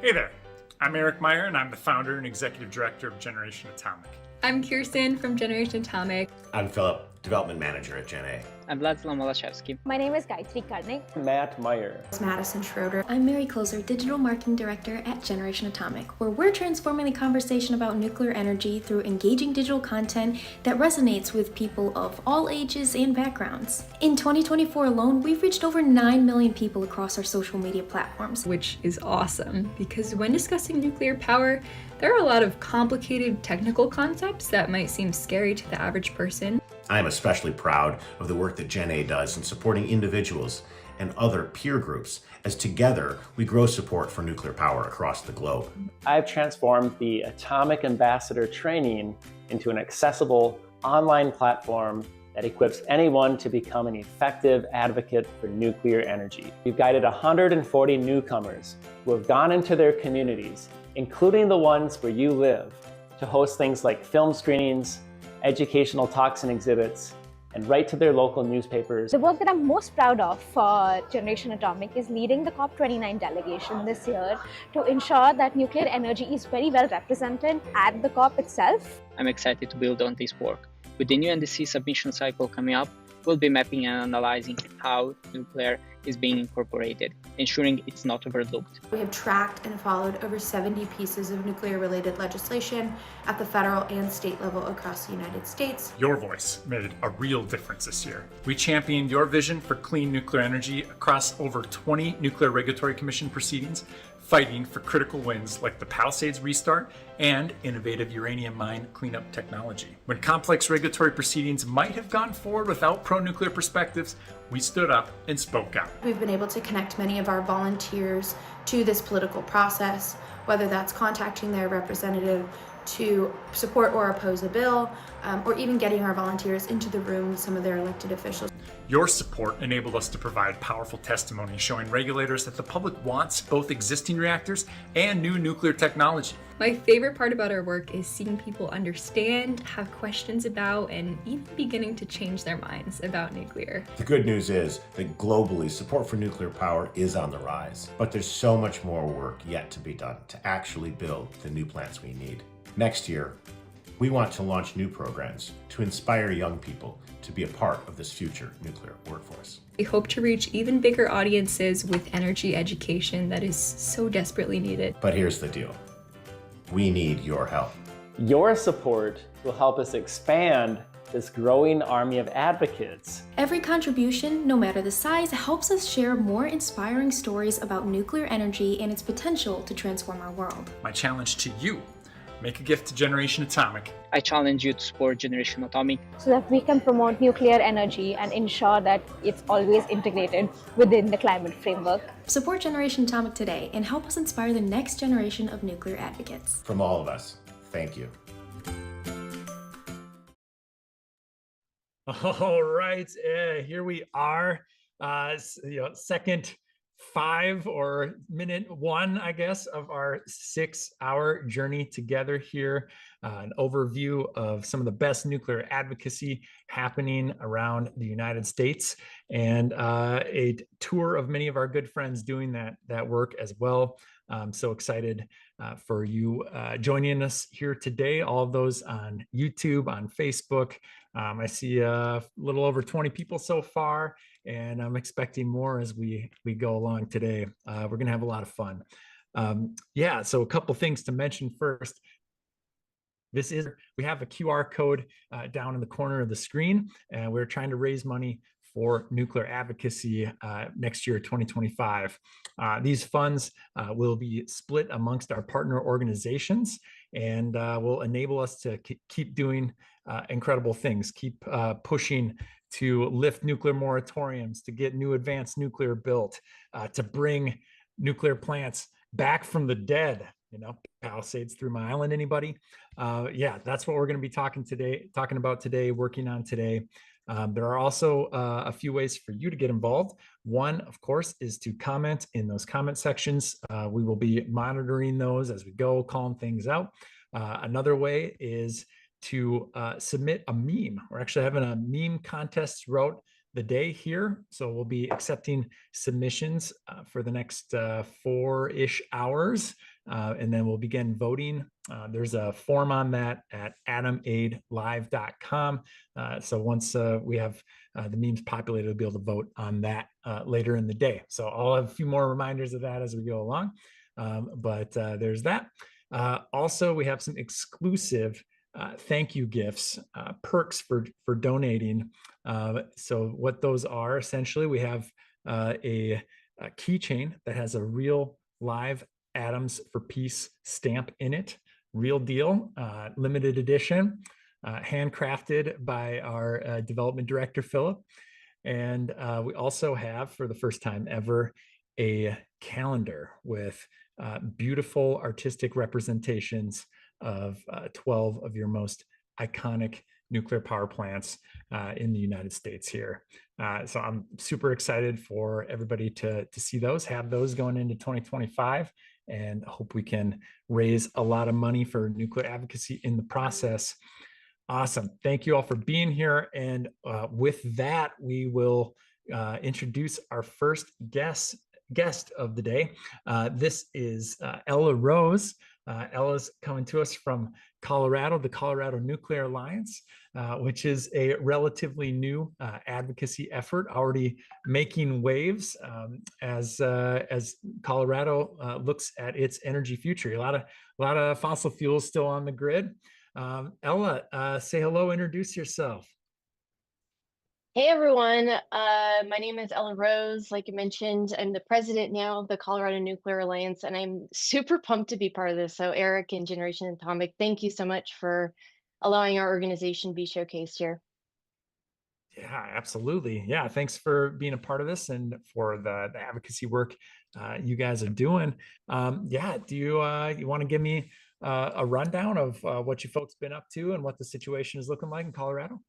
Hey there, I'm Eric Meyer and I'm the founder and executive director of Generation Atomic. I'm Kirsten from Generation Atomic. I'm Philip, development manager at Gen A. I'm Vladislav Molashevsky. My name is Gayatri Karnik. Matt Meyer. It's Madison Schroeder. I'm Mary Kozer, digital marketing director at Generation Atomic, where we're transforming the conversation about nuclear energy through engaging digital content that resonates with people of all ages and backgrounds. In 2024 alone, we've reached over 9 million people across our social media platforms. Which is awesome, because when discussing nuclear power, there are a lot of complicated technical concepts that might seem scary to the average person. I am especially proud of the work that Gen A does in supporting individuals and other peer groups, as together we grow support for nuclear power across the globe. I've transformed the Atomic Ambassador training into an accessible online platform that equips anyone to become an effective advocate for nuclear energy. We've guided 140 newcomers who have gone into their communities, including the ones where you live, to host things like film screenings, educational talks and exhibits, and write to their local newspapers. The work that I'm most proud of for Generation Atomic is leading the COP29 delegation this year to ensure that nuclear energy is very well represented at the COP itself. I'm excited to build on this work. With the new NDC submission cycle coming up, we'll be mapping and analyzing how nuclear is being incorporated, ensuring it's not overlooked. We have tracked and followed over 70 pieces of nuclear-related legislation at the federal and state level across the United States. Your voice made a real difference this year. We championed your vision for clean nuclear energy across over 20 Nuclear Regulatory Commission proceedings, fighting for critical wins like the Palisades restart and innovative uranium mine cleanup technology. When complex regulatory proceedings might have gone forward without pro-nuclear perspectives, we stood up and spoke out. We've been able to connect many of our volunteers to this political process, whether that's contacting their representative to support or oppose a bill, or even getting our volunteers into the room with some of their elected officials. Your support enabled us to provide powerful testimony showing regulators that the public wants both existing reactors and new nuclear technology. My favorite part about our work is seeing people understand, have questions about, and even beginning to change their minds about nuclear. The good news is that globally, support for nuclear power is on the rise, but there's so much more work yet to be done to actually build the new plants we need. Next year, we want to launch new programs to inspire young people to be a part of this future nuclear workforce. We hope to reach even bigger audiences with energy education that is so desperately needed. But here's the deal. We need your help. Your support will help us expand this growing army of advocates. Every contribution, no matter the size, helps us share more inspiring stories about nuclear energy and its potential to transform our world. My challenge to you: make a gift to Generation Atomic. I challenge you to support Generation Atomic so that we can promote nuclear energy and ensure that it's always integrated within the climate framework. Support Generation Atomic today and help us inspire the next generation of nuclear advocates. From all of us, thank you. All right, here we are. Second 5 or minute 1, I guess, of our 6-hour journey together here. An overview of some of the best nuclear advocacy happening around the United States, and a tour of many of our good friends doing that work as well. I'm so excited for you joining us here today. All of those on YouTube, on Facebook. I see a little over 20 people so far, and I'm expecting more as we go along today. We're going to have a lot of fun. So a couple things to mention first. We have a QR code down in the corner of the screen, and we're trying to raise money for nuclear advocacy next year, 2025. These funds will be split amongst our partner organizations and will enable us to keep doing incredible things, keep pushing to lift nuclear moratoriums, to get new advanced nuclear built, to bring nuclear plants back from the dead. Palisades, 3 Mile Island, anybody? That's what we're going to be talking about today, working on today. There are also a few ways for you to get involved. One, of course, is to comment in those comment sections. We will be monitoring those as we go, calling things out. Another way is to submit a meme. We're actually having a meme contest throughout the day here. So we'll be accepting submissions for the next 4-ish hours. And then we'll begin voting. There's a form on that at atomaidlive.com. So once we have the memes populated, we'll be able to vote on that later in the day. So I'll have a few more reminders of that as we go along. But there's that. Also, we have some exclusive thank you gifts, perks for donating. So what those are, essentially, we have a keychain that has a real live Atoms for Peace stamp in it. Real deal, limited edition, handcrafted by our development director, Philip. And we also have, for the first time ever, a calendar with beautiful artistic representations of 12 of your most iconic nuclear power plants in the United States here. So I'm super excited for everybody to see those, have those going into 2025, and hope we can raise a lot of money for nuclear advocacy in the process. Awesome. Thank you all for being here. And with that, we will introduce our first guest of the day. This is Ella Rose. Ella's coming to us from Colorado, the Colorado Nuclear Alliance, which is a relatively new advocacy effort, already making waves as Colorado looks at its energy future. A lot of fossil fuels still on the grid. Ella, say hello, introduce yourself. Hey everyone, my name is Ella Rose. Like you mentioned, I'm the president now of the Colorado Nuclear Alliance, and I'm super pumped to be part of this. So Eric and Generation Atomic, thank you so much for allowing our organization to be showcased here. Yeah, absolutely. Yeah, thanks for being a part of this and for the advocacy work you guys are doing. Do you want to give me a rundown of what you folks been up to and what the situation is looking like in Colorado?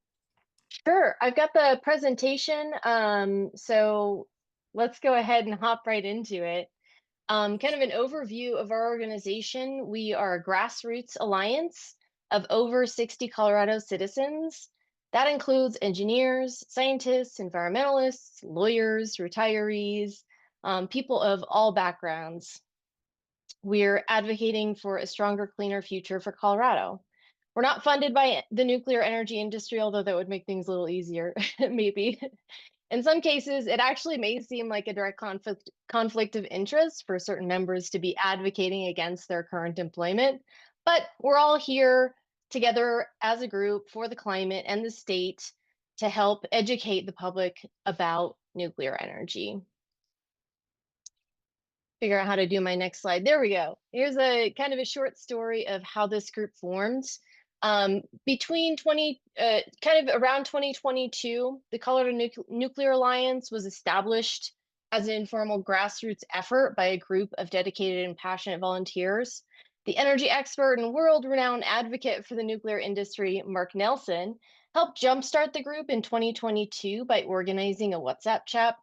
Sure, I've got the presentation, so let's go ahead and hop right into it. Kind of an overview of our organization. We are a grassroots alliance of over 60 Colorado citizens. That includes engineers, scientists, environmentalists, lawyers, retirees, people of all backgrounds. We're advocating for a stronger, cleaner future for Colorado. We're not funded by the nuclear energy industry, although that would make things a little easier, maybe. In some cases, it actually may seem like a direct conflict of interest for certain members to be advocating against their current employment, but we're all here together as a group for the climate and the state to help educate the public about nuclear energy. Figure out how to do my next slide. There we go. Here's a kind of a short story of how this group formed. Between kind of around 2022, the Colorado Nuclear Alliance was established as an informal grassroots effort by a group of dedicated and passionate volunteers. The energy expert and world-renowned advocate for the nuclear industry, Mark Nelson, helped jumpstart the group in 2022 by organizing a WhatsApp chat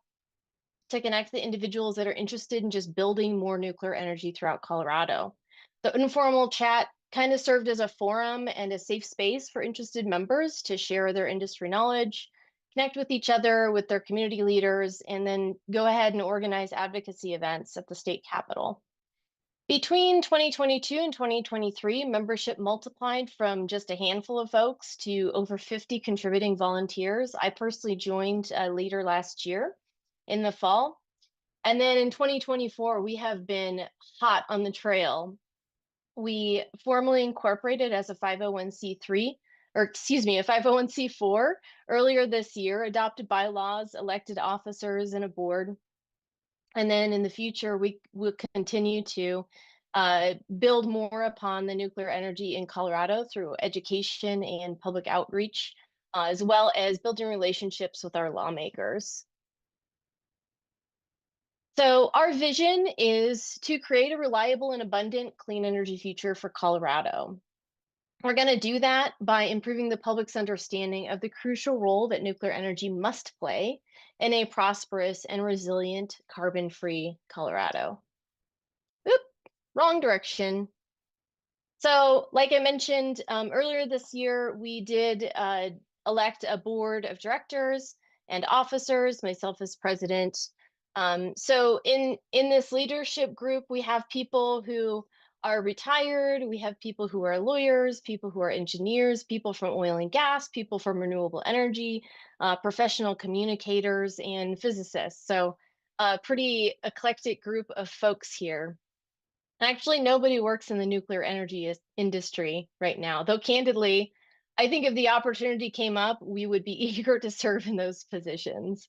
to connect the individuals that are interested in just building more nuclear energy throughout Colorado. The informal chat kind of served as a forum and a safe space for interested members to share their industry knowledge, connect with each other, with their community leaders, and then go ahead and organize advocacy events at the state capitol. Between 2022 and 2023, membership multiplied from just a handful of folks to over 50 contributing volunteers. I personally joined later last year in the fall. And then in 2024, we have been hot on the trail. We formally incorporated as a 501c3, or excuse me, a 501c4 earlier this year, adopted bylaws, elected officers, and a board. And then in the future, we will continue to build more upon the nuclear energy in Colorado through education and public outreach, as well as building relationships with our lawmakers. So our vision is to create a reliable and abundant clean energy future for Colorado. We're going to do that by improving the public's understanding of the crucial role that nuclear energy must play in a prosperous and resilient carbon-free Colorado. Oop, wrong direction. So like I mentioned earlier this year, we did elect a board of directors and officers, myself as president. So in this leadership group, we have people who are retired, we have people who are lawyers, people who are engineers, people from oil and gas, people from renewable energy, professional communicators, and physicists. So a pretty eclectic group of folks here. Actually, nobody works in the nuclear energy industry right now, though candidly, I think if the opportunity came up, we would be eager to serve in those positions.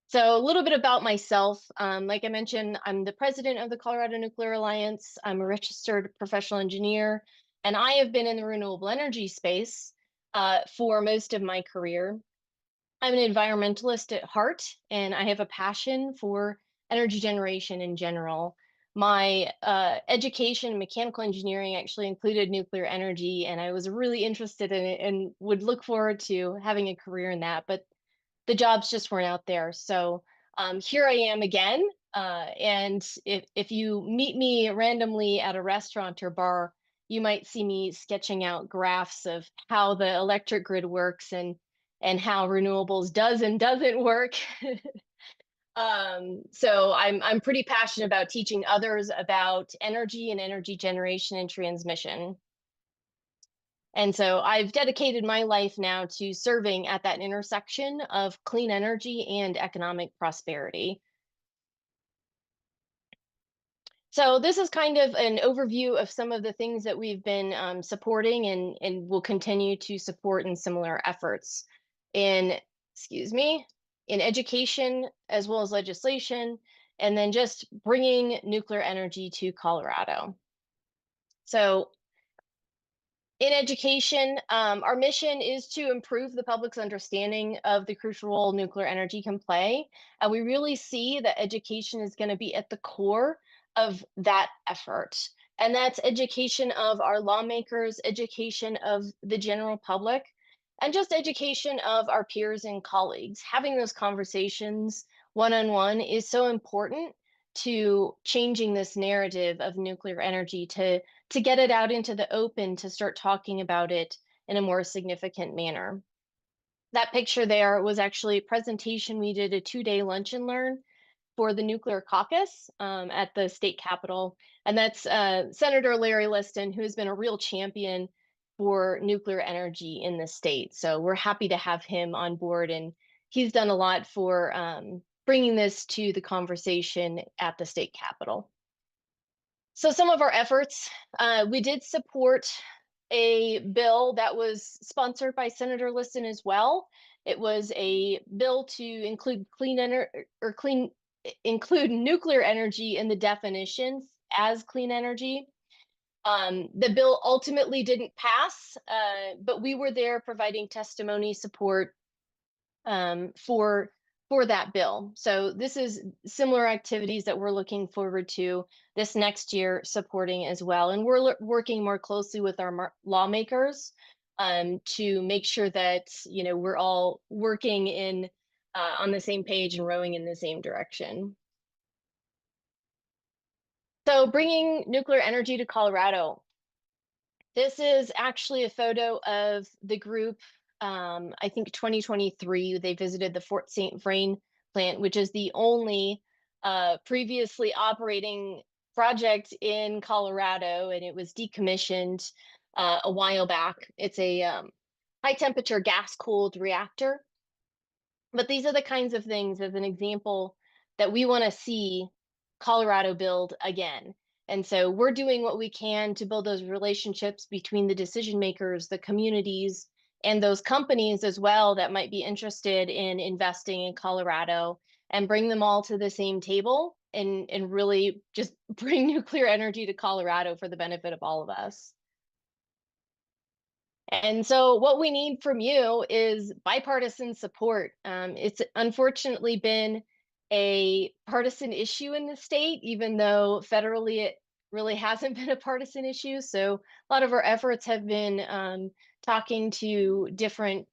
So a little bit about myself. Like I mentioned, I'm the president of the Colorado Nuclear Alliance. I'm a registered professional engineer, and I have been in the renewable energy space for most of my career. I'm an environmentalist at heart, and I have a passion for energy generation in general. My education in mechanical engineering actually included nuclear energy, and I was really interested in it and would look forward to having a career in that. But the jobs just weren't out there. So here I am again. And if you meet me randomly at a restaurant or bar, you might see me sketching out graphs of how the electric grid works and how renewables does and doesn't work. So I'm pretty passionate about teaching others about energy and energy generation and transmission. And so I've dedicated my life now to serving at that intersection of clean energy and economic prosperity. So this is kind of an overview of some of the things that we've been supporting and will continue to support in similar efforts in, in education as well as legislation, and then just bringing nuclear energy to Colorado. So in education, our mission is to improve the public's understanding of the crucial role nuclear energy can play. And we really see that education is going to be at the core of that effort. And that's education of our lawmakers, education of the general public, and just education of our peers and colleagues. Having those conversations one-on-one is so important to changing this narrative of nuclear energy, to get it out into the open, to start talking about it in a more significant manner. That picture there was actually a presentation. We did a 2-day lunch and learn for the Nuclear Caucus at the state capitol. And that's Senator Larry Liston, who has been a real champion for nuclear energy in the state. So we're happy to have him on board, and he's done a lot for bringing this to the conversation at the state capitol. So some of our efforts, we did support a bill that was sponsored by Senator Liston as well. It was a bill to include include nuclear energy in the definitions as clean energy. The bill ultimately didn't pass, but we were there providing testimony support for that bill. So this is similar activities that we're looking forward to this next year supporting as well. And we're working more closely with our lawmakers to make sure that we're all working in on the same page and rowing in the same direction. So bringing nuclear energy to Colorado. This is actually a photo of the group. I think 2023, they visited the Fort St. Vrain plant, which is the only previously operating project in Colorado, and it was decommissioned a while back. It's a high temperature gas cooled reactor. But these are the kinds of things, as an example, that we want to see Colorado build again. And so we're doing what we can to build those relationships between the decision makers, the communities, and those companies as well that might be interested in investing in Colorado, and bring them all to the same table and really just bring nuclear energy to Colorado for the benefit of all of us. And so what we need from you is bipartisan support. It's unfortunately been a partisan issue in the state, even though federally it really hasn't been a partisan issue. So a lot of our efforts have been talking to different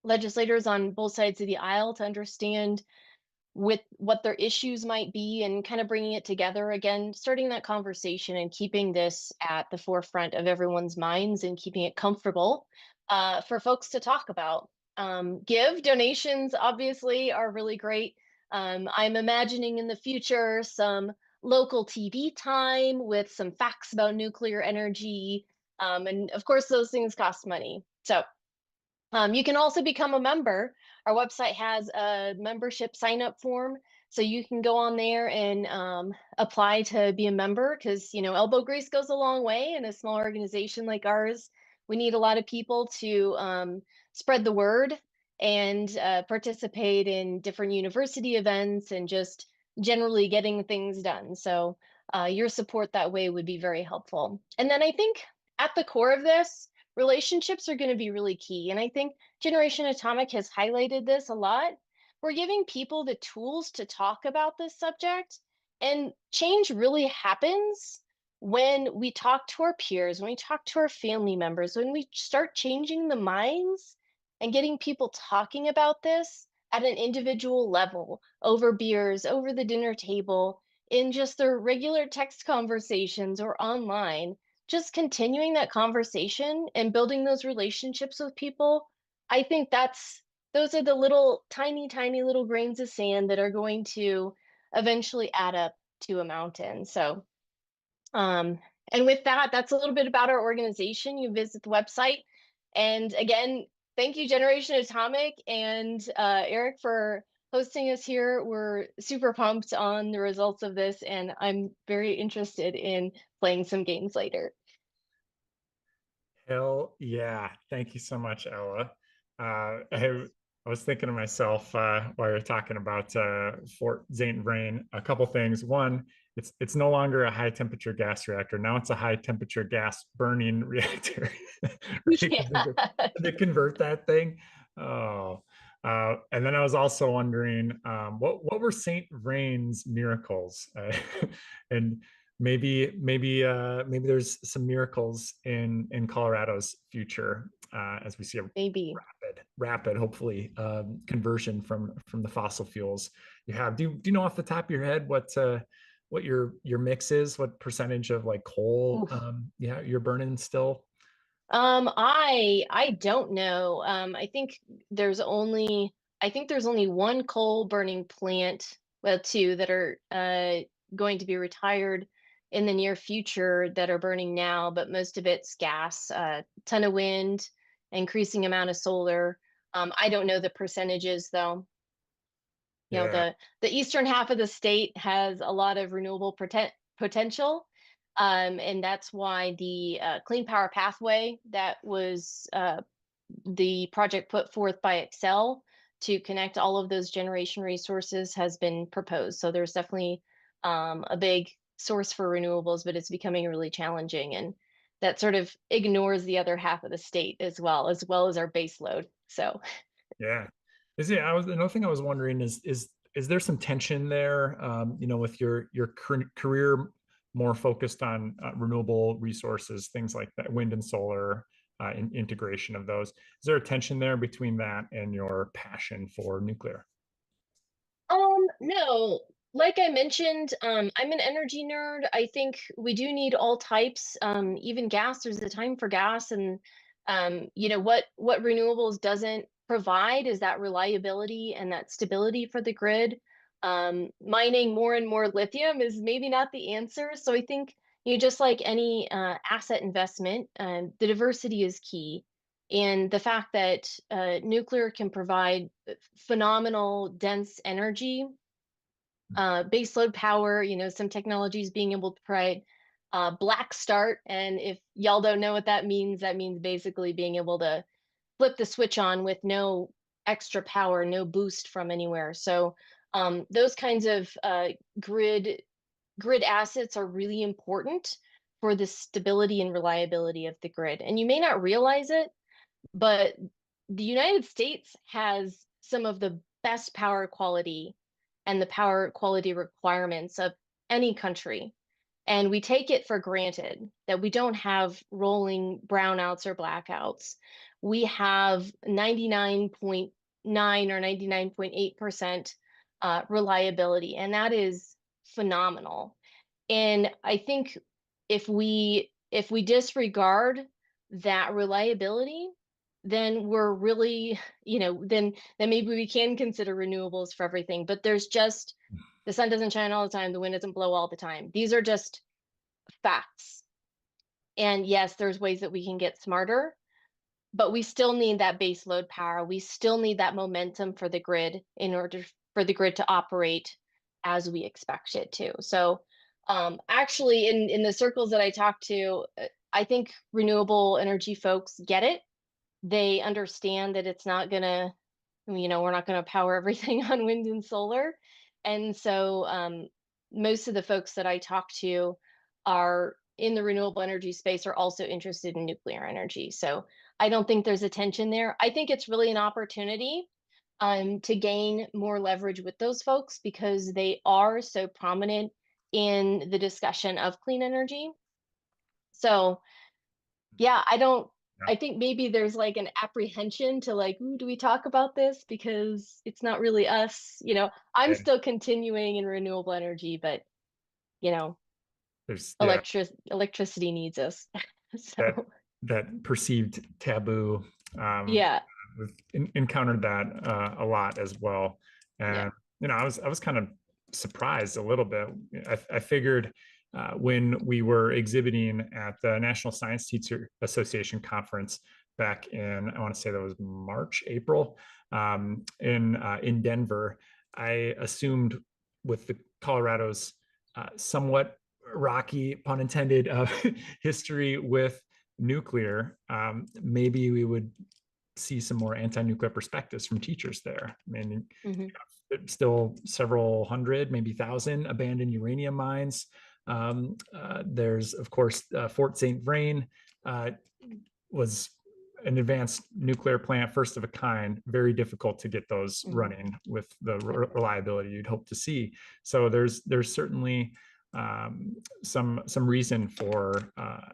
legislators on both sides of the aisle to understand with what their issues might be, and kind of bringing it together again, starting that conversation and keeping this at the forefront of everyone's minds and keeping it comfortable for folks to talk about. Donations obviously are really great. I'm imagining in the future some local TV time with some facts about nuclear energy. And of course, those things cost money. So you can also become a member. Our website has a membership sign up form, so you can go on there and apply to be a member, because elbow grease goes a long way in a small organization like ours. We need a lot of people to spread the word and participate in different university events and just generally getting things done. So your support that way would be very helpful. And then I think at the core of this, relationships are going to be really key. And I think Generation Atomic has highlighted this a lot. We're giving people the tools to talk about this subject, and change really happens when we talk to our peers, when we talk to our family members, when we start changing the minds and getting people talking about this at an individual level, over beers, over the dinner table, in just their regular text conversations or online. Just continuing that conversation and building those relationships with people, I think those are the little tiny little grains of sand that are going to eventually add up to a mountain. So and with that, that's a little bit about our organization. You visit the website, and again, thank you Generation Atomic and Eric for hosting us here. We're super pumped on the results of this, and I'm very interested in playing some games later. Hell yeah. Thank you so much, Ella. I was thinking to myself while you're talking about Fort St. Vrain, a couple things. One, it's no longer a high temperature gas reactor. Now it's a high temperature gas burning reactor. Yeah. To convert that thing. Oh. And then I was also wondering, what were St. Vrain's miracles? And maybe there's some miracles in Colorado's future as we see a Maybe. rapid hopefully conversion from the fossil fuels you have. Do you know off the top of your head what your mix is, what percentage of like coal you're burning still? I don't know. I think there's only one coal burning plant, well, two that are going to be retired in the near future that are burning now, but most of it's gas, ton of wind, increasing amount of solar. I don't know the percentages though. You know, Yeah. the eastern half of the state has a lot of renewable potential. And that's why the Clean Power Pathway that was the project put forth by Excel to connect all of those generation resources has been proposed. So there's definitely a big source for renewables, but it's becoming really challenging. And that sort of ignores the other half of the state as well as our base load. So Yeah. Another thing I was wondering is there some tension there, with your career more focused on renewable resources, things like that, wind and solar, integration of those. Is there a tension there between that and your passion for nuclear? No, like I mentioned, I'm an energy nerd. I think we do need all types, even gas. There's a time for gas, and what renewables doesn't provide is that reliability and that stability for the grid. Mining more and more lithium is maybe not the answer. So I think just like any asset investment, the diversity is key. And the fact that nuclear can provide phenomenal dense energy, baseload power, some technologies being able to provide black start. And if y'all don't know what that means basically being able to flip the switch on with no extra power, no boost from anywhere. So those kinds of grid assets are really important for the stability and reliability of the grid. And you may not realize it, but the United States has some of the best power quality and the power quality requirements of any country. And we take it for granted that we don't have rolling brownouts or blackouts. We have 99.9 or 99.8% reliability, and that is phenomenal. And I think if we disregard that reliability, then we're really, then maybe we can consider renewables for everything. But there's just, the sun doesn't shine all the time, the wind doesn't blow all the time. These are just facts. And yes, there's ways that we can get smarter, but we still need that base load power. We still need that momentum for the grid in order for the grid to operate as we expect it to. So actually in the circles that I talk to, I think renewable energy folks get it. They understand that it's not gonna, we're not gonna power everything on wind and solar. And so most of the folks that I talk to are in the renewable energy space are also interested in nuclear energy. So I don't think there's a tension there. I think it's really an opportunity to gain more leverage with those folks because they are so prominent in the discussion of clean energy. So yeah, I think maybe there's like an apprehension to like, ooh, do we talk about this? Because it's not really us, I'm still continuing in renewable energy, but There's electricity needs us. So that perceived taboo. yeah. We've encountered that a lot as well. And I was kind of surprised a little bit. I figured when we were exhibiting at the National Science Teacher Association conference back in, I want to say that was March, April, in Denver, I assumed with the Colorado's somewhat rocky, pun intended, history with nuclear, maybe we would see some more anti-nuclear perspectives from teachers there. I mean, still several hundred, maybe 1,000 abandoned uranium mines. There's, of course, Fort St. Vrain was an advanced nuclear plant, first of a kind, very difficult to get those running with the reliability you'd hope to see. So there's certainly some reason for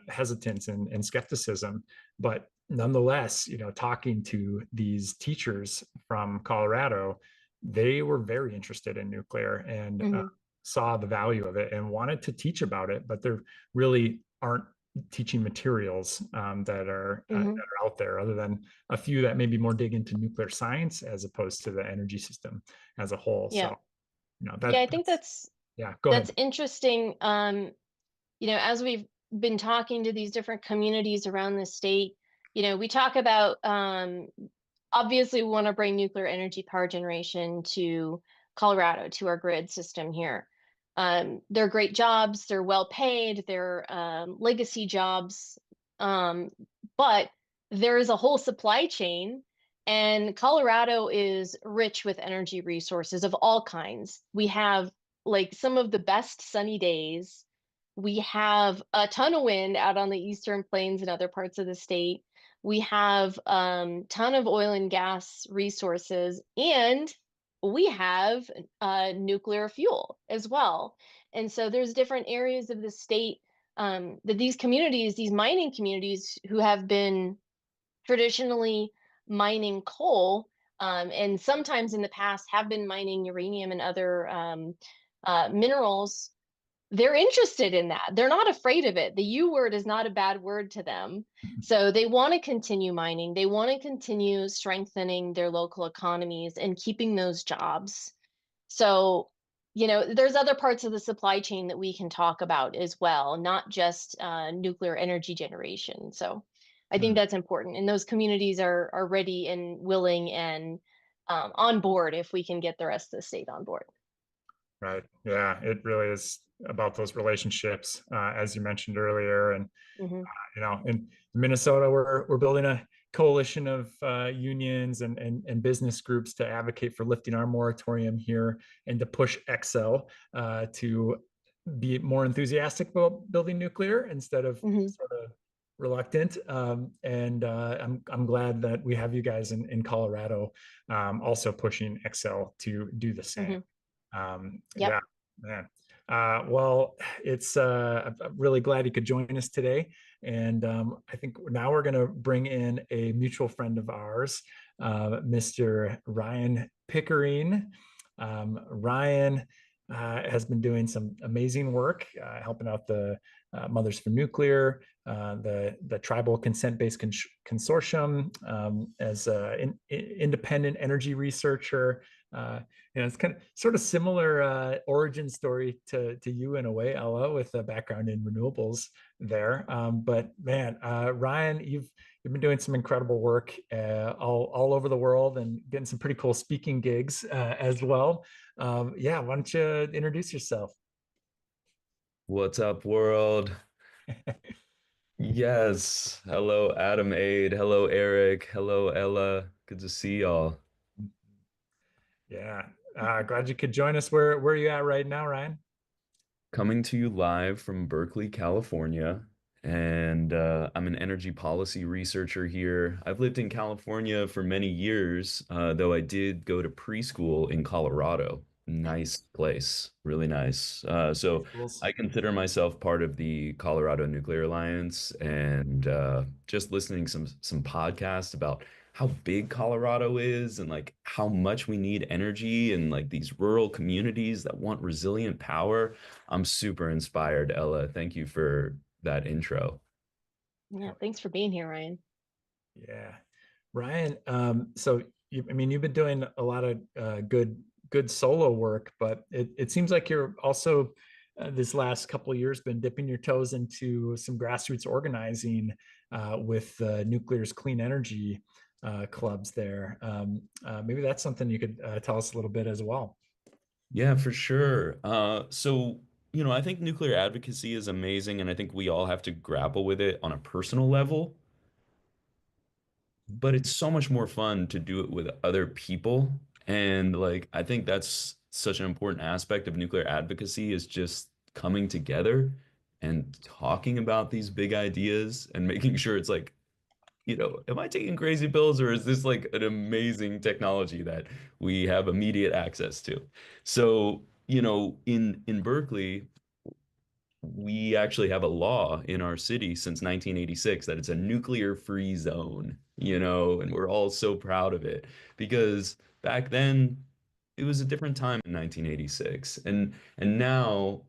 hesitance and skepticism. But nonetheless, talking to these teachers from Colorado, they were very interested in nuclear and saw the value of it and wanted to teach about it, but there really aren't teaching materials that are out there, other than a few that maybe more dig into nuclear science as opposed to the energy system as a whole. Yeah. So, I think that's go ahead. interesting. As we've been talking to these different communities around the state, we talk about obviously we want to bring nuclear energy power generation to Colorado, to our grid system here. They're great jobs, they're well paid, they're legacy jobs, but there is a whole supply chain, and Colorado is rich with energy resources of all kinds. We have like some of the best sunny days. We have a ton of wind out on the eastern plains and other parts of the state. We have ton of oil and gas resources, and we have nuclear fuel as well. And so there's different areas of the state that these communities, these mining communities who have been traditionally mining coal, and sometimes in the past have been mining uranium and other minerals, they're interested in that. They're not afraid of it. The U word is not a bad word to them. So they want to continue mining. They want to continue strengthening their local economies and keeping those jobs. So, there's other parts of the supply chain that we can talk about as well, not just nuclear energy generation. So I think that's important. And those communities are ready and willing and on board if we can get the rest of the state on board. Right. Yeah, it really is about those relationships, as you mentioned earlier. And in Minnesota, we're building a coalition of unions and business groups to advocate for lifting our moratorium here and to push Xcel to be more enthusiastic about building nuclear instead of sort of reluctant. And I'm glad that we have you guys in Colorado also pushing Xcel to do the same. Yeah, man. Well, it's I'm really glad you could join us today. And I think now we're going to bring in a mutual friend of ours, Mr. Ryan Pickering. Ryan has been doing some amazing work helping out the Mothers for Nuclear, the Tribal Consent-Based Consortium, as an independent energy researcher. It's kind of sort of similar origin story to you in a way, Ella, with a background in renewables there. But man, Ryan, you've been doing some incredible work all over the world and getting some pretty cool speaking gigs as well. Yeah, why don't you introduce yourself? What's up, world? Yes. Hello, Adam Aid. Hello, Eric. Hello, Ella. Good to see y'all. Yeah. Glad you could join us. Where are you at right now, Ryan? Coming to you live from Berkeley, California. And I'm an energy policy researcher here. I've lived in California for many years, though I did go to preschool in Colorado. Nice place, really nice. So I consider myself part of the Colorado Nuclear Alliance, and just listening some podcasts about how big Colorado is and like how much we need energy and like these rural communities that want resilient power. I'm super inspired, Ella. Thank you for that intro. Yeah, thanks for being here, Ryan. Yeah, Ryan. So you've been doing a lot of good solo work, but it seems like you're also this last couple of years been dipping your toes into some grassroots organizing with Nuclear's clean energy clubs there. Maybe that's something you could tell us a little bit as well. Yeah, for sure. So, I think nuclear advocacy is amazing, and I think we all have to grapple with it on a personal level. But it's so much more fun to do it with other people. And like, I think that's such an important aspect of nuclear advocacy is just coming together and talking about these big ideas and making sure it's like, am I taking crazy pills or is this like an amazing technology that we have immediate access to? So, in Berkeley, we actually have a law in our city since 1986 that it's a nuclear-free zone, and we're all so proud of it because back then it was a different time in 1986. And now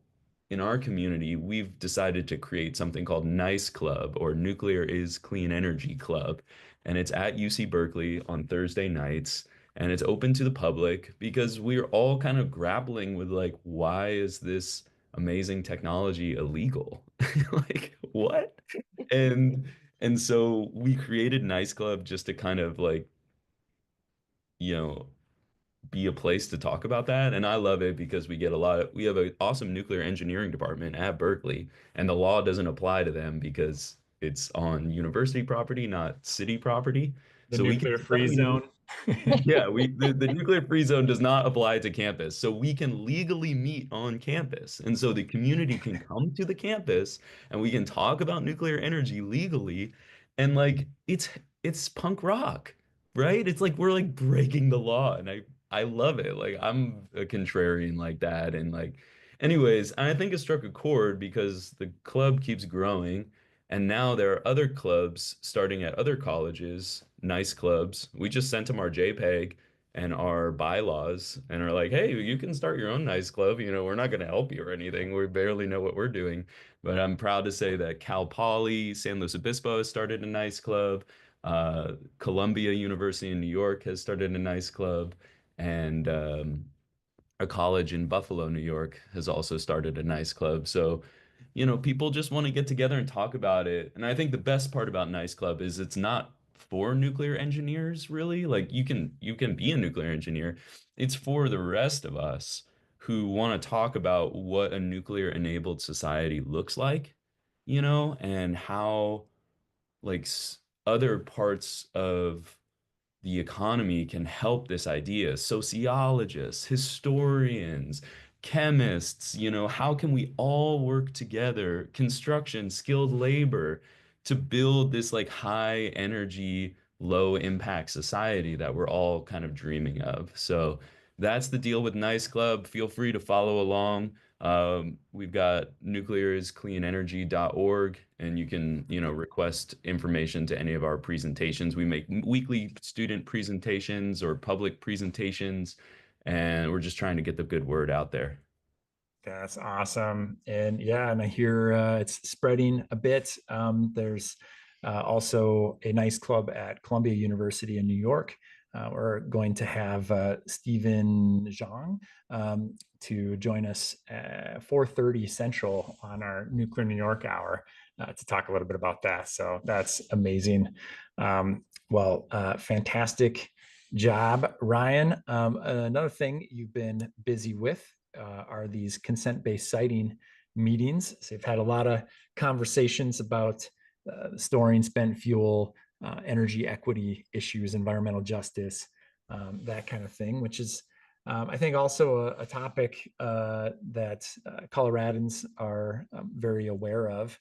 in our community, we've decided to create something called NICE Club, or Nuclear is Clean Energy Club. And it's at UC Berkeley on Thursday nights. And it's open to the public because we're all kind of grappling with like, why is this amazing technology illegal? Like, what? And and so we created NICE Club just to kind of like, you know, be a place to talk about that. And I love it because we have an awesome nuclear engineering department at Berkeley, and the law doesn't apply to them because it's on university property, not city property. The So we can nuclear do what free we need. zone. Yeah, the nuclear free zone does not apply to campus. So we can legally meet on campus. And so the community can come to the campus and we can talk about nuclear energy legally. And like it's punk rock, right? It's like we're like breaking the law. And I love it. Like I'm a contrarian like that. And like anyways, I think it struck a chord because the club keeps growing. And now there are other clubs starting at other colleges, nice clubs. We just sent them our JPEG and our bylaws and are like, hey, you can start your own nice club. We're not going to help you or anything. We barely know what we're doing. But I'm proud to say that Cal Poly, San Luis Obispo has started a nice club. Columbia University in New York has started a nice club. And a college in Buffalo, New York has also started a nice club. So people just want to get together and talk about it. And I think the best part about Nice Club is it's not for nuclear engineers, really. Like you can be a nuclear engineer. It's for the rest of us who want to talk about what a nuclear enabled society looks like, and how like other parts of the economy can help this idea. Sociologists, historians, chemists, how can we all work together, construction, skilled labor, to build this like high energy, low impact society that we're all kind of dreaming of. So that's the deal with Nice Club. Feel free to follow along. We've got nucleariscleanenergy.org, and you can, request information to any of our presentations. We make weekly student presentations or public presentations, and we're just trying to get the good word out there. That's awesome. And yeah, and I hear it's spreading a bit. There's also a nice club at Columbia University in New York. We're going to have Stephen Zhang to join us at 4:30 Central on our Nuclear New York hour to talk a little bit about that. So that's amazing. Fantastic job, Ryan. Another thing you've been busy with are these consent-based siting meetings. So you've had a lot of conversations about storing spent fuel, energy equity issues, environmental justice, that kind of thing, which is, I think, also a topic that Coloradans are very aware of.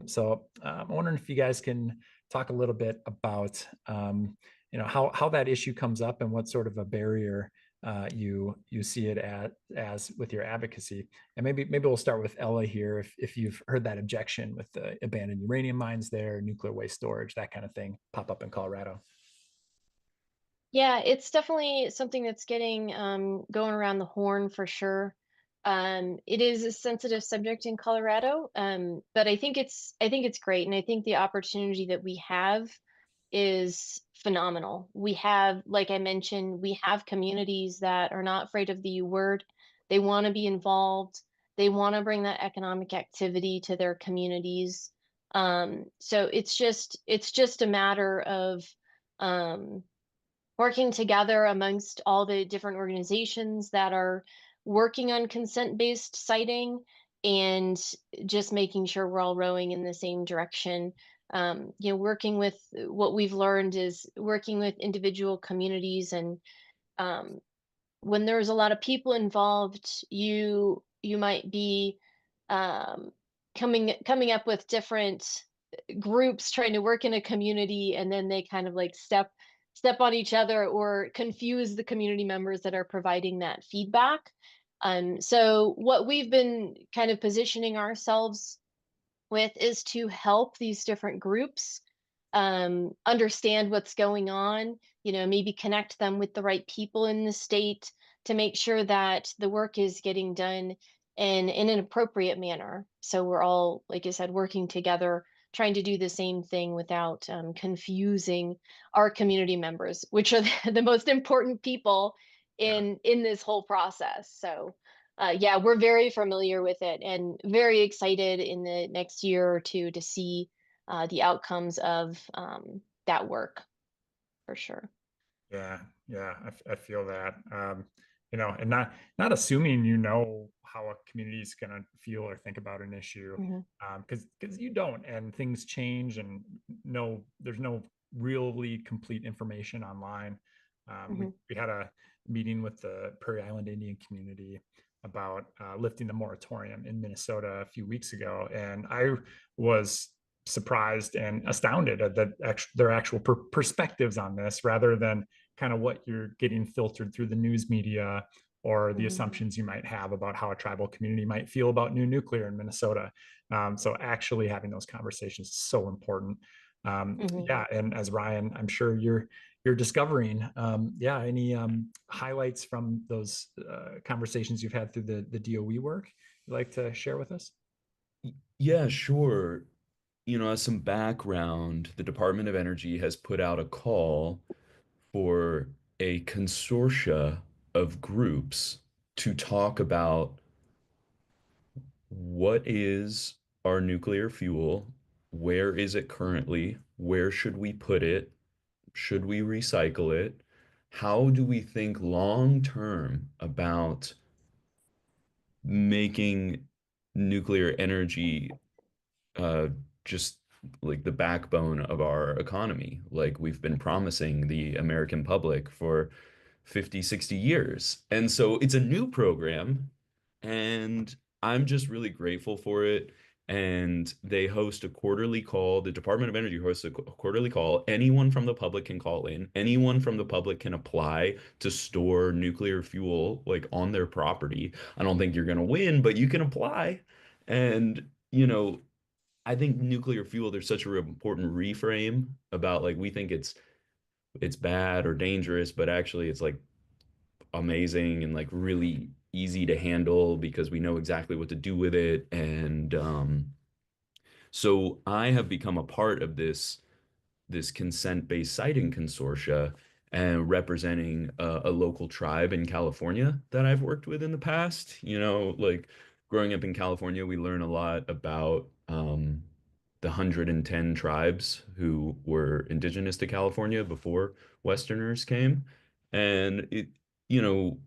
So I'm wondering if you guys can talk a little bit about, how that issue comes up and what sort of a barrier you see it as with your advocacy. And maybe we'll start with Ella here, if you've heard that objection with the abandoned uranium mines there, nuclear waste storage, that kind of thing pop up in Colorado. Yeah, it's definitely something that's getting going around the horn for sure. It is a sensitive subject in Colorado, but I think it's great, and I think the opportunity that we have is phenomenal. We have, like I mentioned, we have communities that are not afraid of the U word. They want to be involved. They want to bring that economic activity to their communities. So it's just a matter of working together amongst all the different organizations that are working on consent-based siting, and just making sure we're all rowing in the same direction. Working with, what we've learned is working with individual communities, and when there's a lot of people involved, you might be coming up with different groups trying to work in a community, and then they kind of like step on each other or confuse the community members that are providing that feedback. So what we've been kind of positioning ourselves with is to help these different groups understand what's going on, maybe connect them with the right people in the state to make sure that the work is getting done in an appropriate manner. So we're all, like I said, working together, trying to do the same thing without confusing our community members, which are the most important people Yeah. in this whole process. So yeah, we're very familiar with it and very excited in the next year or two to see the outcomes of that work for sure. Yeah, yeah, I feel that. And not assuming how a community is going to feel or think about an issue, Hmm. because you don't, and things change, and there's no really complete information online. Hmm. We had a meeting with the Prairie Island Indian community about lifting the moratorium in Minnesota a few weeks ago, and I was surprised and astounded at their actual perspectives on this, rather than kind of what you're getting filtered through the news media, or the Hmm. assumptions you might have about how a tribal community might feel about new nuclear in Minnesota. So actually having those conversations is so important. Hmm. Yeah, and as Ryan, I'm sure you're discovering, yeah, any highlights from those conversations you've had through the DOE work you'd like to share with us? Yeah, sure. As some background, the Department of Energy has put out a call for a consortia of groups to talk about what is our nuclear fuel, where is it currently, where should we put it, should we recycle it, how do we think long term about making nuclear energy uh, just like the backbone of our economy, like we've been promising the American public for 50, 60 years. And so it's a new program, and I'm just really grateful for it. And they host a quarterly call. The Department of Energy hosts a quarterly call. Anyone from the public can call in. Anyone from the public can apply to store nuclear fuel like on their property. I don't think you're going to win, but you can apply. And, I think nuclear fuel, there's such a important reframe about like we think it's bad or dangerous, but actually it's like amazing and like really easy to handle because we know exactly what to do with it. And so I have become a part of this consent-based siting consortia and representing a local tribe in California that I've worked with in the past. Like growing up in California, we learn a lot about the 110 tribes who were indigenous to California before Westerners came. And you know,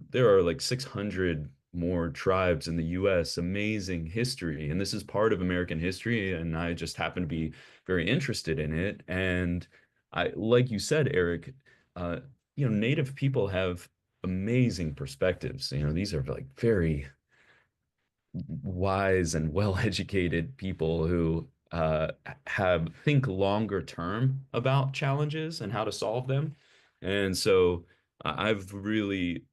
there are like 600 more tribes in the US, amazing history. And this is part of American history. And I just happen to be very interested in it. And like you said, Eric, uh, Native people have amazing perspectives. These are like very wise and well-educated people who have think longer term about challenges and how to solve them. And so I've really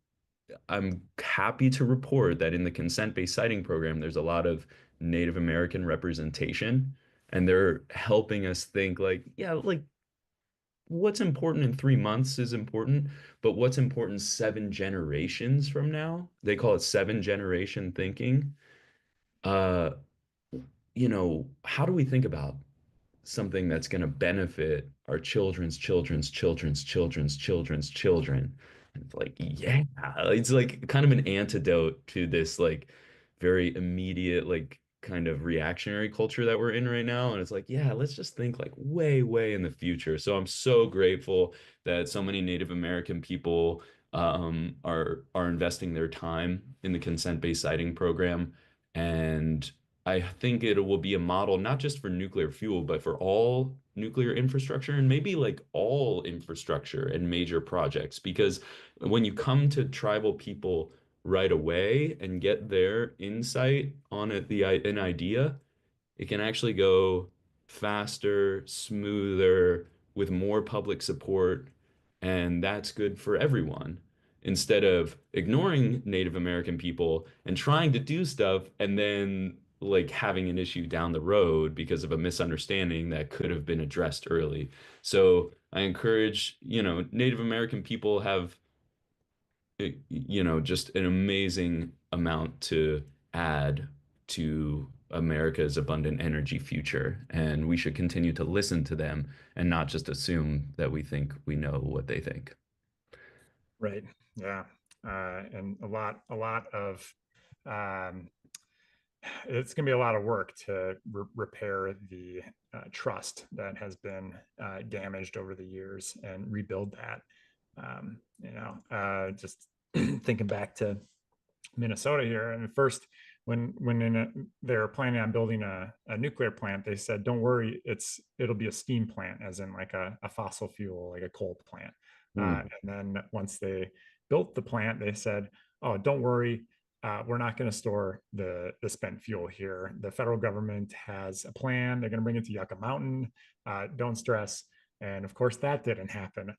I'm happy to report that in the consent-based siting program, there's a lot of Native American representation, and they're helping us think like, yeah, like what's important in 3 months is important, but what's important 7 generations from now? They call it 7 generation thinking. Uh, how do we think about something that's going to benefit our children's children's children's children's children's children? And it's like, yeah, it's like kind of an antidote to this like very immediate, like kind of reactionary culture that we're in right now. And it's like, yeah, let's just think like way, way in the future. So I'm so grateful that so many Native American people are investing their time in the consent-based siting program. And I think it will be a model not just for nuclear fuel, but for all nuclear infrastructure and maybe like all infrastructure and major projects. Because when you come to tribal people right away and get their insight on an idea, it can actually go faster, smoother, with more public support, and that's good for everyone. instead of ignoring Native American people and trying to do stuff and then like having an issue down the road because of a misunderstanding that could have been addressed early. So I encourage, Native American people have, just an amazing amount to add to America's abundant energy future. And we should continue to listen to them and not just assume that we think we know what they think. Right. Yeah. And a lot of, um, it's going to be a lot of work to repair the trust that has been damaged over the years and rebuild that. Just thinking back to Minnesota here, and first they were planning on building a nuclear plant, they said, "Don't worry, it'll be a steam plant, as in like a fossil fuel, like a coal plant." And then once they built the plant, they said, "Oh, don't worry, we're not going to store the spent fuel here. The federal government has a plan. They're going to bring it to Yucca Mountain. Don't stress." And of course, that didn't happen.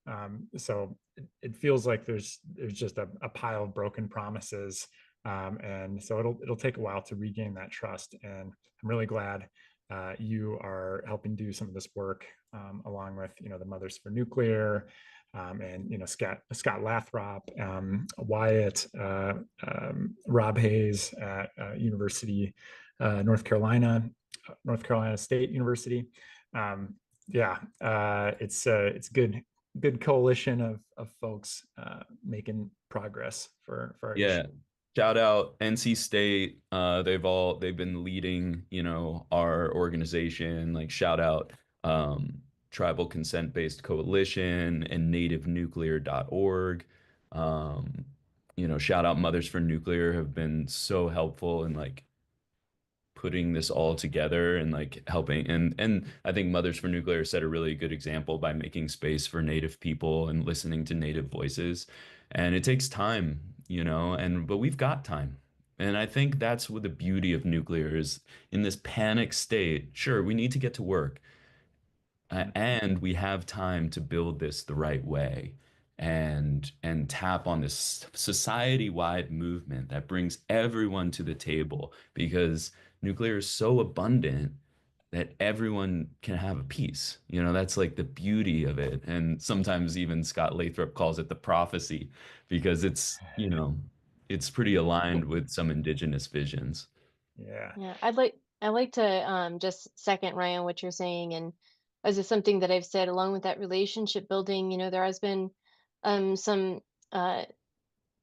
So it feels like there's just a pile of broken promises, and so it'll take a while to regain that trust. And I'm really glad you are helping do some of this work, along with the Mothers for Nuclear, and Scott Lathrop, Wyatt, Rob Hayes at University North Carolina State University. It's good coalition of folks making progress for our issue. Shout out NC State. They've been leading, our organization. Like shout out Tribal Consent Based Coalition and nativenuclear.org. Shout out Mothers for Nuclear, have been so helpful in like putting this all together and like helping. And I think Mothers for Nuclear set a really good example by making space for Native people and listening to Native voices. And it takes time, but we've got time. And I think that's what the beauty of nuclear is. In this panic state, sure, we need to get to work, and we have time to build this the right way and tap on this society-wide movement that brings everyone to the table, because nuclear is so abundant that everyone can have a piece. That's like the beauty of it. And sometimes even Scott Lathrop calls it the prophecy, because it's pretty aligned with some indigenous visions. Yeah, I'd like to just second, Ryan, what you're saying, and as is something that I've said along with that relationship building. There has been some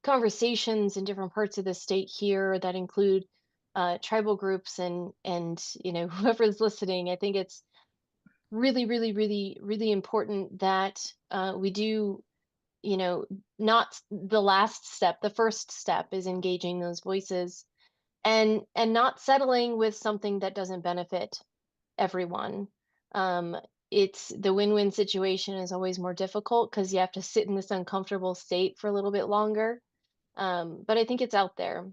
conversations in different parts of the state here that include tribal groups and whoever's listening. I think it's really, really, really, really important that we do, not the last step. The first step is engaging those voices and not settling with something that doesn't benefit everyone. It's the win-win situation is always more difficult because you have to sit in this uncomfortable state for a little bit longer. But I think it's out there,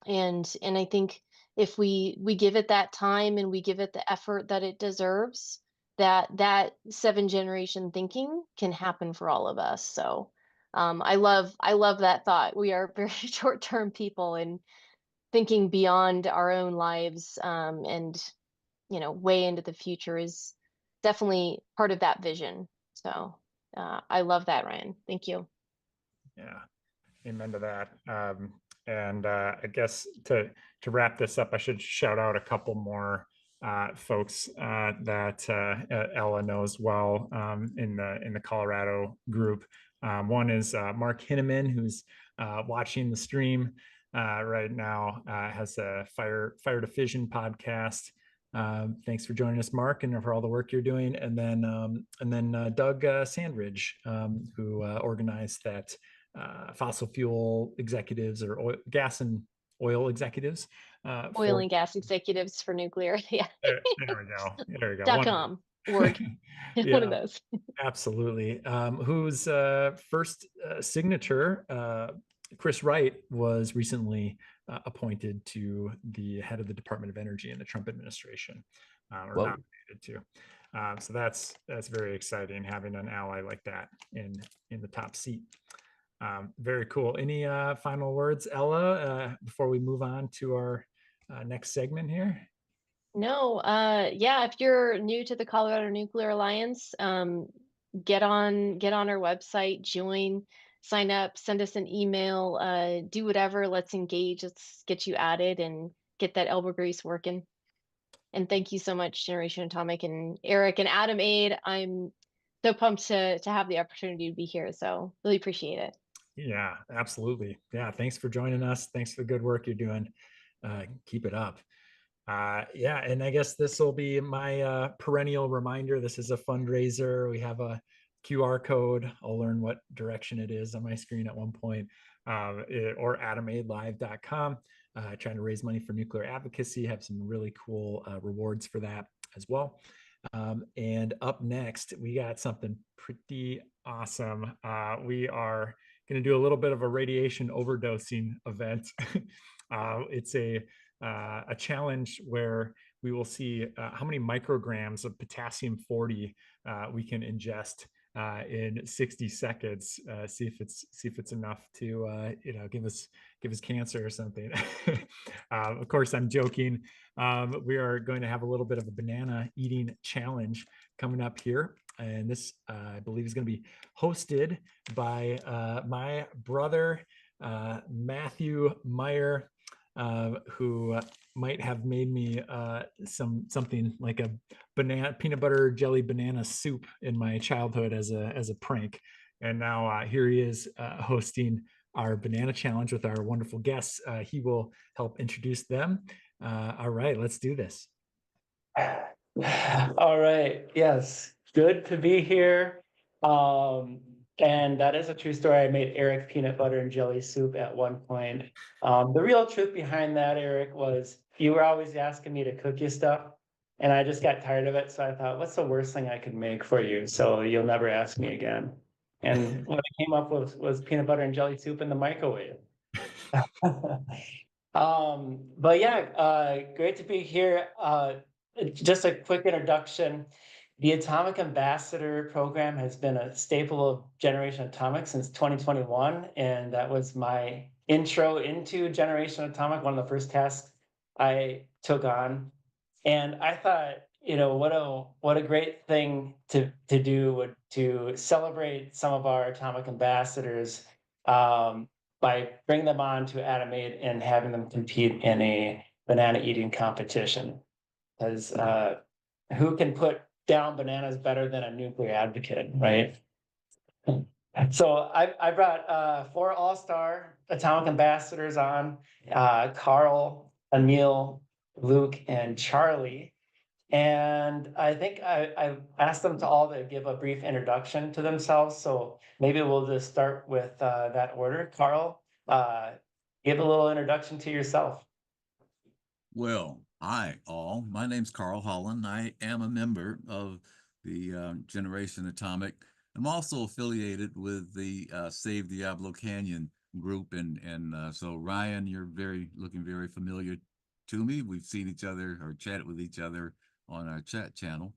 and I think if we give it that time and we give it the effort that it deserves, that 7 generation thinking can happen for all of us. So I love that thought. We are very short-term people, and thinking beyond our own lives, and way into the future is definitely part of that vision. So I love that, Ryan. Thank you. Yeah, amen to that. And I guess to wrap this up, I should shout out a couple more folks that Ella knows well, in the Colorado group. One is Mark Hinneman, who's watching the stream right now, has a Fire to Fission podcast. Thanks for joining us, Mark, and for all the work you're doing. And then Doug Sandridge, who organized that fossil fuel executives, or gas and oil executives. Oil and gas executives for nuclear. Yeah. There we go. There we go. .com. Org. Yeah, One of those. absolutely. Whose first signature, Chris Wright, was recently appointed to the head of the Department of Energy in the Trump administration, or nominated to. So that's very exciting, having an ally like that in the top seat. Very cool. Any final words, Ella, before we move on to our next segment here? No, yeah, if you're new to the Colorado Nuclear Alliance, get on our website, join, sign up, send us an email, do whatever. Let's engage. Let's get you added and get that elbow grease working. And thank you so much, Generation Atomic and Eric and Adam Aid. I'm so pumped to have the opportunity to be here. So really appreciate it. Yeah, absolutely. Yeah, thanks for joining us. Thanks for the good work you're doing. Keep it up. Yeah, and I guess this will be my perennial reminder. This is a fundraiser. We have a QR code. I'll learn what direction it is on my screen at one point, or atomaidlive.com. Trying to raise money for nuclear advocacy. Have some really cool rewards for that as well. And up next, we got something pretty awesome. We are going to do a little bit of a radiation overdosing event. It's a challenge where we will see how many micrograms of potassium 40 we can ingest in 60 seconds. See if it's enough to give us cancer or something. Of course, I'm joking. We are going to have a little bit of a banana eating challenge coming up here. And this, I believe, is going to be hosted by my brother, Matthew Meyer, who might have made me something like a peanut butter jelly banana soup in my childhood as a prank. And now here he is hosting our banana challenge with our wonderful guests. He will help introduce them. All right, let's do this. All right. Yes. Good to be here. And that is a true story. I made Eric peanut butter and jelly soup at one point. The real truth behind that, Eric, was you were always asking me to cook you stuff. And I just got tired of it. So I thought, what's the worst thing I could make for you? So you'll never ask me again. And what I came up with was peanut butter and jelly soup in the microwave. But yeah, great to be here. Just a quick introduction. The Atomic Ambassador program has been a staple of Generation Atomic since 2021, and that was my intro into Generation Atomic, one of the first tasks I took on. And I thought, what a great thing to do would to celebrate some of our Atomic Ambassadors by bringing them on to Atom Aid and having them compete in a banana eating competition. Because who can put down bananas better than a nuclear advocate, right? So I brought 4 all-star Atomic Ambassadors on, Carl, Emil, Luke, and Charlie. And I think I asked them to all to give a brief introduction to themselves. So maybe we'll just start with that order. Carl, give a little introduction to yourself. Well, hi all. My name's Carl Holland. I am a member of the Generation Atomic. I'm also affiliated with the Save Diablo Canyon group, and so Ryan, you're looking very familiar to me. We've seen each other or chatted with each other on our chat channel.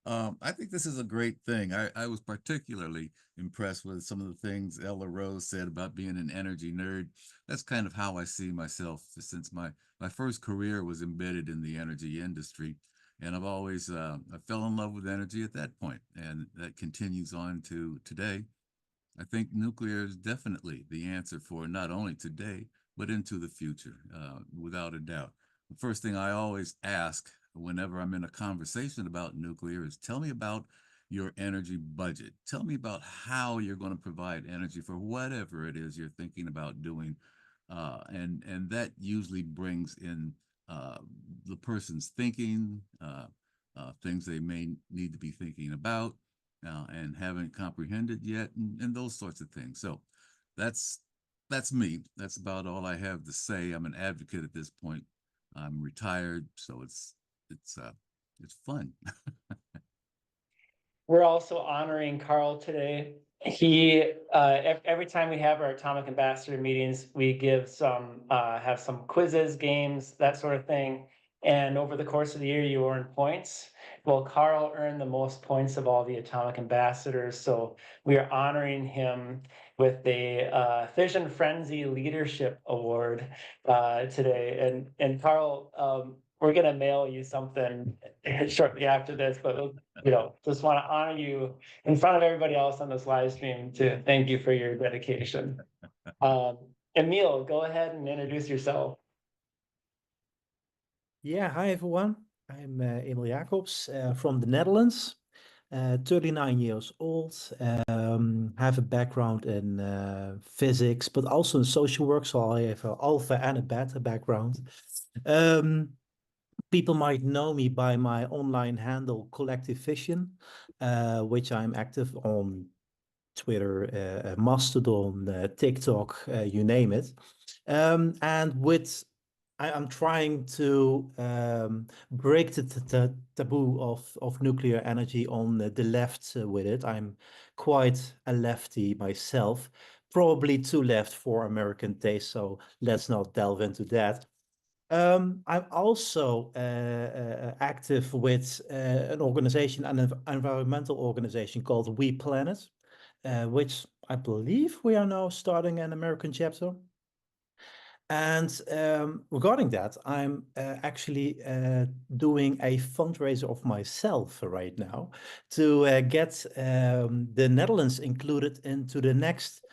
I think this is a great thing. I was particularly impressed with some of the things Ella Rose said about being an energy nerd. That's kind of how I see myself, since my first career was embedded in the energy industry. And I've always, I fell in love with energy at that point, and that continues on to today. I think nuclear is definitely the answer for not only today, but into the future, without a doubt. The first thing I always ask whenever I'm in a conversation about nuclear is, tell me about your energy budget. Tell me about how you're going to provide energy for whatever it is you're thinking about doing. And that usually brings in the person's thinking, things they may need to be thinking about and haven't comprehended yet, and those sorts of things. So that's me. That's about all I have to say. I'm an advocate at this point. I'm retired, so it's fun. We're also honoring Carl today. He every time we have our Atomic Ambassador meetings, we give have some quizzes, games, that sort of thing. And over the course of the year, you earn points. Well, Carl earned the most points of all the Atomic Ambassadors, so we are honoring him with the Fission Frenzy Leadership Award today. And Carl, we're gonna mail you something shortly after this, but just want to honor you in front of everybody else on this live stream to thank you for your dedication. Emil, go ahead and introduce yourself. Yeah, hi everyone. I'm Emil Jacobs from the Netherlands, 39 years old, have a background in physics, but also in social work, so I have an alpha and a beta background. People might know me by my online handle, Collective Fission, which I'm active on Twitter, Mastodon, TikTok, you name it. And with I'm trying to break the taboo of nuclear energy on the left with it. I'm quite a lefty myself, probably too left for American taste, so let's not delve into that. I'm also active with an organization, an environmental organization called We Planet, which I believe we are now starting an American chapter. And regarding that, I'm actually doing a fundraiser of myself right now to get the Netherlands included into the next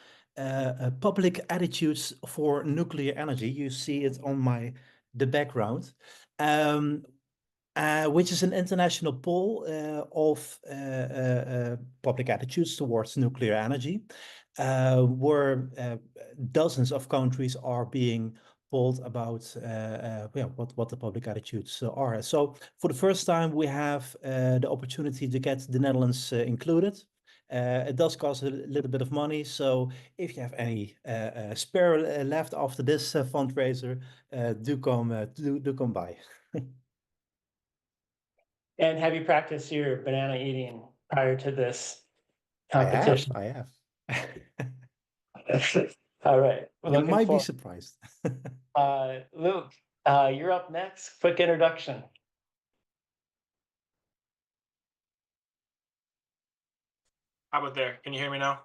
public attitudes for nuclear energy. You see it on the background. Which is an international poll of public attitudes towards nuclear energy, where dozens of countries are being polled about what the public attitudes are. So for the first time, we have the opportunity to get the Netherlands included. It does cost a little bit of money, so if you have any spare left after this fundraiser, do come by. And have you practiced your banana eating prior to this competition? I have. All right. You might be surprised. Luke, you're up next. Quick introduction. How about there? Can you hear me now?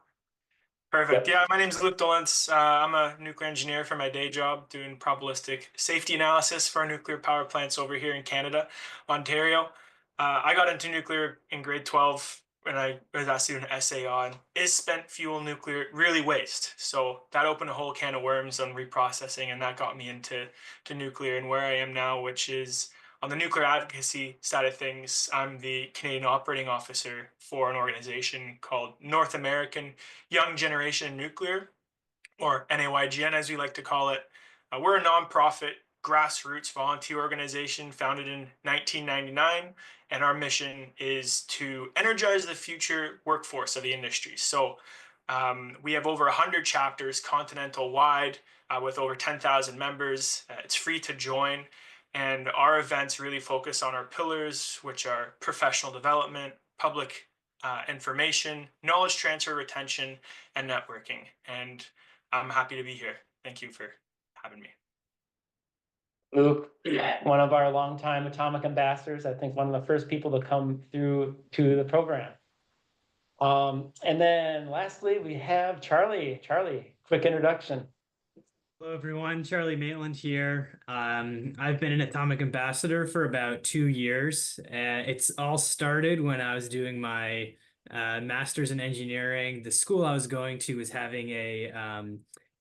Perfect. Yep. Yeah, my name is Luke Dolence. I'm a nuclear engineer for my day job, doing probabilistic safety analysis for nuclear power plants over here in Canada, Ontario. I got into nuclear in grade 12 when I was asked to do an essay on, is spent fuel nuclear really waste? So that opened a whole can of worms on reprocessing, and that got me into nuclear and where I am now, which is on the nuclear advocacy side of things. I'm the Canadian operating officer for an organization called North American Young Generation Nuclear, or NAYGN as we like to call it. We're a nonprofit grassroots volunteer organization founded in 1999, and our mission is to energize the future workforce of the industry. So we have over 100 chapters continental wide with over 10,000 members. It's free to join. And our events really focus on our pillars, which are professional development, public information, knowledge transfer, retention, and networking. And I'm happy to be here. Thank you for having me. Luke, one of our longtime Atomic ambassadors, I think one of the first people to come through to the program. And then lastly, we have Charlie. Charlie, quick introduction. Hello, everyone. Charlie Maitland here. I've been an Atomic ambassador for about 2 years. It's all started when I was doing my master's in engineering. The school I was going to was having a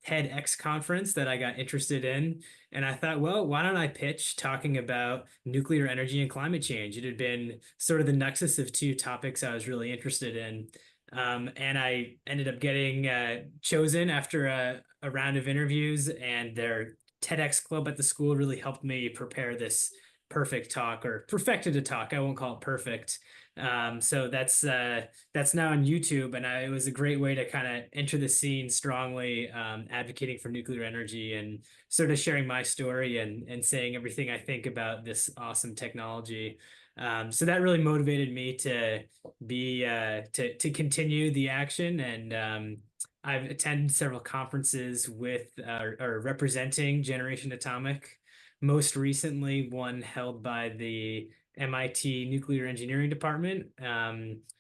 TEDx conference that I got interested in. And I thought, well, why don't I pitch talking about nuclear energy and climate change? It had been sort of the nexus of two topics I was really interested in. And I ended up getting chosen after a round of interviews, and their TEDx club at the school really helped me prepare this perfect talk, or perfected a talk. I won't call it perfect. So that's now on YouTube, and it was a great way to kind of enter the scene strongly, advocating for nuclear energy and sort of sharing my story and saying everything I think about this awesome technology. So that really motivated me to be to continue the action, and I've attended several conferences with or representing Generation Atomic. Most recently, one held by the MIT Nuclear Engineering Department,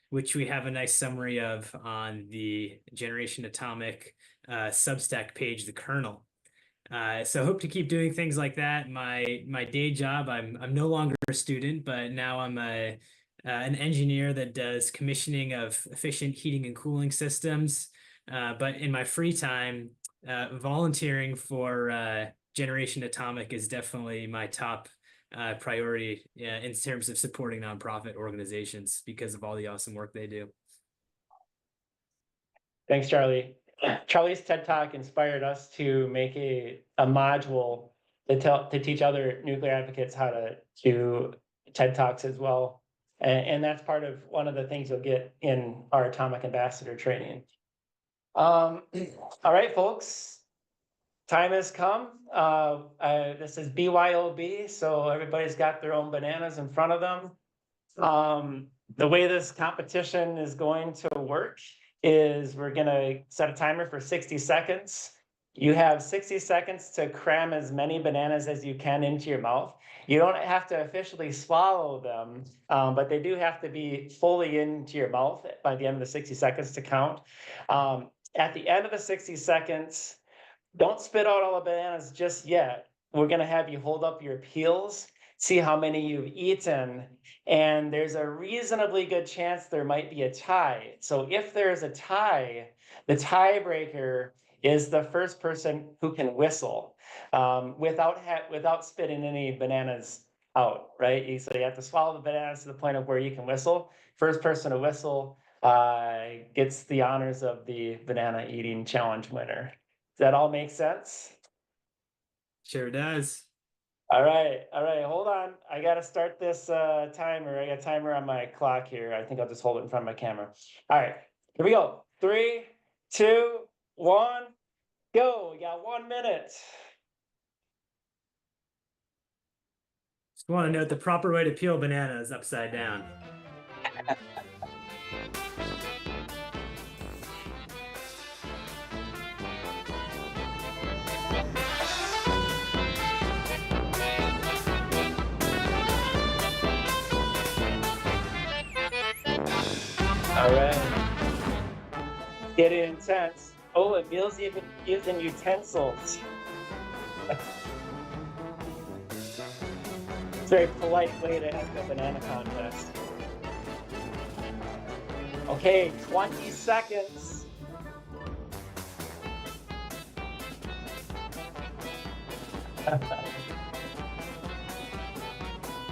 which we have a nice summary of on the Generation Atomic Substack page, the kernel. So hope to keep doing things like that. My day job, I'm no longer a student, but now I'm an engineer that does commissioning of efficient heating and cooling systems. But in my free time, volunteering for Generation Atomic is definitely my top priority in terms of supporting nonprofit organizations because of all the awesome work they do. Thanks, Charlie. Charlie's TED Talk inspired us to make a module to teach other nuclear advocates how to do TED Talks as well. And that's part of one of the things you'll get in our Atomic Ambassador training. All right, folks, time has come. This is BYOB, so everybody's got their own bananas in front of them. The way this competition is going to work is we're gonna set a timer for 60 seconds. You have 60 seconds to cram as many bananas as you can into your mouth. You don't have to officially swallow them, but they do have to be fully into your mouth by the end of the 60 seconds to count. At the end of the 60 seconds, don't spit out all the bananas just yet. We're gonna have you hold up your peels, see how many you've eaten, and there's a reasonably good chance there might be a tie. So if there's a tie, the tiebreaker is the first person who can whistle without spitting any bananas out, right? So you have to swallow the bananas to the point of where you can whistle. First person to whistle gets the honors of the banana eating challenge winner. Does that all make sense? Sure does. All right, hold on. I gotta start this timer. I got a timer on my clock here. I think I'll just hold it in front of my camera. All right, here we go. 3, 2, 1, go. We got 1 minute. Just want to note the proper way to peel banana is upside down. All right. Getting intense. Oh, Emil's even using utensils. It's a very polite way to end a banana contest. Okay, 20 seconds.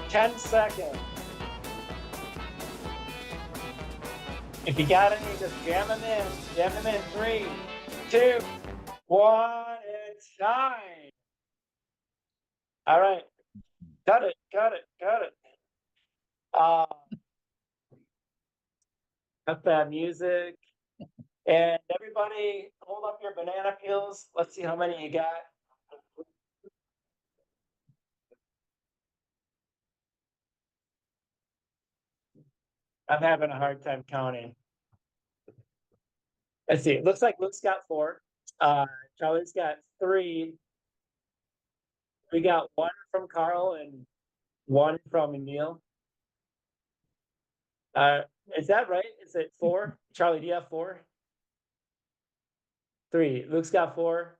Ten seconds. If you got any, just jam them in. Jam them in. 3, 2, 1, it's time. All right. Got it. Got that music. And everybody hold up your banana peels. Let's see how many you got. I'm having a hard time counting. Let's see. It looks like Luke's got 4. Charlie's got 3. We got 1 from Carl and 1 from Emil. Is that right? Is it 4? Charlie, do you have 4? 3. Luke's got 4.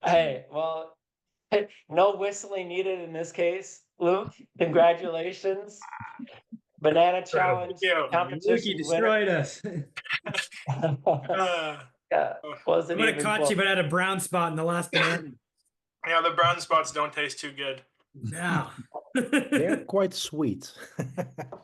Hey, well, no whistling needed in this case. Luke, congratulations. Banana challenge competition Lukey destroyed us. Yeah, wasn't I would have even caught close. you, but I had a brown spot in the last banana. Yeah, the brown spots don't taste too good. No. They're quite sweet.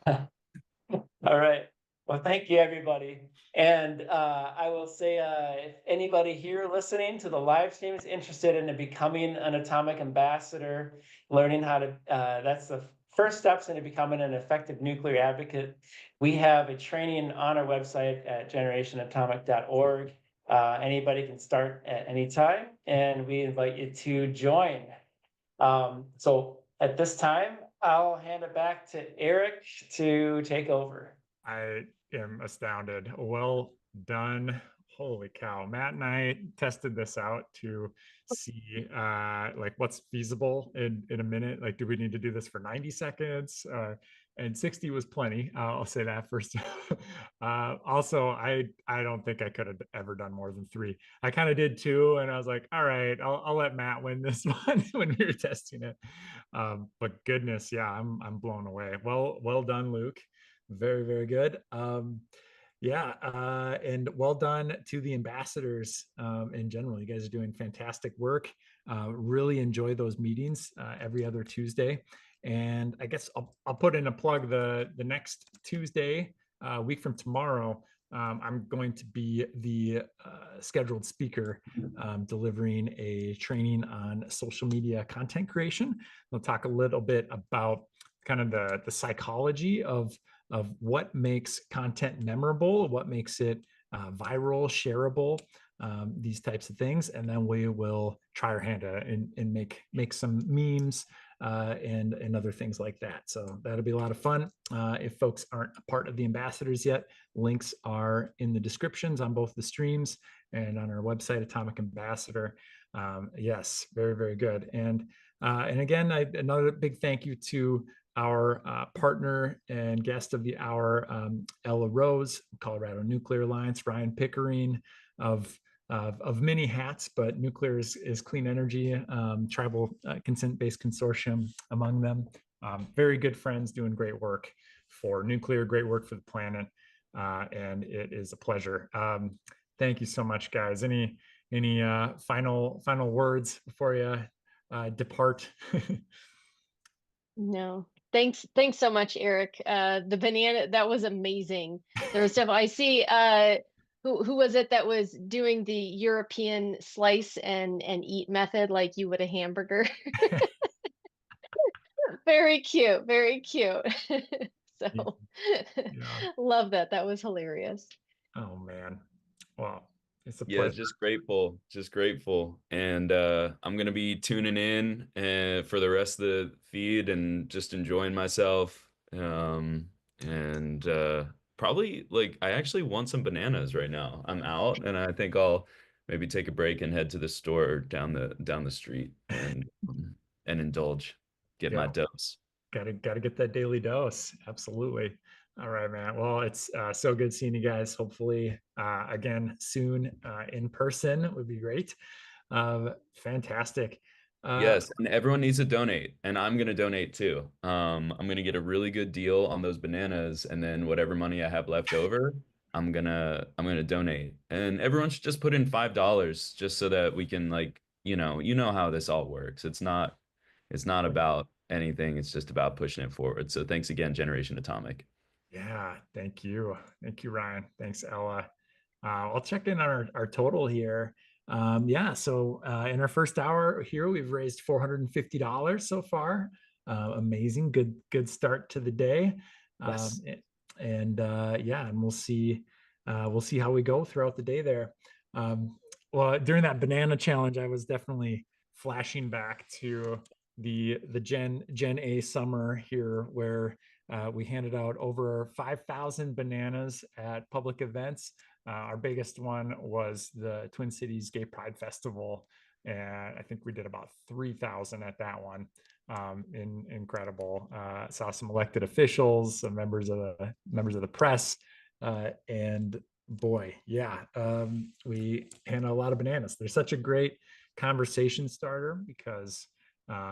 All right. Well, thank you, everybody. And I will say, if anybody here listening to the live stream is interested in becoming an Atomic Ambassador, learning how to, that's the first steps into becoming an effective nuclear advocate. We have a training on our website at generationatomic.org. Anybody can start at any time, and we invite you to join. So at this time, I'll hand it back to Eric to take over. I am astounded. Well done, holy cow. Matt and I tested this out to see like what's feasible in a minute. Like, do we need to do this for 90 seconds? And 60 was plenty. I'll say that first. Also, I don't think I could have ever done more than 3. I kind of did 2, and I was like, all right, I'll let Matt win this one when we were testing it. But goodness, yeah, I'm blown away. Well done, Luke. Very, very good. Yeah, and well done to the ambassadors in general. You guys are doing fantastic work. Really enjoy those meetings every other Tuesday. And I guess I'll put in a plug the next Tuesday, week from tomorrow. I'm going to be the scheduled speaker delivering a training on social media content creation. We'll talk a little bit about kind of the psychology of what makes content memorable, what makes it viral, shareable, these types of things. And then we will try our hand at it and make some memes and other things like that. So that'll be a lot of fun. If folks aren't a part of the ambassadors yet, links are in the descriptions on both the streams and on our website, Atomic Ambassador. Yes, very, very good. And again, another big thank you to our partner and guest of the hour, Ella Rose, Colorado Nuclear Alliance, Ryan Pickering of many hats, but nuclear is clean energy, tribal consent-based consortium among them. Very good friends doing great work for nuclear, great work for the planet, and it is a pleasure. Thank you so much, guys. Any final words before you depart? No. Thanks so much, Eric. The banana, that was amazing. There was stuff I see. Who was it that was doing the European slice and eat method like you would a hamburger? Very cute, very cute. So Yeah. love that. That was hilarious. Oh man. Well, it's a Yeah, pleasure. just grateful. And I'm gonna be tuning in for the rest of the feed and just enjoying myself. And probably like I actually want some bananas right now. I'm out and I think I'll maybe take a break and head to the store down the street and indulge, get my Yeah. dose. Gotta get that daily dose. Absolutely. All right, man. Well, it's so good seeing you guys. Hopefully, again soon in person would be great. Fantastic. Yes, and everyone needs to donate, and I'm gonna donate too. I'm gonna get a really good deal on those bananas, and then whatever money I have left over, I'm gonna donate. And everyone should just put in $5 just so that we can like, you know how this all works. It's not about anything, it's just about pushing it forward. So thanks again, Generation Atomic. Yeah, thank you. Thank you, Ryan. Thanks, Ella. I'll check in on our total here. Yeah, so in our first hour here, we've raised $450 so far. Amazing, good start to the day. Yes. And yeah, and we'll see how we go throughout the day there. Well, during that banana challenge, I was definitely flashing back to the Gen A summer here, where we handed out over 5,000 bananas at public events. Our biggest one was the Twin Cities Gay Pride Festival, and I think we did about 3,000 at that one. Incredible. Saw some elected officials, some members of the press, and boy, yeah, we handed a lot of bananas. They're such a great conversation starter because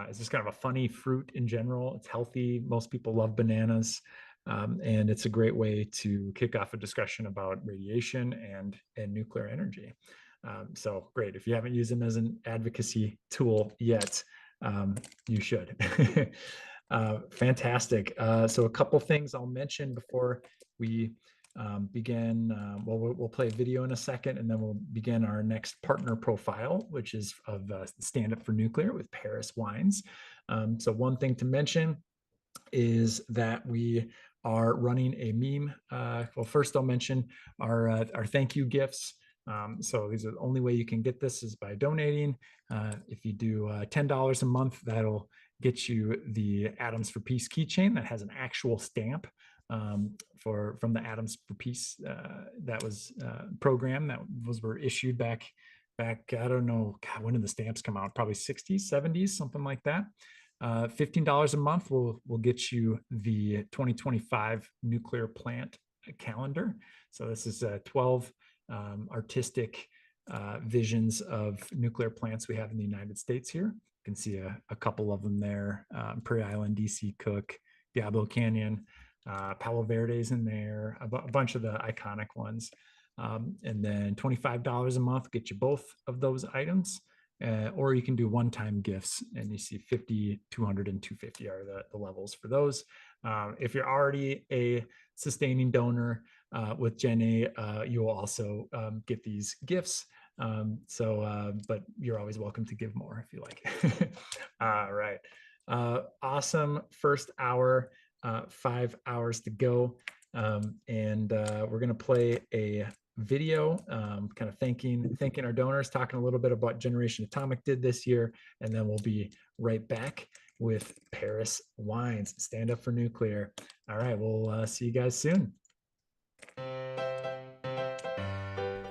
it's just kind of a funny fruit in general. It's healthy. Most people love bananas. And it's a great way to kick off a discussion about radiation and nuclear energy. So great. If you haven't used them as an advocacy tool yet, you should. Fantastic. So a couple things I'll mention before we begin. Well, we'll play a video in a second, and then we'll begin our next partner profile, which is of Stand Up for Nuclear with Paris Wines. So one thing to mention is that we are running a meme. Well, first I'll mention our thank you gifts. So these are the only way you can get this is by donating. If you do $10 a month, that'll get you the Atoms for Peace keychain that has an actual stamp from the Atoms for Peace that was program that were issued back I don't know, God, when did the stamps come out? Probably 60s, 70s, something like that. $15 a month will get you the 2025 nuclear plant calendar. So this is 12 artistic visions of nuclear plants we have in the United States here. You can see a couple of them there. Prairie Island, DC Cook, Diablo Canyon, Palo Verde's in there, a bunch of the iconic ones. And then $25 a month get you both of those items. Or you can do one-time gifts, and you see 50, 200, and 250 are the levels for those. If you're already a sustaining donor with Gen A, you will also get these gifts. But you're always welcome to give more if you like. All right. Awesome first hour, 5 hours to go. And we're going to play a video kind of thanking our donors, talking a little bit about what Generation Atomic did this year, and then we'll be right back with Paris Wines. Stand up for nuclear. All right, we'll see you guys soon.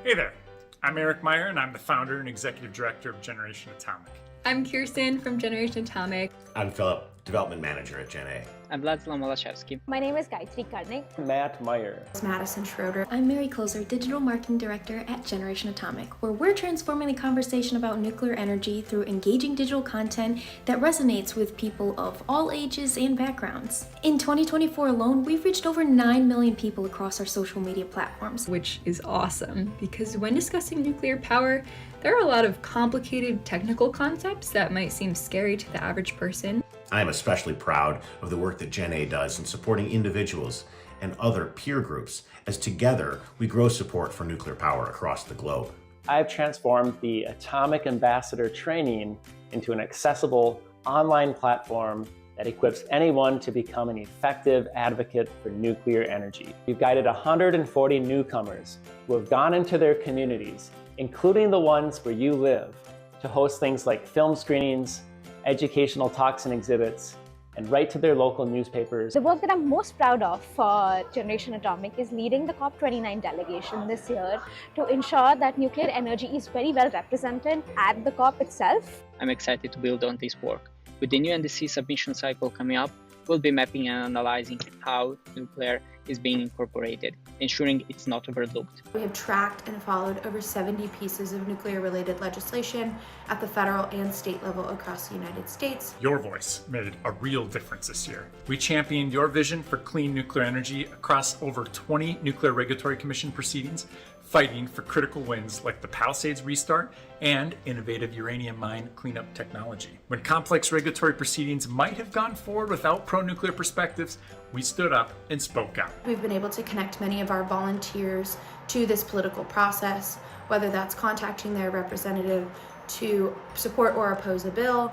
Hey there, I'm Eric Meyer, and I'm the founder and executive director of Generation Atomic. I'm Kirsten from Generation Atomic. I'm Philip, development manager at Gen A. I'm Vladislav Malashevsky. My name is Gayatri Karnik. Matt Meyer. It's Madison Schroeder. I'm Mary Kozer, Digital Marketing Director at Generation Atomic, where we're transforming the conversation about nuclear energy through engaging digital content that resonates with people of all ages and backgrounds. In 2024 alone, we've reached over 9 million people across our social media platforms. Which is awesome, because when discussing nuclear power, there are a lot of complicated technical concepts that might seem scary to the average person. I am especially proud of the work that Gen A does in supporting individuals and other peer groups, as together we grow support for nuclear power across the globe. I've transformed the Atomic Ambassador training into an accessible online platform that equips anyone to become an effective advocate for nuclear energy. We've guided 140 newcomers who have gone into their communities, including the ones where you live, to host things like film screenings, educational talks and exhibits, and write to their local newspapers. The work that I'm most proud of for Generation Atomic is leading the COP29 delegation this year to ensure that nuclear energy is very well represented at the COP itself. I'm excited to build on this work. With the new NDC submission cycle coming up, we'll be mapping and analyzing how nuclear is being incorporated, ensuring it's not overlooked. We have tracked and followed over 70 pieces of nuclear-related legislation at the federal and state level across the United States. Your voice made a real difference this year. We championed your vision for clean nuclear energy across over 20 Nuclear Regulatory Commission proceedings, fighting for critical wins like the Palisades restart and innovative uranium mine cleanup technology. When complex regulatory proceedings might have gone forward without pro-nuclear perspectives, we stood up and spoke out. We've been able to connect many of our volunteers to this political process, whether that's contacting their representative to support or oppose a bill,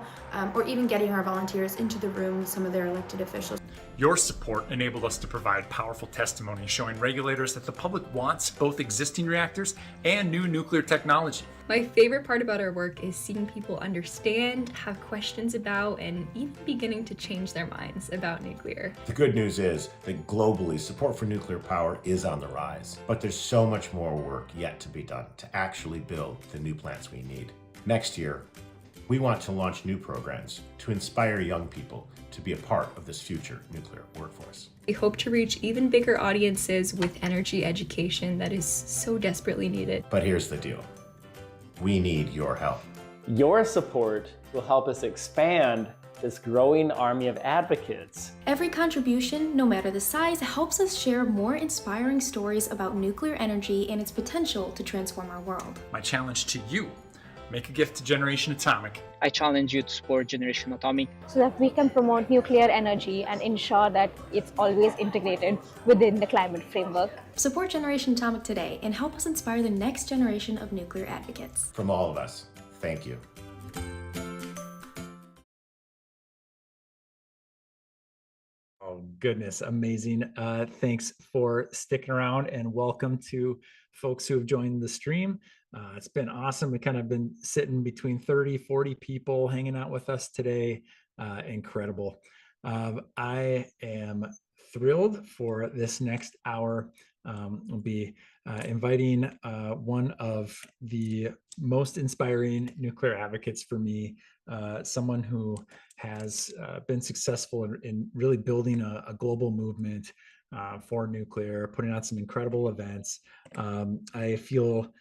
or even getting our volunteers into the room with some of their elected officials. Your support enabled us to provide powerful testimony showing regulators that the public wants both existing reactors and new nuclear technology. My favorite part about our work is seeing people understand, have questions about, and even beginning to change their minds about nuclear. The good news is that globally, support for nuclear power is on the rise, but there's so much more work yet to be done to actually build the new plants we need. Next year, we want to launch new programs to inspire young people to be a part of this future nuclear workforce. We hope to reach even bigger audiences with energy education that is so desperately needed. But here's the deal. We need your help. Your support will help us expand this growing army of advocates. Every contribution, no matter the size, helps us share more inspiring stories about nuclear energy and its potential to transform our world. My challenge to you: make a gift to Generation Atomic. I challenge you to support Generation Atomic so that we can promote nuclear energy and ensure that it's always integrated within the climate framework. Support Generation Atomic today and help us inspire the next generation of nuclear advocates. From all of us, thank you. Oh, goodness, amazing. Thanks for sticking around, and welcome to folks who have joined the stream. It's been awesome. We kind of been sitting between 30, 40 people hanging out with us today. Incredible. I am thrilled for this next hour. We'll be inviting one of the most inspiring nuclear advocates for me, someone who has been successful in really building a global movement for nuclear, putting on some incredible events. I feel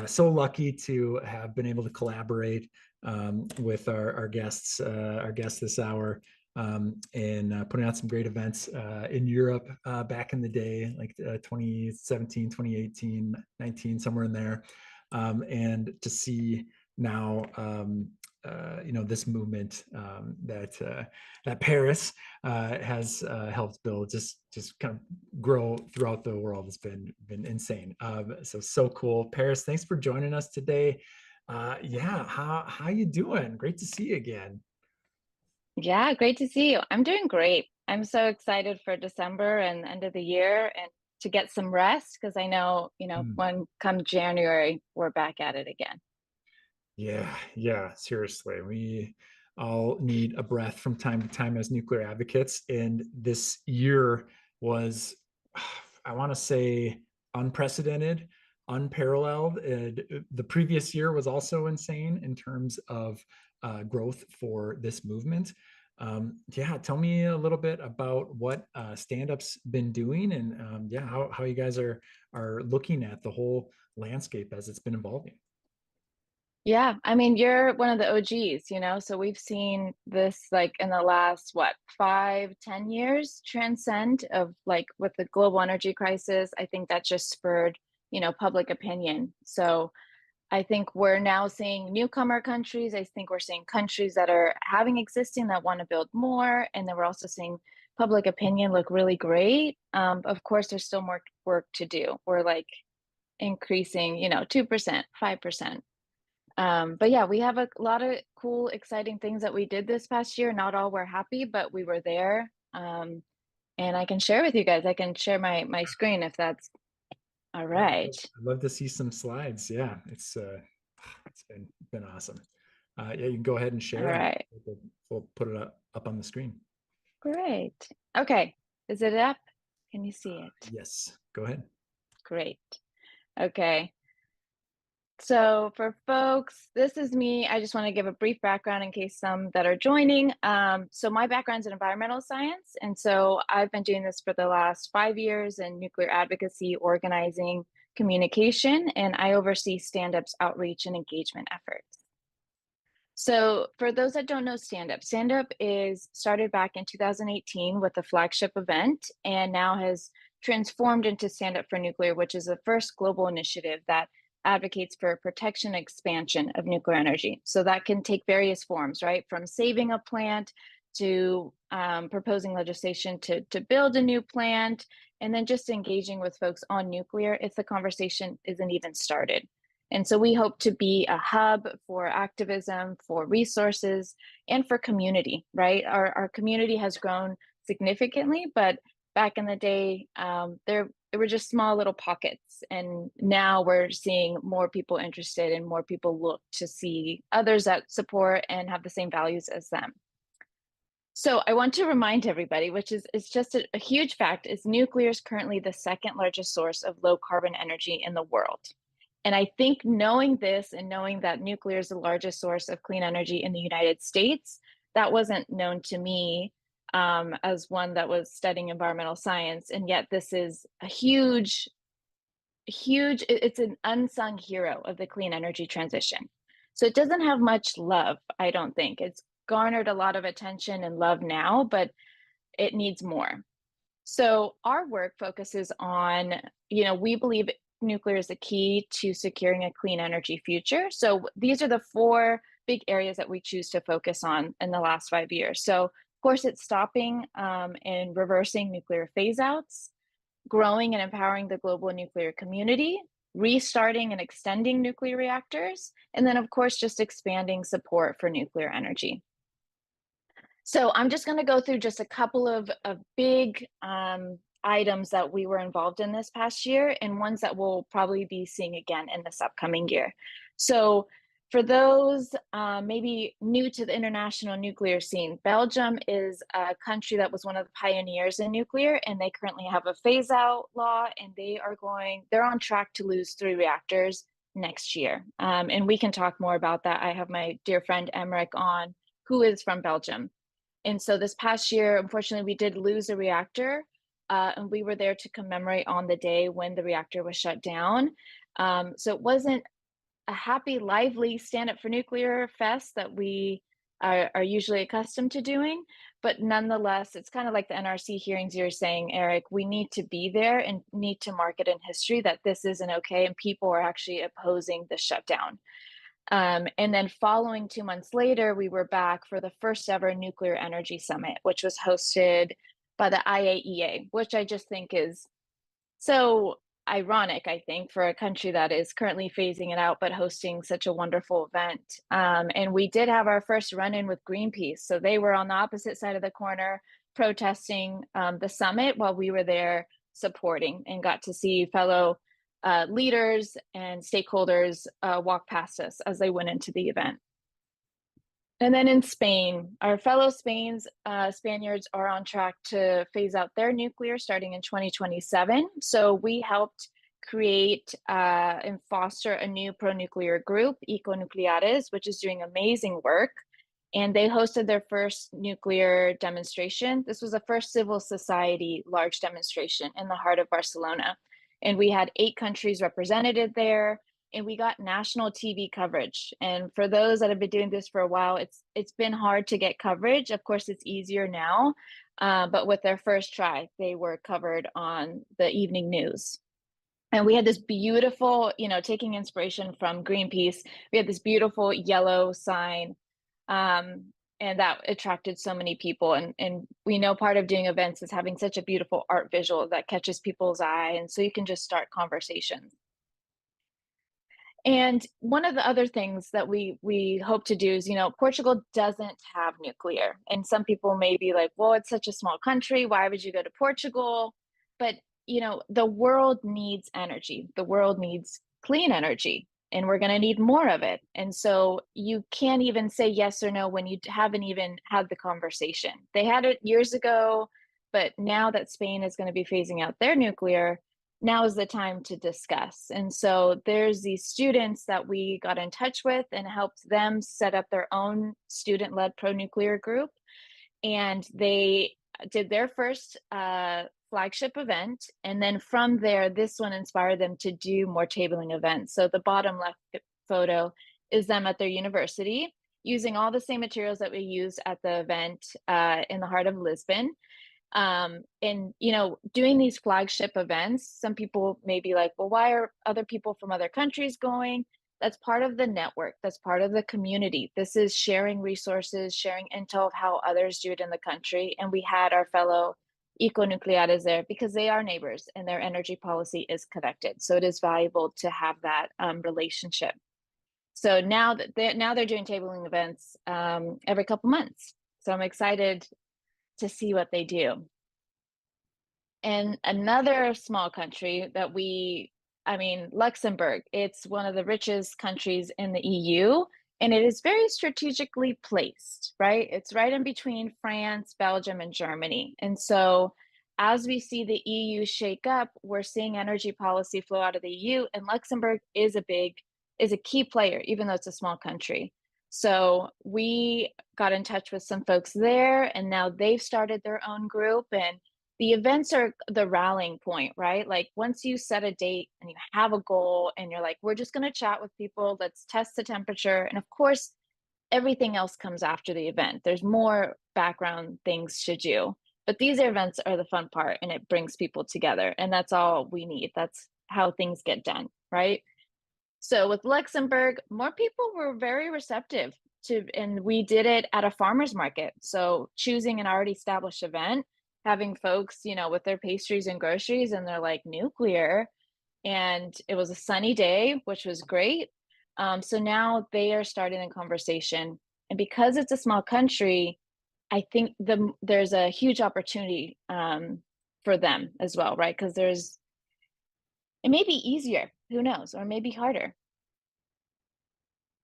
so lucky to have been able to collaborate with our guests this hour, and putting out some great events in Europe back in the day, like 2017, 2018, 19, somewhere in there. And to see now, this movement that Paris has helped build, just kind of grow throughout the world, has been insane. So cool. Paris, thanks for joining us today. Yeah, how you doing? Great to see you again. Yeah, great to see you. I'm doing great. I'm so excited for December and end of the year and to get some rest, because I know, when come January, we're back at it again. Yeah, seriously. We all need a breath from time to time as nuclear advocates. And this year was, I want to say, unprecedented, unparalleled. And the previous year was also insane in terms of growth for this movement. Yeah, tell me a little bit about what Stand Up's been doing, and how you guys are looking at the whole landscape as it's been evolving. Yeah, I mean, you're one of the OGs, so we've seen this like in the last, 5, 10 years transcend of like with the global energy crisis. I think that just spurred, public opinion. So I think we're now seeing newcomer countries. I think we're seeing countries that are having existing that want to build more. And then we're also seeing public opinion look really great. Of course, there's still more work to do. We're like increasing, 2%, 5%. But yeah, we have a lot of cool, exciting things that we did this past year. Not all were happy, but we were there. And I can share with you guys. I can share my screen if that's all right. I'd love to see some slides. Yeah, it's been awesome. Yeah, you can go ahead and share. All right. We'll put it up on the screen. Great. Okay. Is it up? Can you see it? Yes. Go ahead. Great. Okay. So for folks, this is me. I just want to give a brief background in case some that are joining. So my background's in environmental science. And so I've been doing this for the last 5 years in nuclear advocacy, organizing, communication, and I oversee Stand Up's outreach and engagement efforts. So for those that don't know Stand Up is started back in 2018 with a flagship event and now has transformed into Stand Up for Nuclear, which is the first global initiative that advocates for protection and expansion of nuclear energy. So that can take various forms, right? From saving a plant to proposing legislation to build a new plant, and then just engaging with folks on nuclear if the conversation isn't even started. And so we hope to be a hub for activism, for resources, and for community, right? Our community has grown significantly, but back in the day, there were just small little pockets. And now we're seeing more people interested and more people look to see others that support and have the same values as them. So I want to remind everybody, which is just a huge fact, is nuclear is currently the second largest source of low carbon energy in the world. And I think knowing this and knowing that nuclear is the largest source of clean energy in the United States, that wasn't known to me as one that was studying environmental science. And yet this is a huge, it's an unsung hero of the clean energy transition. So it doesn't have much love, I don't think. It's garnered a lot of attention and love now, but it needs more. So our work focuses on, we believe nuclear is the key to securing a clean energy future. So these are the 4 big areas that we choose to focus on in the last 5 years. So of course, it's stopping and reversing nuclear phase outs, growing and empowering the global nuclear community, restarting and extending nuclear reactors, and then of course, just expanding support for nuclear energy. So I'm just going to go through just a couple of big items that we were involved in this past year and ones that we'll probably be seeing again in this upcoming year. So For those maybe new to the international nuclear scene, Belgium is a country that was one of the pioneers in nuclear, and they currently have a phase out law, and they're on track to lose 3 reactors next year. And we can talk more about that. I have my dear friend Emmerich on, who is from Belgium. And so this past year, unfortunately, we did lose a reactor, and we were there to commemorate on the day when the reactor was shut down. So it wasn't a happy, lively stand up for nuclear fest that we are usually accustomed to doing. But nonetheless, it's kind of like the NRC hearings you're saying, Eric, we need to be there and need to mark it in history that this isn't okay and people are actually opposing the shutdown. And then following 2 months later, we were back for the first ever nuclear energy summit, which was hosted by the IAEA, which I just think is so ironic, I think, for a country that is currently phasing it out, but hosting such a wonderful event. And we did have our first run-in with Greenpeace. So they were on the opposite side of the corner protesting the summit while we were there supporting, and got to see fellow leaders and stakeholders walk past us as they went into the event. And then in Spain, our fellow Spaniards are on track to phase out their nuclear starting in 2027. So we helped create and foster a new pro-nuclear group, Econucleares, which is doing amazing work. And they hosted their first nuclear demonstration. This was the first civil society large demonstration in the heart of Barcelona. And we had 8 countries represented there, and we got national TV coverage. And for those that have been doing this for a while, it's been hard to get coverage. Of course, it's easier now, but with their first try, they were covered on the evening news. And we had this beautiful, taking inspiration from Greenpeace, we had this beautiful yellow sign, and that attracted so many people. And we know part of doing events is having such a beautiful art visual that catches people's eye, and so you can just start conversations. And one of the other things that we hope to do is, Portugal doesn't have nuclear. And some people may be like, well, it's such a small country, why would you go to Portugal? But, the world needs energy. The world needs clean energy, and we're going to need more of it. And so you can't even say yes or no when you haven't even had the conversation. They had it years ago, but now that Spain is going to be phasing out their nuclear, now is the time to discuss. And so there's these students that we got in touch with and helped them set up their own student-led pro-nuclear group. And they did their first flagship event. And then from there, this one inspired them to do more tabling events. So the bottom left photo is them at their university, using all the same materials that we used at the event in the heart of Lisbon. And doing these flagship events, some people may be like, well, why are other people from other countries going? That's part of the network. That's part of the community. This is sharing resources, sharing intel of how others do it in the country. And we had our fellow Econucleares there because they are neighbors and their energy policy is connected. So it is valuable to have that relationship. So now they're doing tabling events every couple months. So I'm excited to see what they do. And another small country that Luxembourg, it's one of the richest countries in the EU, and it is very strategically placed, right? It's right in between France, Belgium, and Germany. And so as we see the EU shake up, we're seeing energy policy flow out of the EU, and Luxembourg is a key player, even though it's a small country. So we got in touch with some folks there, and now they've started their own group, and the events are the rallying point, right? Like once you set a date and you have a goal and you're like, we're just going to chat with people, let's test the temperature. And of course, everything else comes after the event. There's more background things to do, but these events are the fun part, and it brings people together, and that's all we need. That's how things get done, right? So with Luxembourg, more people were very receptive and we did it at a farmer's market. So choosing an already established event, having folks, with their pastries and groceries, and they're like, nuclear. And it was a sunny day, which was great. So now they are starting a conversation. And because it's a small country, I think there's a huge opportunity for them as well, right? Because it may be easier, who knows, or maybe harder.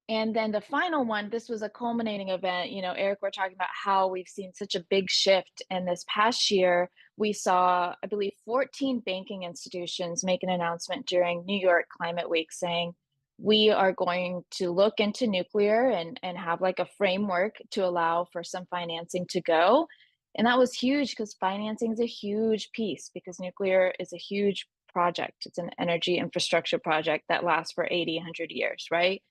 And then the final one, this was a culminating event. You know, Eric, we're talking about how we've seen such a big shift. And this past year, we saw, I believe, 14 banking institutions make an announcement during New York Climate Week saying, we are going to look into nuclear and have like a framework to allow for some financing to go. And that was huge because financing is a huge piece because nuclear is a huge project. It's an energy infrastructure project that lasts for 80, 100 years, right?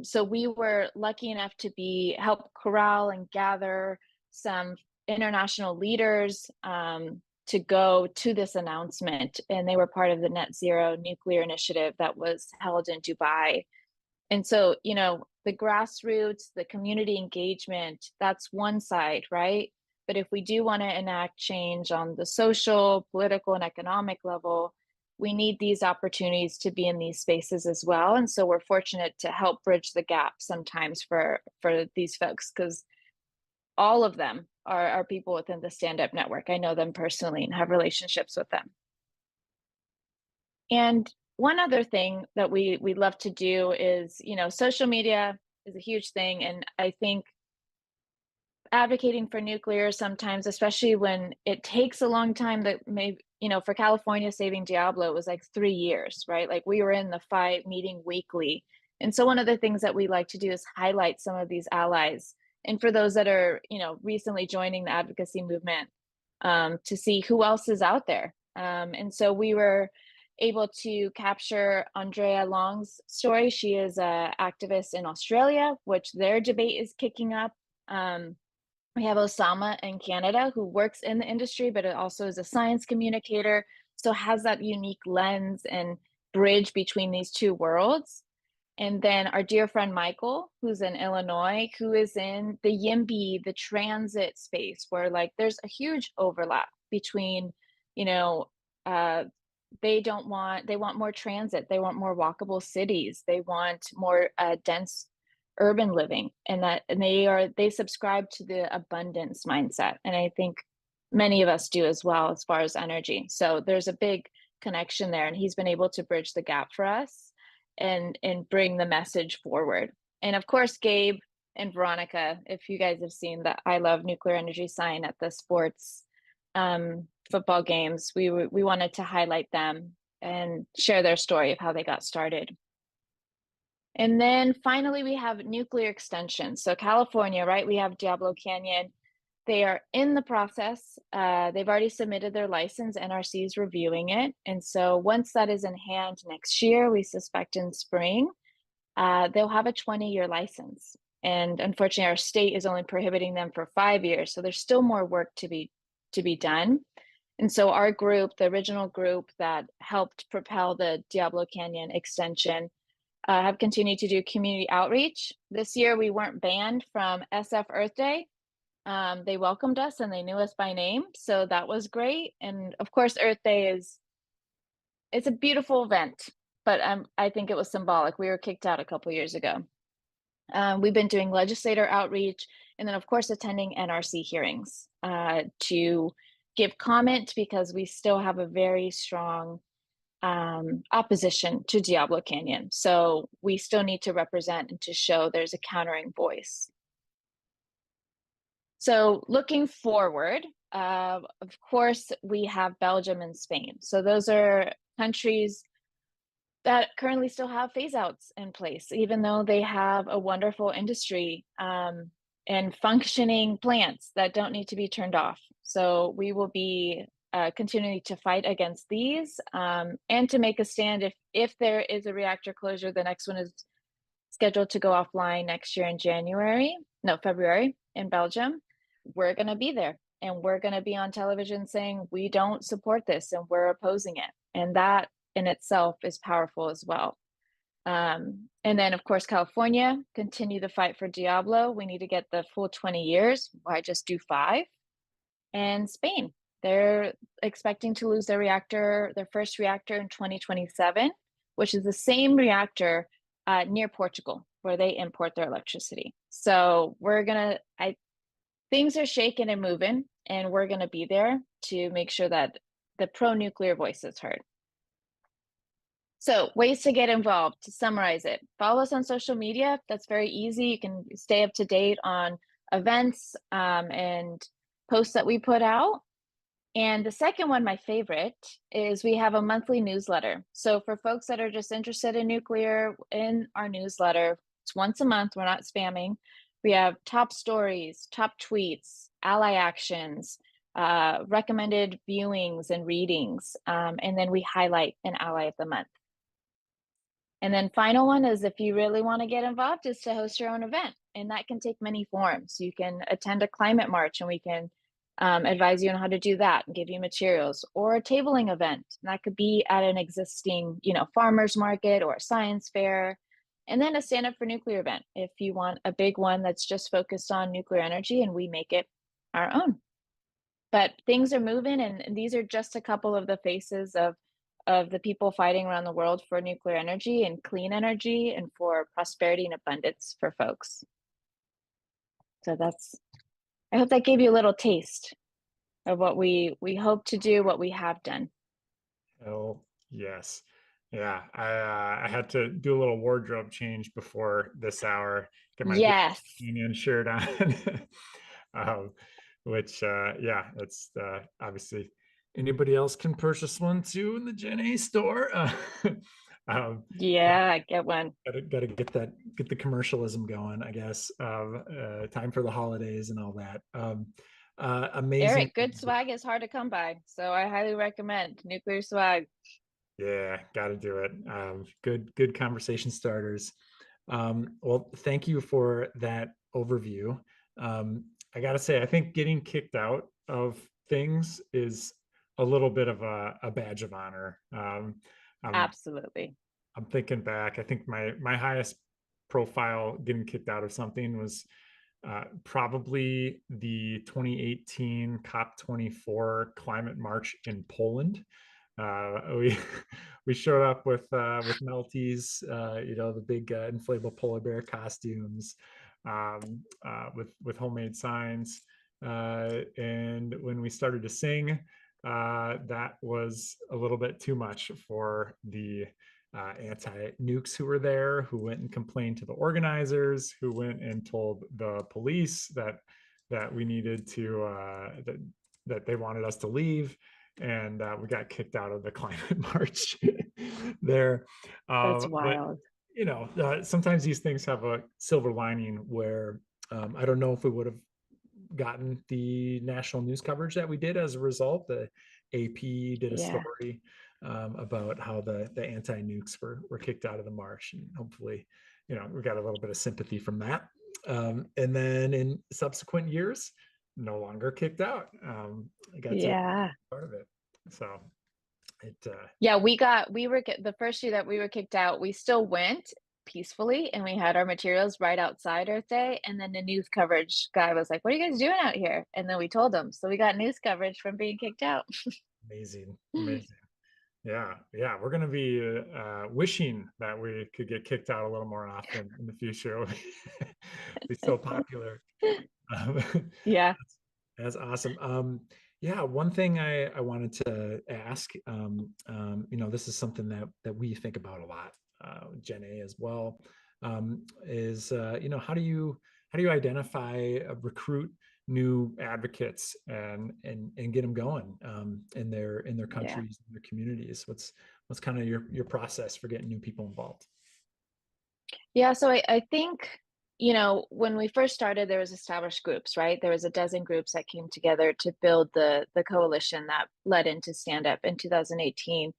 So we were lucky enough to help corral and gather some international leaders to go to this announcement, and they were part of the Net Zero Nuclear Initiative that was held in Dubai. And so, you know, the grassroots, the community engagement, that's one side, right? But if we do want to enact change on the social, political, and economic level, we need these opportunities to be in these spaces as well. And so we're fortunate to help bridge the gap sometimes for these folks, because all of them are people within the Stand Up Network. I know them personally and have relationships with them. And one other thing that we love to do is, you know, social media is a huge thing. And I think advocating for nuclear sometimes, especially when it takes a long time, that maybe, you know, for California saving Diablo, it was like 3 years, right? Like we were in the fight meeting weekly. And so one of the things that we like to do is highlight some of these allies. And for those that are, you know, recently joining the advocacy movement, to see who else is out there. And so we were able to capture Andrea Long's story. She is an activist in Australia, which their debate is kicking up. We have Osama in Canada, who works in the industry, but also is a science communicator, so has that unique lens and bridge between these two worlds. And then our dear friend Michael, who's in Illinois, who is in the YIMBY, the transit space, where like there's a huge overlap between, you know, they want more transit, they want more walkable cities, they want more dense urban living, and they subscribe to the abundance mindset. And I think many of us do as well as far as energy. So there's a big connection there, and he's been able to bridge the gap for us and bring the message forward. And of course, Gabe and Veronica, if you guys have seen the I Love Nuclear Energy sign at the sports football games, we wanted to highlight them and share their story of how they got started. And then finally, we have nuclear extension. So California, right? We have Diablo Canyon. They are in the process. They've already submitted their license. NRC is reviewing it. And so once that is in hand next year, we suspect in spring, they'll have a 20-year license. And unfortunately, our state is only prohibiting them for 5 years. So there's still more work to be done. And so our group, the original group that helped propel the Diablo Canyon extension, have continued to do community outreach. This year, we weren't banned from SF Earth Day. They welcomed us and they knew us by name, so that was great. And of course, Earth Day it's a beautiful event, but I think it was symbolic. We were kicked out a couple years ago. We've been doing legislator outreach, and then of course attending NRC hearings to give comment, because we still have a very strong opposition to Diablo Canyon. So we still need to represent and to show there's a countering voice. So looking forward, of course, we have Belgium and Spain. So those are countries that currently still have phase outs in place, even though they have a wonderful industry and functioning plants that don't need to be turned off. So we will be continuing to fight against these and to make a stand if there is a reactor closure. The next one is scheduled to go offline next year in February in Belgium. We're going to be there, and we're going to be on television saying we don't support this and we're opposing it. And that in itself is powerful as well. And then of course, California, continue the fight for Diablo. We need to get the full 20 years. Why just do 5? And Spain, they're expecting to lose their first reactor in 2027, which is the same reactor near Portugal, where they import their electricity. So things are shaking and moving, and we're gonna be there to make sure that the pro-nuclear voice is heard. So ways to get involved, to summarize it, follow us on social media. That's very easy. You can stay up to date on events and posts that we put out. And the second one, my favorite, is we have a monthly newsletter. So for folks that are just interested in nuclear, in our newsletter, it's once a month, we're not spamming. We have top stories, top tweets, ally actions, recommended viewings and readings, and then we highlight an ally of the month. And then final one is, if you really want to get involved, is to host your own event. And that can take many forms. You can attend a climate march and we can advise you on how to do that and give you materials, or a tabling event. And that could be at an existing, farmer's market or a science fair. And then a stand up for nuclear event if you want a big one that's just focused on nuclear energy and we make it our own. But things are moving, and these are just a couple of the faces of the people fighting around the world for nuclear energy and clean energy and for prosperity and abundance for folks. So I hope that gave you a little taste of what we hope to do, what we have done. Oh, yes. Yeah, I had to do a little wardrobe change before this hour, get my Yes. Union shirt on, which, yeah, it's obviously anybody else can purchase one too in the Gen A store. Yeah, get one. Gotta get the commercialism going, I guess. Time for the holidays and all that. Amazing. Eric, good swag is hard to come by, so I highly recommend nuclear swag. Yeah, got to do it. Good conversation starters. Well, thank you for that overview. I got to say, I think getting kicked out of things is a little bit of a badge of honor. Absolutely. I'm thinking back. I think my highest profile getting kicked out of something was probably the 2018 COP24 climate march in Poland. We showed up with melties, the big inflatable polar bear costumes, with homemade signs, and when we started to sing, that was a little bit too much for the anti-nukes who were there, who went and complained to the organizers, who went and told the police that we needed to that they wanted us to leave. And we got kicked out of the climate march there. That's wild. But, sometimes these things have a silver lining where I don't know if we would have gotten the national news coverage that we did as a result. The AP did a story about how the anti-nukes were kicked out of the march, and hopefully, we got a little bit of sympathy from that. And then in subsequent years, no longer kicked out. I got to be part of it. So it we were the first year that we were kicked out, we still went peacefully and we had our materials right outside Earth Day, and then the news coverage guy was like, "What are you guys doing out here?" And then we told him, so we got news coverage from being kicked out. Amazing. Yeah, we're going to be wishing that we could get kicked out a little more often in the future. It's so popular. Yeah. That's awesome. Yeah, one thing I wanted to ask, this is something that we think about a lot, Gen A as well, is how do you identify, recruit new advocates and get them going in their countries, in their communities? What's kind of your process for getting new people involved? Yeah, so I think, when we first started, there was established groups, right? There was a dozen groups that came together to build the coalition that led into Stand Up in 2018.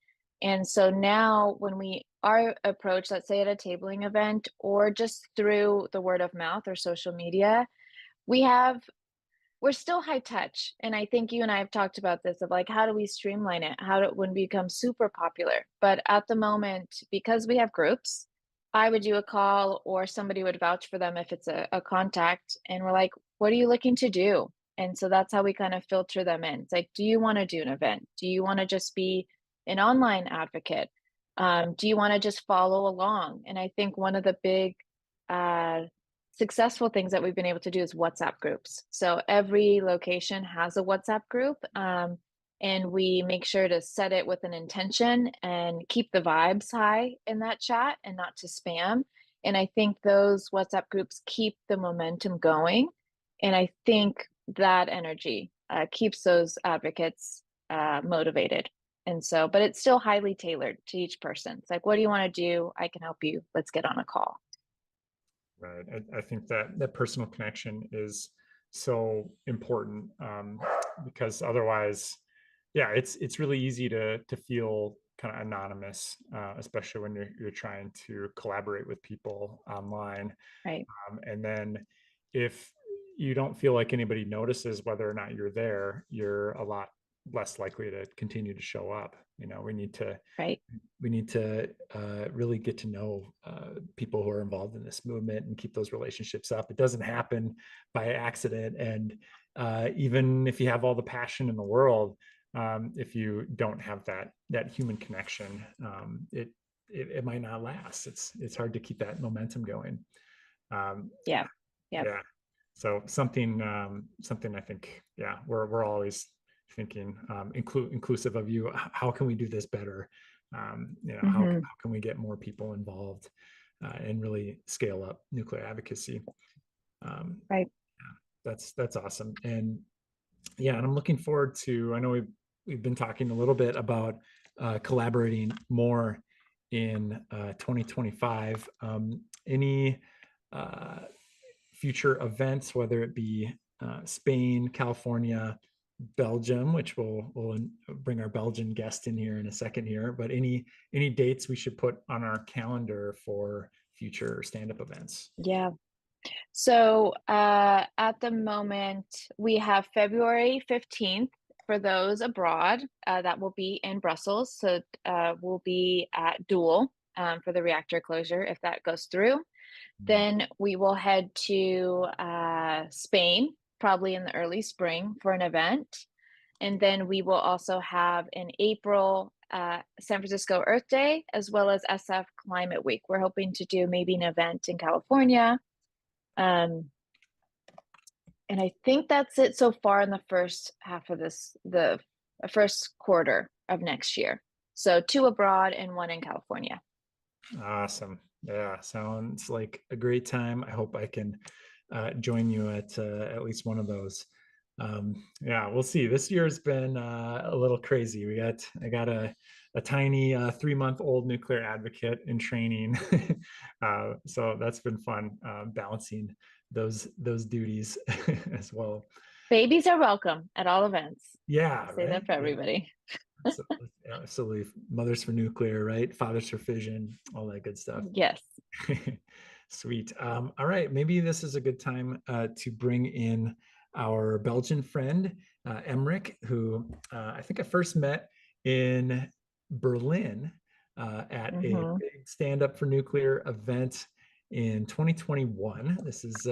And so now when we are approached, let's say at a tabling event or just through the word of mouth or social media, we're still high touch. And I think you and I have talked about this of like, how do we streamline it? When we become super popular? But at the moment, because we have groups, I would do a call or somebody would vouch for them if it's a contact. And we're like, what are you looking to do? And so that's how we kind of filter them in. It's like, do you want to do an event? Do you want to just be an online advocate? Do you want to just follow along? And I think one of the big successful things that we've been able to do is WhatsApp groups. So every location has a WhatsApp group. and we make sure to set it with an intention and keep the vibes high in that chat and not to spam. And I think those WhatsApp groups keep the momentum going. And I think that energy keeps those advocates motivated. And so, but it's still highly tailored to each person. It's like, what do you want to do? I can help you. Let's get on a call. Right. I think that personal connection is so important, because otherwise, yeah, it's really easy to feel kind of anonymous, especially when you're trying to collaborate with people online. Right. And then if you don't feel like anybody notices whether or not you're there, you're a lot less likely to continue to show up. We need to Right. really get to know people who are involved in this movement and keep those relationships up. It doesn't happen by accident. And even if you have all the passion in the world, if you don't have that human connection, it might not last. It's hard to keep that momentum going. Yeah. Yeah. So something I think, yeah, we're always thinking, inclusive of you. How can we do this better? How can we get more people involved and really scale up nuclear advocacy? Right. Yeah, that's awesome. And yeah, and I'm looking forward to, I know we've been talking a little bit about collaborating more in 2025. Any future events, whether it be Spain, California, Belgium, which we'll bring our Belgian guest in here in a second here, but any dates we should put on our calendar for future stand-up events? Yeah. So at the moment, we have February 15th for those abroad. That will be in Brussels. So we'll be at Dual for the reactor closure if that goes through. Then we will head to Spain, probably in the early spring for an event. And then we will also have in April, San Francisco Earth Day, as well as SF Climate Week. We're hoping to do maybe an event in California. And I think that's it so far in the first half of the first quarter of next year. So 2 abroad and 1 in California. Awesome. Yeah, sounds like a great time. I hope I can join you at least one of those. Yeah, we'll see. This year's been a little crazy. I got a tiny 3-month-old nuclear advocate in training, so that's been fun, balancing those duties as well. Babies are welcome at all events. Yeah, I'll say that for everybody. Absolutely. Mothers for nuclear, right? Fathers for fission, all that good stuff. Yes. Sweet. All right. Maybe this is a good time to bring in our Belgian friend, Emmerich, who I think I first met in Berlin at a big Stand Up for Nuclear event in 2021. This is,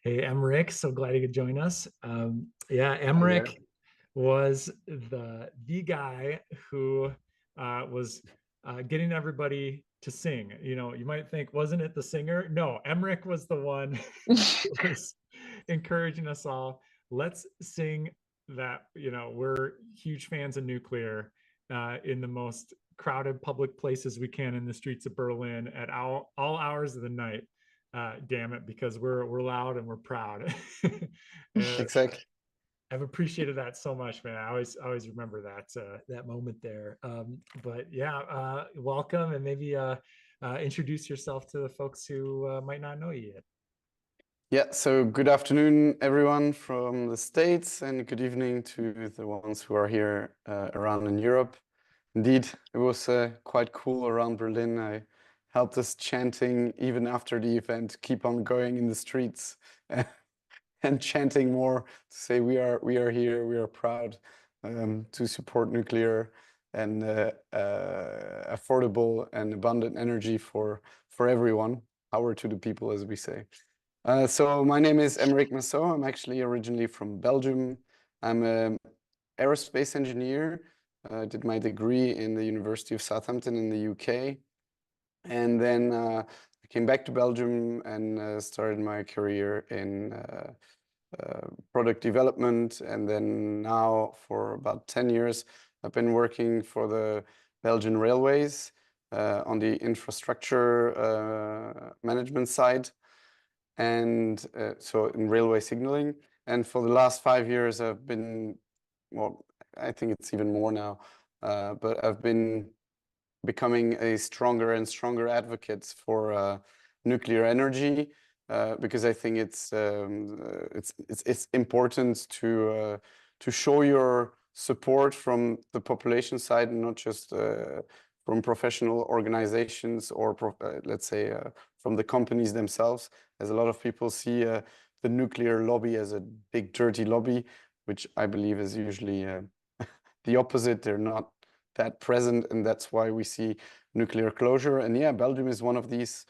hey, Emmerich, so glad you could join us. Yeah, Emmerich was the guy who was getting everybody to sing. You might think, wasn't it the singer? No, Emmerich was the one who was encouraging us all. Let's sing that, we're huge fans of nuclear in the most crowded public places we can in the streets of Berlin at all hours of the night. Damn it, because we're loud and we're proud. Exactly. I've appreciated that so much, man. I always remember that moment there. But yeah, welcome, and maybe introduce yourself to the folks who might not know you yet. Yeah, so good afternoon, everyone from the States, and good evening to the ones who are here around in Europe. Indeed, it was quite cool around Berlin. I helped us chanting even after the event, keep on going in the streets. And chanting more to say we are here, we are proud to support nuclear and affordable and abundant energy for everyone. Power to the people, as we say. So my name is Emmerich Massot. I'm actually originally from Belgium. I'm an aerospace engineer. I did my degree in the University of Southampton in the UK. And then I came back to Belgium and started my career in product development, and then now for about 10 years, I've been working for the Belgian Railways on the infrastructure management side, and so in railway signaling. And for the last 5 years, I've been, well, I think it's even more now, but I've been becoming a stronger and stronger advocate for nuclear energy, because I think it's important to show your support from the population side, and not just from professional organizations or let's say from the companies themselves, as a lot of people see the nuclear lobby as a big dirty lobby, which I believe is usually the opposite. They're not that present, and that's why we see nuclear closure. And yeah, Belgium is one of these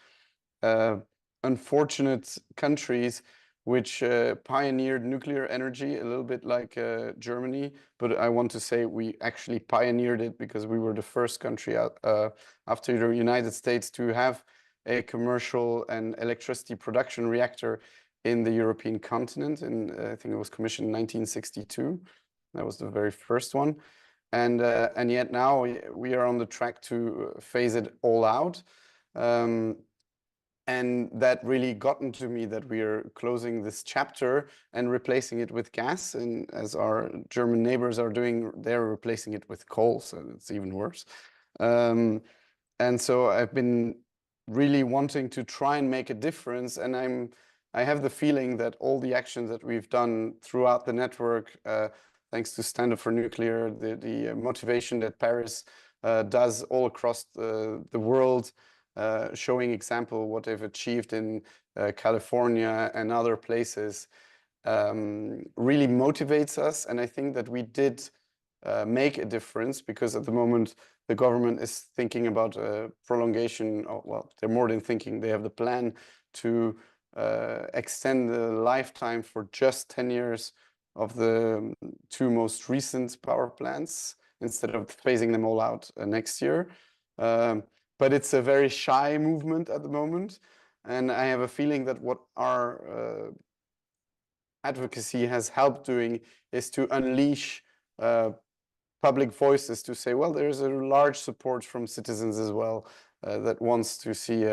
unfortunate countries which pioneered nuclear energy, a little bit like Germany. But I want to say we actually pioneered it because we were the first country out, after the United States, to have a commercial and electricity production reactor in the European continent. And I think it was commissioned in 1962. That was the very first one. And yet now we are on the track to phase it all out. And that really gotten to me, that we are closing this chapter and replacing it with gas. And as our German neighbors are doing, they're replacing it with coal, so it's even worse. And so I've been really wanting to try and make a difference. And I have the feeling that all the actions that we've done throughout the network, thanks to Stand Up for Nuclear, the motivation that Paris does all across the world, showing example what they've achieved in California and other places, really motivates us. And I think that we did make a difference, because at the moment the government is thinking about prolongation. Well, they're more than thinking, they have the plan to extend the lifetime for just 10 years of the two most recent power plants, instead of phasing them all out next year. But it's a very shy movement at the moment. And I have a feeling that what our advocacy has helped doing is to unleash public voices to say, well, there's a large support from citizens as well that wants to see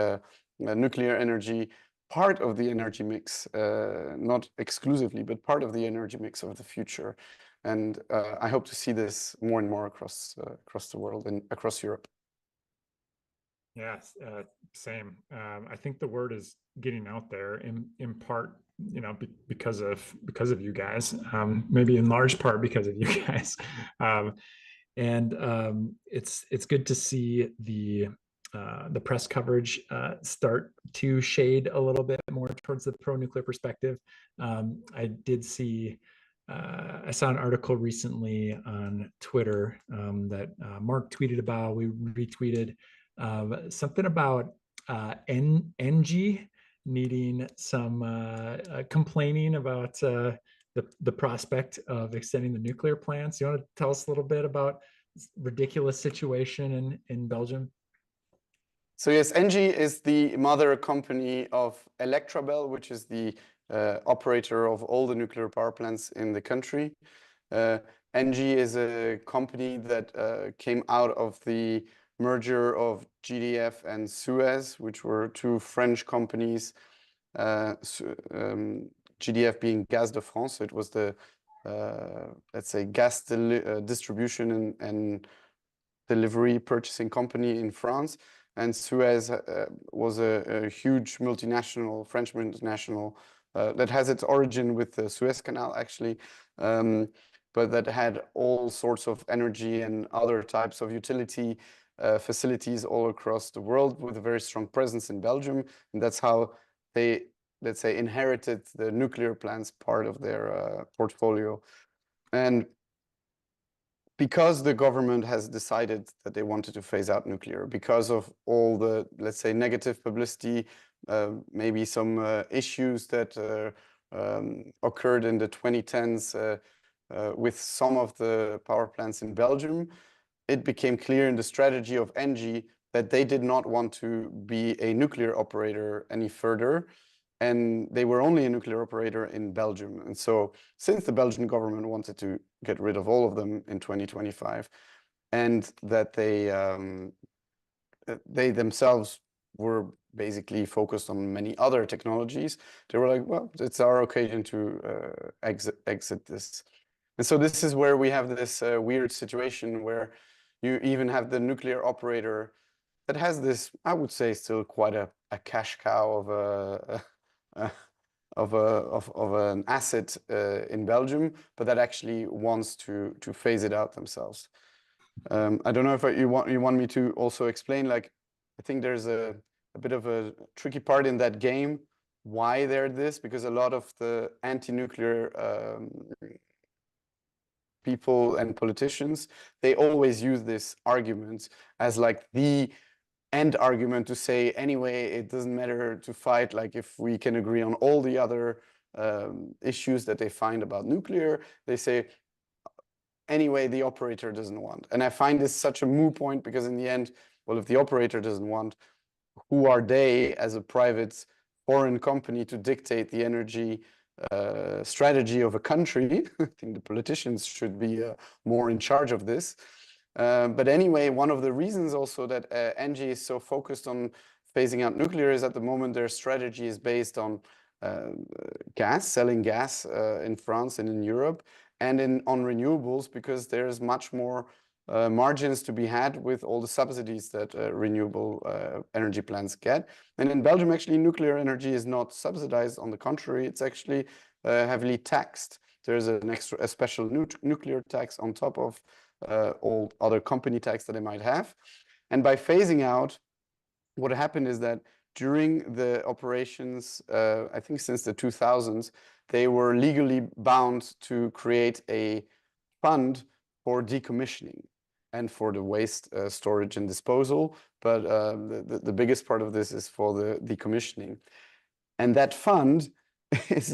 nuclear energy part of the energy mix, not exclusively, but part of the energy mix of the future. And I hope to see this more and more across the world and across Europe. Yes, same. I think the word is getting out there in part, because of you guys, maybe in large part because of you guys. It's good to see the press coverage start to shade a little bit more towards the pro-nuclear perspective. I did see, I saw an article recently on Twitter that Mark tweeted about, we retweeted, something about NG needing some complaining about the prospect of extending the nuclear plants. You want to tell us a little bit about this ridiculous situation in Belgium? So yes, ENGIE is the mother company of Electrabel, which is the operator of all the nuclear power plants in the country. ENGIE is a company that came out of the merger of GDF and Suez, which were two French companies, GDF being Gaz de France. So it was the, let's say, gas distribution and delivery purchasing company in France. And Suez was a huge multinational, French multinational, that has its origin with the Suez Canal, actually, but that had all sorts of energy and other types of utility facilities all across the world, with a very strong presence in Belgium. And that's how they, let's say, inherited the nuclear plants part of their portfolio. And because the government has decided that they wanted to phase out nuclear, because of all the, let's say, negative publicity, maybe some issues that occurred in the 2010s with some of the power plants in Belgium, it became clear in the strategy of ENGIE that they did not want to be a nuclear operator any further. and they were only a nuclear operator in Belgium. And so since the Belgian government wanted to get rid of all of them in 2025, and that they themselves were basically focused on many other technologies, they were like, well, it's our occasion to exit this. And so this is where we have this weird situation where you even have the nuclear operator that has this, I would say, still quite a cash cow of an asset in Belgium, but that actually wants to phase it out themselves. I don't know if you want me to also explain, like, I think there's a bit of a tricky part in that game, why they're this, because a lot of the anti-nuclear people and politicians, they always use this argument as like the end argument to say, anyway, it doesn't matter to fight, like if we can agree on all the other issues that they find about nuclear, they say, anyway, the operator doesn't want. And I find this such a moot point, because in the end, well, if the operator doesn't want, who are they as a private foreign company to dictate the energy strategy of a country? I think the politicians should be more in charge of this. But anyway, one of the reasons also that ENGIE is so focused on phasing out nuclear is at the moment their strategy is based on gas, selling gas in France and in Europe, and on renewables, because there's much more margins to be had with all the subsidies that renewable energy plants get. And in Belgium, actually, nuclear energy is not subsidized. On the contrary, it's actually heavily taxed. There's a special nuclear tax on top of all other company tax that they might have. And by phasing out, what happened is that during the operations, I think since the 2000s, they were legally bound to create a fund for decommissioning and for the waste storage and disposal. But the biggest part of this is for the decommissioning. And that fund is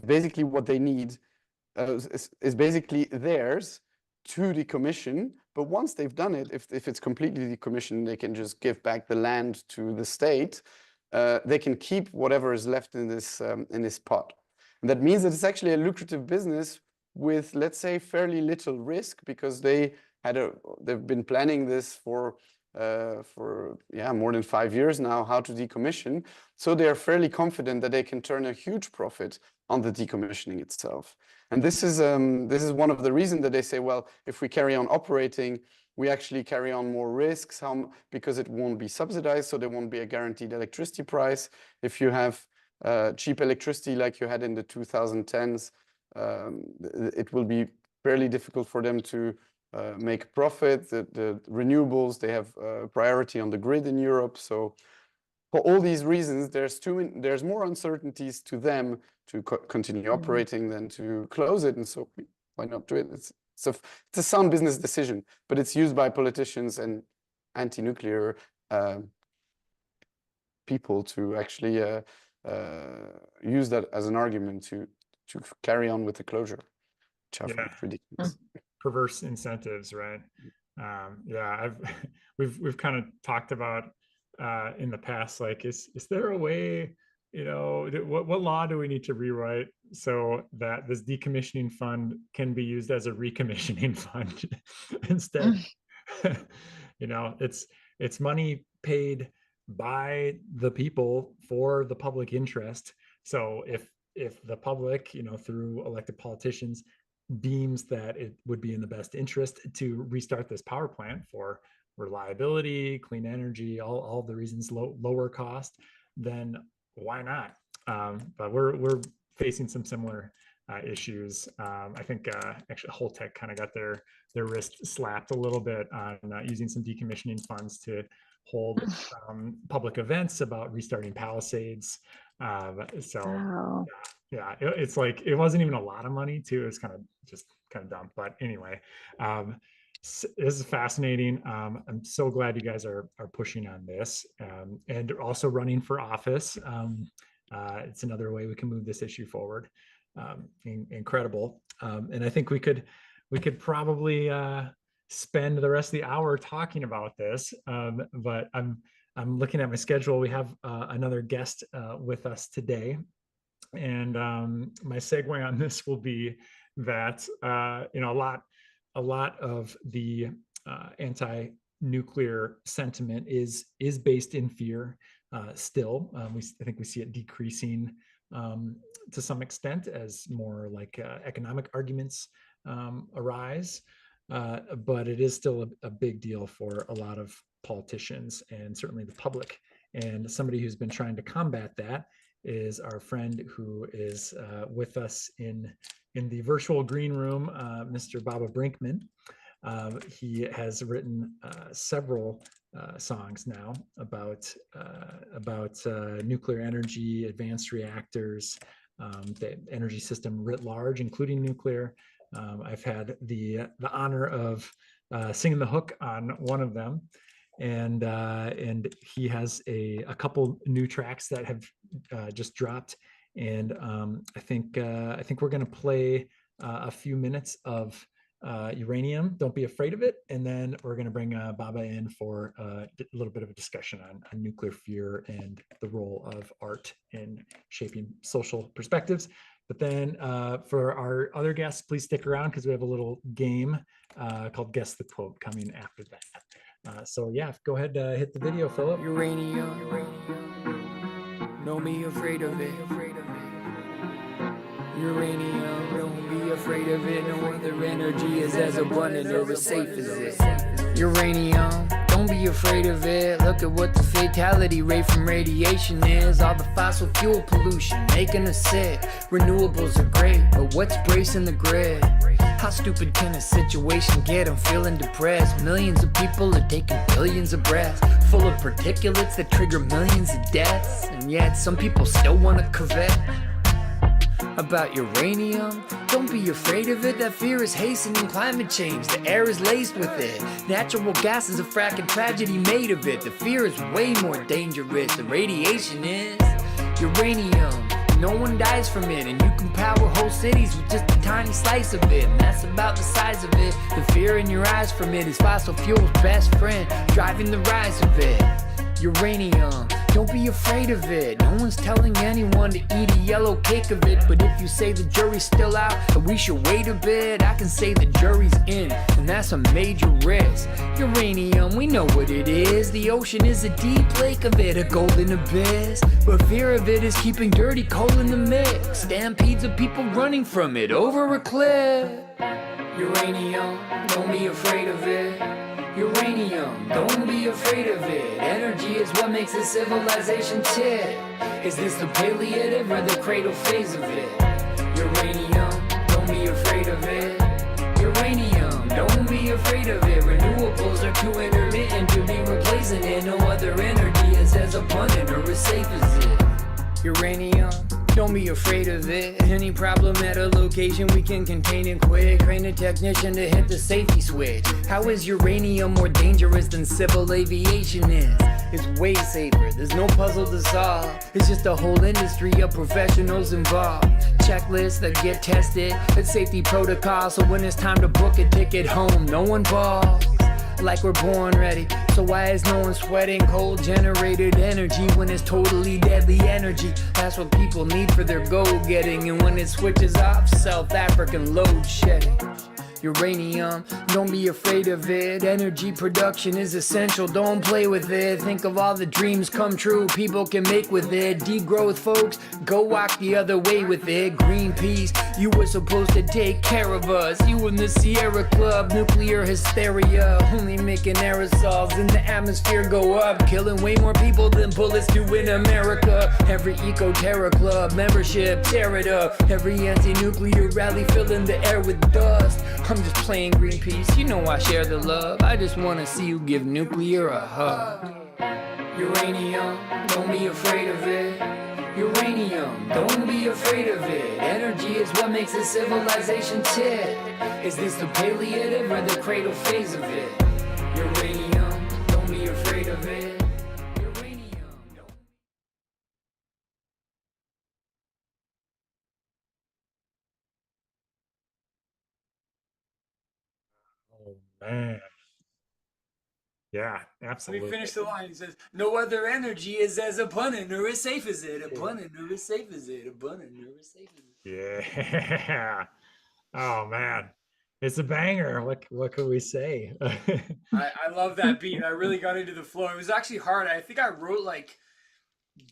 basically what they need, is basically theirs to decommission. But once they've done it, if it's completely decommissioned, they can just give back the land to the state. They can keep whatever is left in this pot. And that means that it's actually a lucrative business with, let's say, fairly little risk, because they've been planning this for more than 5 years now, how to decommission. So they are fairly confident that they can turn a huge profit on the decommissioning itself. And this is one of the reasons that they say, well, if we carry on operating, we actually carry on more risks, because it won't be subsidized, so there won't be a guaranteed electricity price. If you have cheap electricity like you had in the 2010s, it will be fairly difficult for them to make a profit. The renewables, they have priority on the grid in Europe. So for all these reasons, there's more uncertainties to them to continue operating than to close it. And so why not do it? It's a sound business decision, but it's used by politicians and anti-nuclear people to actually use that as an argument to carry on with the closure, which I find ridiculous. Perverse incentives, right? We've kind of talked about in the past, like, is there a way, what law do we need to rewrite so that this decommissioning fund can be used as a recommissioning fund instead? It's money paid by the people for the public interest. So if the public, through elected politicians, deems that it would be in the best interest to restart this power plant for reliability, clean energy, all the reasons, lower cost, then why not? But we're facing some similar issues. I think actually Holtec kind of got their wrist slapped a little bit on using some decommissioning funds to hold public events about restarting Palisades. It's like, it wasn't even a lot of money too. It was kind of dumb. But anyway, this is fascinating. I'm so glad you guys are pushing on this, and also running for office. It's another way we can move this issue forward. Incredible. And I think we could spend the rest of the hour talking about this, but I'm looking at my schedule. We have another guest with us today. And my segue on this will be that a lot of the anti-nuclear sentiment is based in fear. Still, I think we see it decreasing to some extent as more like economic arguments arise. But it is still a big deal for a lot of politicians and certainly the public. And somebody who's been trying to combat that is our friend who is with us in the virtual green room, Mr. Baba Brinkman. He has written several songs now about nuclear energy, advanced reactors, the energy system writ large, including nuclear. I've had the honor of singing the hook on one of them, and he has a couple new tracks that have just dropped, and I think we're going to play a few minutes of Uranium, Don't Be Afraid of It, and then we're going to bring Baba in for a little bit of a discussion on nuclear fear and the role of art in shaping social perspectives. But then for our other guests, please stick around because we have a little game called Guess the Quote coming after that. So yeah, go ahead, hit the video, Philip. Uranium, don't be afraid of it. Uranium, don't be afraid of it. No other energy is as abundant or as safe as it. Uranium, don't be afraid of it. Look at what the fatality rate from radiation is. All the fossil fuel pollution making us sick. Renewables are great, but what's bracing the grid? How stupid can a situation get? I'm feeling depressed. Millions of people are taking billions of breaths, full of particulates that trigger millions of deaths. And yet some people still want to covet about uranium. Don't be afraid of it. That fear is hastening climate change. The air is laced with it. Natural gas is a fracking tragedy made of it. The fear is way more dangerous. The radiation is uranium. No one dies from it, and you can power whole cities with just a tiny slice of it, and that's about the size of it. The fear in your eyes from it is fossil fuel's best friend, driving the rise of it. Uranium, don't be afraid of it. No one's telling anyone to eat a yellow cake of it, but if you say the jury's still out and we should wait a bit, I can say the jury's in, and that's a major risk. Uranium, we know what it is. The ocean is a deep lake of it, a golden abyss, but fear of it is keeping dirty coal in the mix. Stampedes of people running from it over a cliff. Uranium, don't be afraid of it. Uranium, don't be afraid of it. Energy is what makes a civilization tick. Is this the palliative or the cradle phase of it? Uranium, don't be afraid of it. Uranium, don't be afraid of it. Renewables are too intermittent to be replacing it. No other energy is as abundant or as safe as it. Uranium, don't be afraid of it. Any problem at a location we can contain it quick. Train a technician to hit the safety switch. How is uranium more dangerous than civil aviation is? It's way safer, there's no puzzle to solve. It's just a whole industry of professionals involved. Checklists that get tested, it's safety protocols. So when it's time to book a ticket home, no one balks. Like we're born ready. So why is no one sweating coal generated energy when it's totally deadly energy? That's what people need for their goal getting. And when it switches off, South African load shedding. Uranium, don't be afraid of it. Energy production is essential, don't play with it. Think of all the dreams come true people can make with it. Degrowth folks, go walk the other way with it. Greenpeace, you were supposed to take care of us. You and the Sierra Club, nuclear hysteria, only making aerosols in the atmosphere go up, killing way more people than bullets do in America. Every Eco-Terra Club membership, tear it up. Every anti-nuclear rally filling the air with dust. I'm just playing Greenpeace, you know I share the love. I just wanna see you give nuclear a hug. Uranium, don't be afraid of it. Uranium, don't be afraid of it. Energy is what makes a civilization tick. Is this the palliative or the cradle phase of it? Uranium, don't be afraid of it. Oh man. Yeah, Let me absolutely. finish the line. He says, "No other energy is as abundant nor as safe as it. Abundant nor as safe as it. Abundant nor as safe as it." Yeah. Oh man, it's a banger. What can we say? I love that beat. I really got into the flow. It was actually hard. I think I wrote like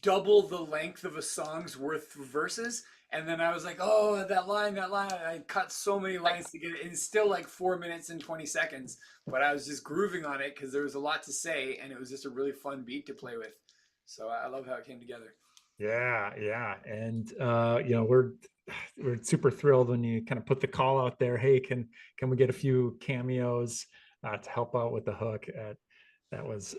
double the length of a song's worth of verses. And then I was like, oh, that line, that line. I cut so many lines to get it. And it's still like 4 minutes and 20 seconds. But I was just grooving on it because there was a lot to say. And it was just a really fun beat to play with. So I love how it came together. Yeah. And we're super thrilled when you kind of put the call out there. Hey, can we get a few cameos to help out with the hook? That was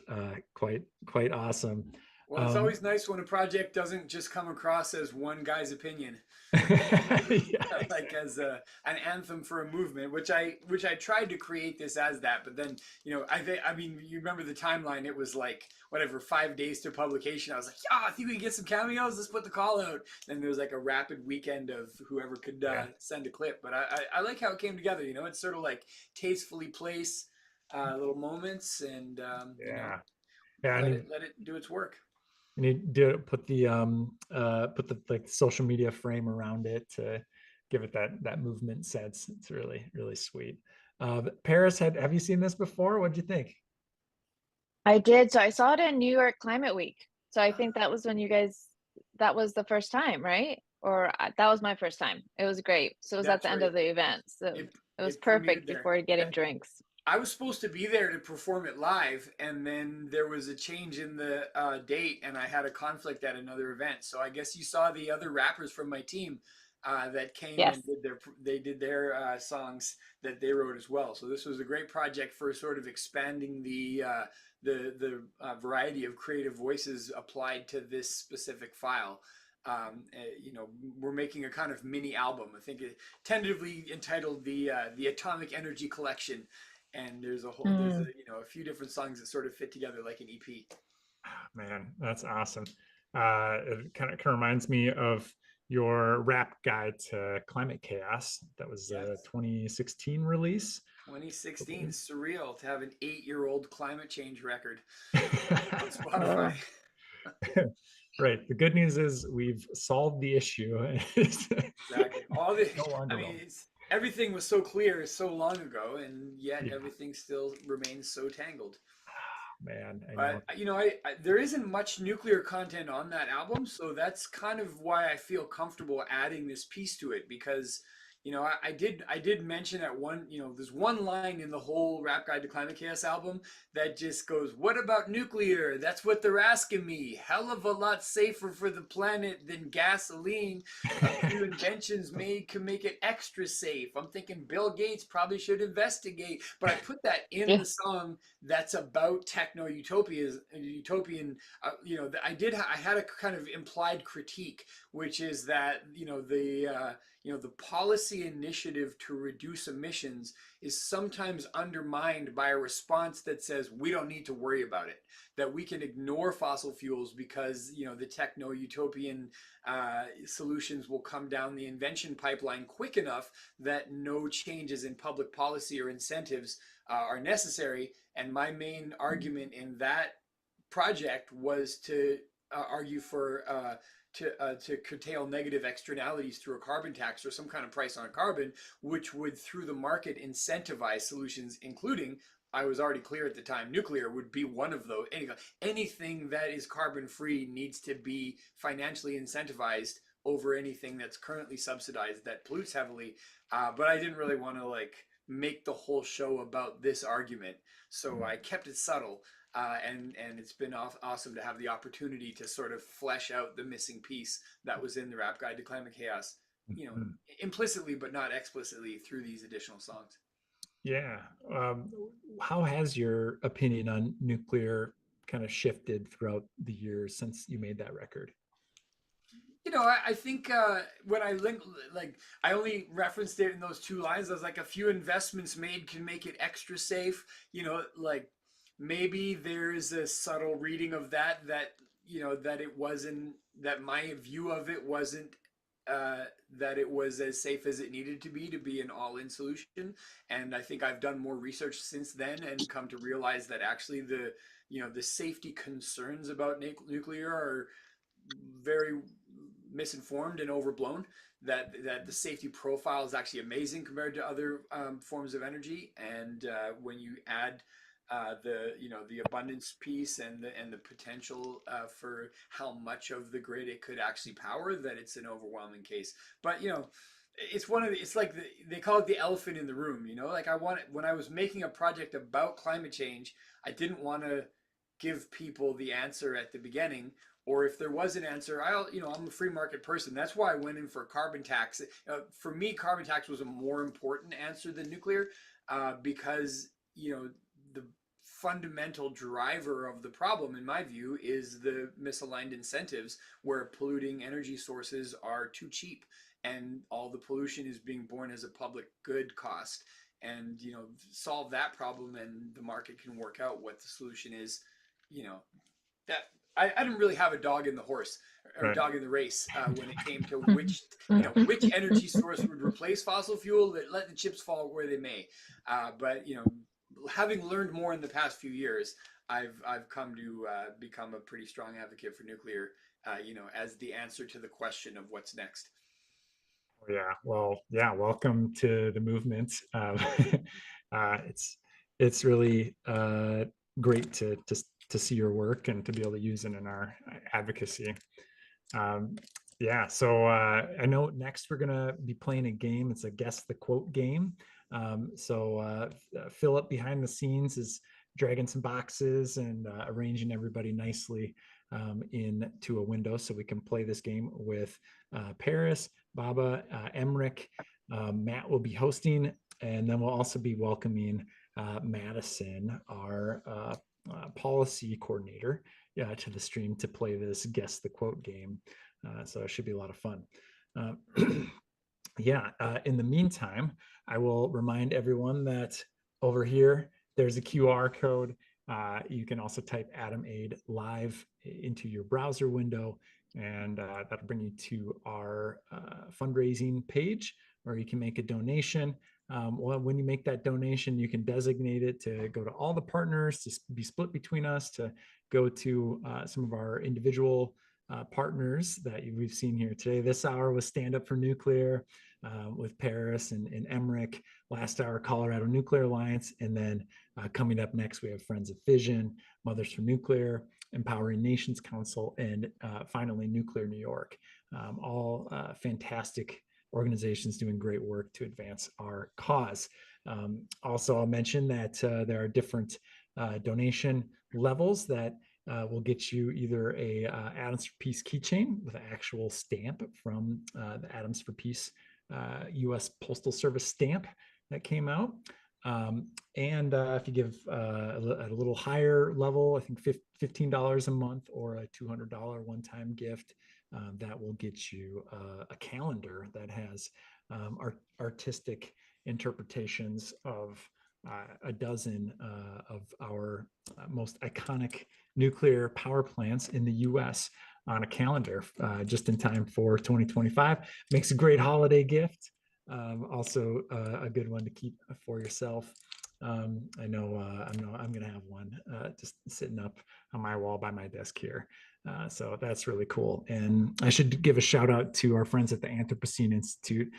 quite awesome. Well, it's always nice when a project doesn't just come across as one guy's opinion. Like as an anthem for a movement, which I tried to create this as that, but then I mean you remember the timeline? It was like whatever 5 days to publication. I was like, yeah, I think we can get some cameos. Let's put the call out. Then there was like a rapid weekend of whoever could send a clip. But I like how it came together. It's sort of like tastefully place little moments and let it do its work. And you put the like social media frame around it to give it that movement sense. It's really sweet. Paris, have you seen this before? What'd you think? I did. So I saw it in New York Climate Week. So I think that was when that was the first time, right? Or that was my first time. It was great. So it was at the end of the event. So it was perfect before getting drinks. I was supposed to be there to perform it live, and then there was a change in the date, and I had a conflict at another event. So I guess you saw the other rappers from my team that came and did their songs that they wrote as well. So this was a great project for sort of expanding the variety of creative voices applied to this specific file. We're making a kind of mini album. I think it tentatively entitled the Atomic Energy Collection. And there's a few different songs that sort of fit together like an EP. Man, that's awesome. It kind of reminds me of your rap guide to climate chaos. That was a 2016 release. 2016, surreal to have an 8-year-old climate change record on Spotify. Right. The good news is we've solved the issue. Exactly. Everything was so clear so long ago, and yet everything still remains so tangled. Man, but there isn't much nuclear content on that album, so that's kind of why I feel comfortable adding this piece to it, because I did mention that there's one line in the whole Rap Guide to Climate Chaos album that just goes, "What about nuclear? That's what they're asking me. Hell of a lot safer for the planet than gasoline. A few inventions made can make it extra safe. I'm thinking Bill Gates probably should investigate." But I put that in the song that's about utopian. I had a kind of implied critique, which is that the policy initiative to reduce emissions is sometimes undermined by a response that says we don't need to worry about it, that we can ignore fossil fuels because the techno-utopian solutions will come down the invention pipeline quick enough that no changes in public policy or incentives are necessary. And my main argument in that project was to argue for to curtail negative externalities through a carbon tax or some kind of price on carbon, which would, through the market, incentivize solutions, including, I was already clear at the time, nuclear would be one of those. Anything that is carbon free needs to be financially incentivized over anything that's currently subsidized that pollutes heavily. But I didn't really want to make the whole show about this argument, so I kept it subtle. And it's been awesome to have the opportunity to sort of flesh out the missing piece that was in the Rap Guide to Climate Chaos, implicitly but not explicitly through these additional songs. Yeah. How has your opinion on nuclear kind of shifted throughout the years since you made that record? I think when I I only referenced it in those 2 lines. I was like, a few investments made can make it extra safe. Maybe there's a subtle reading of that it wasn't, that my view of it wasn't that it was as safe as it needed to be an all-in solution. And I think I've done more research since then and come to realize that actually the safety concerns about nuclear are very misinformed and overblown. That the safety profile is actually amazing compared to other forms of energy. And when you add the abundance piece and the potential for how much of the grid it could actually power, that it's an overwhelming case. But it's like they call it the elephant in the room. Like when I was making a project about climate change, I didn't want to give people the answer at the beginning. Or if there was an answer, I'm a free market person. That's why I went in for carbon tax. For me, carbon tax was a more important answer than nuclear, because the fundamental driver of the problem, in my view, is the misaligned incentives where polluting energy sources are too cheap and all the pollution is being borne as a public good cost. And solve that problem and the market can work out what the solution is. That I didn't really have a dog in the horse or Right. dog in the race when it came to which energy source would replace fossil fuel. That let the chips fall where they may. But having learned more in the past few years, I've come to become a pretty strong advocate for nuclear. As the answer to the question of what's next. Yeah, well, yeah, welcome to the movement. It's really great to see your work and to be able to use it in our advocacy. Yeah, so I know next we're gonna be playing a game. It's a guess the quote game. So Philip behind the scenes is dragging some boxes and arranging everybody nicely into a window so we can play this game with Paris, Baba, Emmerich. Matt will be hosting, and then we'll also be welcoming Madison, our policy coordinator, to the stream to play this guess the quote game. So it should be a lot of fun. In the meantime, I will remind everyone that over here, there's a QR code. You can also type Atom Aid live into your browser window, and that'll bring you to our fundraising page, where you can make a donation. When you make that donation, you can designate it to go to all the partners, to be split between us, to go to some of our individual partners that we've seen here today. This hour was Stand Up for Nuclear with Paris and Emmerich. Last hour, Colorado Nuclear Alliance. And then coming up next, we have Friends of Fission, Mothers for Nuclear, Empowering Nations Council, and finally, Nuclear New York. All fantastic organizations doing great work to advance our cause. Also, I'll mention that there are different donation levels that will get you either a Atoms for Peace keychain with an actual stamp from the Atoms for Peace U.S. Postal Service stamp that came out. And if you give at a little higher level, I think $15 a month or a $200 one-time gift, that will get you a calendar that has artistic interpretations of a dozen of our most iconic nuclear power plants in the U.S. on a calendar just in time for 2025. Makes a great holiday gift. Also a good one to keep for yourself. I know I'm going to have one just sitting up on my wall by my desk here. So that's really cool. And I should give a shout out to our friends at the Anthropocene Institute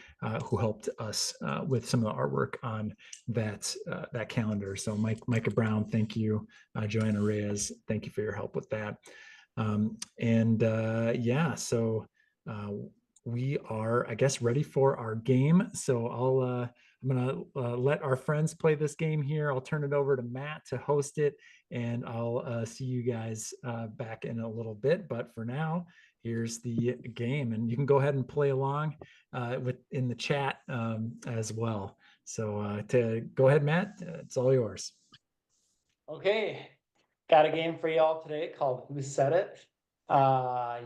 who helped us with some of the artwork on that calendar. So Micah Brown, thank you. Joanna Reyes, thank you for your help with that. So we are, I guess, ready for our game. So I'm going to let our friends play this game here. I'll turn it over to Matt to host it, and I'll see you guys back in a little bit. But for now, here's the game, and you can go ahead and play along in the chat as well. So to go ahead, Matt, it's all yours. Okay, got a game for y'all today called Who Said It?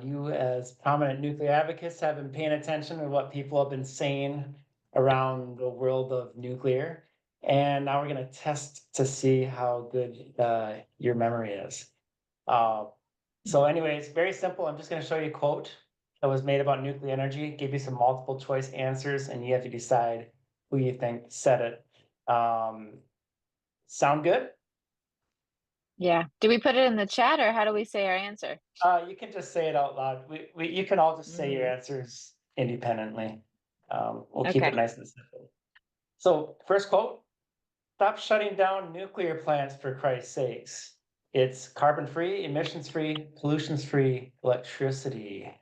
You as prominent nuclear advocates have been paying attention to what people have been saying around the world of nuclear. And now we're going to test to see how good your memory is. So anyways, very simple. I'm just going to show you a quote that was made about nuclear energy, gave you some multiple choice answers, and you have to decide who you think said it. Sound good? Yeah. Do we put it in the chat or how do we say our answer? You can just say it out loud. You can all just say your Mm. answers independently. We'll keep Okay. it nice and simple. So first quote, stop shutting down nuclear plants for Christ's sakes. It's carbon-free, emissions-free, pollutions-free electricity.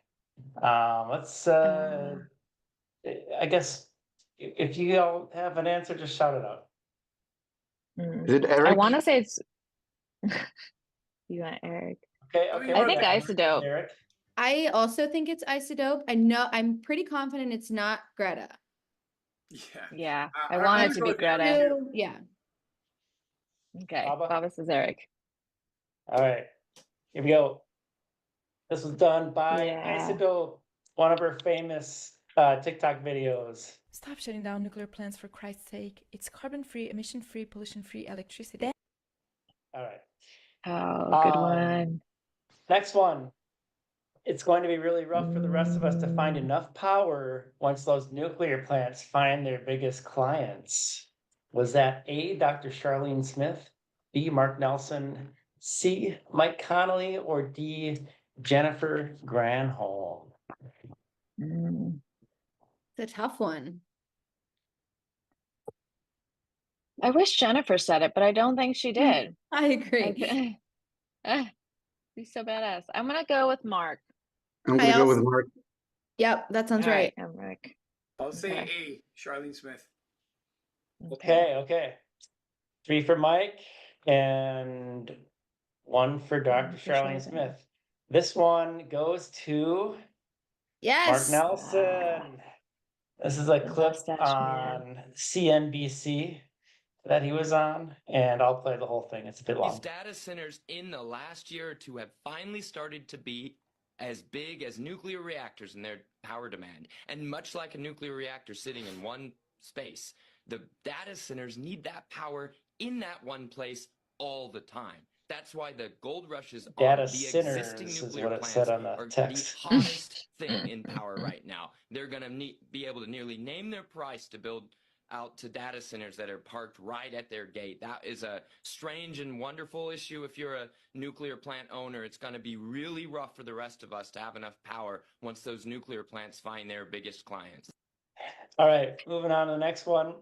Let's, I guess, if you all have an answer, just shout it out. Is it I Eric? want to say it's. You want Eric? Okay, I think isodope. Eric. I also think it's isodope. I'm pretty confident it's not Greta. Yeah. I want it to be Greta. Yeah. Okay. Baba says Eric. All right, here we go. This was done by Yeah. Isodope, one of her famous TikTok videos. Stop shutting down nuclear plants for Christ's sake. It's carbon-free, emission-free, pollution-free electricity. All right. Oh, good one. Next one. It's going to be really rough for the rest of us to find enough power once those nuclear plants find their biggest clients. Was that A, Dr. Charlene Smith, B, Mark Nelson, C, Mike Connolly, or D, Jennifer Granholm? It's a tough one. I wish Jennifer said it, but I don't think she did. I agree. She's so badass. I'm gonna go with Mark. I'm gonna go with Mark. Yep, that sounds right. Mark. I'll say A, Charlene Smith. Okay. 3 for Mike and 1 for Dr. Charlene Smith. This one goes to Yes. Mark Nelson. This is a clip on CNBC that he was on, and I'll play the whole thing. It's a bit These long. data centers in the last year or two have finally started to be as big as nuclear reactors in their power demand. And much like a nuclear reactor sitting in one space, the data centers need that power in that one place all the time. That's why the gold rushes on Data the centers existing is nuclear what it plants said on the are text. the hottest thing in power right now. They're going to be able to nearly name their price to build out to data centers that are parked right at their gate. That is a strange and wonderful issue. If you're a nuclear plant owner, it's going to be really rough for the rest of us to have enough power once those nuclear plants find their biggest clients. All right, moving on to the next one.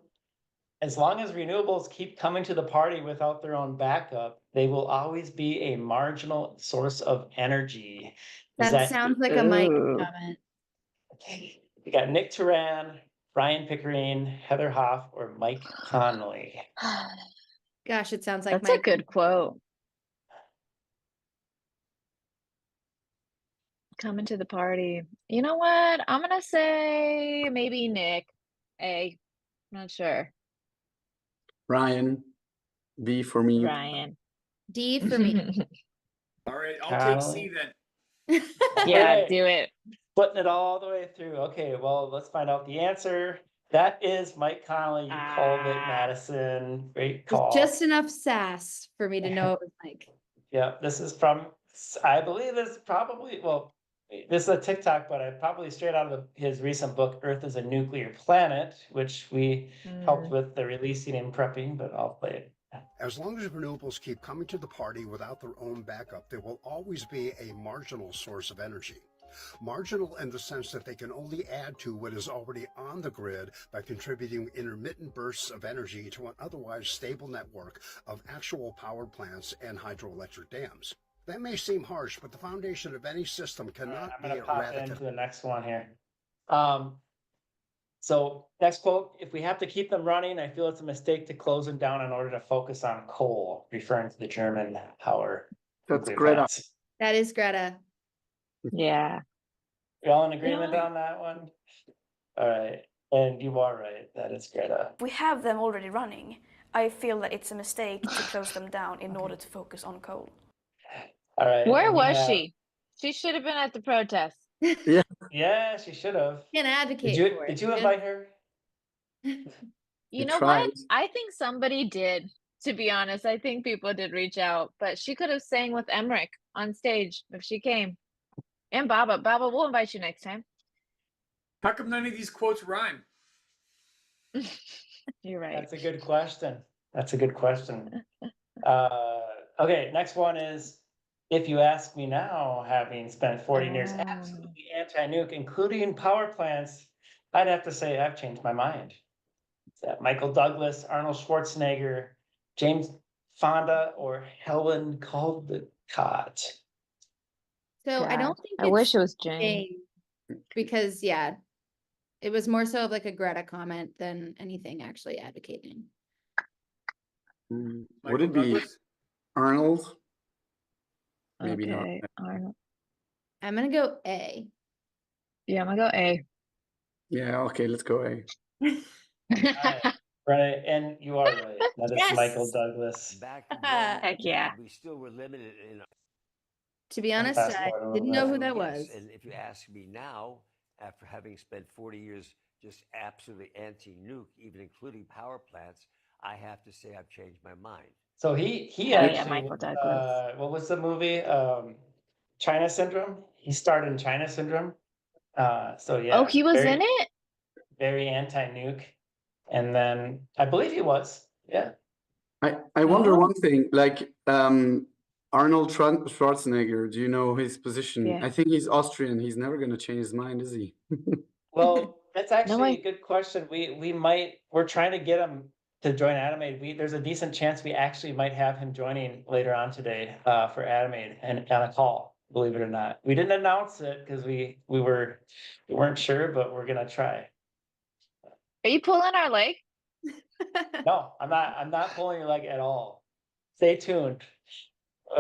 As long as renewables keep coming to the party without their own backup, they will always be a marginal source of energy. That sounds like a Mike comment. We got Nick Turan, Brian Pickering, Heather Hoff, or Mike Connolly. Gosh, it sounds like That's a good quote. Coming to the party. You know what? I'm gonna say maybe Nick. A. Not sure. Ryan. B for me. Ryan. D for me. All right, I'll take C then. Yeah, do it. Putting it all the way through. Okay, well, let's find out the answer. That is Mike Connolly. You called it, Madison. Great call. Just enough sass for me to know it was Mike. Yeah, this is from, I believe this probably, well, this is a TikTok, but I probably straight out of his recent book, Earth is a Nuclear Planet, which we helped with the releasing and prepping, but I'll play it. As long as renewables keep coming to the party without their own backup, there will always be a marginal source of energy. Marginal in the sense that they can only add to what is already on the grid by contributing intermittent bursts of energy to an otherwise stable network of actual power plants and hydroelectric dams. That may seem harsh, but the foundation of any system cannot I'm be going to pop eradicated. into the next one here. So next quote, if we have to keep them running, I feel it's a mistake to close them down in order to focus on coal, referring to the German power. That's nuclear Greta. plants. That is Greta. Yeah. You all in agreement on that one? All right. And you are right. That is Greta. We have them already running. I feel that it's a mistake to close them down in order to focus on coal. All right. Where and we was have- she? She should have been at the protest. Yeah. Yeah, she should have. Can advocate for it. Did you invite her? You know what? I think somebody did, to be honest. I think people did reach out, but she could have sang with Emmerich on stage if she came. And Baba. Baba, we'll invite you next time. How come none of these quotes rhyme? You're right. That's a good question. That's a good question. Okay, next one is, if you ask me now, having spent 14 years absolutely anti-nuke, including power plants, I'd have to say I've changed my mind. Is that Michael Douglas, Arnold Schwarzenegger, James Fonda, or Helen Caldicott? So I don't think I wish it was Jane. Because yeah, it was more so of like a Greta comment than anything actually advocating. Would it be Arnold? Maybe not. Okay, Arnold. I'm gonna go A. Yeah, I'm gonna go A. Yeah, okay, let's go A. Right, and you are right. That is Yes! Michael Douglas. Back then, Heck yeah. we still were limited in. To be honest, fast I forward a didn't little know bit. who that Yes, was. and if you ask me now, after having spent 40 years just absolutely anti-nuke, even including power plants, I have to say I've changed my mind. So he Yeah, actually, Michael Douglas. what was the movie? China Syndrome. He starred in China Syndrome. So yeah. Oh, he was very, in it? Very anti-nuke. And then I believe he was. Yeah. I wonder one thing, like Arnold Schwarzenegger, do you know his position? Yeah. I think he's Austrian. He's never going to change his mind, is he? Well, that's actually a good question. We're trying to get him to join Animate. There's a decent chance we actually might have him joining later on today for Animate and on a call, believe it or not. We didn't announce it because we weren't sure, but we're gonna try. Are you pulling our leg? No, I'm not pulling your leg at all. Stay tuned.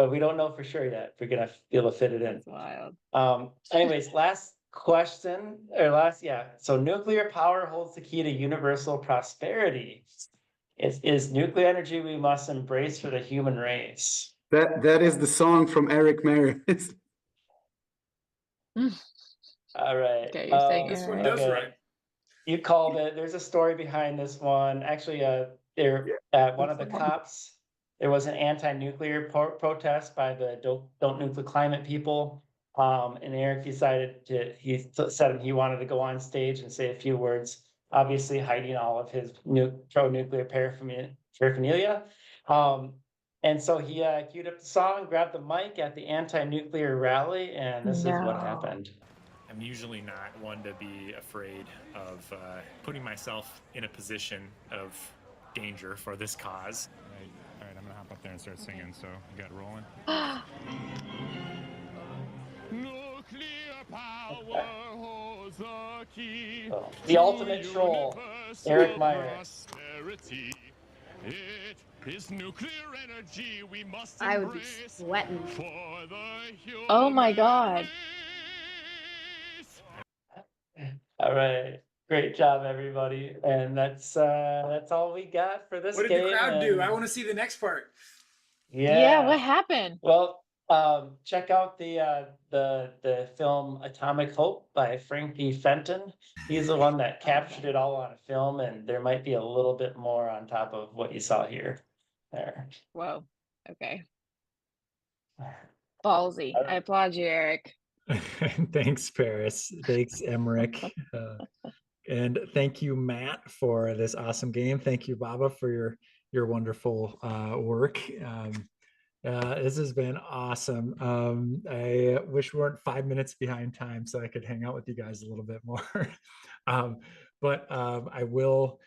We don't know for sure yet if we're gonna be able to fit it in. That's wild. Anyways, last question So nuclear power holds the key to universal prosperity. Is nuclear energy we must embrace for the human race? That is the song from Eric Maris. All right. Okay, you're saying This one does rhyme. You called it. There's a story behind this one. Actually, one of the cops, there was an anti-nuclear protest by the Don't Nuclear Climate people. And Eric decided he said he wanted to go on stage and say a few words, obviously hiding all of his pro-nuclear paraphernalia. And so he queued up the song, grabbed the mic at the anti-nuclear rally, and this is what happened. I'm usually not one to be afraid of putting myself in a position of danger for this cause. All right, I'm gonna hop up there and start singing, so you got it rolling. Nuclear power holds the key. The ultimate troll, Eric Meyer. It is nuclear energy we must I would be sweating. for the human Oh my God. All right. Great job, everybody. And that's all we got for this What game. did the crowd do? and- I want to see the next part. Yeah, what happened? Well, check out the film Atomic Hope by Frank P. Fenton. He's the one that captured it all on film, and there might be a little bit more on top of what you saw here. There. Whoa. Okay. Ballsy. I applaud you, Eric. Thanks, Paris. Thanks, Emmerich. And thank you, Matt, for this awesome game. Thank you, Baba, for your wonderful work. This has been awesome. I wish we weren't 5 minutes behind time so I could hang out with you guys a little bit more. But I will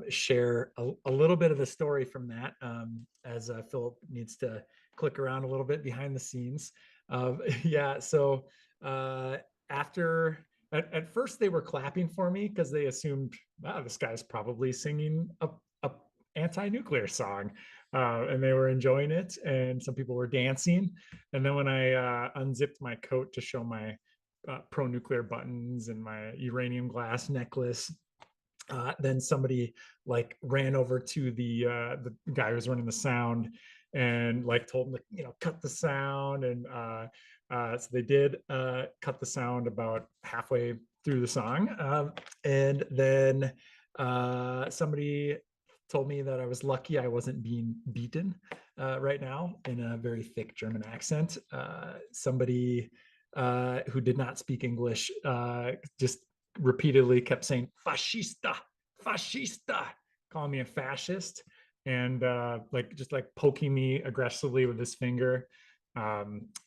share a little bit of the story from that as Philip needs to click around a little bit behind the scenes. So after at first they were clapping for me because they assumed, wow, this guy's probably singing a anti-nuclear song, and they were enjoying it, and some people were dancing. And then when I unzipped my coat to show my pro-nuclear buttons and my uranium glass necklace, then somebody like ran over to the guy who was running the sound and like told him to cut the sound, and so they did cut the sound about halfway through the song, and then somebody told me that I was lucky I wasn't being beaten right now in a very thick German accent. Somebody who did not speak English, just repeatedly kept saying fascista, fascista, calling me a fascist, and just like poking me aggressively with his finger.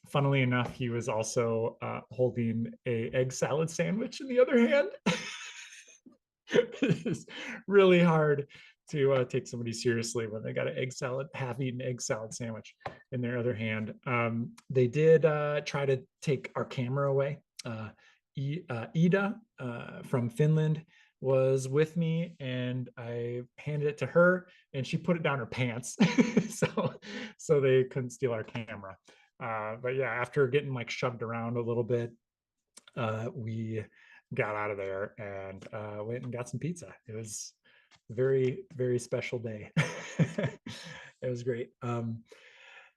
Funnily enough, he was also holding a egg salad sandwich in the other hand. It's really hard to take somebody seriously when they got an egg salad, half-eaten egg salad sandwich in their other hand. They did try to take our camera away. Ida from Finland was with me, and I handed it to her, and she put it down her pants, so they couldn't steal our camera. But yeah, after getting like shoved around a little bit, we got out of there and went and got some pizza. It was a very, very special day. It was great.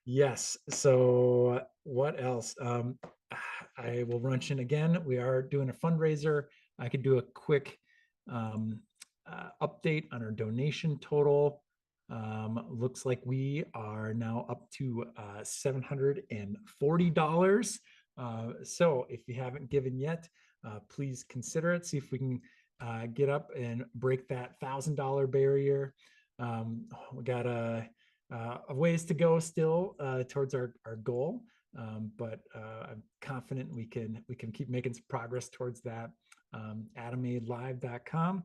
Yes. So what else? I will launch in again. We are doing a fundraiser. I could do a quick update on our donation total. Looks like we are now up to $740. So if you haven't given yet, please consider it. See if we can get up and break that $1,000 barrier. We got a ways to go still towards our goal, but I'm confident we can keep making some progress towards that. AtomAidLive.com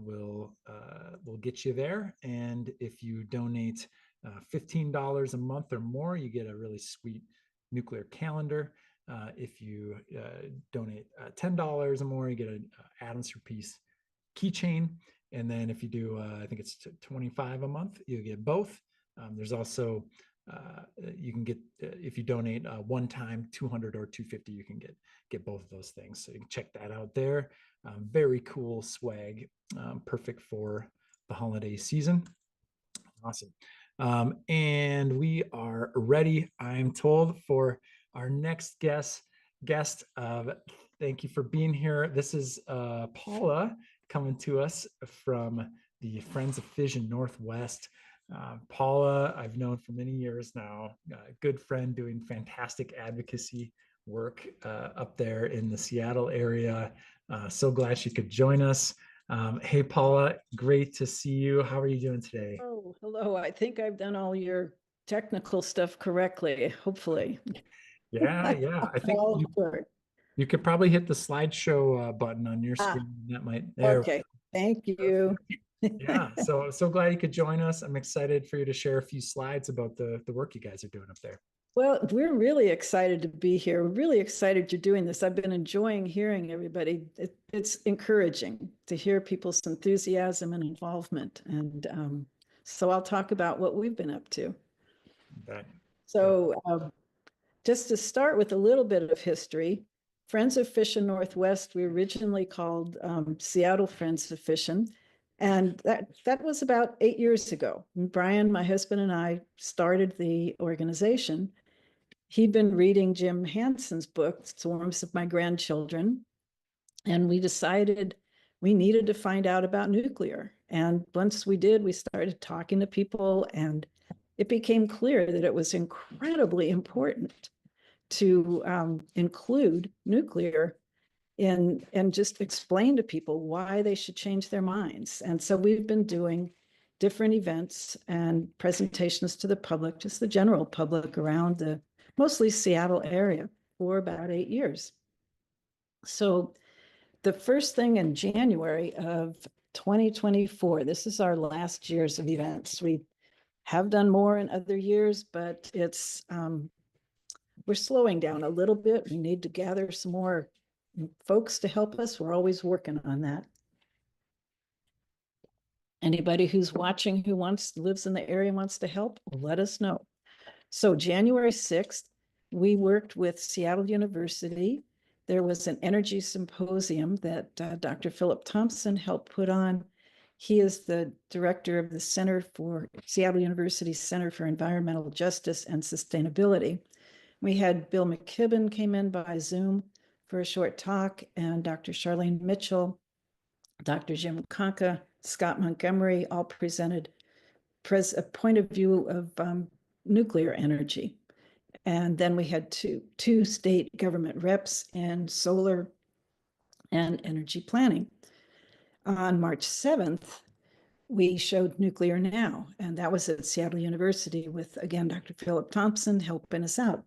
will get you there, and if you donate $15 a month or more, you get a really sweet nuclear calendar. If you donate $10 or more, you get an Atoms for Peace keychain. And then if you do, I think it's 25 a month, you get both. There's also, you can get, if you donate one time, 200 or 250, you can get both of those things. So you can check that out there. Very cool swag, perfect for the holiday season. Awesome. And we are ready, I'm told, for our next guest. Thank you for being here. This is Paula coming to us from the Friends of Fission Northwest. Paula, I've known for many years now, a good friend doing fantastic advocacy work up there in the Seattle area. So glad she could join us. Hey, Paula, great to see you. How are you doing today? Oh, hello. I think I've done all your technical stuff correctly, hopefully. Yeah. I think you could probably hit the slideshow button on your screen. That might. Okay. Thank you. Yeah. So glad you could join us. I'm excited for you to share a few slides about the work you guys are doing up there. Well, we're really excited to be here. We're really excited you're doing this. I've been enjoying hearing everybody. It's encouraging to hear people's enthusiasm and involvement. And so I'll talk about what we've been up to. Okay. So just to start with a little bit of history, Friends of Fission Northwest, we originally called Seattle Friends of Fission. And that was about 8 years ago. And Brian, my husband, and I started the organization. He'd been reading Jim Hanson's book, Swarms of My Grandchildren, and we decided we needed to find out about nuclear. And once we did, we started talking to people, and it became clear that it was incredibly important to include nuclear and just explain to people why they should change their minds. And so we've been doing different events and presentations to the public, just the general public around the mostly Seattle area for about 8 years. So the first thing in January of 2024, this is our last years of events. We have done more in other years, but it's we're slowing down a little bit. We need to gather some more folks to help us. We're always working on that. Anybody who's watching who lives in the area and wants to help, let us know. So January 6th, we worked with Seattle University. There was an energy symposium that Dr. Philip Thompson helped put on. He is the director of the Seattle University Center for Environmental Justice and Sustainability. We had Bill McKibben came in by Zoom for a short talk, and Dr. Charlene Mitchell, Dr. Jim Conca, Scott Montgomery all presented a point of view of nuclear energy. And then we had two state government reps in solar and energy planning. On March 7th, we showed Nuclear Now, and that was at Seattle University with, again, Dr. Philip Thompson helping us out.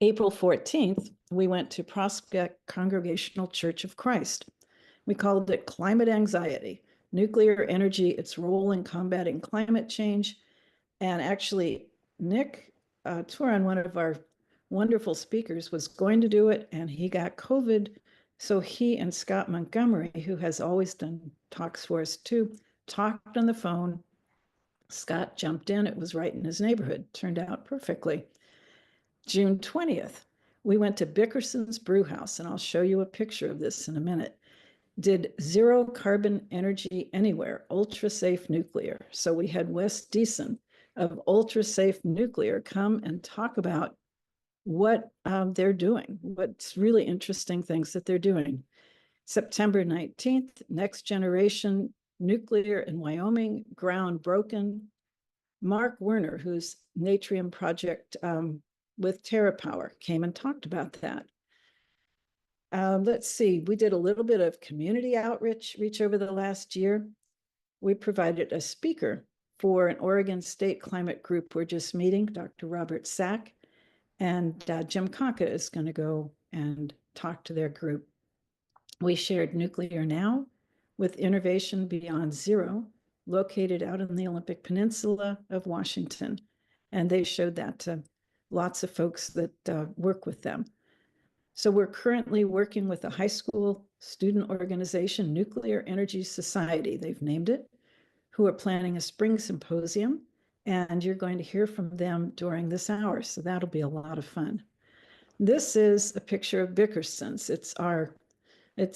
April 14th, we went to Prospect Congregational Church of Christ. We called it Climate Anxiety, Nuclear Energy, Its Role in Combating Climate Change. And actually, Nick Turan, one of our wonderful speakers, was going to do it, and he got COVID. So he and Scott Montgomery, who has always done talks for us too, talked on the phone. Scott jumped in. It was right in his neighborhood. Turned out perfectly. June 20th, we went to Bickerson's Brew House, and I'll show you a picture of this in a minute. Did zero carbon energy anywhere, ultra safe nuclear. So we had Wes Deason of Ultra Safe Nuclear come and talk about what they're doing, what's really interesting things that they're doing. September 19th, Next Generation Nuclear in Wyoming, ground broken. Mark Werner, who's Natrium Project with TerraPower, came and talked about that. Let's see, we did a little bit of community outreach over the last year. We provided a speaker for an Oregon State climate group we're just meeting, Dr. Robert Sack, and Jim Conca is going to go and talk to their group. We shared Nuclear Now with Innovation Beyond Zero, located out in the Olympic Peninsula of Washington. And they showed that to lots of folks that work with them. So we're currently working with a high school student organization, Nuclear Energy Society, they've named it, who are planning a spring symposium, and you're going to hear from them during this hour. So that'll be a lot of fun. This is a picture of Bickerson's. It's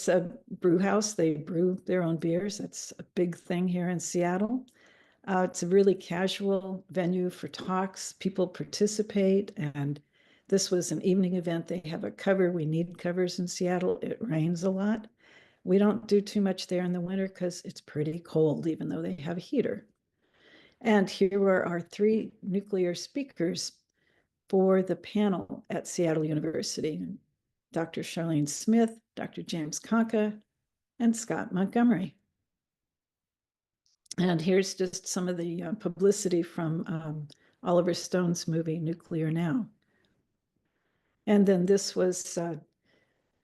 a brew house. They brew their own beers. That's a big thing here in Seattle. It's a really casual venue for talks. People participate, and this was an evening event. They have a cover. We need covers in Seattle. It rains a lot. We don't do too much there in the winter because it's pretty cold, even though they have a heater. And here are our three nuclear speakers for the panel at Seattle University: Dr. Charlene Smith, Dr. James Conca, and Scott Montgomery. And here's just some of the publicity from Oliver Stone's movie, Nuclear Now. And then this was,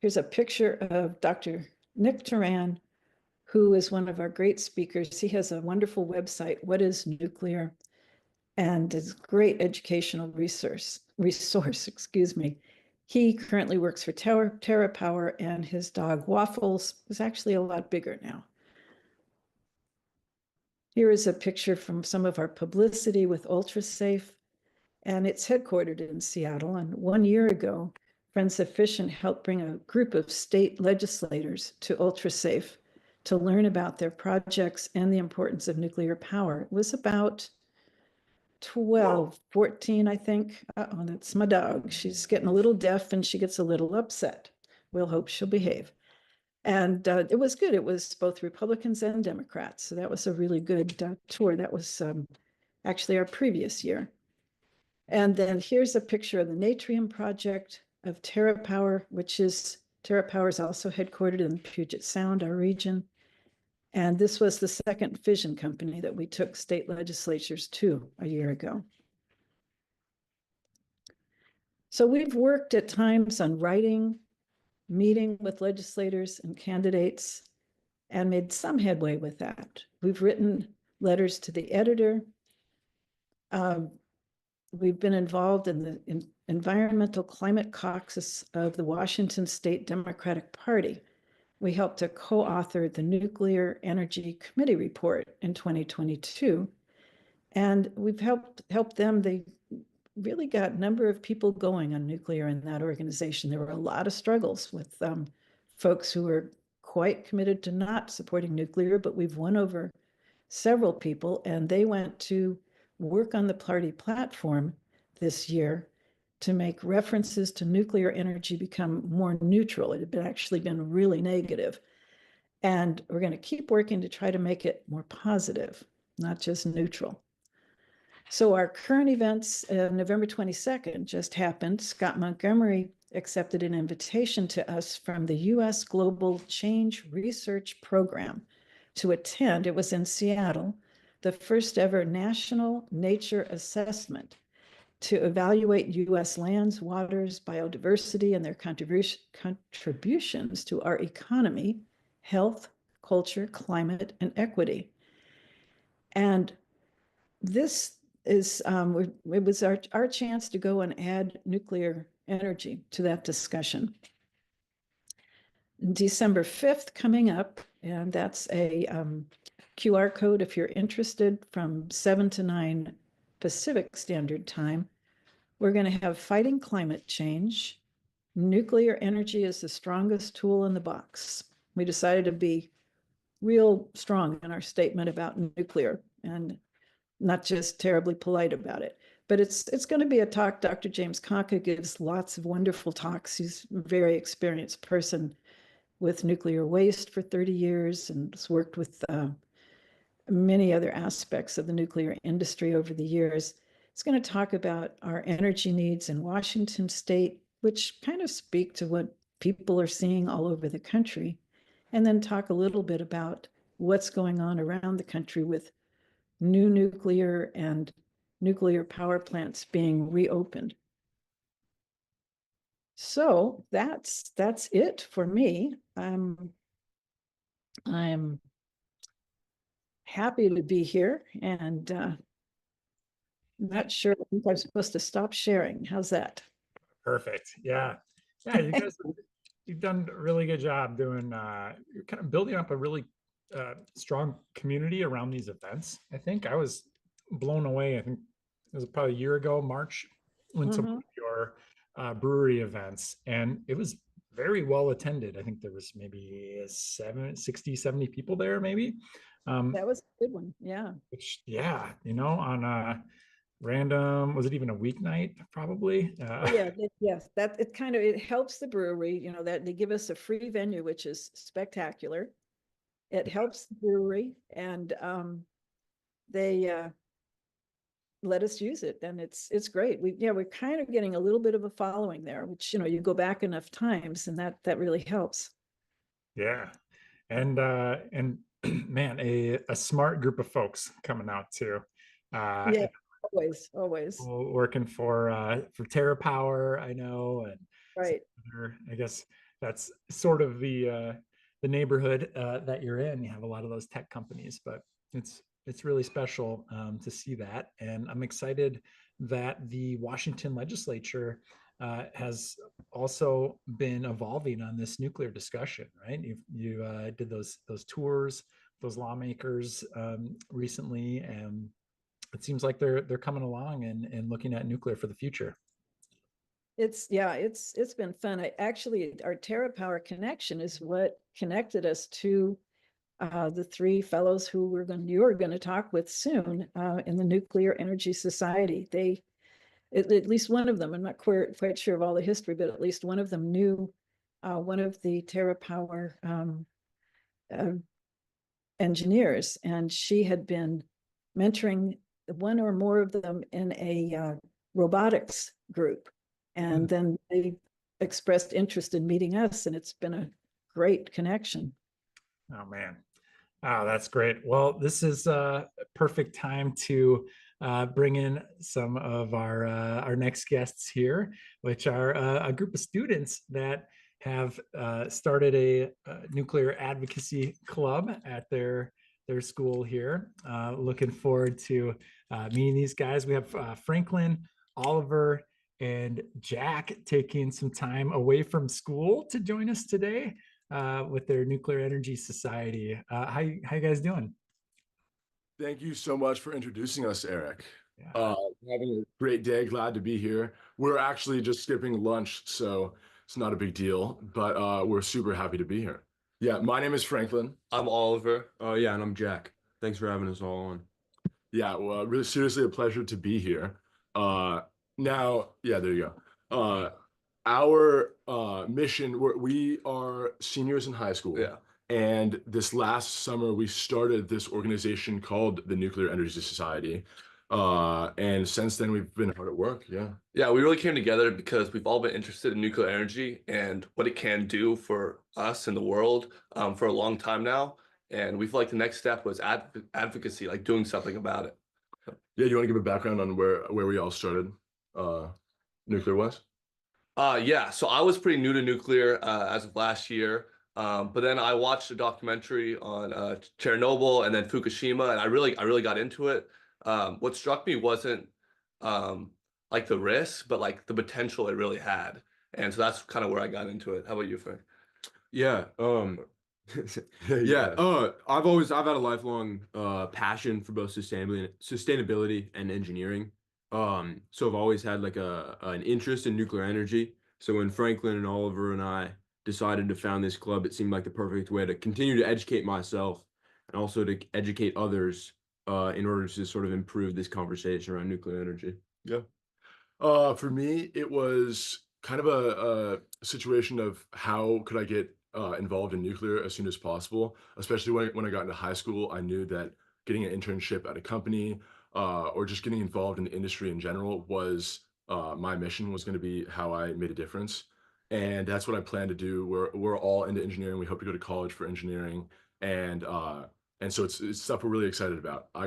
here's a picture of Dr. Nick Turan, who is one of our great speakers. He has a wonderful website, What is Nuclear? And it's a great educational resource, excuse me. He currently works for TerraPower, and his dog Waffles is actually a lot bigger now. Here is a picture from some of our publicity with UltraSafe, and it's headquartered in Seattle. And 1 year ago, Friends of Fission helped bring a group of state legislators to UltraSafe to learn about their projects and the importance of nuclear power. It was about 12, 14, I think. Uh-oh, that's my dog. She's getting a little deaf and she gets a little upset. We'll hope she'll behave. And it was good. It was both Republicans and Democrats. So that was a really good tour. That was actually our previous year. And then here's a picture of the Natrium project of TerraPower, TerraPower is also headquartered in Puget Sound, our region. And this was the second fission company that we took state legislatures to a year ago. So we've worked at times on writing, meeting with legislators and candidates, and made some headway with that. We've written letters to the editor. We've been involved in the Environmental Climate Caucus of the Washington State Democratic Party. We helped to co-author the Nuclear Energy Committee report in 2022. And we've helped them. They really got a number of people going on nuclear in that organization. There were a lot of struggles with folks who were quite committed to not supporting nuclear, but we've won over several people, and they went to work on the party platform this year to make references to nuclear energy become more neutral. It had actually been really negative. And we're going to keep working to try to make it more positive, not just neutral. So our current events, November 22nd just happened. Scott Montgomery accepted an invitation to us from the U.S. Global Change Research Program to attend. It was in Seattle, the first ever national nature assessment to evaluate U.S. lands, waters, biodiversity, and their contributions to our economy, health, culture, climate, and equity. And this is, it was our chance to go and add nuclear energy to that discussion. December 5th coming up, and that's a QR code if you're interested, from 7 to 9 Pacific Standard Time. We're going to have Fighting Climate Change. Nuclear energy is the strongest tool in the box. We decided to be real strong in our statement about nuclear and not just terribly polite about it. But it's going to be a talk. Dr. James Conca gives lots of wonderful talks. He's a very experienced person with nuclear waste for 30 years and has worked with many other aspects of the nuclear industry over the years. It's going to talk about our energy needs in Washington State, which kind of speak to what people are seeing all over the country, and then talk a little bit about what's going on around the country with new nuclear and nuclear power plants being reopened. So that's it for me. I'm happy to be here, and not sure. I think I'm supposed to stop sharing. How's that? Perfect. Yeah. Yeah, you guys, you've done a really good job doing, you're kind of building up a really strong community around these events. I think I was blown away. I think it was probably a year ago, March, went to one of your brewery events, and it was very well attended. I think there was maybe 60, 70 people there, maybe. That was a good one. Yeah. Which, yeah, you know, on a random, was it even a weeknight? Probably. Yeah, yes, that it kind of, it helps the brewery, you know, that they give us a free venue, which is spectacular. It helps the brewery, and they let us use it, and it's great. We're kind of getting a little bit of a following there, which, you know, you go back enough times, and that really helps. Yeah. And man, a smart group of folks coming out too. Yeah, always. Working for TerraPower, I know, and right. I guess that's sort of the neighborhood that you're in. You have a lot of those tech companies, but it's really special to see that, and I'm excited that the Washington legislature has also been evolving on this nuclear discussion. Right, you did those tours, those lawmakers recently, and it seems like they're coming along and looking at nuclear for the future. It's been fun. Our TerraPower connection is what connected us to the three fellows who you're going to talk with soon in the Nuclear Energy Society. At least one of them, I'm not quite sure of all the history, but at least one of them knew one of the TerraPower engineers, and she had been mentoring one or more of them in a robotics group. And then they expressed interest in meeting us, and it's been a great connection. Oh, man. Oh, that's great. Well, this is a perfect time to bring in some of our next guests here, which are a group of students that have started a nuclear advocacy club at their school here. Looking forward to meeting these guys. We have Franklin, Oliver, and Jack taking some time away from school to join us today with their Nuclear Energy Society. How you guys doing? Thank you so much for introducing us, Eric. Yeah. Having a great day. Glad to be here. We're actually just skipping lunch, so it's not a big deal, but we're super happy to be here. Yeah, my name is Franklin. I'm Oliver. Yeah, and I'm Jack. Thanks for having us all on. Yeah, well, really seriously a pleasure to be here. Now, yeah, there you go. Our mission, we are seniors in high school. Yeah. And this last summer, we started this organization called the Nuclear Energy Society. And since then, we've been hard at work. Yeah. Yeah, we really came together because we've all been interested in nuclear energy and what it can do for us and the world for a long time now. And we feel like the next step was advocacy, like doing something about it. Yeah, you want to give a background on where we all started, nuclear wise? Yeah, so I was pretty new to nuclear as of last year. But then I watched a documentary on Chernobyl and then Fukushima, and I really got into it. What struck me wasn't like the risk, but like the potential it really had. And so that's kind of where I got into it. How about you, Frank? Yeah. Yeah. I've had a lifelong passion for both sustainability and engineering. So I've always had like an interest in nuclear energy. So when Franklin and Oliver and I decided to found this club, it seemed like the perfect way to continue to educate myself and also to educate others in order to sort of improve this conversation around nuclear energy. Yeah. For me, it was kind of a situation of how could I get involved in nuclear as soon as possible, especially when I got into high school. I knew that getting an internship at a company or just getting involved in the industry in general was my mission, was going to be how I made a difference. And that's what I plan to do. We're all into engineering. We hope to go to college for engineering. And so it's stuff we're really excited about. I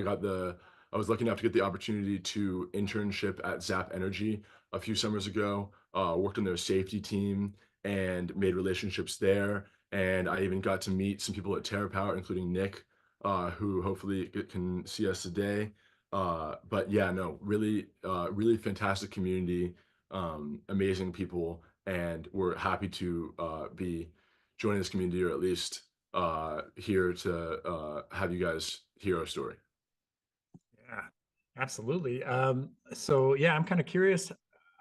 was lucky enough to get the opportunity to internship at Zap Energy a few summers ago, worked on their safety team and made relationships there. And I even got to meet some people at TerraPower, including Nick, who hopefully can see us today. But yeah, no, really fantastic community, amazing people, and we're happy to be joining this community, or at least here to have you guys hear our story. Yeah, absolutely. So yeah, I'm kind of curious.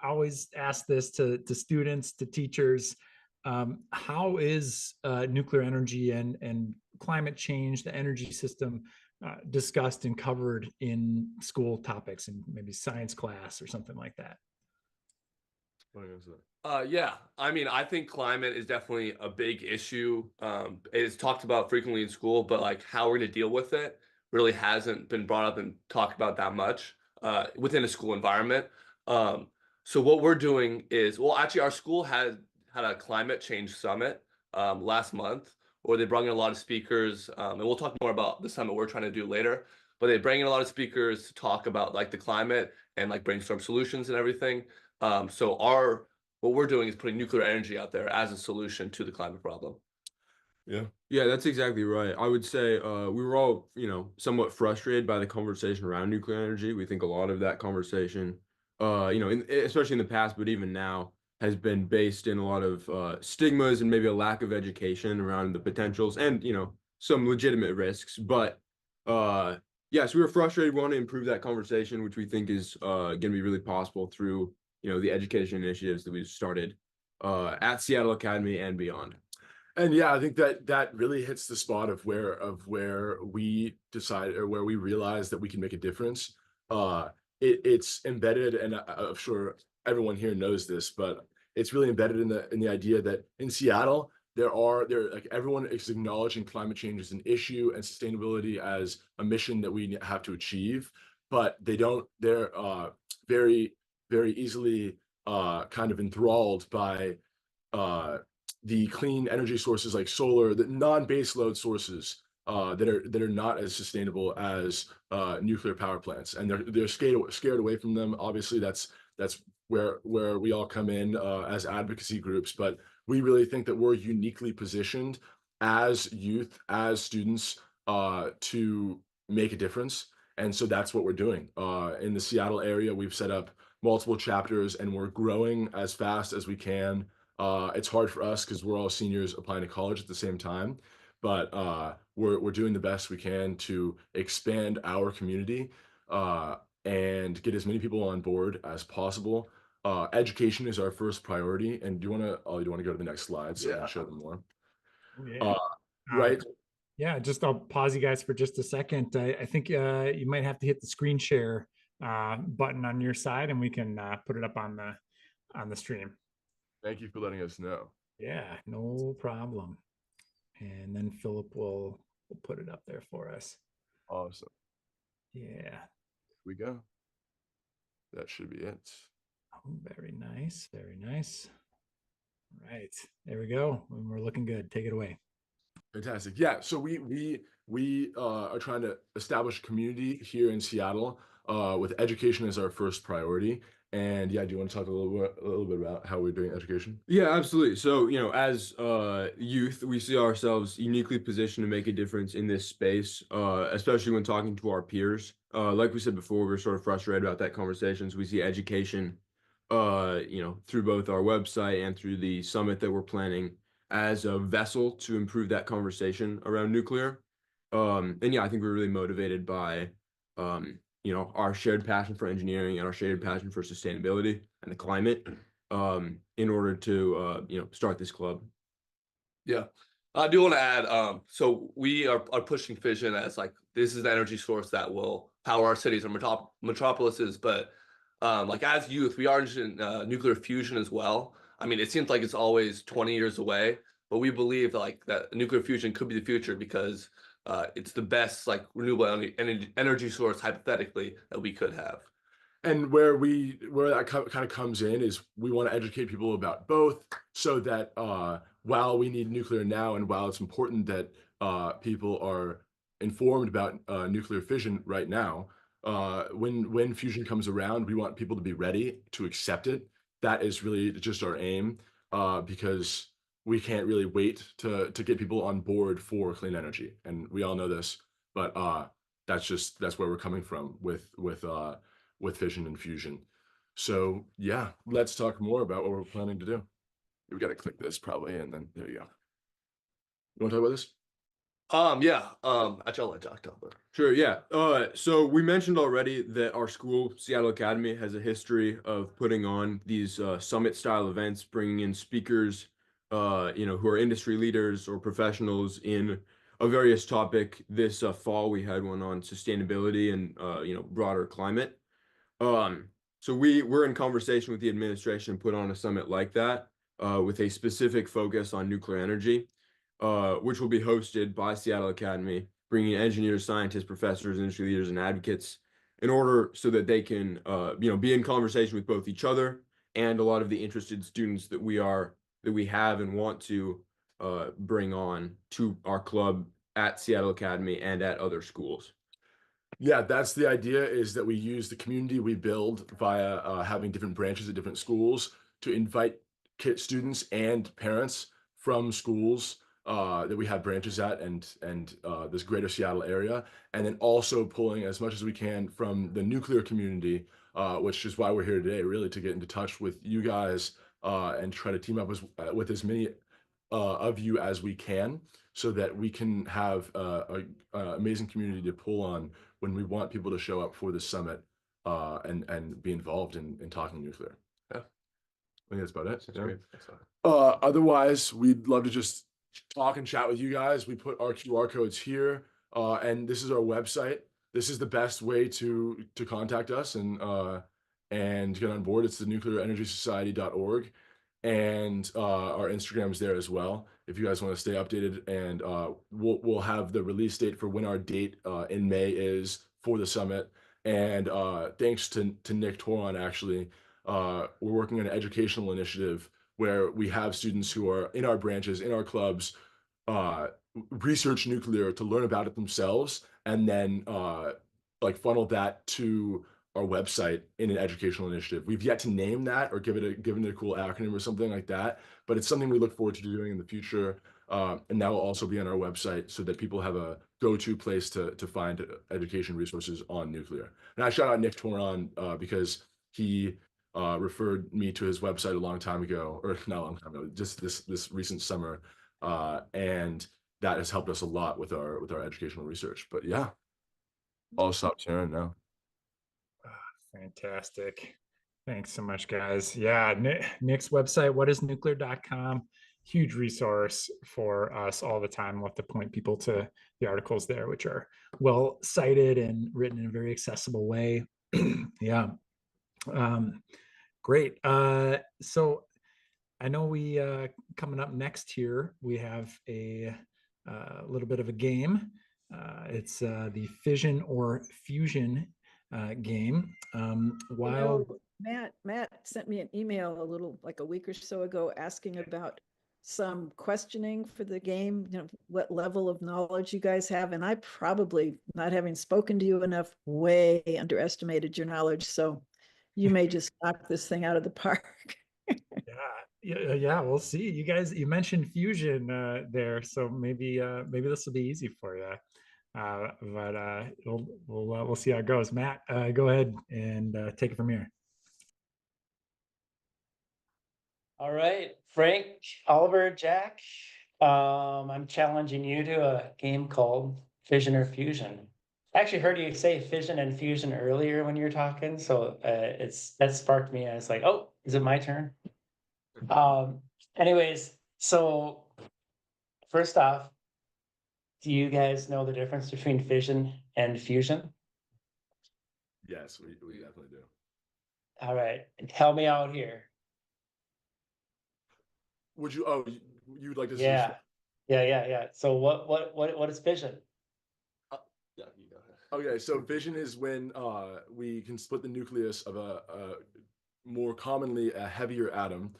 I always ask this to students, to teachers. How is nuclear energy and climate change, the energy system, discussed and covered in school topics and maybe science class or something like that? Yeah, I mean, I think climate is definitely a big issue. It's talked about frequently in school, but like how we're going to deal with it really hasn't been brought up and talked about that much within a school environment. So what we're doing is, well, actually, our school had a climate change summit last month, where they brought in a lot of speakers, and we'll talk more about the summit we're trying to do later. But they bring in a lot of speakers to talk about like the climate and like brainstorm solutions and everything. So what we're doing is putting nuclear energy out there as a solution to the climate problem. Yeah, that's exactly right. I would say we were all, somewhat frustrated by the conversation around nuclear energy. We think a lot of that conversation, especially in the past, but even now, has been based in a lot of stigmas and maybe a lack of education around the potentials and, some legitimate risks. But yes, we were frustrated. We want to improve that conversation, which we think is going to be really possible through, the education initiatives that we've started at Seattle Academy and beyond. And yeah, I think that really hits the spot of where we decided, or where we realized that we can make a difference. It's embedded, and I'm sure everyone here knows this, but it's really embedded in the idea that in Seattle there like everyone is acknowledging climate change as an issue and sustainability as a mission that we have to achieve, but they're very easily kind of enthralled by the clean energy sources like solar, the non-base load sources that are not as sustainable as nuclear power plants, and they're scared away from them. Obviously, that's where we all come in as advocacy groups, but we really think that we're uniquely positioned as youth, as students, to make a difference. And so that's what we're doing. In the Seattle area, we've set up multiple chapters, and we're growing as fast as we can. It's hard for us because we're all seniors applying to college at the same time, but we're doing the best we can to expand our community and get as many people on board as possible. Education is our first priority. And do you want to go to the next slide so I can show them more? Yeah. Right. Yeah, just I'll pause you guys for just a second. I think you might have to hit the screen share button on your side, and we can put it up on the stream. Thank you for letting us know. Yeah, no problem. And then Philip will put it up there for us. Awesome. Yeah. Here we go. that should be it. Oh, very nice. Very nice. All right, there we go. We're looking good. Take it away. Fantastic. Yeah. So we are trying to establish a community here in Seattle with education as our first priority. And yeah, do you want to talk a little bit about how we're doing education? Yeah, absolutely. So, you know, as youth, we see ourselves uniquely positioned to make a difference in this space, especially when talking to our peers. Like we said before, we're sort of frustrated about that conversation. So we see education, you know, through both our website and through the summit that we're planning as a vessel to improve that conversation around nuclear. And yeah, I think we're really motivated by you know, our shared passion for engineering and our shared passion for sustainability and the climate in order to you know, start this club. Yeah, I do want to add, so we are pushing fission as like, this is the energy source that will power our cities and metropolises, but like as youth, we are interested in nuclear fusion as well. I mean, it seems like it's always 20 years away, but we believe that, like, that nuclear fusion could be the future because it's the best like renewable energy source hypothetically that we could have. And where that kind of comes in is we want to educate people about both, so that while we need nuclear now, and while it's important that people are informed about nuclear fission right now, when fusion comes around, we want people to be ready to accept it. That is really just our aim, because we can't really wait to get people on board for clean energy, and we all know this. But that's where we're coming from with fission and fusion. So yeah, let's talk more about what we're planning to do. We got to click this probably, and then there you go. You want to talk about this? Yeah. Actually, I'll let Jack talk about it. Sure, yeah. So we mentioned already that our school, Seattle Academy, has a history of putting on these summit-style events, bringing in speakers, you know, who are industry leaders or professionals in a various topic. This fall, we had one on sustainability and you know, broader climate. So we're in conversation with the administration, put on a summit like that, with a specific focus on nuclear energy, which will be hosted by Seattle Academy, bringing engineers, scientists, professors, industry leaders, and advocates in order so that they can, you know, be in conversation with both each other and a lot of the interested students that we have and want to bring on to our club at Seattle Academy and at other schools. Yeah, that's the idea, is that we use the community we build via having different branches at different schools to invite students and parents from schools that we have branches at, and this greater Seattle area, and then also pulling as much as we can from the nuclear community, which is why we're here today, really to get into touch with you guys and try to team up with as many of you as we can, so that we can have an amazing community to pull on when we want people to show up for the summit and be involved in talking nuclear. Yeah, I think that's about it. That's great. Otherwise, we'd love to just talk and chat with you guys. We put our QR codes here, and this is our website. This is the best way to contact us and get on board. It's the nuclearenergysociety.org. And our Instagram's there as well, if you guys want to stay updated. And we'll have the release date for when our date in May is for the summit. And thanks to Nick Toron, actually, we're working on an educational initiative where we have students who are in our branches, in our clubs, research nuclear to learn about it themselves, and then like funnel that to our website in an educational initiative. We've yet to name that or give it a cool acronym or something like that, but it's something we look forward to doing in the future. And that will also be on our website, so that people have a go-to place to find education resources on nuclear. And I shout out Nick Toron because he referred me to his website a long time ago, or not a long time ago, just this recent summer, and that has helped us a lot with our educational research. But yeah, I'll stop sharing now. Fantastic. Thanks so much, guys. Yeah, Nick's website, whatisnuclear.com, huge resource for us all the time. We'll have to point people to the articles there, which are well cited and written in a very accessible way. Yeah. Great. So I know we coming up next here, we have a little bit of a game. It's the Fission or Fusion game. While Matt sent me an email a little like a week or so ago asking about some questioning for the game, what level of knowledge you guys have. And I probably, not having spoken to you enough, way underestimated your knowledge. So you may just knock this thing out of the park. yeah, we'll see. You mentioned Fusion there, so maybe this will be easy for you. But we'll see how it goes. Matt, go ahead and take it from here. All right, Frank, Oliver, Jack, I'm challenging you to a game called Fission or Fusion. I actually heard you say fission and fusion earlier when you were talking, so that sparked me. I was like, oh, is it my turn? Anyways, so first off, do you guys know the difference between fission and fusion? Yes, we definitely do. All right, help me out here. Would you? Oh, you'd like to see? Yeah. So what is fission? Yeah, you go ahead. Okay, so fission is when we can split the nucleus of a more commonly a heavier atom,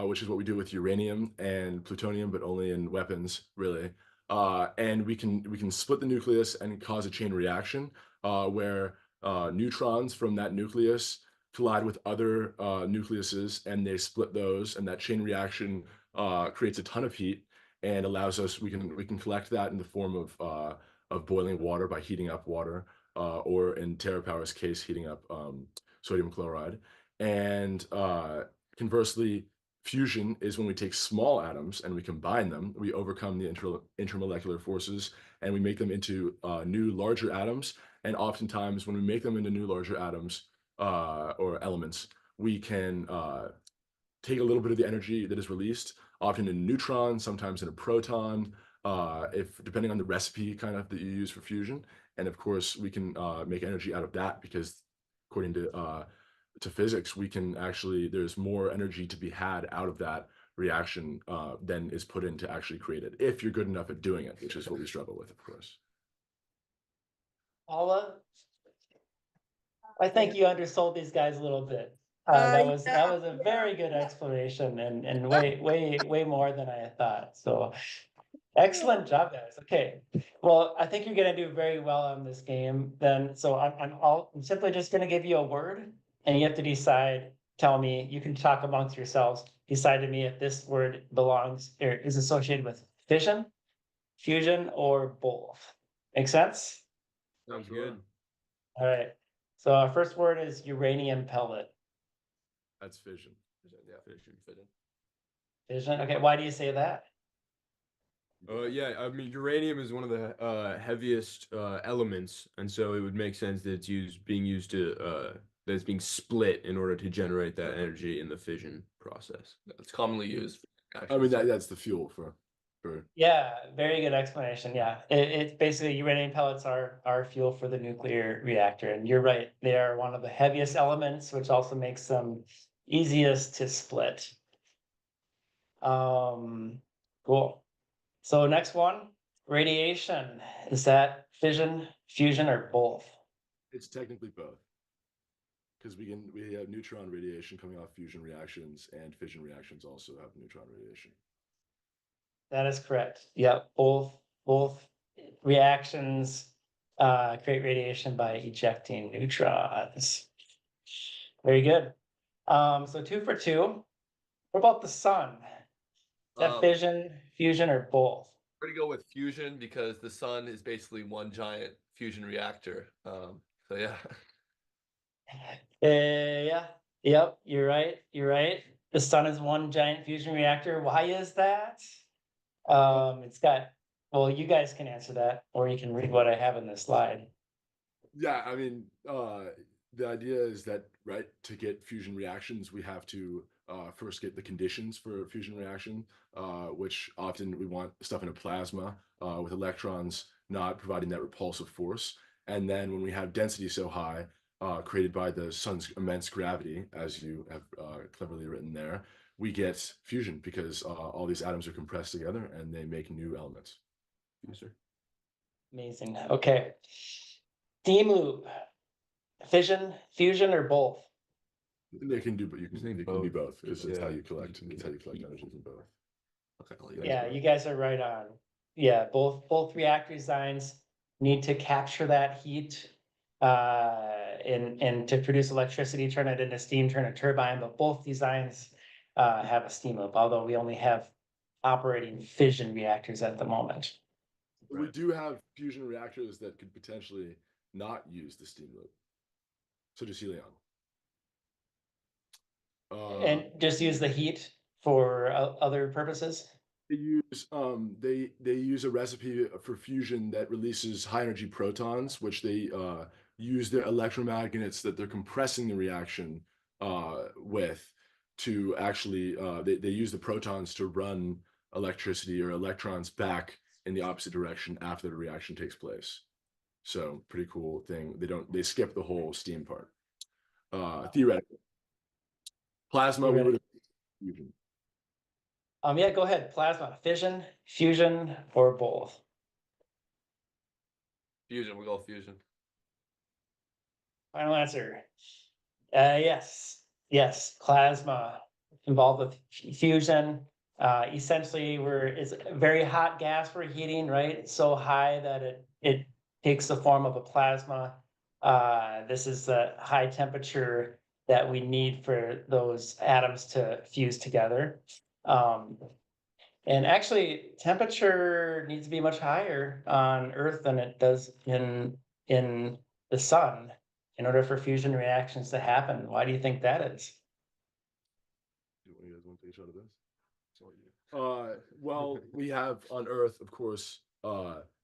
which is what we do with uranium and plutonium, but only in weapons, really. And we can split the nucleus and cause a chain reaction where neutrons from that nucleus collide with other nucleuses, and they split those, and that chain reaction creates a ton of heat and allows us. We can collect that in the form of boiling water by heating up water, or in TerraPower's case, heating up sodium chloride. And conversely, fusion is when we take small atoms and we combine them. We overcome the intermolecular forces and we make them into new, larger atoms. And oftentimes, when we make them into new, larger atoms or elements, we can take a little bit of the energy that is released, often in a neutron, sometimes in a proton, if depending on the recipe kind of that you use for fusion. And of course, we can make energy out of that because, according to physics, we can actually, there's more energy to be had out of that reaction than is put in to actually create it, if you're good enough at doing it, which is what we struggle with, of course. Paula, I think you undersold these guys a little bit. That was a very good explanation and way more than I thought. So excellent job, guys. Okay, well, I think you're gonna do very well on this game then. So I'm simply just gonna give you a word and you have to decide, tell me, you can talk amongst yourselves, decide to me if this word belongs or is associated with fission, fusion, or both. Make sense? Sounds good. All right. So our first word is uranium pellet. That's fission. Yeah, fission. Fission. Okay, why do you say that? Yeah, I mean, uranium is one of the heaviest elements, and so it would make sense that it's being split in order to generate that energy in the fission process. It's commonly used. I mean, that's the fuel for. Yeah, very good explanation. Yeah, it's basically uranium pellets are fuel for the nuclear reactor, and you're right, they are one of the heaviest elements, which also makes them easiest to split. Cool. So next one, radiation. Is that fission, fusion, or both? It's technically both, because we have neutron radiation coming off fusion reactions, and fission reactions also have neutron radiation. That is correct. Yep, both reactions create radiation by ejecting neutrons. Very good. So 2 for 2. What about the sun? Is that fission, fusion, or both? We're gonna go with fusion because the sun is basically one giant fusion reactor. So yeah. Yeah. Yep, you're right. The sun is one giant fusion reactor. Why is that? It's got, well, you guys can answer that, or you can read what I have in this slide. Yeah, I mean, the idea is that, right, to get fusion reactions, we have to first get the conditions for fusion reaction, which often we want stuff in a plasma with electrons not providing that repulsive force. And then when we have density so high, created by the sun's immense gravity, as you have cleverly written there, we get fusion because all these atoms are compressed together and they make new elements. Amazing. Okay. Steam loop. fission, fusion, or both? They can do, but you can think they can do both. It's how you collect. It's how you collect energy from both. Okay. Yeah, you guys are right on. Yeah, both reactor designs need to capture that heat and to produce electricity, turn it into steam, turn a turbine, but both designs have a steam loop, although we only have operating fission reactors at the moment. We do have fusion reactors that could potentially not use the steam loop, such as Helion. And just use the heat for other purposes? They use a recipe for fusion that releases high energy protons, which they use their electromagnets that they're compressing the reaction with to actually they use the protons to run electricity or electrons back in the opposite direction after the reaction takes place. So pretty cool thing. They skip the whole steam part. Theoretically. Plasma, we would have fusion. Yeah, go ahead. Plasma, fission, fusion, or both? Fusion, we go fusion. Final answer. Yes, plasma involved with fusion. Essentially, it's a very hot gas for heating, right? It's so high that it takes the form of a plasma. This is the high temperature that we need for those atoms to fuse together. And actually, temperature needs to be much higher on Earth than it does in the sun in order for fusion reactions to happen. Why do you think that is? You guys want to take a shot of this? Well, we have on Earth, of course,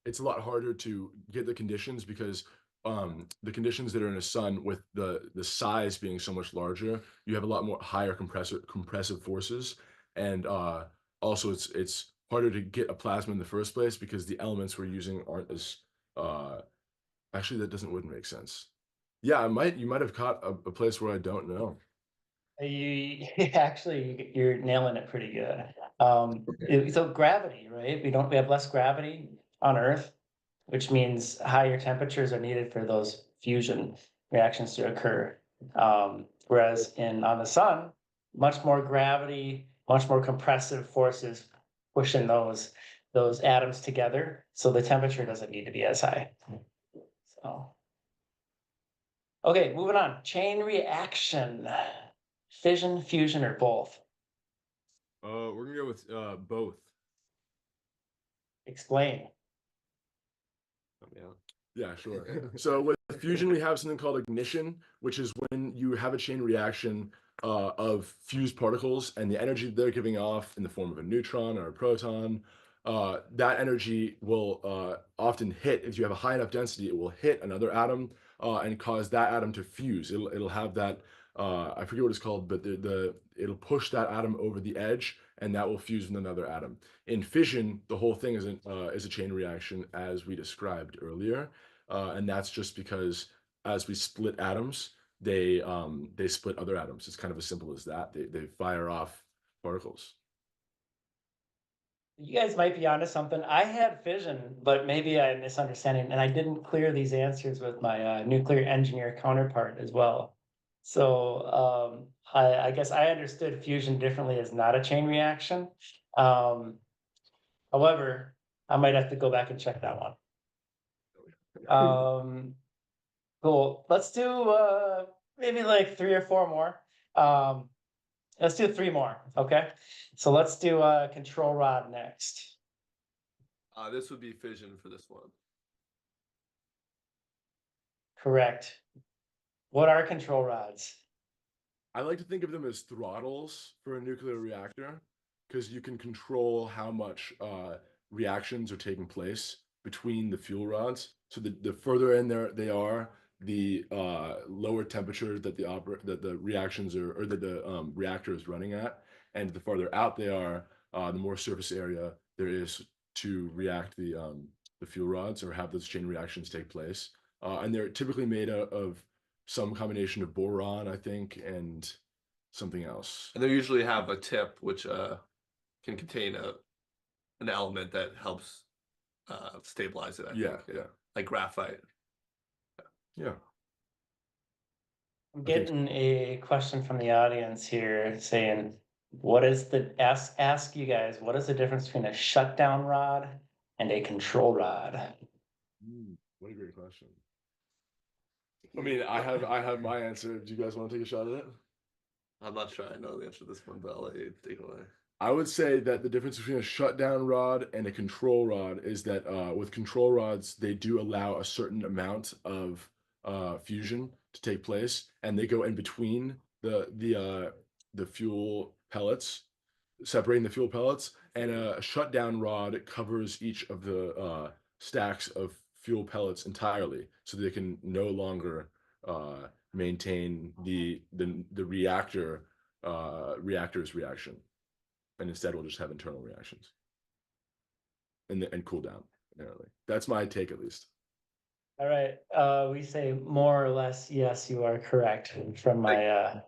it's a lot harder to get the conditions because the conditions that are in the sun with the size being so much larger, you have a lot more higher compressive forces. And also it's harder to get a plasma in the first place because the elements we're using aren't as actually wouldn't make sense. Yeah, you might have caught a place where I don't know. You're nailing it pretty good. So gravity, right? We have less gravity on Earth, which means higher temperatures are needed for those fusion reactions to occur. Whereas on the sun, much more gravity, much more compressive forces pushing those atoms together, so the temperature doesn't need to be as high. So, okay, moving on. Chain reaction, fission, fusion, or both? We're gonna go with both. Explain. Yeah, sure. So with fusion, we have something called ignition, which is when you have a chain reaction of fused particles and the energy they're giving off in the form of a neutron or a proton. That energy will often hit, if you have a high enough density, it will hit another atom and cause that atom to fuse. It'll have that, I forget what it's called, but it'll push that atom over the edge and that will fuse with another atom. In fission, the whole thing is a chain reaction as we described earlier. And that's just because as we split atoms, they split other atoms. It's kind of as simple as that. They fire off particles. You guys might be onto something. I had fission, but maybe I'm misunderstanding, and I didn't clear these answers with my nuclear engineer counterpart as well. So I guess I understood fusion differently as not a chain reaction. However, I might have to go back and check that one. Cool. Let's do maybe like 3 or 4 more. Let's do 3 more. Okay. So let's do control rod next. This would be fission for this one. Correct. What are control rods? I like to think of them as throttles for a nuclear reactor because you can control how much reactions are taking place between the fuel rods. So the further in there they are, the lower temperature that the reactions are, or that the reactor is running at, and the farther out they are, the more surface area there is to react the fuel rods or have those chain reactions take place. And they're typically made out of some combination of boron, I think, and something else. And they usually have a tip which can contain an element that helps stabilize it. I think. Yeah. Like graphite. Yeah. I'm getting a question from the audience here saying, what is the, ask you guys, what is the difference between a shutdown rod and a control rod? What a great question. I mean, I have my answer. Do you guys want to take a shot at it? I'm not sure I know the answer to this one, but I'll let you take it away. I would say that the difference between a shutdown rod and a control rod is that with control rods, they do allow a certain amount of fusion to take place, and they go in between the fuel pellets, separating the fuel pellets. And a shutdown rod covers each of the stacks of fuel pellets entirely, so they can no longer maintain the reactor's reaction, and instead we'll just have internal reactions and cool down. Apparently, that's my take at least. All right, we say more or less, yes, you are correct from my,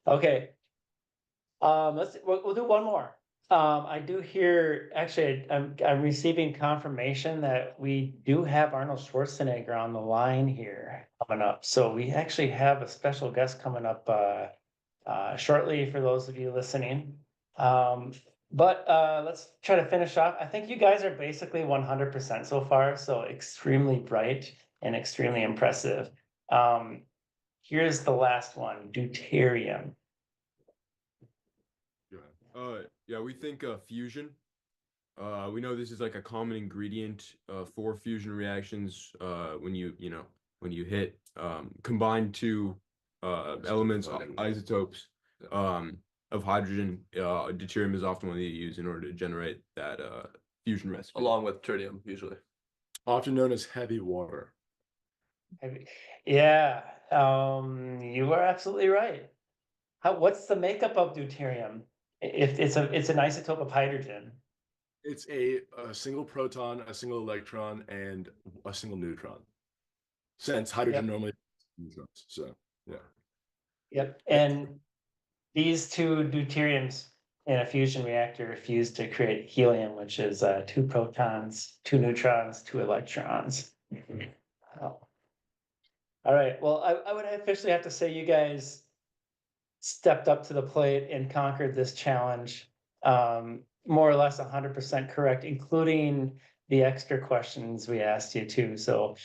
okay. We'll do one more. I do hear, actually, I'm receiving confirmation that we do have Arnold Schwarzenegger on the line here coming up. So we actually have a special guest coming up shortly for those of you listening. But let's try to finish off. I think you guys are basically 100% so far, so extremely bright and extremely impressive. Here's the last one, deuterium. Yeah, we think fusion. We know this is like a common ingredient for fusion reactions. When you hit combine two elements, isotopes of hydrogen, deuterium is often what you use in order to generate that fusion recipe. Along with tritium, usually. Often known as heavy water. Yeah, you are absolutely right. What's the makeup of deuterium? If it's an isotope of hydrogen. It's a single proton, a single electron, and a single neutron. Since hydrogen normally neutrons, so yeah. Yep, and these two deuteriums in a fusion reactor fuse to create helium, which is 2 protons, 2 neutrons, 2 electrons. Oh. All right, well, I would officially have to say you guys stepped up to the plate and conquered this challenge. More or less 100% correct, including the extra questions we asked you too. So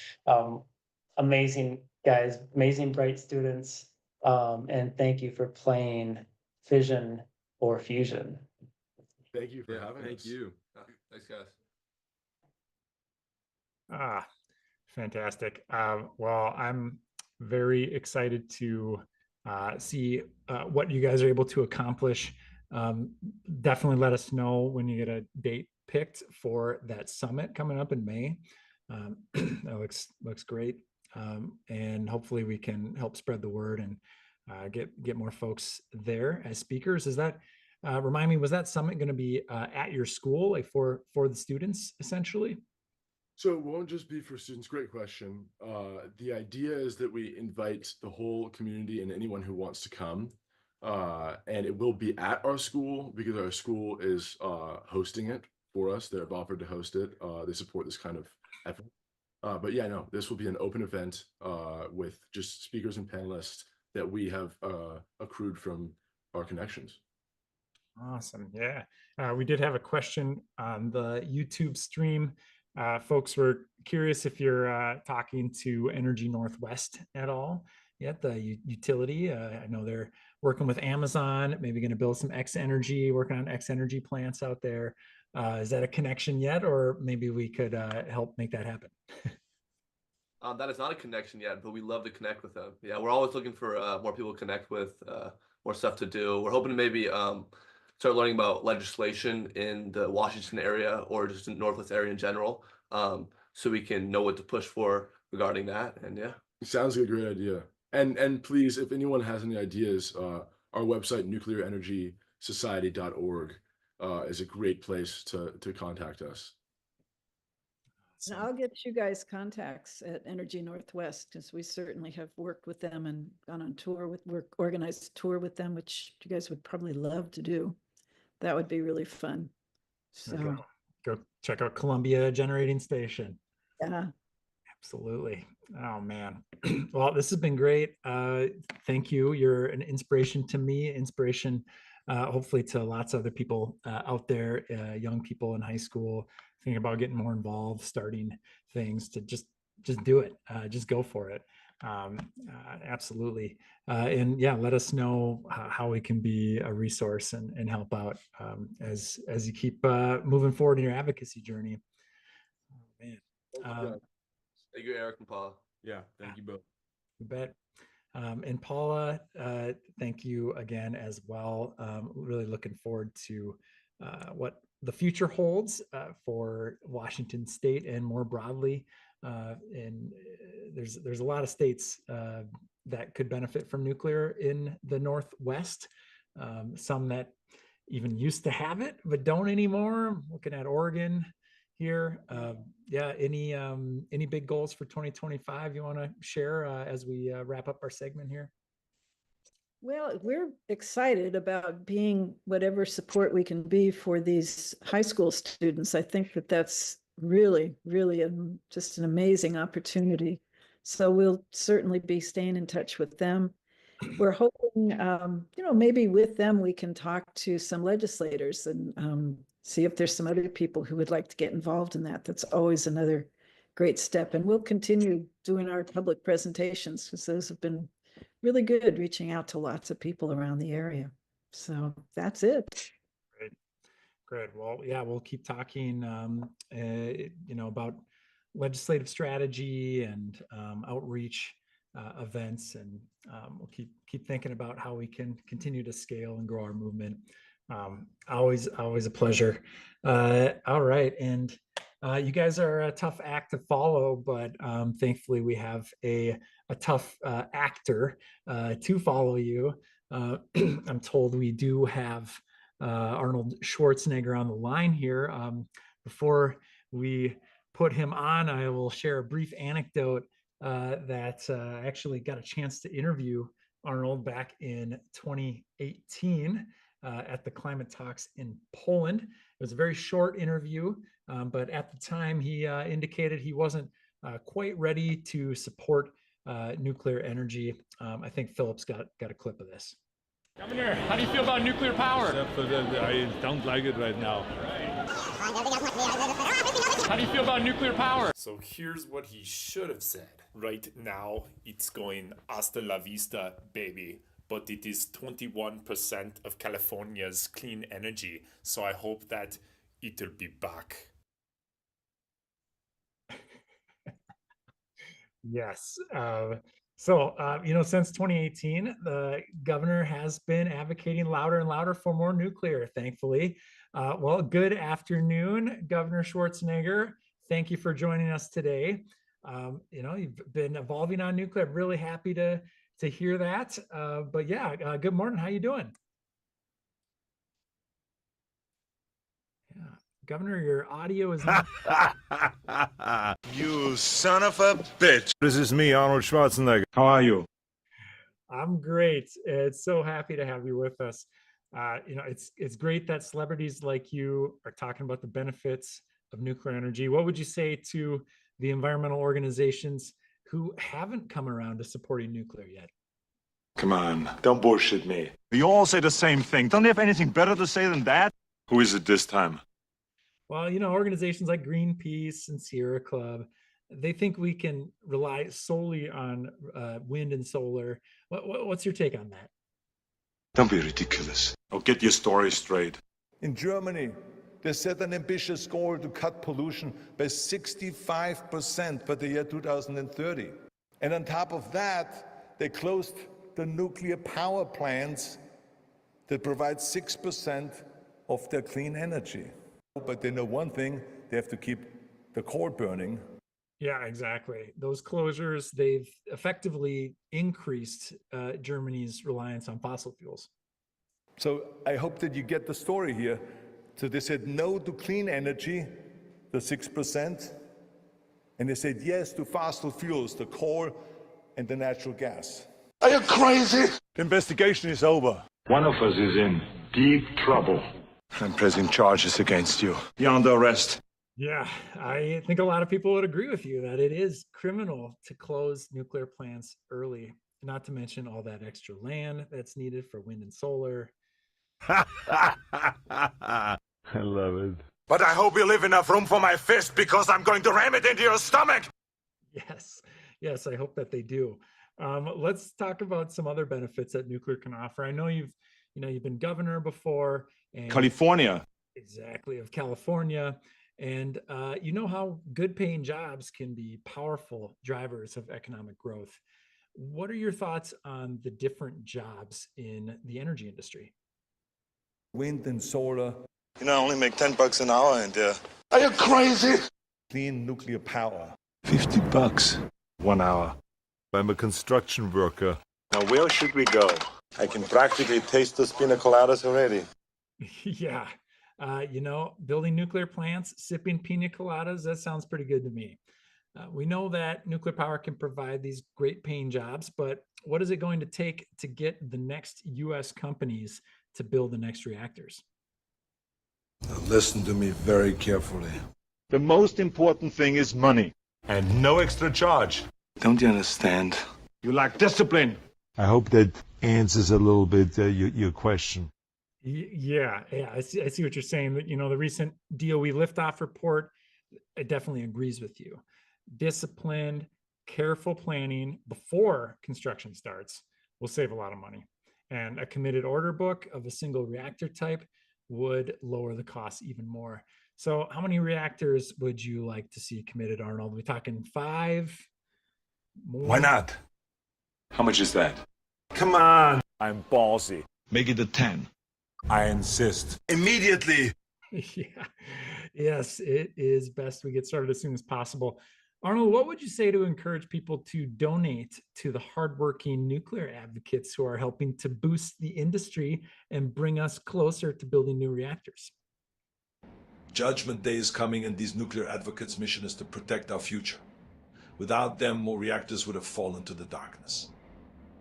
amazing guys, amazing bright students. And thank you for playing Fission or Fusion. Thank you for having us. Thank you. Thanks, guys. Fantastic. Well, I'm very excited to see what you guys are able to accomplish. Definitely let us know when you get a date picked for that summit coming up in May. That looks great. And hopefully we can help spread the word and get more folks there as speakers. Is that remind me, was that summit going to be at your school, like for the students essentially? So it won't just be for students. Great question. The idea is that we invite the whole community and anyone who wants to come. And it will be at our school because our school is hosting it for us. They've offered to host it. They support this kind of effort. But yeah, no, this will be an open event with just speakers and panelists that we have accrued from our connections. Awesome. Yeah. We did have a question on the YouTube stream. Folks were curious if you're talking to Energy Northwest at all yet, the utility. I know they're working with Amazon, maybe going to build some X Energy, working on X Energy plants out there. Is that a connection yet, or maybe we could help make that happen? That is not a connection yet, but we love to connect with them. Yeah, we're always looking for more people to connect with, more stuff to do. We're hoping to maybe start learning about legislation in the Washington area or just in Northwest area in general, so we can know what to push for regarding that. And yeah, it sounds like a great idea. And please, if anyone has any ideas, our website nuclearenergysociety.org is a great place to contact us. And I'll get you guys contacts at Energy Northwest, because we certainly have worked with them and gone on tour with organized a tour with them, which you guys would probably love to do. That would be really fun. So go check out Columbia Generating Station. Yeah. Absolutely. Oh man. Well, this has been great. Thank you. You're an inspiration to me, inspiration hopefully to lots of other people out there, young people in high school, thinking about getting more involved, starting things, to just do it. Just go for it. Absolutely. And yeah, let us know how we can be a resource and help out as you keep moving forward in your advocacy journey. Oh, man. Thank you, Eric and Paula. Yeah, thank you both. You bet. And Paula, thank you again as well. Really looking forward to what the future holds for Washington State and more broadly. And there's a lot of states that could benefit from nuclear in the Northwest. Some that even used to have it but don't anymore. I'm looking at Oregon here. Yeah, any big goals for 2025 you want to share as we wrap up our segment here? Well, we're excited about being whatever support we can be for these high school students. I think that that's really, really just an amazing opportunity. So we'll certainly be staying in touch with them. We're hoping, maybe with them we can talk to some legislators and see if there's some other people who would like to get involved in that. That's always another great step. And we'll continue doing our public presentations because those have been really good, reaching out to lots of people around the area. So that's it. Great. Well, yeah, we'll keep talking, about legislative strategy and outreach events, and we'll keep thinking about how we can continue to scale and grow our movement. Always a pleasure. All right, and you guys are a tough act to follow, but thankfully we have a tough actor to follow you. I'm told we do have Arnold Schwarzenegger on the line here. Before we put him on, I will share a brief anecdote that I actually got a chance to interview Arnold back in 2018 at the climate talks in Poland. It was a very short interview, but at the time he indicated he wasn't quite ready to support nuclear energy. I think Philip's got a clip of this. Governor, how do you feel about nuclear power? I don't like it right now. How do you feel about nuclear power? So here's what he should have said. Right now, it's going hasta la vista, baby. But it is 21% of California's clean energy. So I hope that it'll be back. Yes. Since 2018, the governor has been advocating louder and louder for more nuclear, thankfully. Well, good afternoon, Governor Schwarzenegger. Thank you for joining us today. You've been evolving on nuclear. I'm really happy to hear that. But yeah, good morning. How you doing? Yeah, Governor, your audio is not. You son of a bitch. This is me, Arnold Schwarzenegger. How are you? I'm great. It's so happy to have you with us. It's great that celebrities like you are talking about the benefits of nuclear energy. What would you say to the environmental organizations who haven't come around to supporting nuclear yet? Come on, don't bullshit me. We all say the same thing. Don't they have anything better to say than that? Who is it this time? Well, organizations like Greenpeace and Sierra Club, they think we can rely solely on wind and solar. What's your take on that? Don't be ridiculous. Oh, get your story straight. In Germany, they set an ambitious goal to cut pollution by 65% by the year 2030. And on top of that, they closed the nuclear power plants that provide 6% of their clean energy. But they know one thing, they have to keep the coal burning. Yeah, exactly. Those closures, they've effectively increased Germany's reliance on fossil fuels. So I hope that you get the story here. So they said no to clean energy, the 6%, and they said yes to fossil fuels, the coal and the natural gas. Are you crazy? The investigation is over. One of us is in deep trouble. I'm pressing charges against you. You're under arrest. Yeah, I think a lot of people would agree with you that it is criminal to close nuclear plants early, not to mention all that extra land that's needed for wind and solar. I love it. But I hope you leave enough room for my fist because I'm going to ram it into your stomach. Yes, yes, I hope that they do. Let's talk about some other benefits that nuclear can offer. I know you've been governor before, and California. exactly, of California, and you know how good paying jobs can be powerful drivers of economic growth. What are your thoughts on the different jobs in the energy industry? Wind and solar. You know, I only make $10 an hour and are you crazy? Clean nuclear power. $50 1 hour. I'm a construction worker. Now where should we go? I can practically taste the pina coladas already. Yeah, building nuclear plants, sipping pina coladas, that sounds pretty good to me. We know that nuclear power can provide these great paying jobs, but what is it going to take to get the next US companies to build the next reactors? Now listen to me very carefully. The most important thing is money and no extra charge. Don't you understand? You lack discipline. I hope that answers a little bit your question. Yeah, I see what you're saying. That the recent DOE liftoff report, it definitely agrees with you. Disciplined, careful planning before construction starts will save a lot of money. And a committed order book of a single reactor type would lower the cost even more. So how many reactors would you like to see committed, Arnold? Are we talking 5? More? Why not? How much is that? Come on. I'm ballsy. Make it a 10. I insist. Immediately. Yeah. Yes, it is best we get started as soon as possible. Arnold, what would you say to encourage people to donate to the hardworking nuclear advocates who are helping to boost the industry and bring us closer to building new reactors? Judgment Day is coming, and these nuclear advocates' mission is to protect our future. Without them, more reactors would have fallen to the darkness.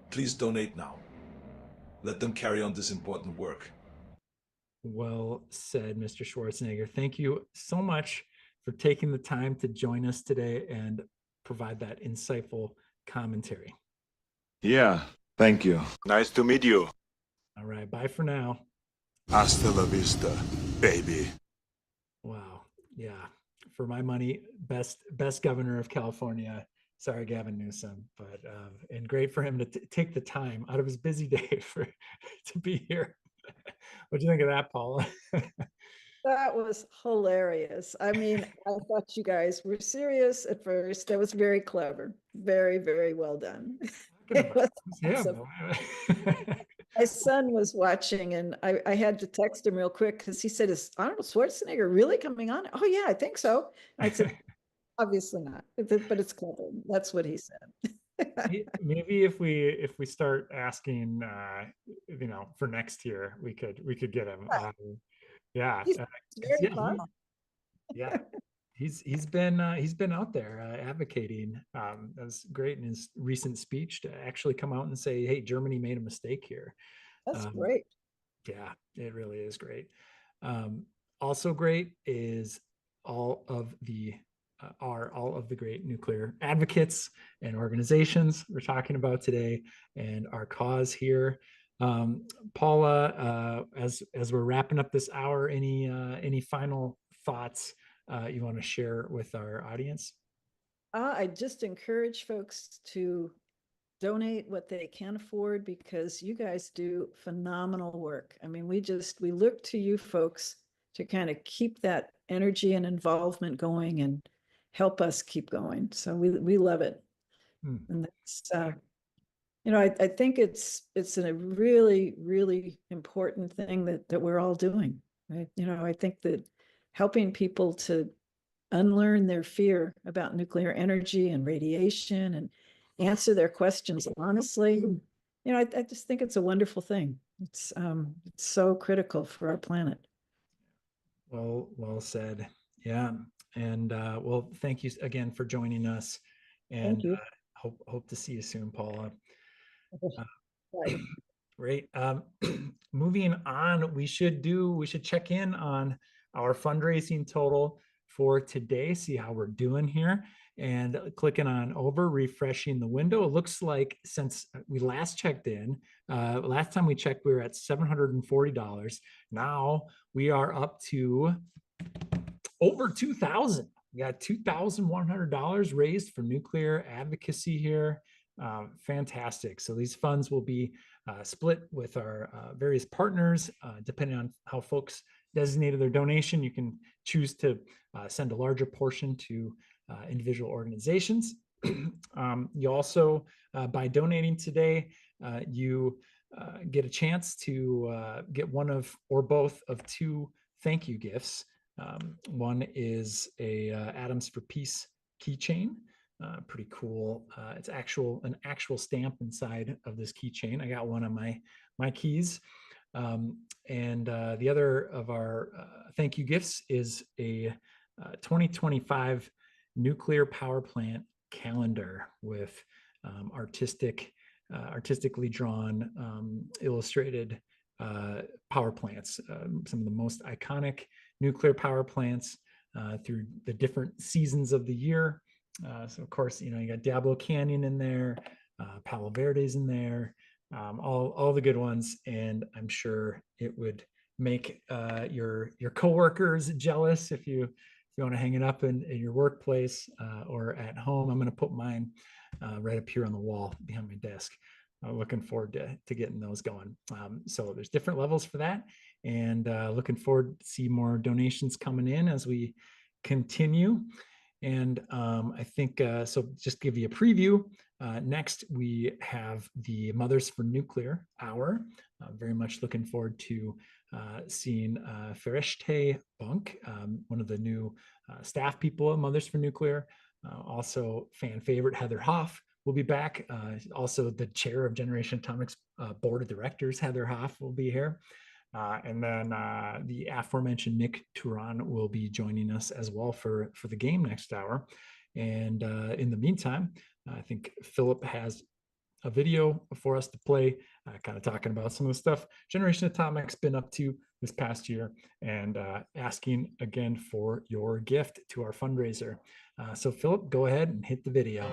Please donate now. Let them carry on this important work. Well said, Mr. Schwarzenegger. Thank you so much for taking the time to join us today and provide that insightful commentary. Yeah, thank you. Nice to meet you. All right, bye for now. Hasta la vista, baby. Wow. Yeah. For my money, best governor of California. Sorry, Gavin Newsom, but and great for him to take the time out of his busy day to be here. What do you think of that, Paula? That was hilarious. I mean, I thought you guys were serious at first. That was very clever. Very, very well done. It was awesome. My son was watching, and I had to text him real quick because he said, "Is Arnold Schwarzenegger really coming on?" "Oh yeah, I think so." I said, "Obviously not, but it's clever." That's what he said. Maybe if we start asking, for next year, we could get him. Yeah, yeah. He's been out there advocating. That was great in his recent speech to actually come out and say, "Hey, Germany made a mistake here." That's great. Yeah, it really is great. Also great is all of the great nuclear advocates and organizations we're talking about today, and our cause here. Paula, as we're wrapping up this hour, any final thoughts you want to share with our audience? I just encourage folks to donate what they can afford, because you guys do phenomenal work. I mean, we look to you folks to kind of keep that energy and involvement going and help us keep going. So we love it. And that's, I think it's a really, really important thing that we're all doing. Right? I think that helping people to unlearn their fear about nuclear energy and radiation and answer their questions honestly, I just think it's a wonderful thing. It's so critical for our planet. Well said. Yeah. And well, thank you again for joining us, and hope to see you soon, Paula. Great. Moving on, we should check in on our fundraising total for today, see how we're doing here. And clicking on over, refreshing the window. It looks like since we last checked in, last time we checked, we were at $740. Now we are up to over $2,000. We got $2,100 raised for nuclear advocacy here. Fantastic. So these funds will be split with our various partners, depending on how folks designated their donation. You can choose to send a larger portion to individual organizations. You also, by donating today, you get a chance to get one of or both of two thank you gifts. One is a Atoms for Peace keychain. Pretty cool. It's an actual stamp inside of this keychain. I got one on my keys. And the other of our thank you gifts is a 2025 nuclear power plant calendar with artistically drawn, illustrated power plants, some of the most iconic nuclear power plants through the different seasons of the year. So of course, you got Diablo Canyon in there, Palo Verde's in there, all the good ones. And I'm sure it would make your coworkers jealous if you want to hang it up in your workplace or at home. I'm going to put mine right up here on the wall behind my desk. Looking forward to getting those going. So there's different levels for that, and looking forward to see more donations coming in as we continue. And I think, so just to give you a preview, next we have the Mothers for Nuclear Hour. Very much looking forward to seeing Fereshte Bunk, one of the new staff people at Mothers for Nuclear. Also fan favorite Heather Hoff will be back. Also the chair of Generation Atomic's board of directors, Heather Hoff, will be here. And then the aforementioned Nick Turan will be joining us as well for the game next hour. And in the meantime, I think Philip has a video for us to play, kind of talking about some of the stuff Generation Atomic's been up to this past year, and asking again for your gift to our fundraiser. So Philip, go ahead and hit the video.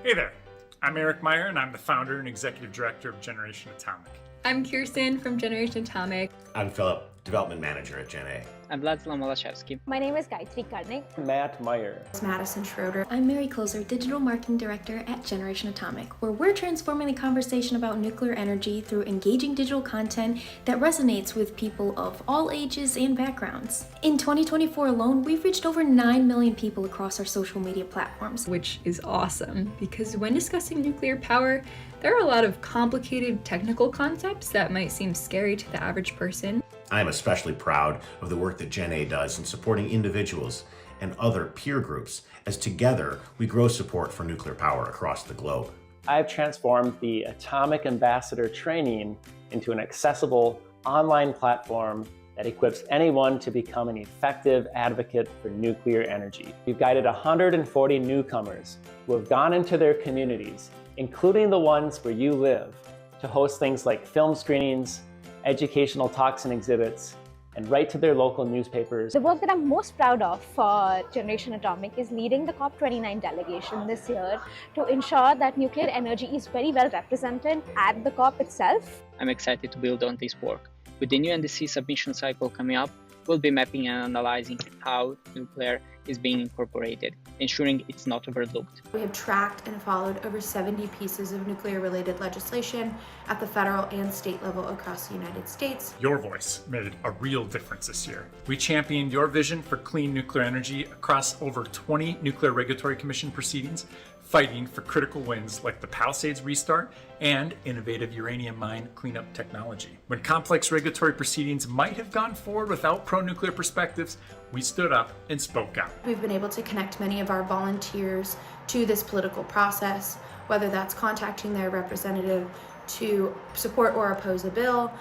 Hey there, I'm Eric Meyer, and I'm the founder and executive director of Generation Atomic. I'm Kirsten from Generation Atomic. I'm Philip, development manager at Gen A. I'm Vladislav Molashevsky. My name is Gayatri Karnik. Matt Meyer. It's Madison Schroeder. I'm Mary Closer, Digital Marketing Director at Generation Atomic, where we're transforming the conversation about nuclear energy through engaging digital content that resonates with people of all ages and backgrounds. In 2024 alone, we've reached over 9 million people across our social media platforms. Which is awesome, because when discussing nuclear power, there are a lot of complicated technical concepts that might seem scary to the average person. I am especially proud of the work that Gen A does in supporting individuals and other peer groups, as together we grow support for nuclear power across the globe. I've transformed the Atomic Ambassador training into an accessible online platform that equips anyone to become an effective advocate for nuclear energy. We've guided 140 newcomers who have gone into their communities, including the ones where you live, to host things like film screenings, educational talks and exhibits, and write to their local newspapers. The work that I'm most proud of for Generation Atomic is leading the COP29 delegation this year to ensure that nuclear energy is very well represented at the COP itself. I'm excited to build on this work. With the new NDC submission cycle coming up, we'll be mapping and analyzing how nuclear is being incorporated, ensuring it's not overlooked. We have tracked and followed over 70 pieces of nuclear-related legislation at the federal and state level across the United States. Your voice made a real difference this year. We championed your vision for clean nuclear energy across over 20 Nuclear Regulatory Commission proceedings, fighting for critical wins like the Palisades restart and innovative uranium mine cleanup technology. When complex regulatory proceedings might have gone forward without pro-nuclear perspectives, we stood up and spoke out. We've been able to connect many of our volunteers to this political process, whether that's contacting their representative to support or oppose a bill,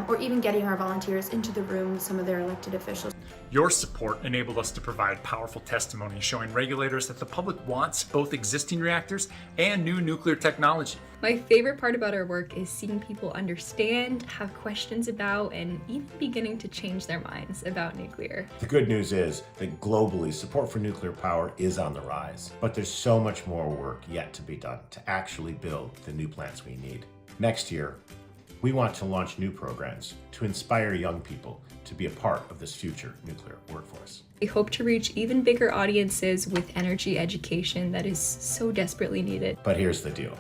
or even getting our volunteers into the room with some of their elected officials. Your support enabled us to provide powerful testimony showing regulators that the public wants both existing reactors and new nuclear technology. My favorite part about our work is seeing people understand, have questions about, and even beginning to change their minds about nuclear. The good news is that globally, support for nuclear power is on the rise, but there's so much more work yet to be done to actually build the new plants we need. Next year, we want to launch new programs to inspire young people to be a part of this future nuclear workforce. We hope to reach even bigger audiences with energy education that is so desperately needed. But here's the deal.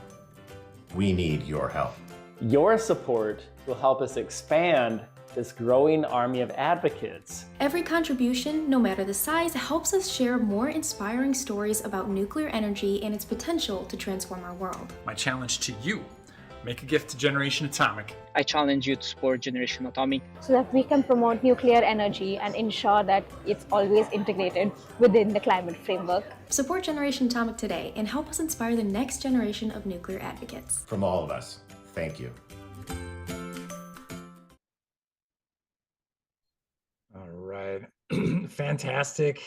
We need your help. Your support will help us expand this growing army of advocates. Every contribution, no matter the size, helps us share more inspiring stories about nuclear energy and its potential to transform our world. My challenge to you: make a gift to Generation Atomic. I challenge you to support Generation Atomic so that we can promote nuclear energy and ensure that it's always integrated within the climate framework. Support Generation Atomic today and help us inspire the next generation of nuclear advocates. From all of us, thank you. All right. Fantastic.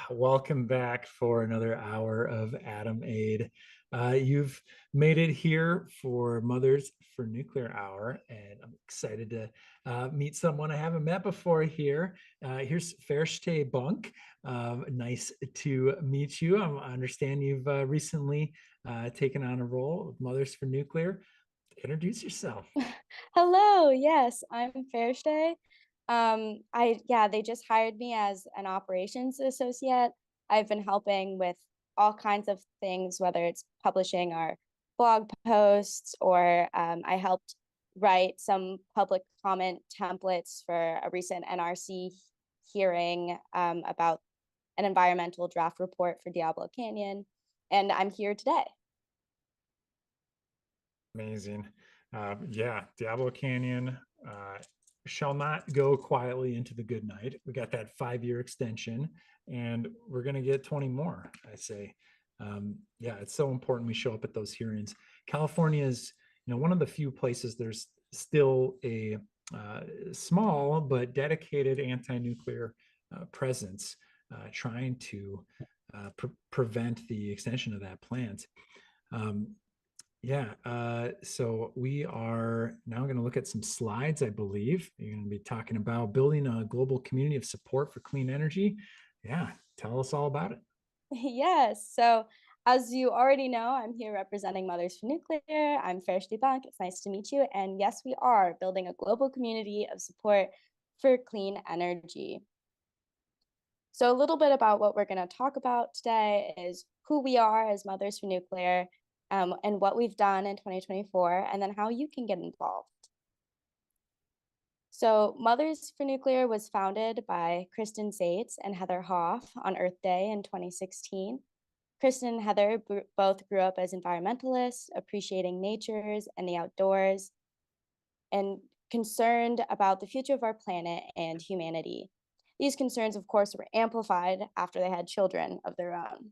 Welcome back for another hour of Atom Aid. You've made it here for Mothers for Nuclear Hour, and I'm excited to meet someone I haven't met before here. Here's Fershte Bunk. Nice to meet you. I understand you've recently taken on a role with Mothers for Nuclear. Introduce yourself. Hello, yes, I'm Fershte. They just hired me as an operations associate. I've been helping with all kinds of things, whether it's publishing our blog posts or I helped write some public comment templates for a recent NRC hearing about an environmental draft report for Diablo Canyon, and I'm here today. Amazing. Diablo Canyon shall not go quietly into the good night. We got that 5-year extension, and we're going to get 20 more, I say. It's so important we show up at those hearings. California is, one of the few places there's still a small but dedicated anti-nuclear presence trying to prevent the extension of that plant. So we are now going to look at some slides, I believe. You're going to be talking about building a global community of support for clean energy. Yeah, tell us all about it. Yes, so as you already know, I'm here representing Mothers for Nuclear. I'm Fershte Bank. It's nice to meet you. And yes, we are building a global community of support for clean energy. So a little bit about what we're going to talk about today is who we are as Mothers for Nuclear, and what we've done in 2024, and then how you can get involved. So Mothers for Nuclear was founded by Kristen Zaitz and Heather Hoff on Earth Day in 2016. Kristen and Heather both grew up as environmentalists, appreciating natures and the outdoors, and concerned about the future of our planet and humanity. These concerns, of course, were amplified after they had children of their own.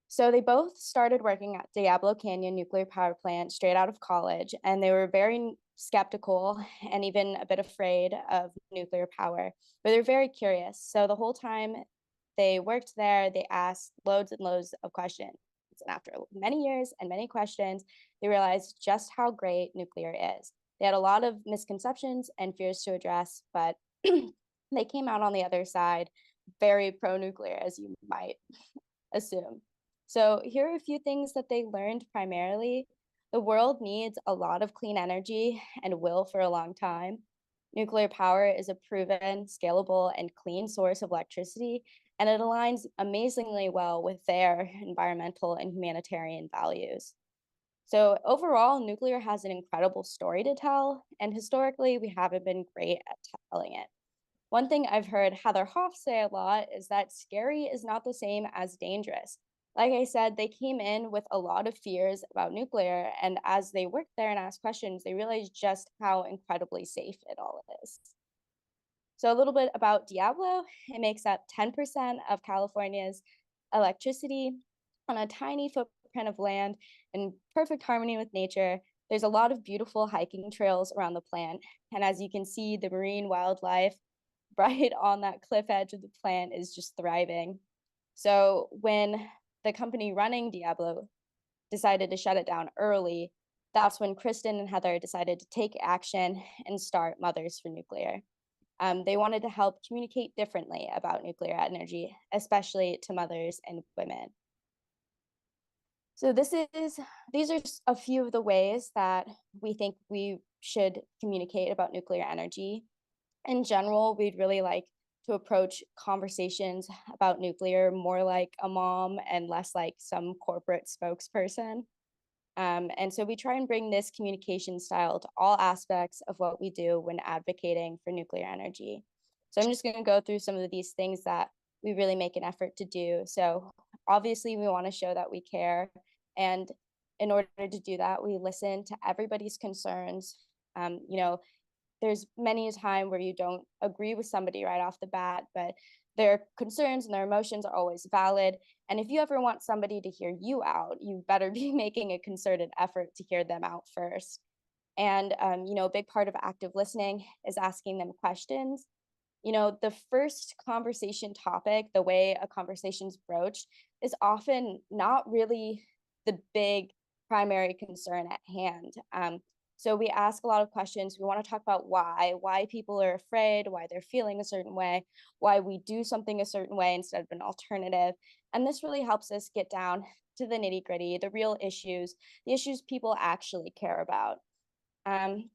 So they both started working at Diablo Canyon nuclear power plant straight out of college, and they were very skeptical and even a bit afraid of nuclear power, but they're very curious. So the whole time they worked there, they asked loads and loads of questions. And after many years and many questions, they realized just how great nuclear is. They had a lot of misconceptions and fears to address, but they came out on the other side very pro-nuclear, as you might assume. So here are a few things that they learned primarily. The world needs a lot of clean energy and will for a long time. Nuclear power is a proven, scalable, and clean source of electricity, and it aligns amazingly well with their environmental and humanitarian values. So overall, nuclear has an incredible story to tell, and historically, we haven't been great at telling it. One thing I've heard Heather Hoff say a lot is that scary is not the same as dangerous. Like I said, they came in with a lot of fears about nuclear, and as they worked there and asked questions, they realized just how incredibly safe it all is. So a little bit about Diablo. It makes up 10% of California's electricity on a tiny footprint of land in perfect harmony with nature. There's a lot of beautiful hiking trails around the plant. And as you can see, the marine wildlife right on that cliff edge of the plant is just thriving. So when the company running Diablo decided to shut it down early, that's when Kristen and Heather decided to take action and start Mothers for Nuclear. They wanted to help communicate differently about nuclear energy, especially to mothers and women. So these are just a few of the ways that we think we should communicate about nuclear energy. In general, we'd really like to approach conversations about nuclear more like a mom and less like some corporate spokesperson. And so we try and bring this communication style to all aspects of what we do when advocating for nuclear energy. So I'm just going to go through some of these things that we really make an effort to do. So obviously we want to show that we care. And in order to do that, we listen to everybody's concerns. You know, there's many a time where you don't agree with somebody right off the bat, but their concerns and their emotions are always valid. And if you ever want somebody to hear you out, you better be making a concerted effort to hear them out first. And, you know, a big part of active listening is asking them questions. You know, the first conversation topic, the way a conversation's broached, is often not really the big primary concern at hand. So we ask a lot of questions. We want to talk about why people are afraid, why they're feeling a certain way, why we do something a certain way instead of an alternative. And this really helps us get down to the nitty gritty, the real issues, the issues people actually care about. And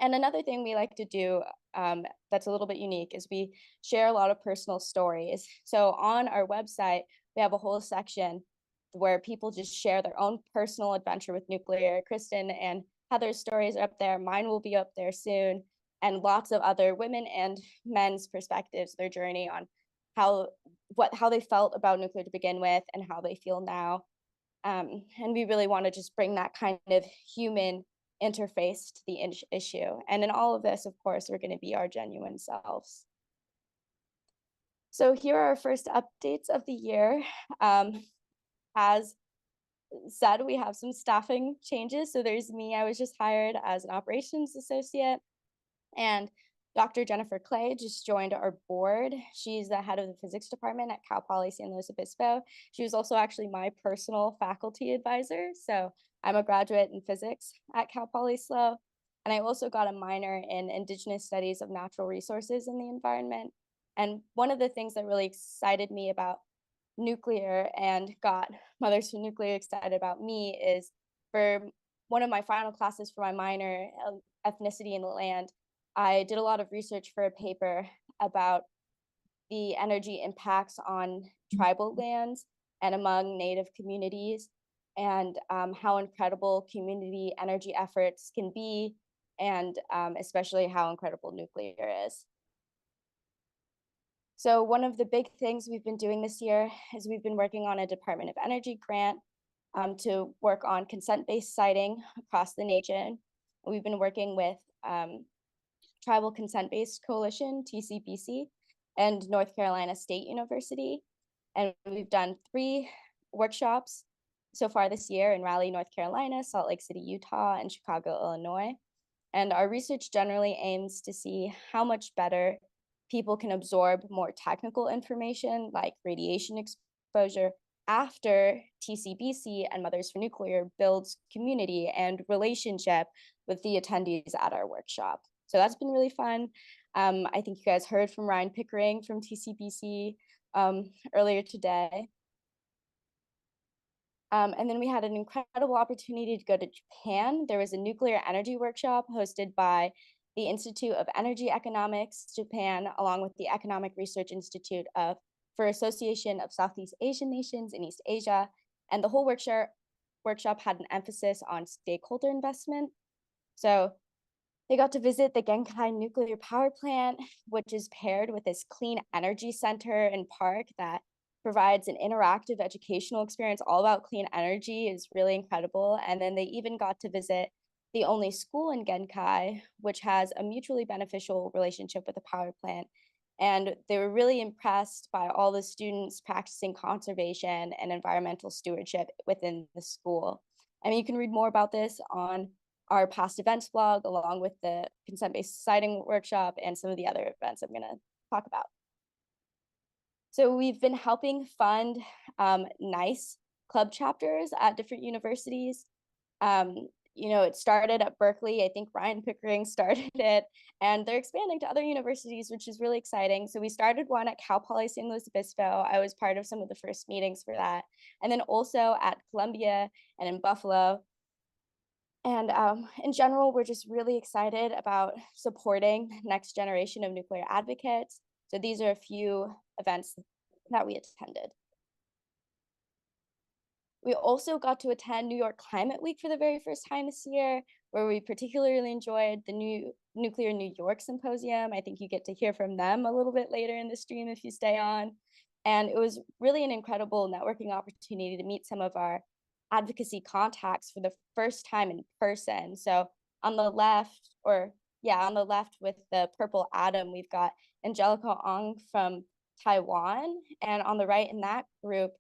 another thing we like to do that's a little bit unique is we share a lot of personal stories. So on our website, we have a whole section where people just share their own personal adventure with nuclear. Kristen and Heather's stories are up there. Mine will be up there soon. And lots of other women and men's perspectives, their journey on how they felt about nuclear to begin with and how they feel now. And we really want to just bring that kind of human interface to the issue. And in all of this, of course, we're going to be our genuine selves. So here are our first updates of the year. As said, we have some staffing changes. So there's me, I was just hired as an operations associate, and Dr. Jennifer Clay just joined our board. She's the head of the physics department at Cal Poly San Luis Obispo. She was also actually my personal faculty advisor. So I'm a graduate in physics at Cal Poly SLO. And I also got a minor in Indigenous Studies of Natural Resources in the Environment. And one of the things that really excited me about nuclear and got Mothers for Nuclear excited about me is for one of my final classes for my minor, Ethnicity in the Land, I did a lot of research for a paper about the energy impacts on tribal lands and among Native communities, and how incredible community energy efforts can be, and especially how incredible nuclear is. So one of the big things we've been doing this year is we've been working on a Department of Energy grant to work on consent-based siting across the nation. We've been working with Tribal Consent-Based Coalition, TCBC, and North Carolina State University. And we've done 3 workshops so far this year in Raleigh, North Carolina, Salt Lake City, Utah, and Chicago, Illinois. And our research generally aims to see how much better people can absorb more technical information like radiation exposure after TCBC and Mothers for Nuclear builds community and relationship with the attendees at our workshop. So that's been really fun. I think you guys heard from Ryan Pickering from TCBC earlier today. And then we had an incredible opportunity to go to Japan. There was a nuclear energy workshop hosted by the Institute of Energy Economics, Japan, along with the Economic Research Institute for Association of Southeast Asian Nations in East Asia. And the whole workshop had an emphasis on stakeholder investment. So they got to visit the Genkai nuclear power plant, which is paired with this clean energy center and park that provides an interactive educational experience all about clean energy. Is really incredible. And then they even got to visit the only school in Genkai, which has a mutually beneficial relationship with the power plant. And they were really impressed by all the students practicing conservation and environmental stewardship within the school. I mean, you can read more about this on our past events blog, along with the consent-based deciding workshop and some of the other events I'm going to talk about. So we've been helping fund NICE club chapters at different universities. It started at Berkeley. I think Ryan Pickering started it, and they're expanding to other universities, which is really exciting. So we started one at Cal Poly San Luis Obispo. I was part of some of the first meetings for that. And then also at Columbia and in Buffalo. And in general, we're just really excited about supporting the next generation of nuclear advocates. So these are a few events that we attended. We also got to attend New York Climate Week for the very first time this year, where we particularly enjoyed the new Nuclear New York Symposium. I think you get to hear from them a little bit later in the stream if you stay on. And it was really an incredible networking opportunity to meet some of our advocacy contacts for the first time in person. So on the left, with the purple atom, we've got Angelica Ong from Taiwan. And on the right in that group,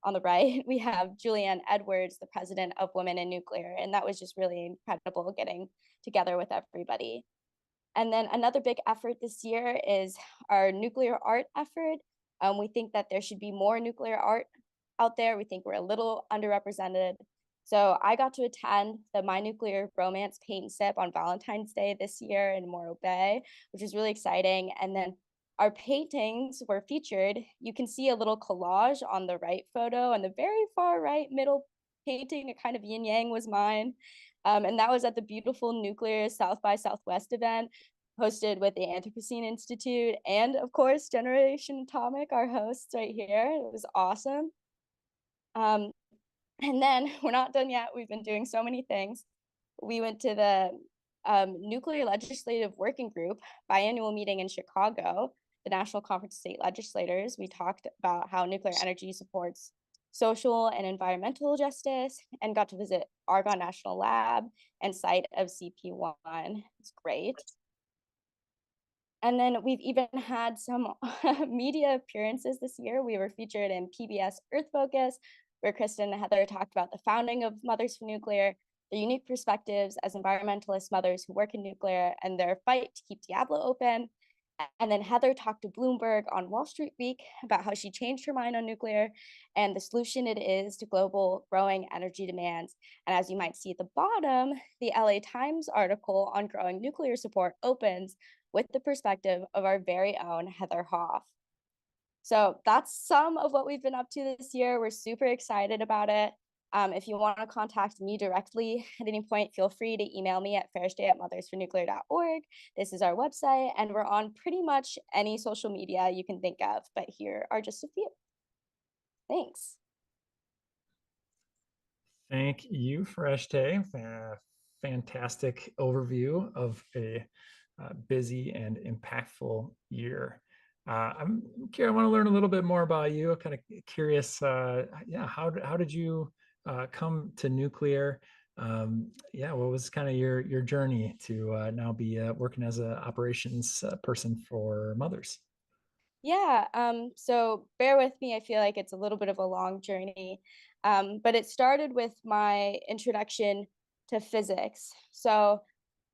on the right, we have Julianne Edwards, the president of Women in Nuclear. And that was just really incredible getting together with everybody. And then another big effort this year is our nuclear art effort. We think that there should be more nuclear art out there. We think we're a little underrepresented. So I got to attend the My Nuclear Romance Paint and Sip on Valentine's Day this year in Morro Bay, which is really exciting. And then our paintings were featured. You can see a little collage on the right photo, and the very far right middle painting, a kind of yin yang, was mine. And that was at the beautiful Nuclear South by Southwest event hosted with the Anthropocene Institute and, of course, Generation Atomic, our hosts right here. It was awesome. And then we're not done yet. We've been doing so many things. We went to the Nuclear Legislative Working Group biannual meeting in Chicago, the National Conference of State Legislators. We talked about how nuclear energy supports social and environmental justice, and got to visit Argonne National Lab and site of CP1. It's great. And then we've even had some media appearances this year. We were featured in PBS Earth Focus, where Kristen and Heather talked about the founding of Mothers for Nuclear, their unique perspectives as environmentalist mothers who work in nuclear, and their fight to keep Diablo open. And then Heather talked to Bloomberg on Wall Street Week about how she changed her mind on nuclear and the solution it is to global growing energy demands. And as you might see at the bottom, the LA Times article on growing nuclear support opens with the perspective of our very own Heather Hoff. So that's some of what we've been up to this year. We're super excited about it. If you want to contact me directly at any point, feel free to email me at fairshday@mothersfornuclear.org. This is our website, and we're on pretty much any social media you can think of, but here are just a few. Thanks. Thank you, Fresh Day. Fantastic overview of a busy and impactful year. I'm curious, I want to learn a little bit more about you. I'm kind of curious, how did you come to nuclear? What was kind of your journey to now be working as an operations person for Mothers? Yeah, so bear with me. I feel like it's a little bit of a long journey, but it started with my introduction to physics. So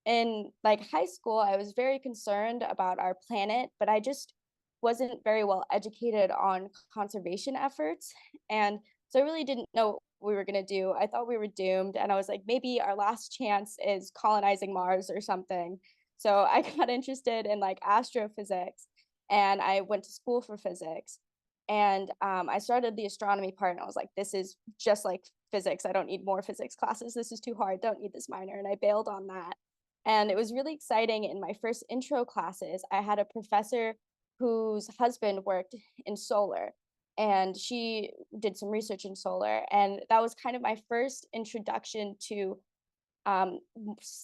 in high school, I was very concerned about our planet, but I just wasn't very well educated on conservation efforts. And so I really didn't know what we were going to do. I thought we were doomed. And I was like, maybe our last chance is colonizing Mars or something. So I got interested in astrophysics, and I went to school for physics. And I started the astronomy part, and I was like, this is just like physics. I don't need more physics classes. This is too hard. Don't need this minor. And I bailed on that. And it was really exciting. In my first intro classes, I had a professor whose husband worked in solar, and she did some research in solar. And that was kind of my first introduction to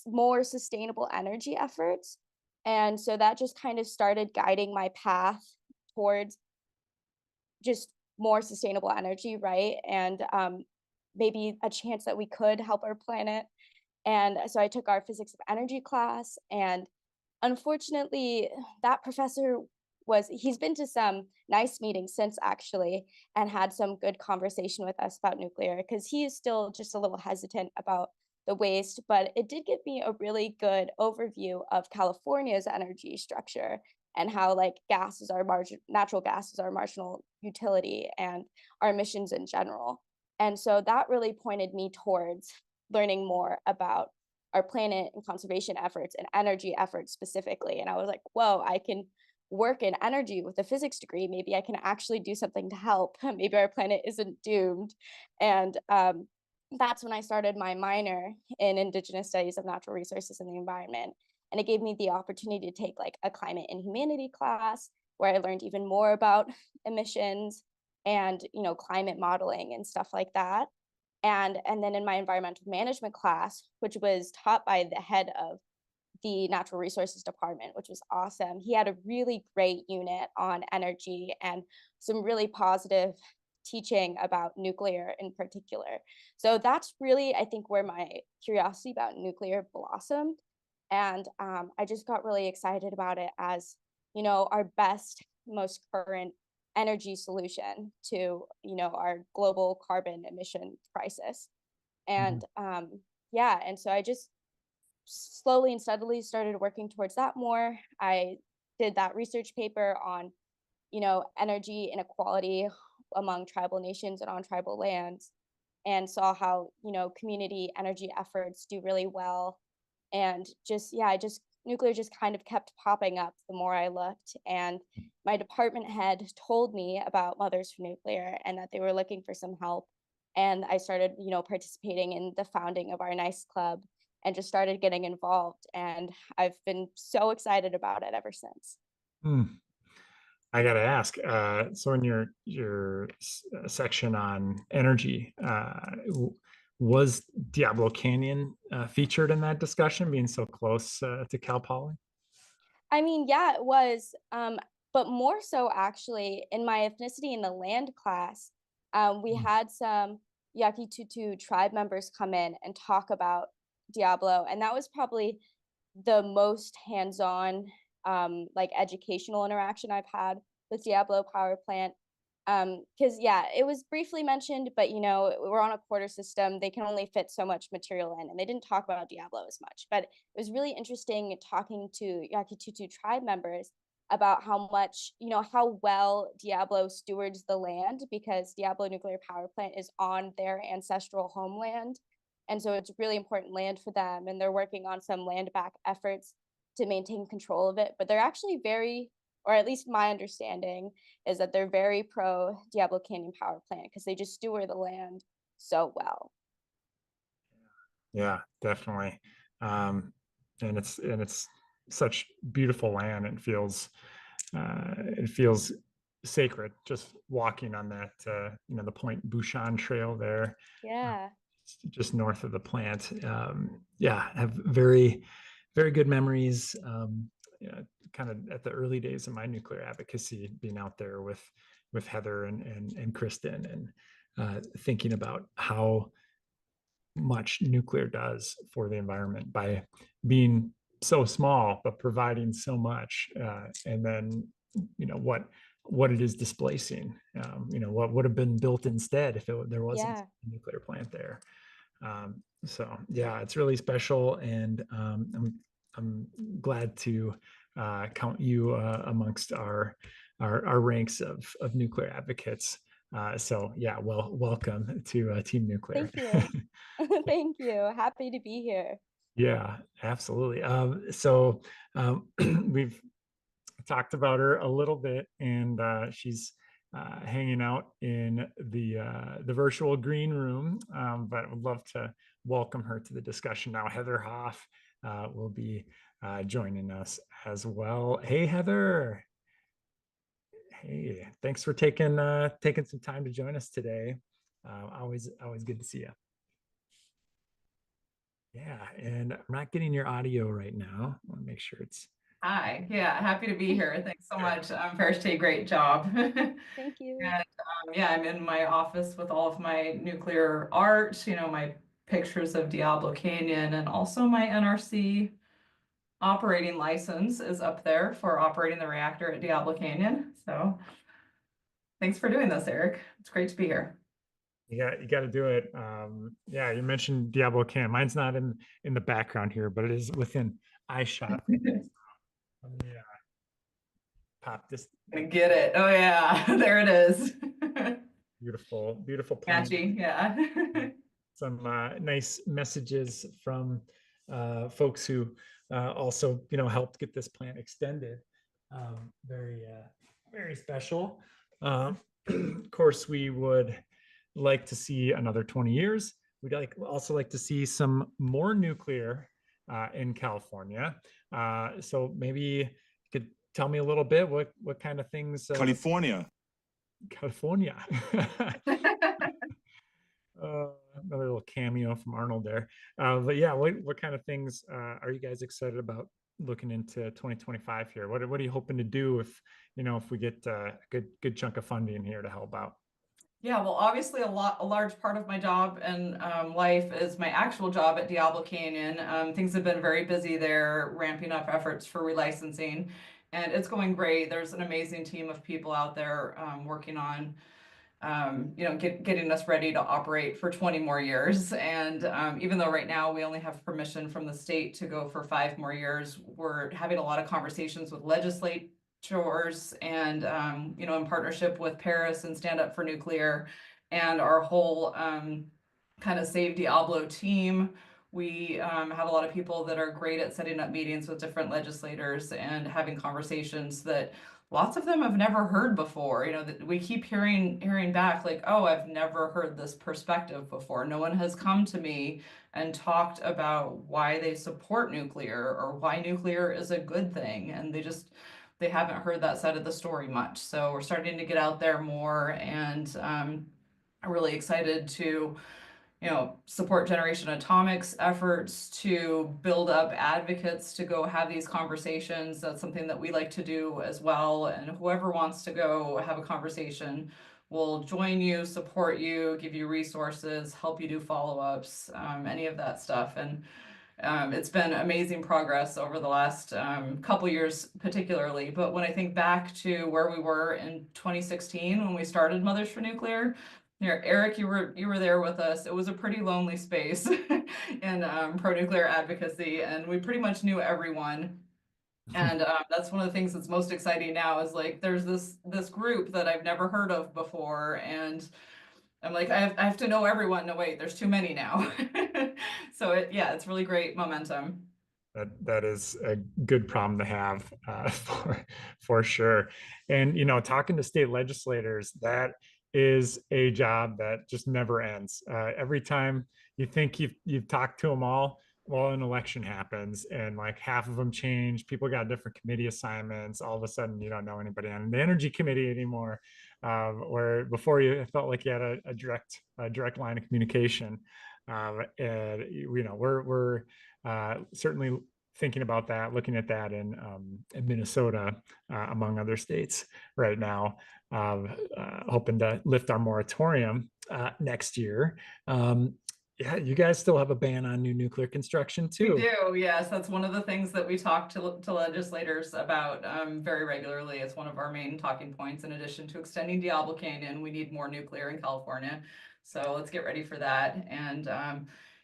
more sustainable energy efforts. And so that just kind of started guiding my path towards just more sustainable energy, right? And maybe a chance that we could help our planet. And so I took our physics of energy class, and unfortunately, that professor he's been to some nice meetings since, actually, and had some good conversation with us about nuclear, because he is still just a little hesitant about the waste, but it did give me a really good overview of California's energy structure and how like natural gas is our marginal utility and our emissions in general. And so that really pointed me towards learning more about our planet and conservation efforts and energy efforts specifically. And I was like, whoa, I can work in energy with a physics degree. Maybe I can actually do something to help. Maybe our planet isn't doomed. And that's when I started my minor in Indigenous Studies of Natural Resources and the Environment. And it gave me the opportunity to take like a climate and humanity class where I learned even more about emissions and, you know, climate modeling and stuff like that. And then in my environmental management class, which was taught by the head of the natural resources department, which was awesome. He had a really great unit on energy and some really positive teaching about nuclear in particular. So that's really, I think, where my curiosity about nuclear blossomed. And I just got really excited about it as, you know, our best, most current energy solution to, you know, our global carbon emission crisis. And yeah, and so I just slowly and steadily started working towards that more. I did that research paper on, you know, energy inequality among tribal nations and on tribal lands, and saw how, you know, community energy efforts do really well. And just, yeah, nuclear just kind of kept popping up the more I looked. And my department head told me about Mothers for Nuclear and that they were looking for some help. And I started, you know, participating in the founding of our NICE club and just started getting involved. And I've been so excited about it ever since. Hmm. I got to ask. So in your section on energy, was Diablo Canyon featured in that discussion, being so close to Cal Poly? I mean, yeah, it was, but more so actually in my ethnicity in the land class, we had some Yaqui Tutu tribe members come in and talk about Diablo, and that was probably the most hands-on, like educational interaction I've had with Diablo Power Plant. Because yeah, it was briefly mentioned, but you know, we're on a quarter system. They can only fit so much material in, and they didn't talk about Diablo as much. But it was really interesting talking to Yaqui Tutu tribe members about how much, you know, how well Diablo stewards the land, because Diablo Nuclear Power Plant is on their ancestral homeland. And so it's really important land for them, and they're working on some land back efforts to maintain control of it. But they're actually very, or at least my understanding is that they're very pro Diablo Canyon Power Plant because they just steward the land so well. Yeah, definitely. And it's such beautiful land. It feels sacred just walking on that, you know, the Point Bouchon Trail there, Yeah. just north of the plant. Yeah, have very, very good memories. Yeah, kind of at the early days of my nuclear advocacy, being out there with Heather and Kristen, and thinking about how much nuclear does for the environment by being so small but providing so much, and then, you know, what it is displacing, you know, what would have been built instead if there wasn't Yeah. a nuclear plant there. So yeah, it's really special, and I'm glad to count you amongst our ranks of nuclear advocates. So yeah, welcome to Team Nuclear. Thank you. Thank you. Happy to be here. Yeah, absolutely. So we've talked about her a little bit, and she's hanging out in the virtual green room. But would love to welcome her to the discussion now. Heather Hoff will be joining us as well. Hey, Heather. Hey, thanks for taking some time to join us today. Always good to see you. Yeah, and I'm not getting your audio right now. I want to make sure it's. Hi, yeah, happy to be here. Thanks so much. Farishte, great job. Thank you. And yeah, I'm in my office with all of my nuclear art, you know, my pictures of Diablo Canyon, and also my NRC operating license is up there for operating the reactor at Diablo Canyon. So thanks for doing this, Eric. It's great to be here. You got to do it. Yeah, you mentioned Diablo Can. Mine's not in the background here, but it is within eye shot. Yeah, pop this. Get it. Oh yeah, there it is. Beautiful plan. Catchy, yeah. Some nice messages from folks who also, helped get this plan extended. Very special. Of course, we would like to see another 20 years. We'd also like to see some more nuclear in California. So maybe you could tell me a little bit what kind of things. California. Another little cameo from Arnold there. But yeah, what kind of things are you guys excited about looking into 2025 here? What are you hoping to do if we get a good chunk of funding here to help out? Yeah, well, obviously a large part of my job and life is my actual job at Diablo Canyon. Things have been very busy there, ramping up efforts for relicensing, and it's going great. There's an amazing team of people out there working on getting us ready to operate for 20 more years. And even though right now we only have permission from the state to go for 5 more years, we're having a lot of conversations with legislators and, in partnership with Paris and Stand Up for Nuclear and our whole kind of Save Diablo team. We have a lot of people that are great at setting up meetings with different legislators and having conversations that lots of them have never heard before. That we keep hearing back like, oh, I've never heard this perspective before. No one has come to me and talked about why they support nuclear or why nuclear is a good thing. And they haven't heard that side of the story much. So we're starting to get out there more, and I'm really excited to support Generation Atomic's efforts to build up advocates to go have these conversations. That's something that we like to do as well. And whoever wants to go have a conversation will join you, support you, give you resources, help you do follow-ups, any of that stuff. And it's been amazing progress over the last couple years particularly. But when I think back to where we were in 2016 when we started Mothers for Nuclear, Eric, you were there with us. It was a pretty lonely space in pro-nuclear advocacy, and we pretty much knew everyone. And that's one of the things that's most exciting now is like there's this group that I've never heard of before, and I'm like, I have to know everyone. No, wait, there's too many now. So it's really great momentum. That is a good problem to have for sure. And talking to state legislators, that is a job that just never ends. Every time you think you've talked to them all, well, an election happens and like half of them change. People got different committee assignments. All of a sudden, you don't know anybody on the energy committee anymore. Where before you felt like you had a direct line of communication. And we're certainly thinking about that, looking at that in Minnesota, among other states right now, hoping to lift our moratorium next year. Yeah, you guys still have a ban on new nuclear construction too. We do, yes. That's one of the things that we talk to legislators about very regularly. It's one of our main talking points. In addition to extending Diablo Canyon, we need more nuclear in California. So let's get ready for that. And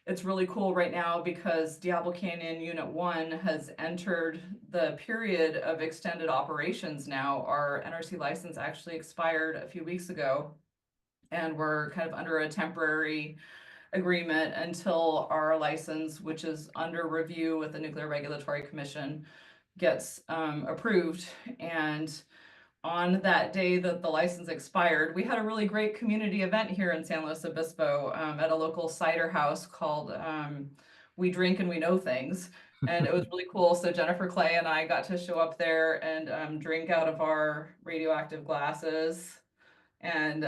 it's really cool right now because Diablo Canyon Unit 1 has entered the period of extended operations now. Our NRC license actually expired a few weeks ago, and we're kind of under a temporary agreement until our license, which is under review with the Nuclear Regulatory Commission, gets approved. And on that day that the license expired, we had a really great community event here in San Luis Obispo at a local cider house called We Drink and We Know Things. And it was really cool. So Jennifer Clay and I got to show up there and drink out of our radioactive glasses and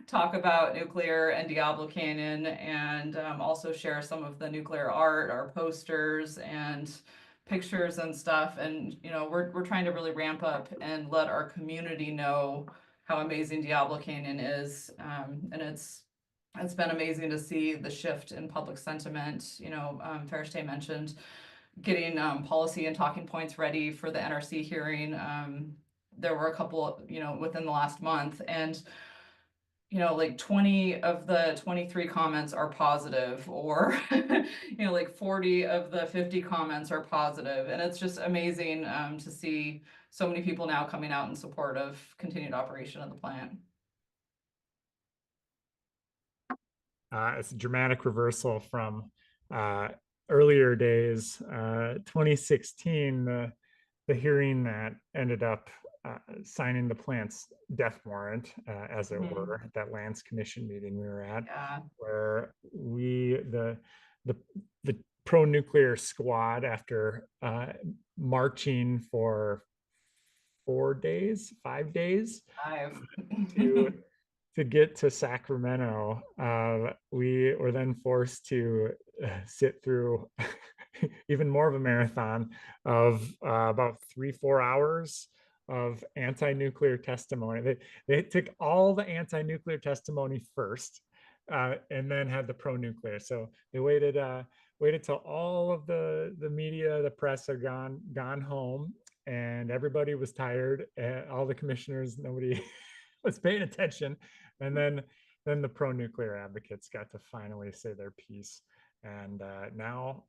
talk about nuclear and Diablo Canyon, and also share some of the nuclear art, our posters and pictures and stuff. And we're trying to really ramp up and let our community know how amazing Diablo Canyon is. And it's been amazing to see the shift in public sentiment. Fairstay mentioned getting policy and talking points ready for the NRC hearing. There were a couple, within the last month, and like 20 of the 23 comments are positive, or like 40 of the 50 comments are positive. And it's just amazing to see so many people now coming out in support of continued operation of the plant. It's a dramatic reversal from earlier days. 2016, the hearing that ended up signing the plant's death warrant, as it were, at that Lands Commission meeting we were at, where the pro-nuclear squad, after marching for 5 days to get to Sacramento, we were then forced to sit through even more of a marathon of about 3-4 hours of anti-nuclear testimony. They took all the anti-nuclear testimony first, and then had the pro-nuclear. So they waited till all of the media, the press had gone home, and everybody was tired. All the commissioners, nobody was paying attention, and then the pro-nuclear advocates got to finally say their piece. And now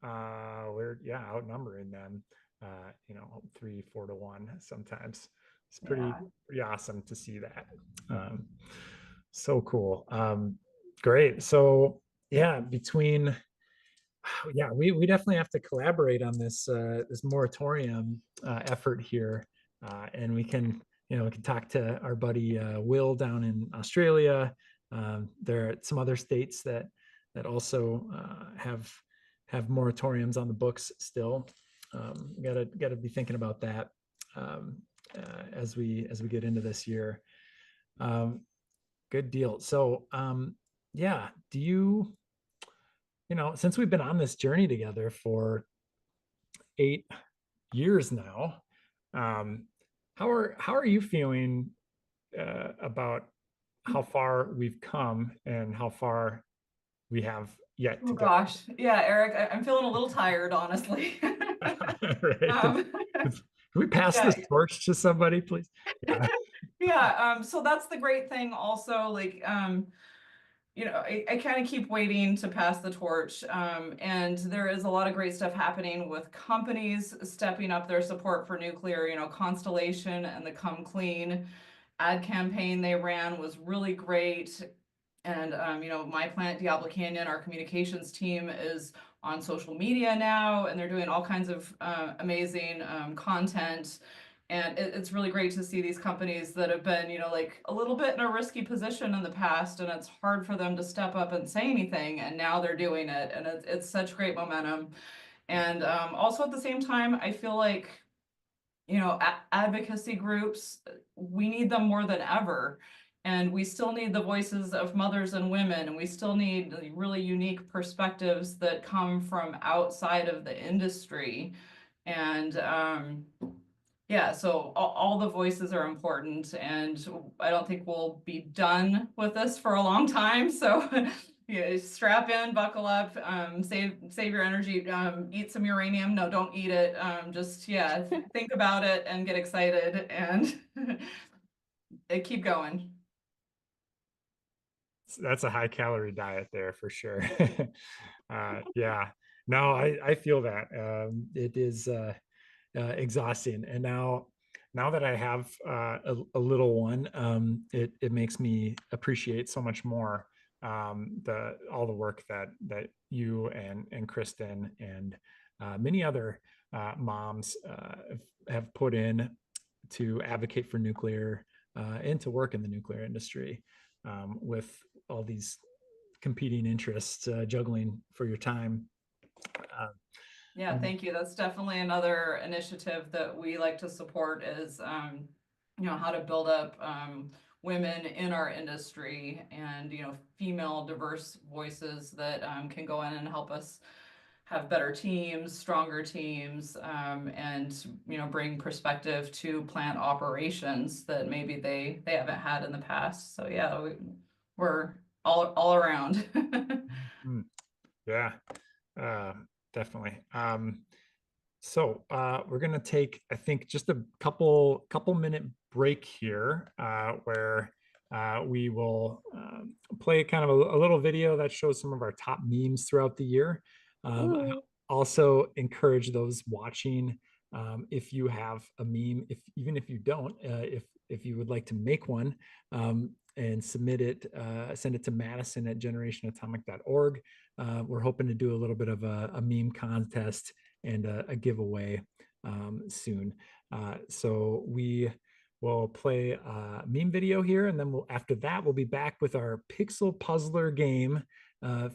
we're outnumbering them, 3-4 to 1 sometimes. It's pretty awesome to see that. So cool. Great. So between we definitely have to collaborate on this moratorium effort here, and we can talk to our buddy Will down in Australia. There are some other states that also have moratoriums on the books still. Gotta be thinking about that as we get into this year. Good deal. So do you, since we've been on this journey together for 8 years now, how are you feeling about how far we've come and how far we have yet to go? Gosh, yeah, Eric, I'm feeling a little tired, honestly. Right. Can we pass this torch to somebody, please? So that's the great thing also, like, I kind of keep waiting to pass the torch, and there is a lot of great stuff happening with companies stepping up their support for nuclear. Constellation and the Come Clean ad campaign they ran was really great. And, my plant, Diablo Canyon, our communications team is on social media now, and they're doing all kinds of amazing content. And it's really great to see these companies that have been, like a little bit in a risky position in the past, and it's hard for them to step up and say anything. And now they're doing it, and it's such great momentum. And also at the same time, I feel like, advocacy groups, we need them more than ever. And we still need the voices of mothers and women, and we still need really unique perspectives that come from outside of the industry. And so all the voices are important, and I don't think we'll be done with this for a long time. So strap in, buckle up, save your energy, eat some uranium. No, don't eat it. Just think about it and get excited and keep going. That's a high calorie diet there for sure. No, I feel that. It is exhausting. And now that I have a little one, it makes me appreciate so much more all the work that you and Kristen and many other moms have put in to advocate for nuclear and to work in the nuclear industry, with all these competing interests juggling for your time. Thank you. That's definitely another initiative that we like to support is, how to build up women in our industry and, female diverse voices that can go in and help us have better teams, stronger teams, and, bring perspective to plant operations that maybe they haven't had in the past. So we're all around. Definitely. So we're gonna take, I think, just a couple minute break here, where we will play kind of a little video that shows some of our top memes throughout the year. I also encourage those watching, if you have a meme, even if you don't, if you would like to make one, and submit it, send it to Madison at generationatomic.org. We're hoping to do a little bit of a meme contest and a giveaway soon. So we will play a meme video here, and then after that, we'll be back with our Pixel Puzzler game,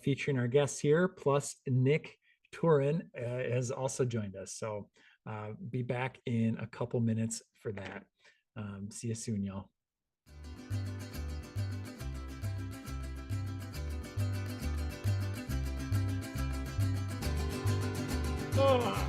featuring our guests here, plus Nick Turin has also joined us. So be back in a couple minutes for that. See you soon, y'all. Oh.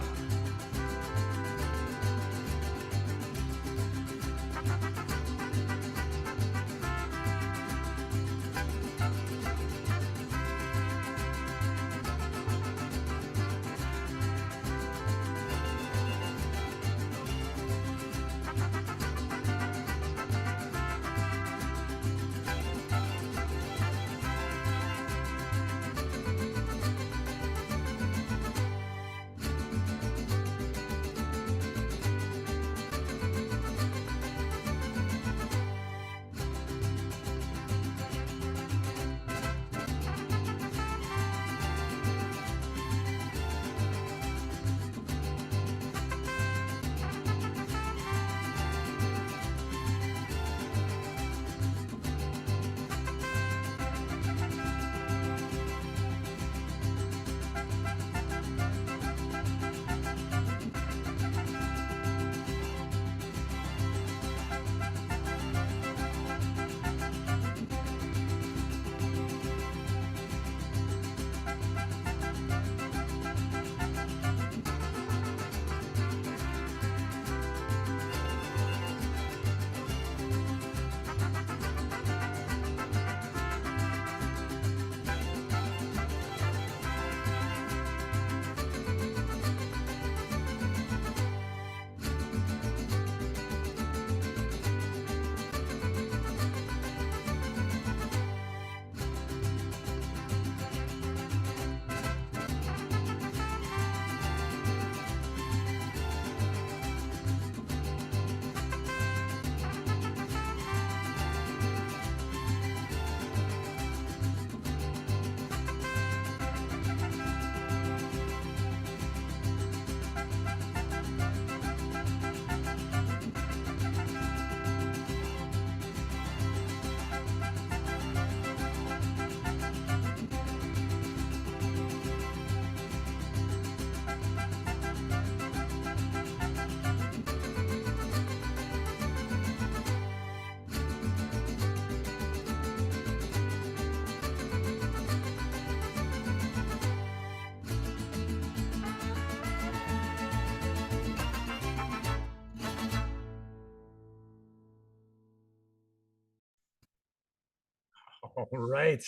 All right.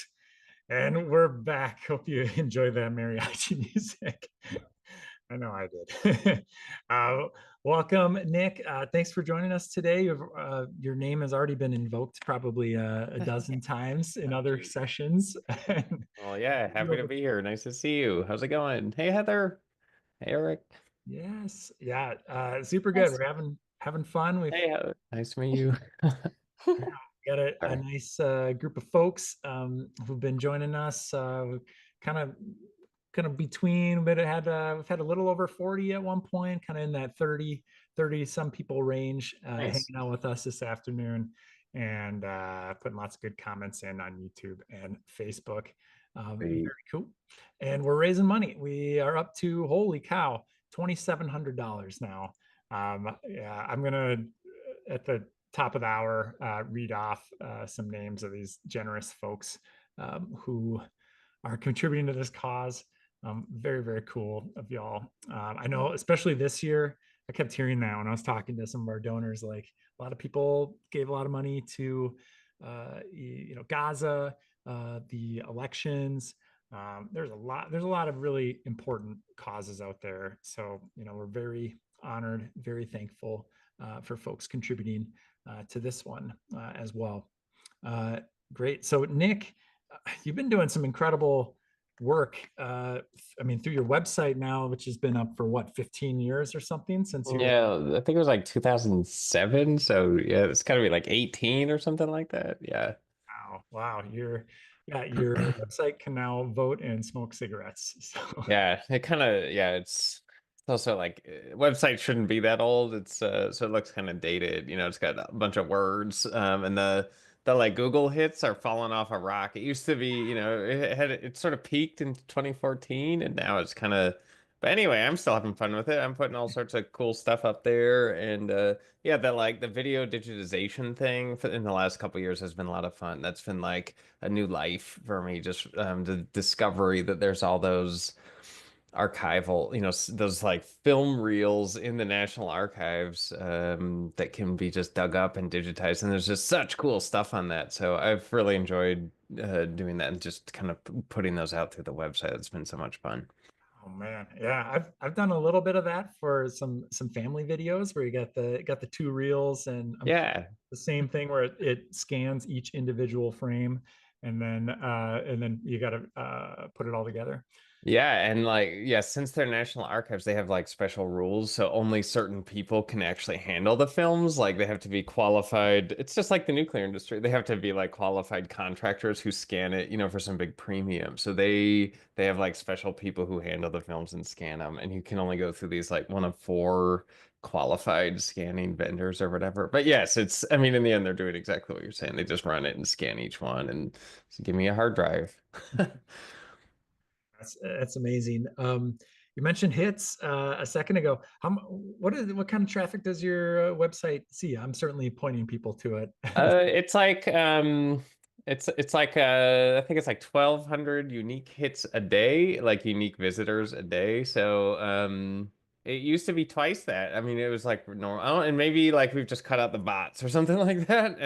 And we're back. Hope you enjoy that mariachi music. I know I did. Welcome, Nick. Thanks for joining us today. Your name has already been invoked probably a dozen times in other sessions. Well, yeah, happy to be here. Nice to see you. How's it going? Hey, Heather. Hey, Eric. Yes. Yeah. Super good. We're having fun. Hey, Heather. Nice to meet you. We got a nice group of folks who've been joining us, kind of between, but we've had a little over 40 at one point, kind of in that 30 some people range, hanging out with us this afternoon, and putting lots of good comments in on YouTube and Facebook. Very cool. And we're raising money. We are up to, holy cow, $2,700 now. Yeah, I'm gonna at the top of the hour read off some names of these generous folks who are contributing to this cause. Very, very cool of y'all. I know, especially this year, I kept hearing that when I was talking to some of our donors, like a lot of people gave a lot of money to, Gaza, the elections. There's a lot of really important causes out there. So, we're very honored, very thankful for folks contributing to this one as well. Great. So Nick, you've been doing some incredible work. I mean, through your website now, which has been up for what, 15 years or something since you. Yeah, I think it was like 2007. So yeah, it's gotta be like 18 or something like that. Yeah. Wow. Your website can now vote and smoke cigarettes. So. Yeah, it kind of, yeah, it's also like website shouldn't be that old. It's so it looks kind of dated, it's got a bunch of words, and the like Google hits are falling off a rock. It used to be, it sort of peaked in 2014, and now it's kind of, but anyway, I'm still having fun with it. I'm putting all sorts of cool stuff up there, and yeah, the video digitization thing in the last couple years has been a lot of fun. That's been like a new life for me, just the discovery that there's all those archival, those like film reels in the National Archives, that can be just dug up and digitized, and there's just such cool stuff on that. So I've really enjoyed doing that and just kind of putting those out through the website. It's been so much fun. Oh man, yeah, I've done a little bit of that for some family videos where you got the two reels, and yeah, the same thing where it scans each individual frame, and then you got to put it all together. Yeah, and like, yeah, since they're National Archives, they have like special rules, so only certain people can actually handle the films. Like they have to be qualified. It's just like the nuclear industry. They have to be like qualified contractors who scan it, for some big premium. So they have like special people who handle the films and scan them, and you can only go through these like one of four qualified scanning vendors or whatever. But yes, I mean, in the end, they're doing exactly what you're saying. They just run it and scan each one and give me a hard drive. That's amazing. You mentioned hits a second ago. What kind of traffic does your website see? I'm certainly pointing people to it. It's like it's like I think it's like 1,200 unique hits a day, like unique visitors a day. So it used to be twice that. I mean, it was like normal, and maybe like we've just cut out the bots or something like that.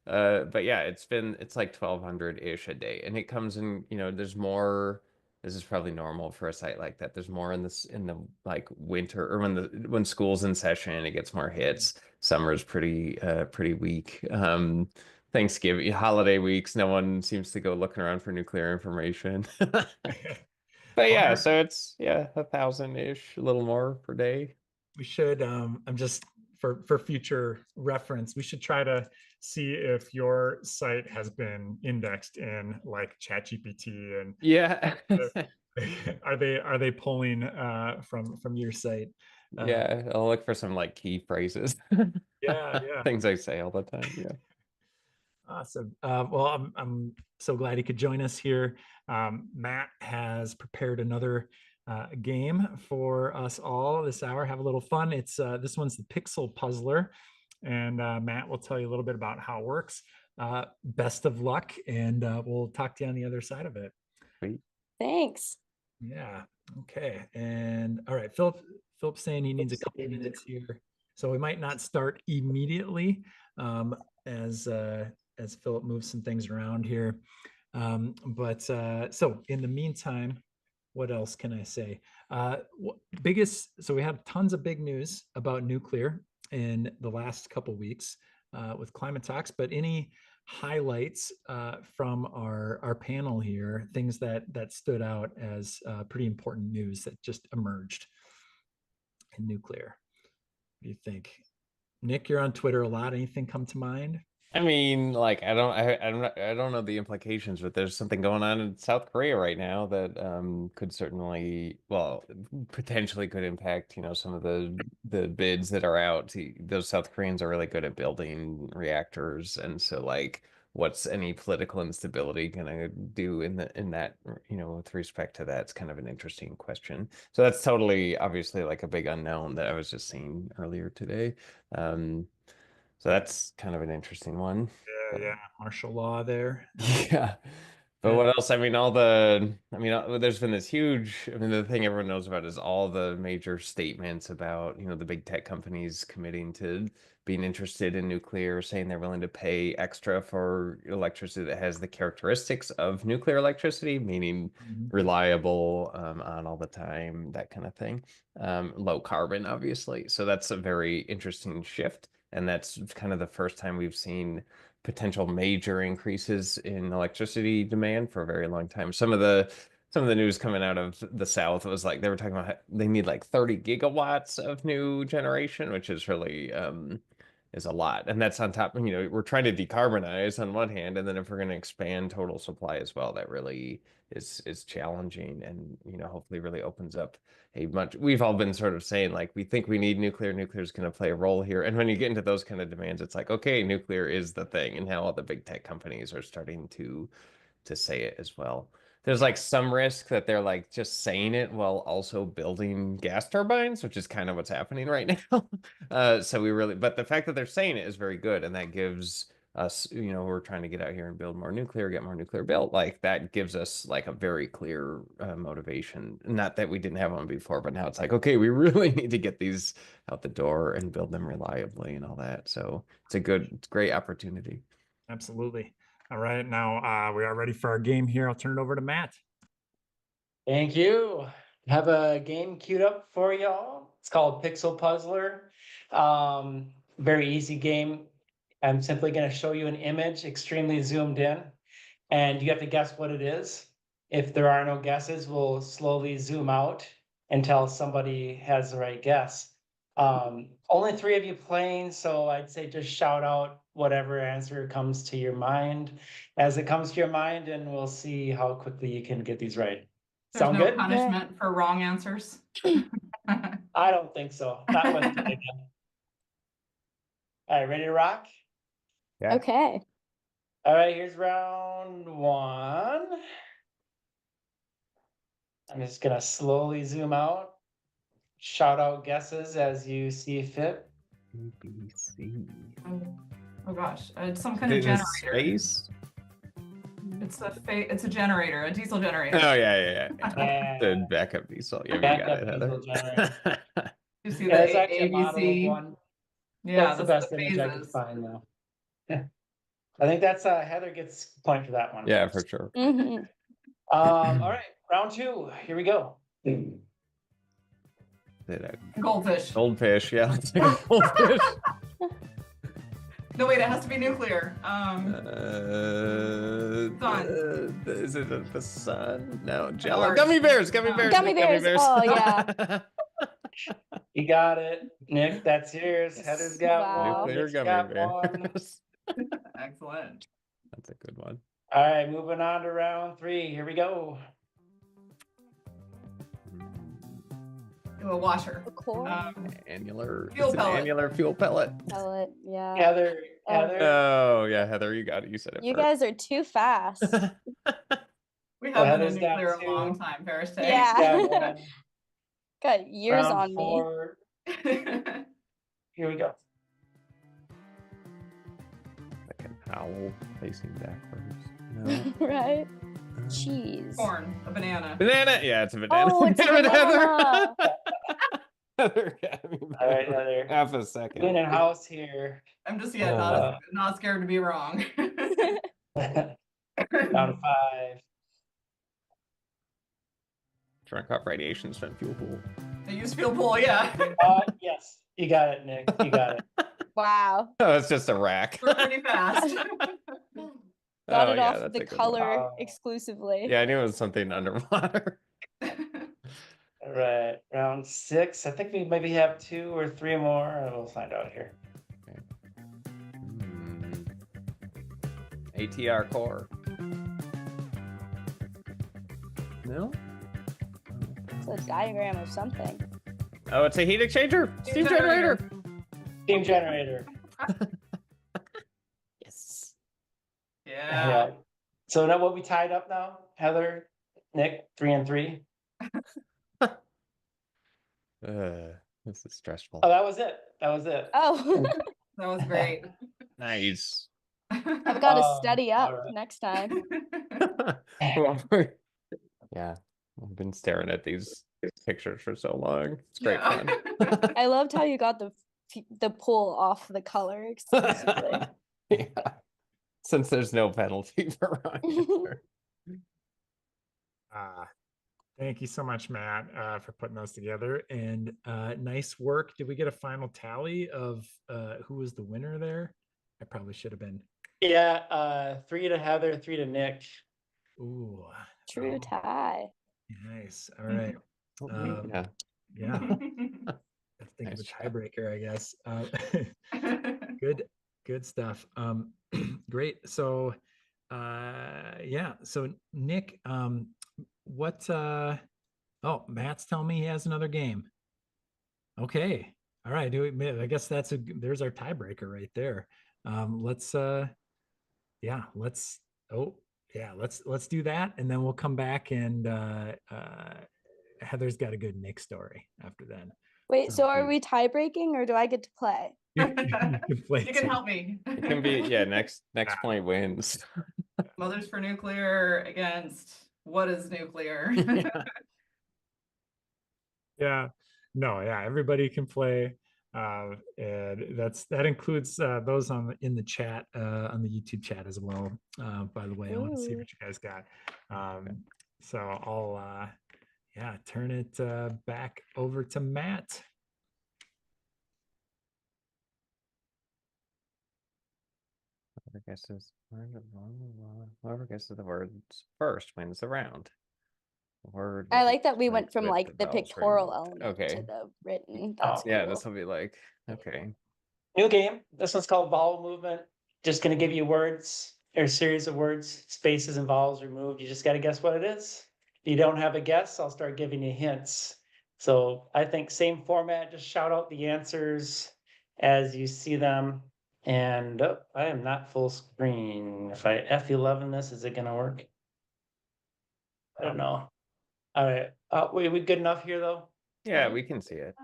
But yeah, it's like 1,200-ish a day, and it comes in. There's more. This is probably normal for a site like that. There's more in the like winter, or when school's in session, it gets more hits. Summer's pretty weak. Thanksgiving, holiday weeks, no one seems to go looking around for nuclear information. But yeah, so it's 1,000-ish, a little more per day. We should I'm just for future reference, we should try to see if your site has been indexed in like ChatGPT, and yeah. are they pulling from your site? Yeah, I'll look for some like key phrases. Yeah. Things I say all the time. Yeah. Awesome. Well, I'm so glad he could join us here. Matt has prepared another game for us all this hour. Have a little fun. It's this one's the Pixel Puzzler, and Matt will tell you a little bit about how it works. Best of luck, and we'll talk to you on the other side of it. Great. Thanks. Yeah. Okay. And all right, Philip's saying he needs a couple minutes here, so we might not start immediately as Philip moves some things around here. So in the meantime, what else can I say? So we have tons of big news about nuclear in the last couple weeks with climate talks, but any highlights from our panel here, things that stood out as pretty important news that just emerged in nuclear? What do you think? Nick, you're on Twitter a lot. Anything come to mind? I mean, like I don't know the implications, but there's something going on in South Korea right now that could certainly, well, potentially could impact, some of the bids that are out. Those South Koreans are really good at building reactors, and so like what's any political instability gonna do in that, with respect to that? It's kind of an interesting question. So that's totally obviously like a big unknown that I was just seeing earlier today. So that's kind of an interesting one. Yeah, martial law there. Yeah. But what else? I mean, there's been this huge, the thing everyone knows about is all the major statements about, the big tech companies committing to being interested in nuclear, saying they're willing to pay extra for electricity that has the characteristics of nuclear electricity, meaning reliable, on all the time, that kind of thing. Low carbon, obviously. So that's a very interesting shift. And that's kind of the first time we've seen potential major increases in electricity demand for a very long time. Some of the news coming out of the South was like they were talking about they need like 30 gigawatts of new generation, which is really is a lot. And that's on top, we're trying to decarbonize on one hand, and then if we're going to expand total supply as well, that really is challenging, and hopefully really opens up we've all been sort of saying like we think we need nuclear is going to play a role here, and when you get into those kind of demands, it's like, okay, nuclear is the thing, and how all the big tech companies are starting to say it as well. There's like some risk that they're like just saying it while also building gas turbines, which is kind of what's happening right now. So but the fact that they're saying it is very good, and that gives us, we're trying to get out here and build more nuclear, get more nuclear built. Like that gives us like a very clear motivation. Not that we didn't have one before, but now it's like, okay, we really need to get these out the door and build them reliably and all that. So it's great opportunity. Absolutely. All right, now we are ready for our game here. I'll turn it over to Matt. Thank you. Have a game queued up for y'all. It's called Pixel Puzzler. Very easy game. I'm simply going to show you an image extremely zoomed in, and you have to guess what it is. If there are no guesses, we'll slowly zoom out until somebody has the right guess. Only 3 of you playing, so I'd say just shout out whatever answer comes to your mind as it comes to your mind, and we'll see how quickly you can get these right. There's Sound no good? punishment for wrong answers. I don't think so. Not one today. All right, ready to rock? Okay. All right, here's round 1. I'm just gonna slowly zoom out. Shout out guesses as you see fit. ABC. Oh gosh, it's some kind of generator. Space? It's a generator, a diesel generator. Oh yeah. The backup diesel. Yeah, you got it, Heather. You see Yeah, the it's actually a model of ABC. one. Yeah, That's the best image I could find now. I think that's Heather gets a point for that one. Yeah, for sure. All right, round 2. Here we go. Goldfish. Goldfish, yeah. Let's take a goldfish. No, wait, it has to be nuclear. Sun. Is it the sun? No, Jello. Mars. Gummy bears. Gummy bears. Oh yeah. You got it. Nick, that's yours. Heather's got one. Nuclear Nick's gummy got bears. one. Excellent. That's a good one. All right, moving on to round 3. Here we go. A washer. A core. Annular. Fuel It's an pellet. annular fuel pellet. Pellet. Yeah. Heather. Oh yeah, Heather, you got it. You said it. You first. guys are too fast. We haven't Heather's been got nuclear a 2. long time, Paris. Yeah. Got years Round on 4. Here we go. Like an owl facing backwards. No. me. Right? Cheese. Corn. A banana. Banana. Yeah, it's a banana. Oh, it's a Damn it, banana. Heather got me All right, Heather. half a second. Cleaning house here. I'm just not scared to be wrong. Round 5. Drunk off radiation spent fuel pool. I use fuel pool, yeah. Yes, you got it, Nick. You got it. Wow. Oh, it's just a rack. We're pretty fast. Got Oh, it yeah, off that's the a good one. color exclusively. Yeah, I knew it was something underwater. All right, round 6. I think we maybe have 2 or 3 more. We'll find out here. ATR core. No? It's a diagram of something. Oh, it's a heat exchanger. Steam generator. Steam generator. Yes. Yeah. So now what we tied up now? Heather, Nick, 3 and 3. This is stressful. Oh, that was it. That was it. Oh. That was great. Nice. I've got to study up all right. next time. Yeah, I've been staring at these pictures for so long. It's great fun. I loved how you got the pull off the color exclusively. Yeah. Since there's no penalty for wrong answer. Thank you so much, Matt, for putting those together. And nice work. Did we get a final tally of who was the winner there? I probably should have been. Yeah, 3 to Heather, 3 to Nick. Ooh. True tie. Nice. All right. Yeah. Yeah. Let's think Nice of a job. tiebreaker, I guess. Good stuff. Great. So, yeah. So Nick, what? Oh, Matt's telling me he has another game. Okay. All right. I guess there's our tiebreaker right there. Yeah. Let's do that, and then we'll come back and Heather's got a good Nick story after that. Wait, so are we tie breaking or do I get to play? You can play You can too. help me. It can be, next point wins. Mothers for Nuclear against what is nuclear? Yeah. No, yeah, everybody can play. And that includes those in the chat, on the YouTube chat as well. By the way, I want to see what you guys got. So I'll turn it back over to Matt. Whoever guesses the words first wins the round. Word I will be like that we went from with like the vowels pictorial removed. element Okay. to the written. That's Yeah, cool. this will be like, okay. New game. This one's called Vowel Movement. Just gonna give you words or a series of words, spaces and vowels removed. You just gotta guess what it is. If you don't have a guess, I'll start giving you hints. So I think same format, just shout out the answers as you see them. And I am not full screen. If I F11 this, is it gonna work? I don't know. All right. We good enough here though? Yeah, we can see it.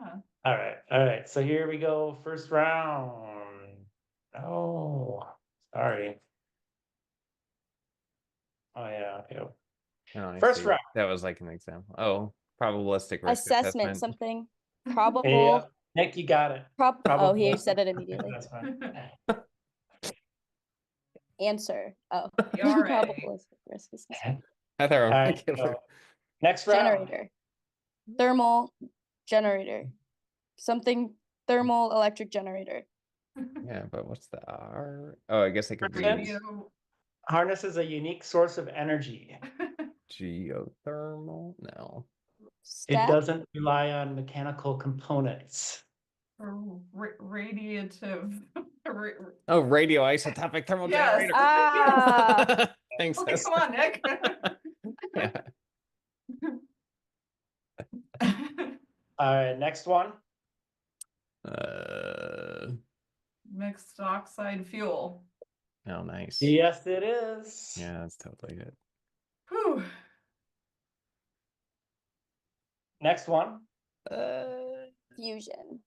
All right. So here we go. First round. Oh, sorry. Oh yeah. Okay. Oh, I First see. round. That was like an example. Oh, probabilistic risk Assessment, assessment. something Yeah, probable. Nick, you got it. Oh, he said it immediately. That's fine. Answer. Oh, ERA. probabilistic risk assessment. Heather, All right, so next round. Generator. Thermal generator. Something thermal electric generator. Yeah, but what's the R? Oh, I guess it could be Harness is a unique source of energy. geothermal. No. It Step? doesn't rely on mechanical components. Radiative. Oh, radioisotopic thermal Yes. generator. Ah. Thanks. Okay, come on, Nick. Yeah. All right, next one. Mixed oxide fuel. Oh, nice. Yes, it is. Yeah, that's totally it. Whew. Next one. Fusion.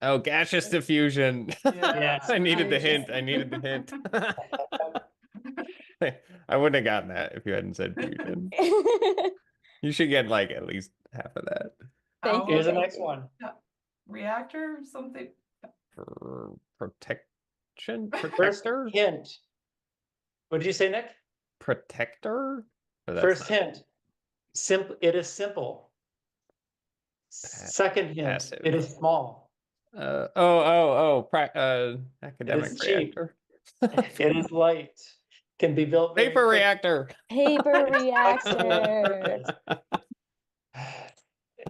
Oh, gaseous diffusion. Yeah. I needed the hint. I wouldn't have gotten that if you hadn't said fusion. You should get like at least half of that. Thank Here's you. the next one. Reactor, something. For protection? First Protector? hint. What did you say, Nick? Protector? Or that's First not- hint. Simple. It is simple. Second hint. passive. It is small. Academic is cheap. reactor. It is light. Can be built. very Paper quick. reactor. Paper reactor.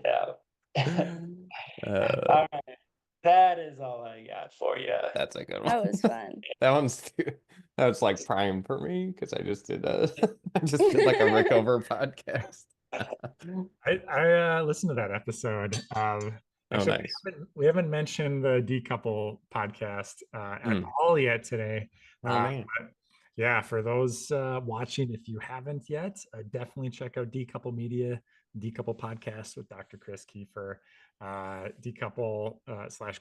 Yeah. All right. That is all I got for you. That's a good one. That was fun. That's like prime for me because I just did like a Rick Over podcast. I listened to that episode. Actually, nice. we haven't mentioned the Decouple podcast at all yet today. Man. But yeah, for those watching, if you haven't yet, definitely check out Decouple Media, Decouple Podcast with Dr. Chris Kiefer. Decouple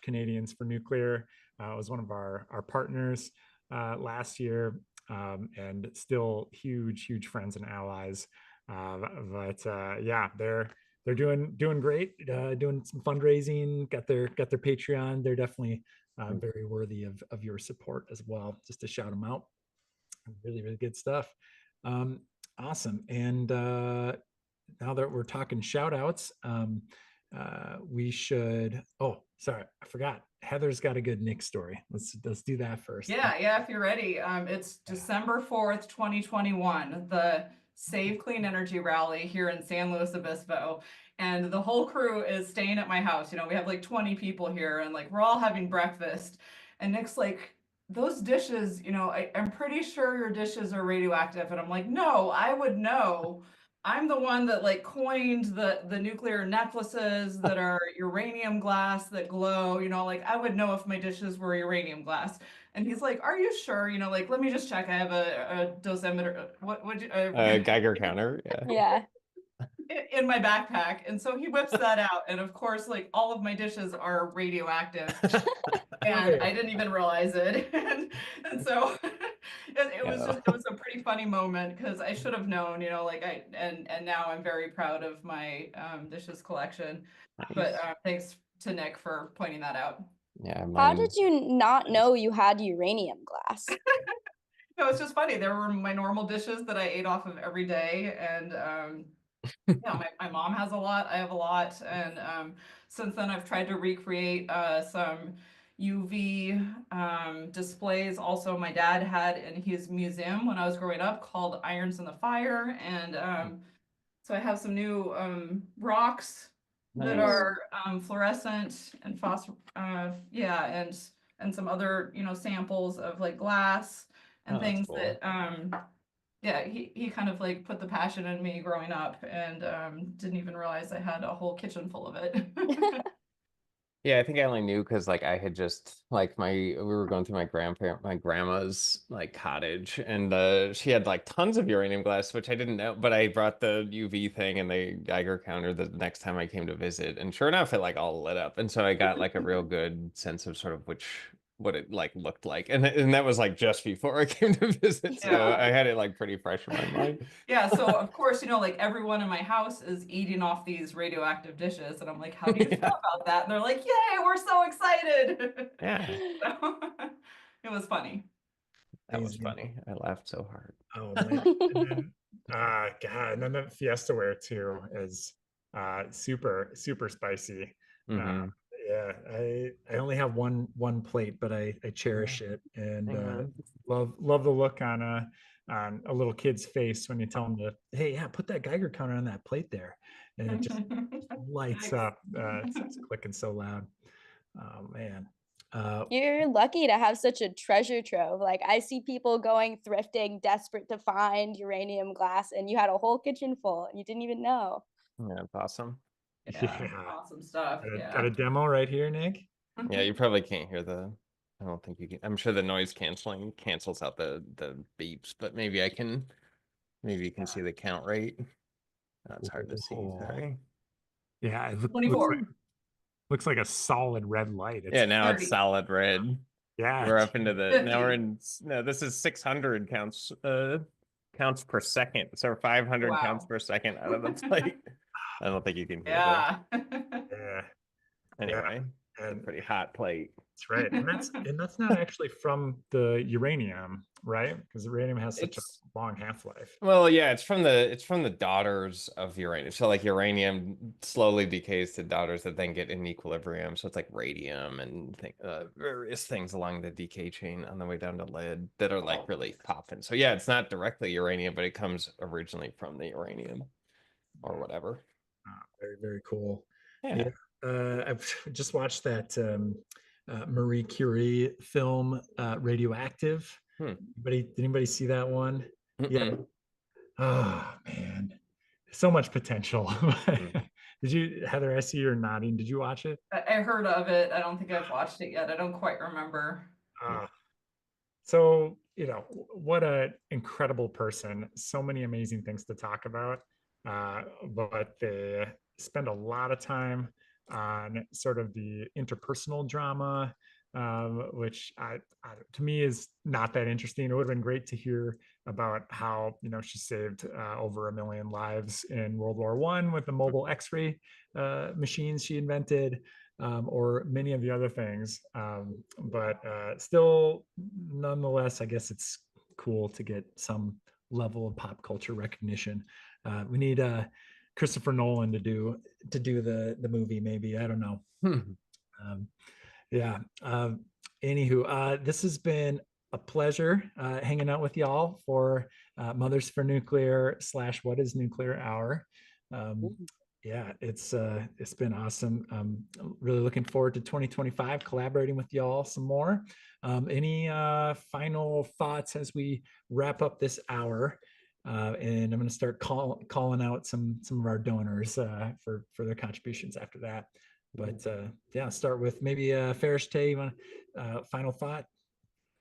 / Canadians for Nuclear was one of our partners last year, and still huge friends and allies. Yeah, they're doing great, doing some fundraising, got their Patreon. They're definitely very worthy of your support as well. Just to shout them out. Really good stuff. Awesome. And now that we're talking shout outs, we should. Oh, sorry, I forgot. Heather's got a good Nick story. Let's do that first. Yeah, if you're ready. It's December 4th, 2021, the Save Clean Energy rally here in San Luis Obispo. And the whole crew is staying at my house. We have like 20 people here, and like we're all having breakfast. And Nick's like, those dishes, I'm pretty sure your dishes are radioactive. And I'm like, no, I would know. I'm the one that like coined the nuclear necklaces that are uranium glass that glow, like I would know if my dishes were uranium glass. And he's like, are you sure? Like, let me just check. I have a dosimeter. What would you Geiger counter. Yeah. in my backpack. And so he whips that out. And of course, like all of my dishes are radioactive. And I didn't even realize it. And so it was a pretty funny moment because I should have known, and now I'm very proud of my dishes collection. But thanks to Nick for pointing that out. Yeah. How did you not know you had uranium glass? No, it's just funny. There were my normal dishes that I ate off of every day. And my mom has a lot. I have a lot. And since then, I've tried to recreate some UV displays. Also, my dad had in his museum when I was growing up called Irons in the Fire. And so I have some new rocks that are fluorescent and and some other samples of like glass and things cool. that he kind of like put the passion in me growing up, and didn't even realize I had a whole kitchen full of it. Yeah, I think I only knew because like I had just like we were going through my grandma's like cottage, and she had like tons of uranium glass, which I didn't know, but I brought the UV thing and the Geiger counter the next time I came to visit, and sure enough, it like all lit up, and so I got like a real good sense of sort of what it like looked like, and that was like just before I came to visit, so Yeah. I had it like pretty fresh in my mind. Yeah, so of course, like everyone in my house is eating off these radioactive dishes, and I'm like, how do you feel about that? And they're like, yay, we're so excited. Yeah. So, it was funny. That was funny. I laughed so hard. Oh man. And then God, and then the Fiesta ware too is super spicy. Mhm. Yeah, I only have one plate, but I cherish it, and love the look on a little kid's face when you tell them to, hey, yeah, put that Geiger counter on that plate there, and it just lights up. It's clicking so loud. Oh man. You're lucky to have such a treasure trove. Like I see people going thrifting, desperate to find uranium glass, and you had a whole kitchen full and you didn't even know. Yeah, that's awesome. Yeah, awesome stuff. Got a demo right here, Nick. Yeah, you probably can't hear I don't think you can. I'm sure the noise canceling cancels out the beeps, but maybe you can see the count rate. That's hard to see. Sorry. Yeah, it 24. looks like a solid red light. Yeah, now 30. it's solid red. Yeah, We're up into the now 50. we're in no, this is 600 counts per second. So 500 counts per second out of the plate. I don't think you can hear that. Yeah. Anyway, it's a pretty hot plate. That's right. And that's not actually from the uranium, right? Because uranium has such a long half-life. Well, yeah, it's from the daughters of uranium. So like uranium slowly decays to daughters that then get in equilibrium. So it's like radium and various things along the decay chain on the way down to lead that are like really popping. So yeah, it's not directly uranium, but it comes originally from the uranium or whatever. Very, very cool. Yeah. I've just watched that Marie Curie film, Radioactive. Did anybody see that one? Yeah. Oh man, so much potential. Did you, Heather? I see you're nodding. Did you watch it? I heard of it. I don't think I've watched it yet. I don't quite remember. So, what an incredible person. So many amazing things to talk about. But they spend a lot of time on sort of the interpersonal drama, which to me is not that interesting. It would have been great to hear about how she saved over 1 million lives in World War I with the mobile X-ray machines she invented, or many of the other things. But still, nonetheless, I guess it's cool to get some level of pop culture recognition. We need Christopher Nolan to do the movie. Maybe, I don't know. Um, yeah. Anywho, this has been a pleasure hanging out with y'all for Mothers for Nuclear / What is Nuclear Hour. Yeah, it's been awesome. Really looking forward to 2025, collaborating with y'all some more. Any final thoughts as we wrap up this hour? And I'm going to start calling out some of our donors for their contributions after that. But yeah, start with maybe Farish Tay. You want final thought?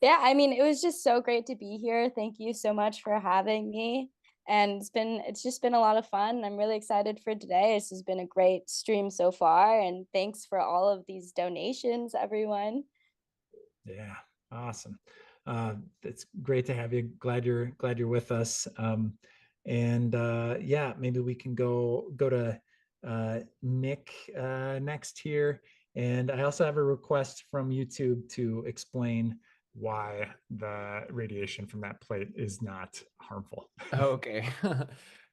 Yeah, I mean, it was just so great to be here. Thank you so much for having me. And it's just been a lot of fun. I'm really excited for today. This has been a great stream so far. And thanks for all of these donations, everyone. Yeah, awesome. It's great to have you. Glad you're with us. And yeah, maybe we can go to Nick next here. And I also have a request from YouTube to explain why the radiation from that plate is not harmful. Okay.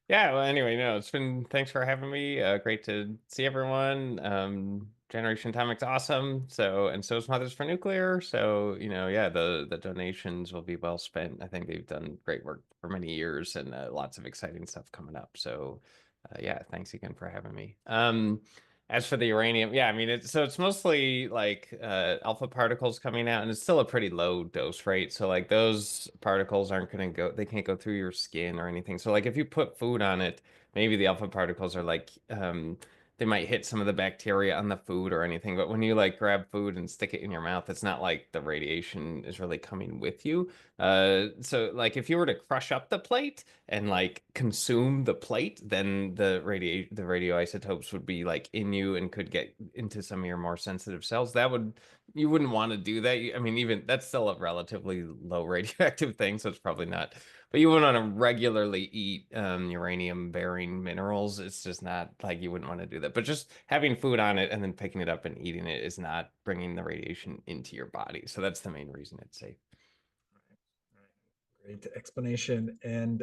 Yeah, well, anyway, no, thanks for having me. Great to see everyone. Generation Atomic's awesome. So is Mothers for Nuclear. So, yeah, the donations will be well spent. I think they've done great work for many years and lots of exciting stuff coming up. So, yeah, thanks again for having me. As for the uranium, yeah, I mean, it's mostly like alpha particles coming out, and it's still a pretty low dose rate. So like those particles they can't go through your skin or anything. So like if you put food on it, maybe the alpha particles are like they might hit some of the bacteria on the food or anything. But when you like grab food and stick it in your mouth, it's not like the radiation is really coming with you. So like if you were to crush up the plate and like consume the plate, then the radioisotopes would be like in you and could get into some of your more sensitive cells. You wouldn't want to do that. I mean, even that's still a relatively low radioactive thing, so it's probably not. But you wouldn't want to regularly eat uranium-bearing minerals. It's just not like you wouldn't want to do that. But just having food on it and then picking it up and eating it is not bringing the radiation into your body. So that's the main reason it's safe. Great explanation. And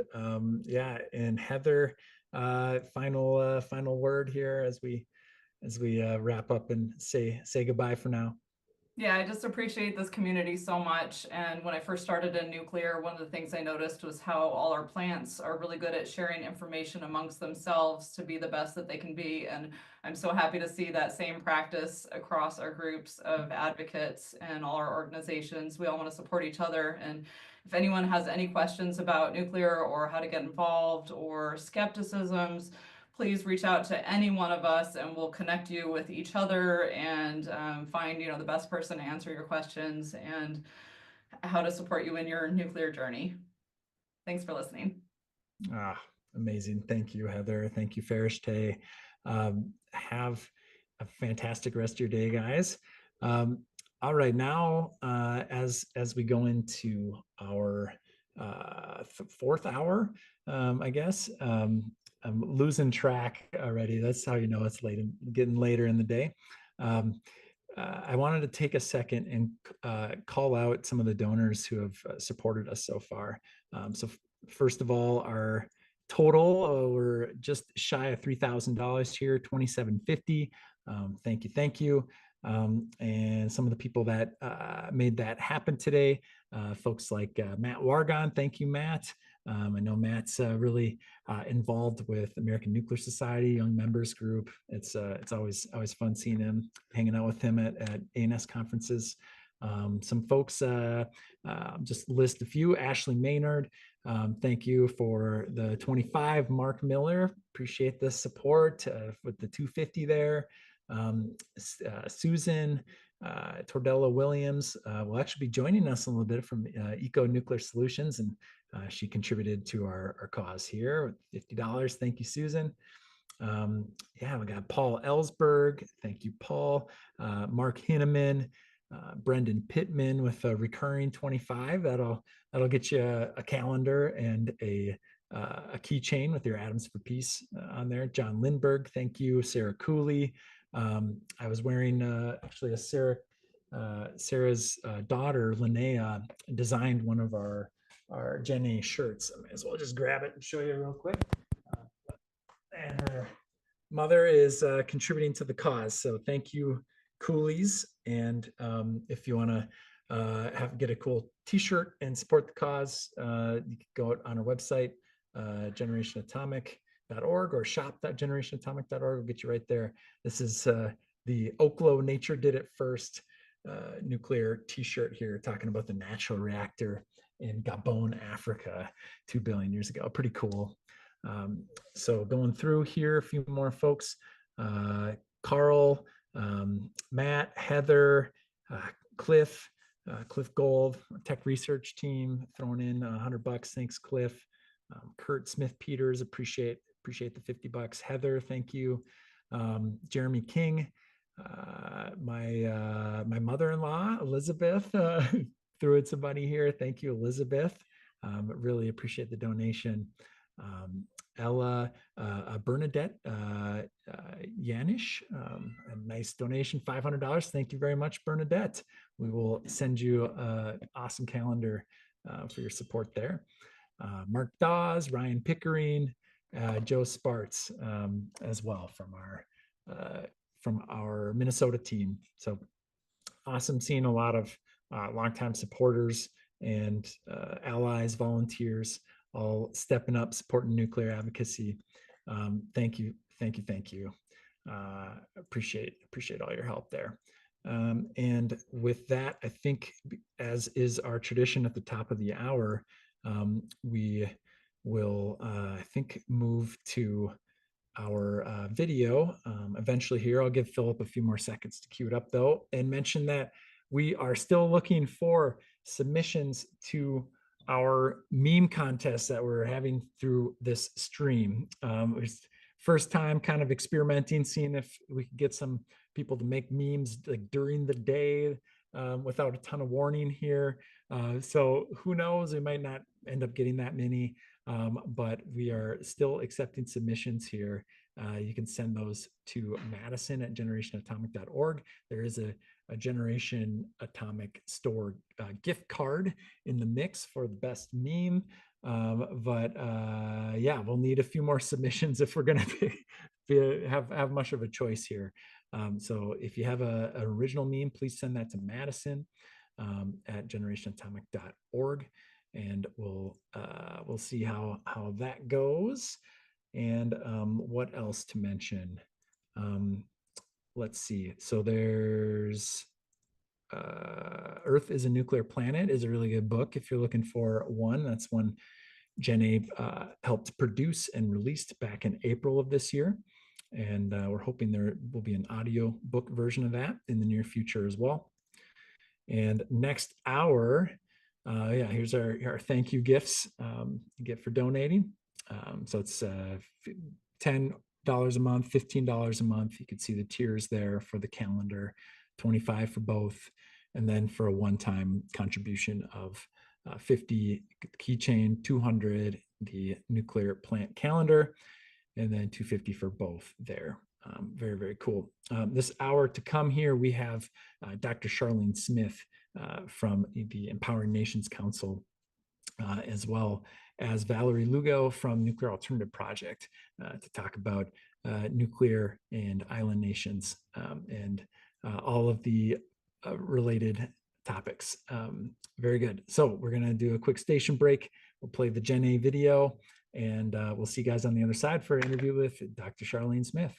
yeah, and Heather, final word here as we wrap up and say goodbye for now. Yeah, I just appreciate this community so much. And when I first started in nuclear, one of the things I noticed was how all our plants are really good at sharing information amongst themselves to be the best that they can be. And I'm so happy to see that same practice across our groups of advocates and all our organizations. We all want to support each other. And if anyone has any questions about nuclear or how to get involved or skepticisms, please reach out to any one of us and we'll connect you with each other and find the best person to answer your questions and how to support you in your nuclear journey. Thanks for listening. Amazing. Thank you, Heather. Thank you, Farish Tay. Have a fantastic rest of your day, guys. All right, now as we go into our fourth hour, I guess. I'm losing track already. That's how you know it's late and getting later in the day. I wanted to take a second and call out some of the donors who have supported us so far. So first of all, our total, we're just shy of $3,000 here, $2,750. Thank you. And some of the people that made that happen today, folks like Matt Wargon. Thank you, Matt. I know Matt's really involved with American Nuclear Society Young Members Group. It's always fun seeing him, hanging out with him at ANS conferences. Some folks, just list a few. Ashley Maynard, thank you for the 25. Mark Miller, appreciate the support with the 250 there. Susan Tordella Williams will actually be joining us a little bit from Eco Nuclear Solutions, and she contributed to our cause here with $50. Thank you, Susan. Yeah, we got Paul Ellsberg. Thank you, Paul. Mark Hinneman, Brendan Pittman with a recurring 25. That'll get you a calendar and a keychain with your Atoms for Peace on there. John Lindberg, thank you. Sarah Cooley. I was wearing actually Sarah's daughter, Linnea, designed one of our Gen A shirts. I may as well just grab it and show you real quick. and her mother is contributing to the cause. So thank you, Coolies. And if you want to get a cool T-shirt and support the cause, you can go out on our website, generationatomic.org, or shop.generationatomic.org. Will get you right there. This is the Oklo Nature Did It First nuclear T-shirt here, talking about the natural reactor in Gabon, Africa, 2 billion years ago. Pretty cool. So going through here, a few more folks. Carl, Matt, Heather, Cliff Gold, tech research team, throwing in $100. Thanks, Cliff. Kurt Smith Peters, appreciate the $50. Heather, thank you. Jeremy King, my mother-in-law, Elizabeth, threw in some money here. Thank you, Elizabeth. Really appreciate the donation. Ella, Bernadette, Yanish, a nice donation, $500. Thank you very much, Bernadette. We will send you an awesome calendar for your support there. Mark Dawes, Ryan Pickering, Joe Sparts as well from our Minnesota team. So awesome seeing a lot of longtime supporters and allies, volunteers, all stepping up, supporting nuclear advocacy. Thank you. Appreciate all your help there. And with that, I think, as is our tradition at the top of the hour, we will, I think, move to our video eventually here. I'll give Philip a few more seconds to queue it up, though, and mention that we are still looking for submissions to our meme contest that we're having through this stream. It's first time kind of experimenting, seeing if we could get some people to make memes like during the day without a ton of warning here. So who knows, we might not end up getting that many, but we are still accepting submissions here. You can send those to madison@generationatomic.org. There is a Generation Atomic store gift card in the mix for the best meme. Yeah, we'll need a few more submissions if we're going to have much of a choice here. So if you have an original meme, please send that to madison@generationatomic.org, and we'll see how that goes. And what else to mention? Let's see. So there's Earth is a Nuclear Planet is a really good book if you're looking for one. That's one Jen Abe helped produce and released back in April of this year. And we're hoping there will be an audio book version of that in the near future as well. And next hour, here's our thank you gifts you get for donating. So it's $10 a month, $15 a month. You can see the tiers there for the calendar, $25 for both. And then for a one-time contribution of $50 keychain, $200 the nuclear plant calendar, and then $250 for both there. Very, very cool. This hour to come here, we have Dr. Charlene Smith from the Empowering Nations Council, as well as Valerie Lugo from Nuclear Alternative Project to talk about nuclear and island nations and all of the related topics. Very good. So we're going to do a quick station break. We'll play the Gen A video, and we'll see you guys on the other side for an interview with Dr. Charlene Smith.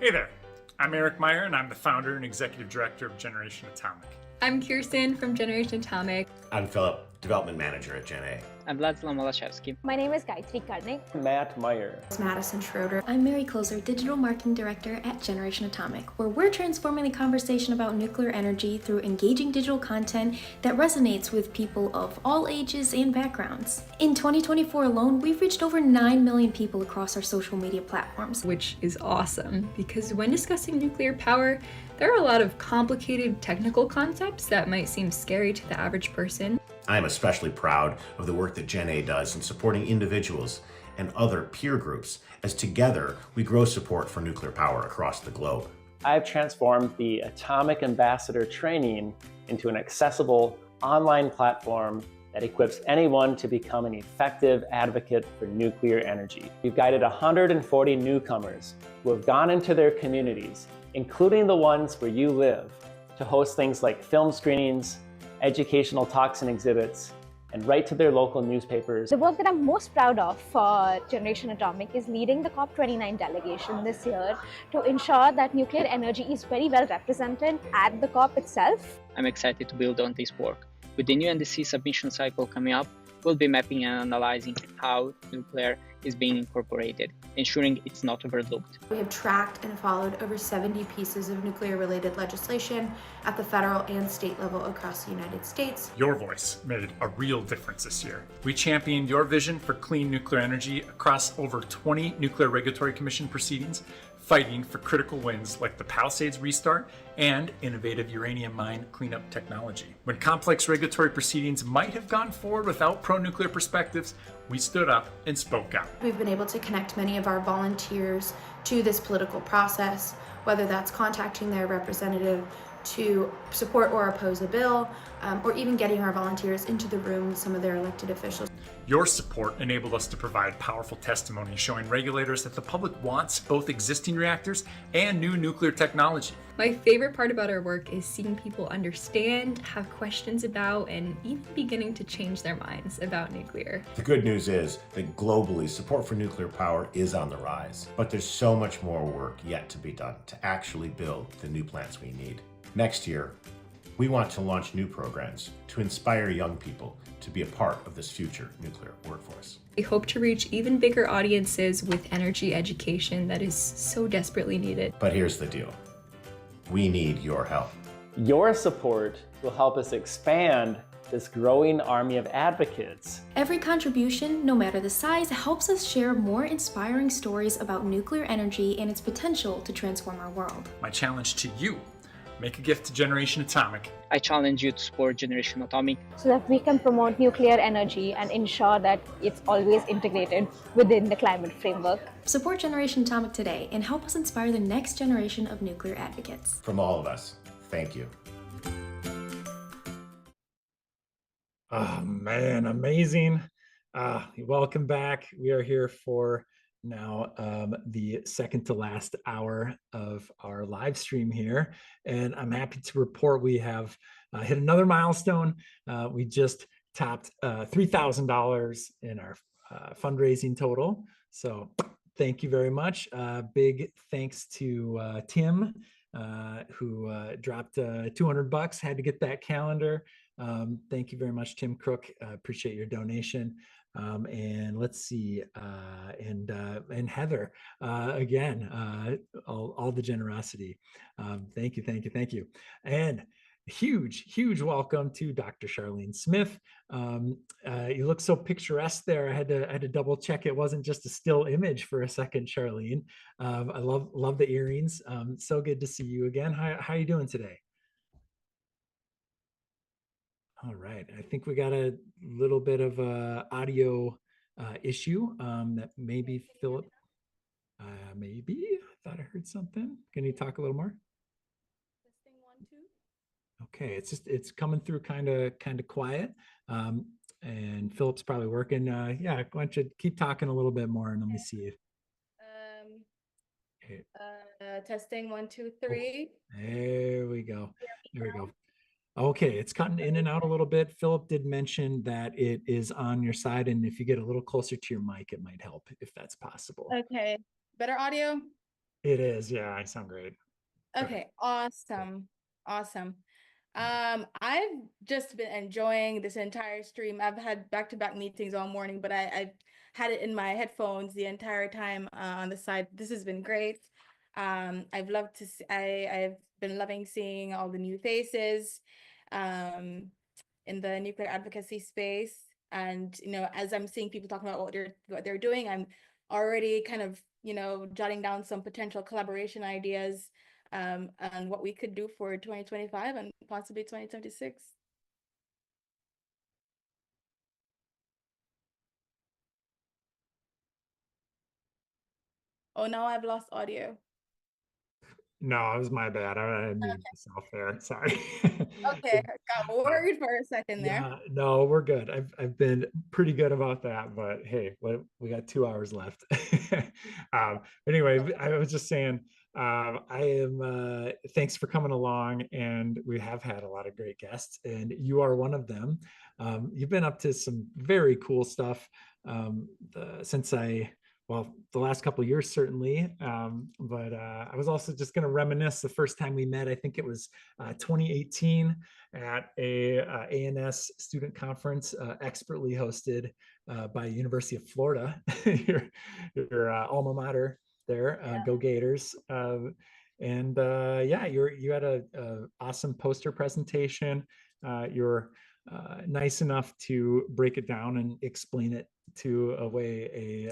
Hey there. I'm Eric Meyer, and I'm the founder and executive director of Generation Atomic. I'm Kirsten from Generation Atomic. I'm Philip, development manager at Gen A. I'm Vladislav Molashevsky. My name is Gayatri Karnik. Matt Meyer. It's Madison Schroeder. I'm Mary Closer, digital marketing director at Generation Atomic, where we're transforming the conversation about nuclear energy through engaging digital content that resonates with people of all ages and backgrounds. In 2024 alone, we've reached over 9 million people across our social media platforms. Which is awesome, because when discussing nuclear power, there are a lot of complicated technical concepts that might seem scary to the average person. I am especially proud of the work that Gen A does in supporting individuals and other peer groups, as together we grow support for nuclear power across the globe. I've transformed the Atomic Ambassador training into an accessible online platform that equips anyone to become an effective advocate for nuclear energy. We've guided 140 newcomers who have gone into their communities, including the ones where you live, to host things like film screenings, educational talks and exhibits, and write to their local newspapers. The work that I'm most proud of for Generation Atomic is leading the COP29 delegation this year to ensure that nuclear energy is very well represented at the COP itself. I'm excited to build on this work. With the new NDC submission cycle coming up, we'll be mapping and analyzing how nuclear is being incorporated, ensuring it's not overlooked. We have tracked and followed over 70 pieces of nuclear-related legislation at the federal and state level across the United States. Your voice made a real difference this year. We championed your vision for clean nuclear energy across over 20 Nuclear Regulatory Commission proceedings, fighting for critical wins like the Palisades restart and innovative uranium mine cleanup technology. When complex regulatory proceedings might have gone forward without pro-nuclear perspectives, we stood up and spoke out. We've been able to connect many of our volunteers to this political process, whether that's contacting their representative to support or oppose a bill, or even getting our volunteers into the room with some of their elected officials. Your support enabled us to provide powerful testimony showing regulators that the public wants both existing reactors and new nuclear technology. My favorite part about our work is seeing people understand, have questions about, and even beginning to change their minds about nuclear. The good news is that globally, support for nuclear power is on the rise, but there's so much more work yet to be done to actually build the new plants we need. Next year, we want to launch new programs to inspire young people to be a part of this future nuclear workforce. We hope to reach even bigger audiences with energy education that is so desperately needed. But here's the deal. We need your help. Your support will help us expand this growing army of advocates. Every contribution, no matter the size, helps us share more inspiring stories about nuclear energy and its potential to transform our world. My challenge to you: make a gift to Generation Atomic. I challenge you to support Generation Atomic so that we can promote nuclear energy and ensure that it's always integrated within the climate framework. Support Generation Atomic today and help us inspire the next generation of nuclear advocates. From all of us, thank you. Oh man, amazing. Welcome back. We are here for now the second to last hour of our live stream here, and I'm happy to report we have hit another milestone. We just topped $3,000 in our fundraising total, so thank you very much. Big thanks to Tim who dropped $200, had to get that calendar. Thank you very much, Tim Crook. Appreciate your donation. And let's see, and Heather, again, all the generosity. Thank you. And huge welcome to Dr. Charlene Smith. You look so picturesque there. I had to double check it wasn't just a still image for a second, Charlene. I love the earrings. So good to see you again. How are you doing today? All right, I think we got a little bit of a audio issue that maybe Philip, maybe, I thought I heard something. Can you talk a little more? Testing 1, 2. Okay, it's coming through kind of quiet, and Philip's probably working. Yeah, why don't you keep talking a little bit more and let me see if. Testing 1, 2, 3. There we go. Okay, it's cutting in and out a little bit. Philip did mention that it is on your side, and if you get a little closer to your mic, it might help if that's possible. Okay, better audio? It is, yeah, I sound great. Okay, awesome. I've just been enjoying this entire stream. I've had back-to-back meetings all morning, but I've had it in my headphones the entire time on the side. This has been great. I've loved to see, I've been loving seeing all the new faces in the nuclear advocacy space. And, as I'm seeing people talking about what they're doing, I'm already kind of, jotting down some potential collaboration ideas and what we could do for 2025 and possibly 2026. Oh, now I've lost audio. No, it was my bad. I muted myself there. Sorry. Okay, got worried for a second there. Yeah, no, we're good. I've been pretty good about that, but hey, we got 2 hours left. Anyway, I was just saying, I am. Thanks for coming along, and we have had a lot of great guests, and you are one of them. You've been up to some very cool stuff since the last couple of years certainly, but I was also just going to reminisce the first time we met. I think it was 2018 at a ANS student conference, expertly hosted by University of Florida, your alma mater there. Go Gators! And yeah, you had a awesome poster presentation. You're nice enough to break it down and explain it to a way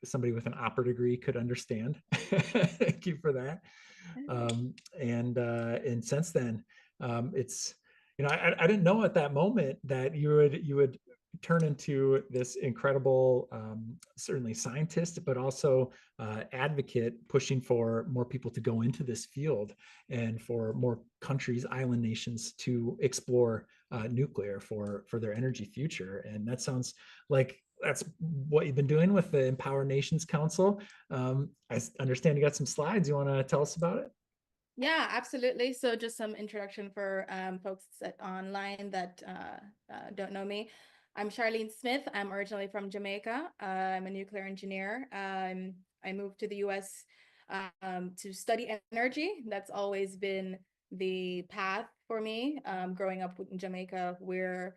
somebody with an opera degree could understand. Thank you for that. And since then, it's, I didn't know at that moment that you would turn into this incredible, certainly scientist, but also advocate, pushing for more people to go into this field and for more countries, island nations, to explore nuclear for their energy future. And that sounds like that's what you've been doing with the Empower Nations Council. I understand you got some slides. You want to tell us about it? Yeah, absolutely. So just some introduction for folks online that don't know me. I'm Charlene Smith. I'm originally from Jamaica. I'm a nuclear engineer. I moved to the US to study energy. That's always been the path for me. Growing up in Jamaica, where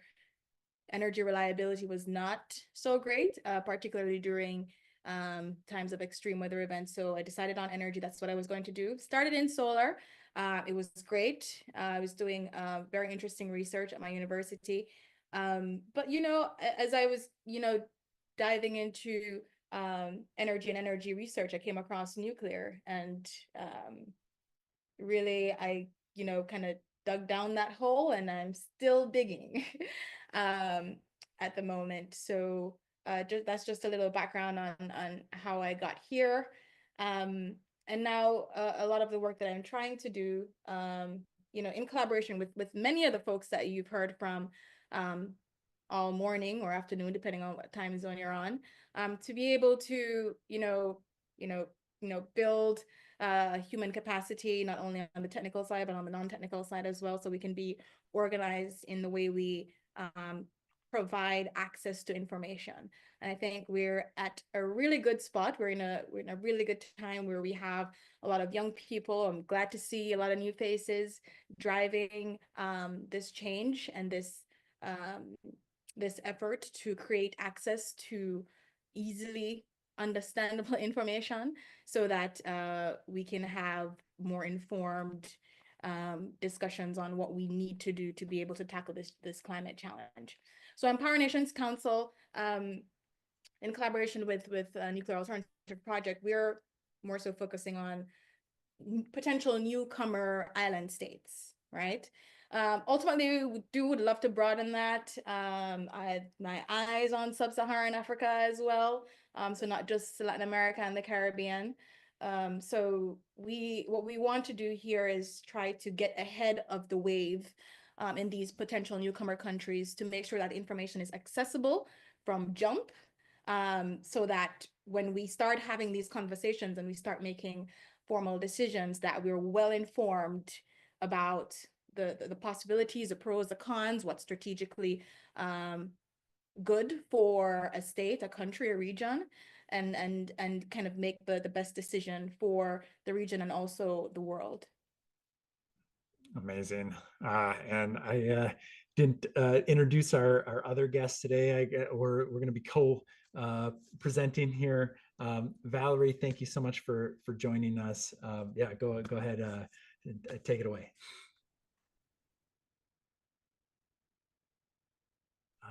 energy reliability was not so great, particularly during times of extreme weather events. So I decided on energy. That's what I was going to do. Started in solar. It was great. I was doing very interesting research at my university. But, as I was, diving into energy and energy research, I came across nuclear, and really I, kind of dug down that hole, and I'm still digging at the moment. So that's just a little background on how I got here. And now a lot of the work that I'm trying to do, in collaboration with many of the folks that you've heard from all morning or afternoon, depending on what time zone you're on, to be able to, build human capacity, not only on the technical side, but on the non-technical side as well, so we can be organized in the way we provide access to information. And I think we're at a really good spot. We're in a really good time where we have a lot of young people. I'm glad to see a lot of new faces driving this change and this effort to create access to easily understandable information, so that we can have more informed discussions on what we need to do to be able to tackle this climate challenge. So Empower Nations Council, in collaboration with Nuclear Alternative Project, we're more so focusing on potential newcomer island states, right? Ultimately, we would love to broaden that. I had my eyes on sub-Saharan Africa as well, so not just Latin America and the Caribbean. So what we want to do here is try to get ahead of the wave in these potential newcomer countries, to make sure that information is accessible from jump, so that when we start having these conversations and we start making formal decisions, that we're well informed about the possibilities, the pros, the cons, what's strategically good for a state, a country, a region, and kind of make the best decision for the region and also the world. Amazing. And I didn't introduce our other guests today. We're going to be presenting here. Valerie, thank you so much for joining us. Yeah, go ahead, take it away.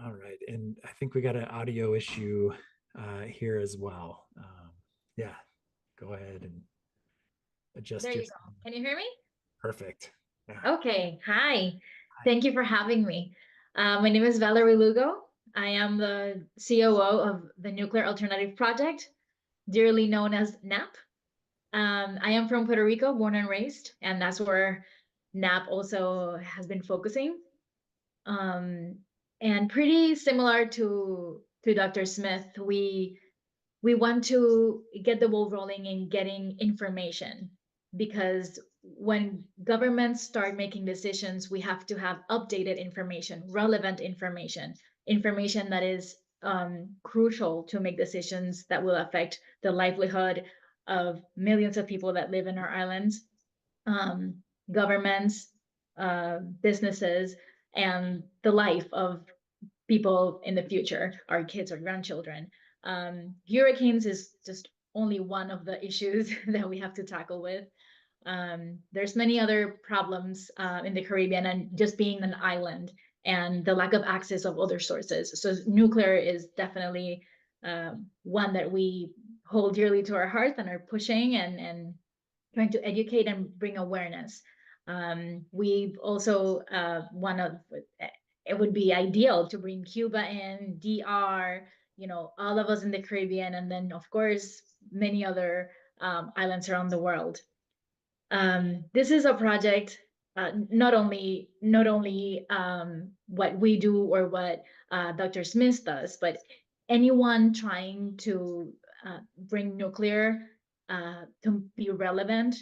All right, and I think we got an audio issue here as well. Yeah, go ahead and adjust. There you go. Can you hear me? Perfect. Yeah. Okay. Hi. Thank you for having me. My name is Valerie Lugo. I am the COO of the Nuclear Alternative Project, dearly known as NAP. I am from Puerto Rico, born and raised, and that's where NAP also has been focusing. And pretty similar to Dr. Smith, we want to get the ball rolling in getting information, because when governments start making decisions, we have to have updated information, relevant information, information that is crucial to make decisions that will affect the livelihood of millions of people that live in our islands, um, governments, businesses, and the life of people in the future, our kids or grandchildren. Hurricanes is just only one of the issues that we have to tackle with. There's many other problems in the Caribbean, and just being an island and the lack of access of other sources. So nuclear is definitely one that we hold dearly to our hearts and are pushing and trying to educate and bring awareness. We've also it would be ideal to bring Cuba in, DR, all of us in the Caribbean, and then of course many other islands around the world. This is a project, not only what we do or what Dr. Smith does, but anyone trying to bring nuclear to be relevant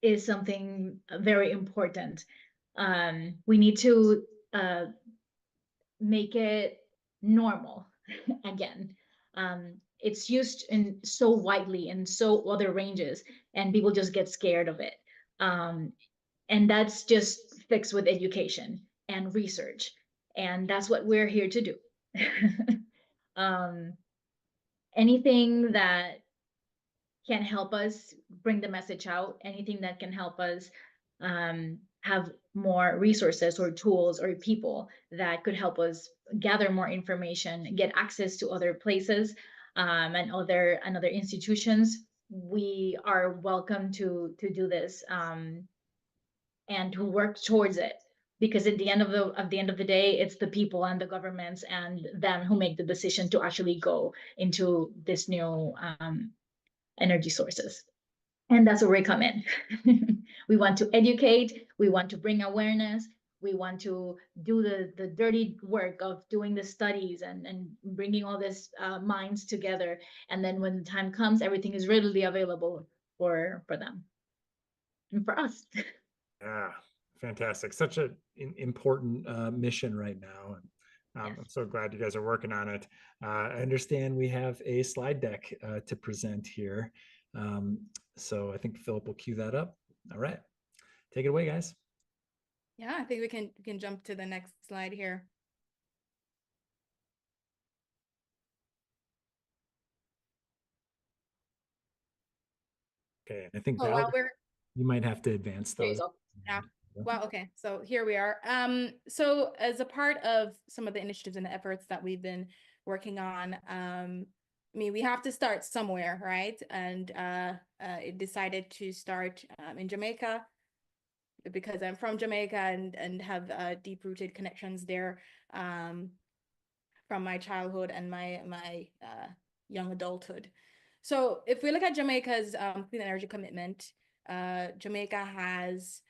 is something very important. We need to make it normal again. It's used in so widely in so other ranges, and people just get scared of it. And that's just fixed with education and research, and that's what we're here to do. Anything that can help us bring the message out, anything that can help us have more resources or tools or people that could help us gather more information, get access to other places and other institutions. We are welcome to do this and to work towards it, because at the end of the day, it's the people and the governments and them who make the decision to actually go into this new energy sources. And that's where we come in. We want to educate, we want to bring awareness, we want to do the dirty work of doing the studies and bringing all this minds together. And then when the time comes, everything is readily available for them and for us. Yeah, fantastic. Such an important mission right now. And I'm so glad you guys are working on it. I understand we have a slide deck to present here. So I think Philip will cue that up. All right, take it away, guys. Yeah, I think we can jump to the next slide here. Okay, I think while we're you might have to advance those. Yeah. Well, okay. So here we are. So as a part of some of the initiatives and the efforts that we've been working on, I mean, we have to start somewhere, right? And it decided to start in Jamaica, because I'm from Jamaica and have deep-rooted connections there from my childhood and my young adulthood. So if we look at Jamaica's clean energy commitment, Jamaica has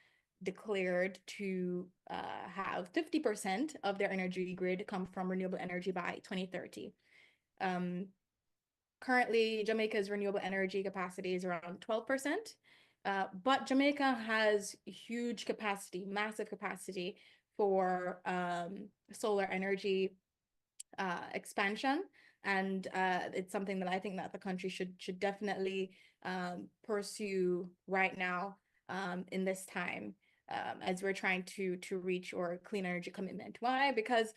declared to have 50% of their energy grid come from renewable energy by 2030. Currently, Jamaica's renewable energy capacity is around 12%, but Jamaica has huge capacity, massive capacity for solar energy expansion. And it's something that I think that the country should definitely pursue right now in this time as we're trying to reach our clean energy commitment. Why? Because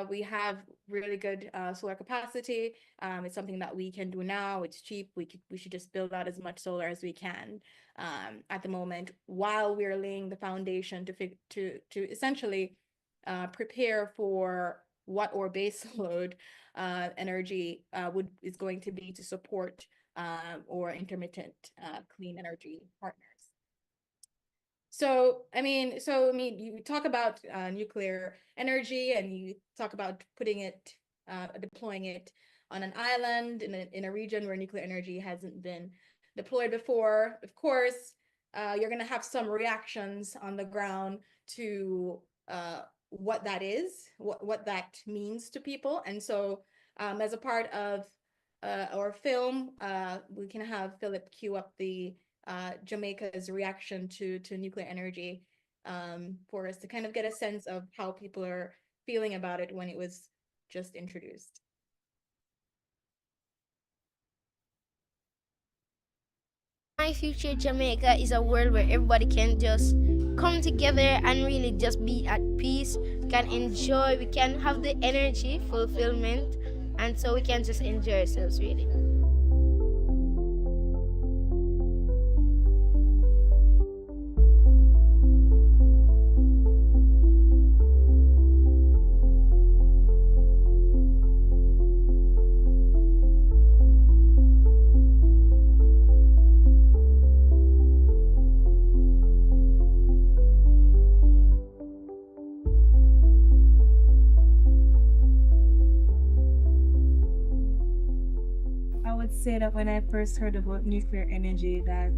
we have really good solar capacity. It's something that we can do now. It's cheap. We should just build out as much solar as we can at the moment, while we're laying the foundation to essentially prepare for what our base load energy is going to be to support or intermittent clean energy partners. So I mean, you talk about nuclear energy, and you talk about putting it, deploying it on an island in a region where nuclear energy hasn't been deployed before, of course, you're going to have some reactions on the ground to what that is, what that means to people. And so as a part of our film, we can have Philip cue up the Jamaica's reaction to nuclear energy for us to kind of get a sense of how people are feeling about it when it was just introduced. My future Jamaica is a world where everybody can just come together and really just be at peace. We can enjoy, we can have the energy, fulfillment, and so we can just enjoy ourselves really. Say that when I first heard about nuclear energy, that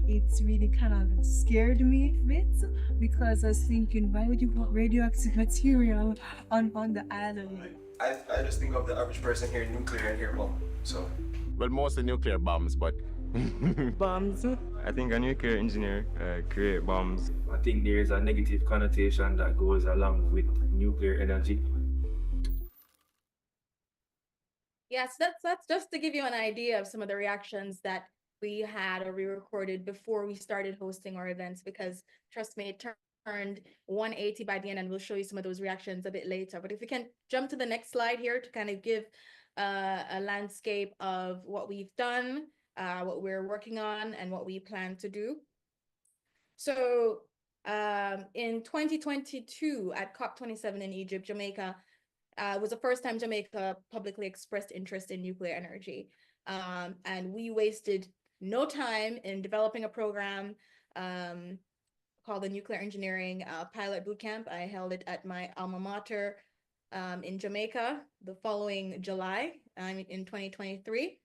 it's really kind of scared me a bit, because I was thinking, why would you put radioactive material on the island? I just think of the average person hearing nuclear and hear bomb. So, well, mostly nuclear bombs, but bombs. I think a nuclear engineer create bombs. I think there is a negative connotation that goes along with nuclear energy. Yes, that's just to give you an idea of some of the reactions that we had or we recorded before we started hosting our events, because trust me, it turned 180 by the end, and we'll show you some of those reactions a bit later. But if we can jump to the next slide here to kind of give a landscape of what we've done, what we're working on, and what we plan to do. So in 2022 at COP27 in Egypt, Jamaica, was the first time Jamaica publicly expressed interest in nuclear energy. And we wasted no time in developing a program called the Nuclear Engineering Pilot Bootcamp. I held it at my alma mater in Jamaica the following July in 2023.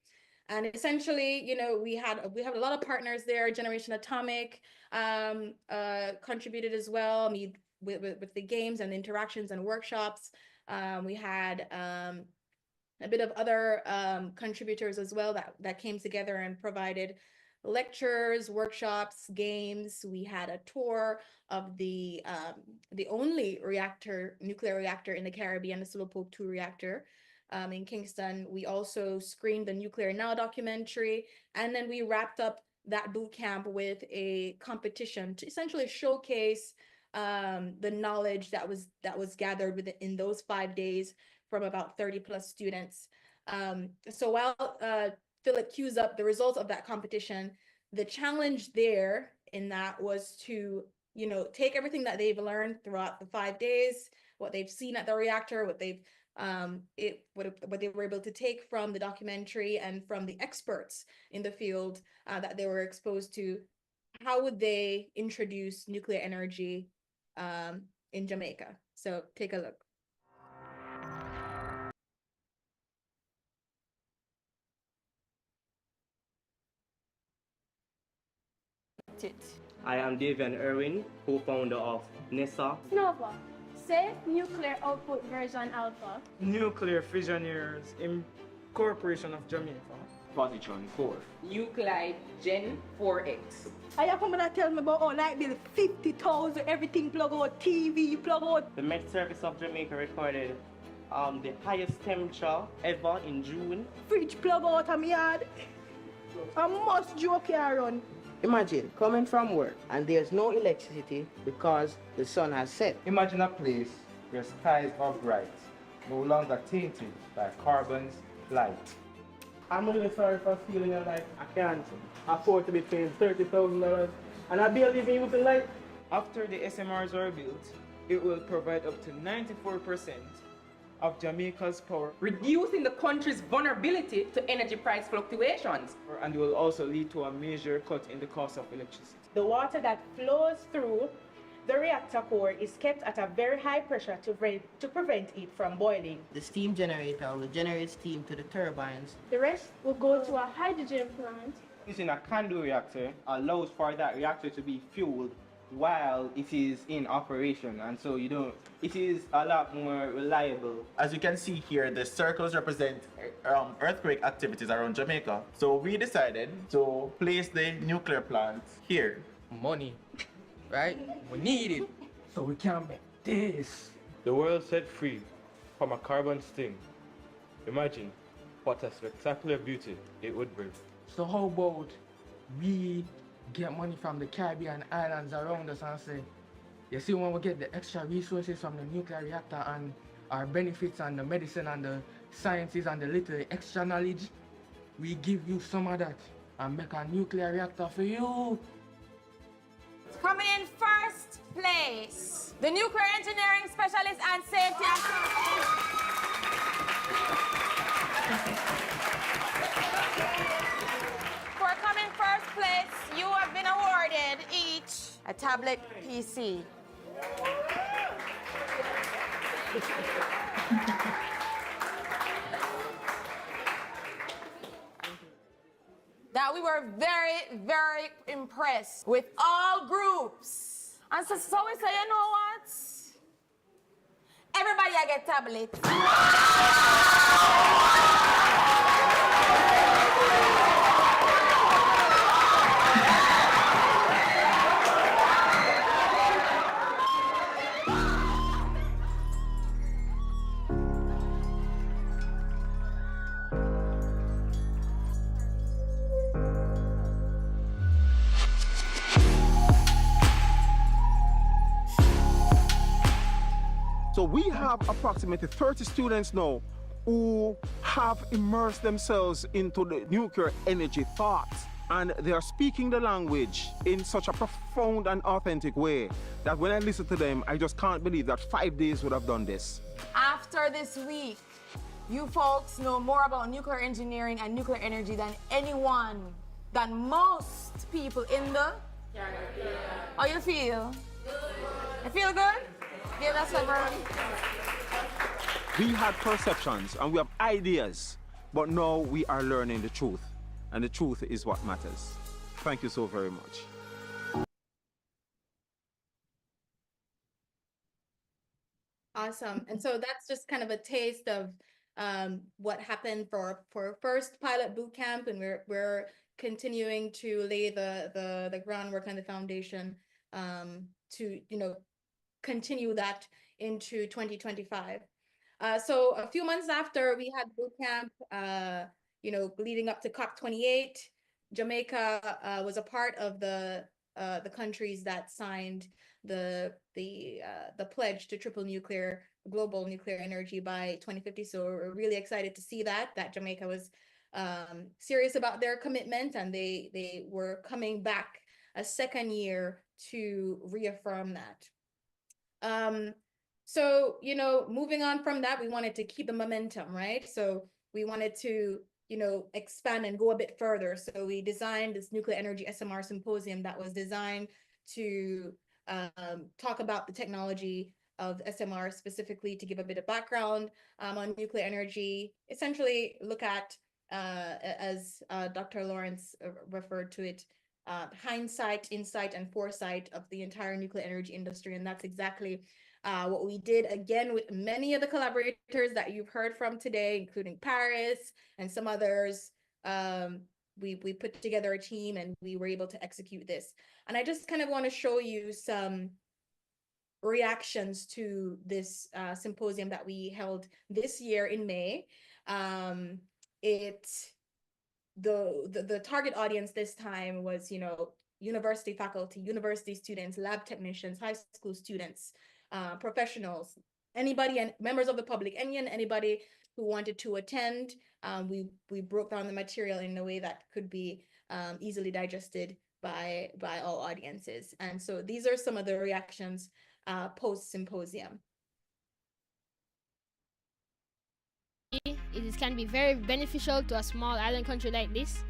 And essentially, you know, we have a lot of partners there. Generation Atomic contributed as well, with the games and interactions and workshops. We had a bit of other contributors as well that came together and provided lectures, workshops, games. We had a tour of the only nuclear reactor in the Caribbean, the Silverpope 2 reactor in Kingston. We also screened the Nuclear Now documentary, and then we wrapped up that boot camp with a competition to essentially showcase the knowledge that was gathered within those 5 days from about 30 plus students. So while Philip cues up the results of that competition, the challenge there in that was to, you know, take everything that they've learned throughout the 5 days, what they've seen at the reactor, what they were able to take from the documentary and from the experts in the field that they were exposed to. How would they introduce nuclear energy in Jamaica? So take a look. I am Davian Irwin, co-founder of NESA. Nova, Safe Nuclear Output Version Alpha. Nuclear Fissionaries Incorporation of Jamaica. Position 4. Nuclide Gen 4X. I have someone that tell me about light bill 50,000, everything plug out, TV plug out. The Met Service of Jamaica recorded the highest temperature ever in June. Fridge plug out of my yard. I must joke here run. Imagine coming from work and there's no electricity because the sun has set. Imagine a place where skies are bright, no longer tainted by carbon's light. I'm really sorry for feeling like I can't afford to be paying $30,000 and I'll be living with the light. After the SMRs are built, it will provide up to 94% of Jamaica's power, reducing the country's vulnerability to energy price fluctuations. And will also lead to a major cut in the cost of electricity. The water that flows through the reactor core is kept at a very high pressure to prevent it from boiling. The steam generator will generate steam to the turbines. The rest will go to a hydrogen plant Using a CANDU reactor allows for that reactor to be fueled while it is in operation, and so it is a lot more reliable. As you can see here, the circles represent earthquake activities around Jamaica. So we decided to place the nuclear plant here. Money, right? We need it, so we can make this. The world set free from a carbon sting. Imagine what a spectacular beauty it would bring. So how about we get money from the Caribbean islands around us and say, you see, when we get the extra resources from the nuclear reactor and our benefits and the medicine and the sciences and the little extra knowledge, we give you some of that and make a nuclear reactor for you. Coming in first place, the nuclear engineering specialist and safety For coming first place, you have been awarded each a tablet PC. That we were very, very impressed with all groups. And so we say, you know what? Everybody I get tablets. So we have approximately 30 students now who have immersed themselves into the nuclear energy thoughts. And they are speaking the language in such a profound and authentic way that when I listen to them, I just can't believe that 5 days would have done this. After this week, you folks know more about nuclear engineering and nuclear energy than most people in the... How you feel? You feel good? Give us a round. We had perceptions and we have ideas, but now we are learning the truth. And the truth is what matters. Thank you so very much. Awesome. And so that's just kind of a taste of what happened for our first pilot boot camp, and we're continuing to lay the groundwork and the foundation to continue that into 2025. So a few months after we had boot camp, leading up to COP28, Jamaica was a part of the countries that signed the pledge to triple global nuclear energy by 2050. So we're really excited to see that Jamaica was serious about their commitment, and they were coming back a second year to reaffirm that. So, moving on from that, we wanted to keep the momentum, right? So we wanted to, expand and go a bit further. So we designed this nuclear energy SMR symposium that was designed to talk about the technology of SMR, specifically to give a bit of background on nuclear energy, essentially look at, as Dr. Lawrence referred to it, hindsight, insight, and foresight of the entire nuclear energy industry. And that's exactly what we did, again, with many of the collaborators that you've heard from today, including Paris and some others. We put together a team and we were able to execute this. And I just kind of want to show you some reactions to this symposium that we held this year in May. The target audience this time was, university faculty, university students, lab technicians, high school students, professionals, anybody and members of the public, anybody who wanted to attend. We broke down the material in a way that could be easily digested by all audiences. And so these are some of the reactions post-symposium. It can be very beneficial to a small island country like this,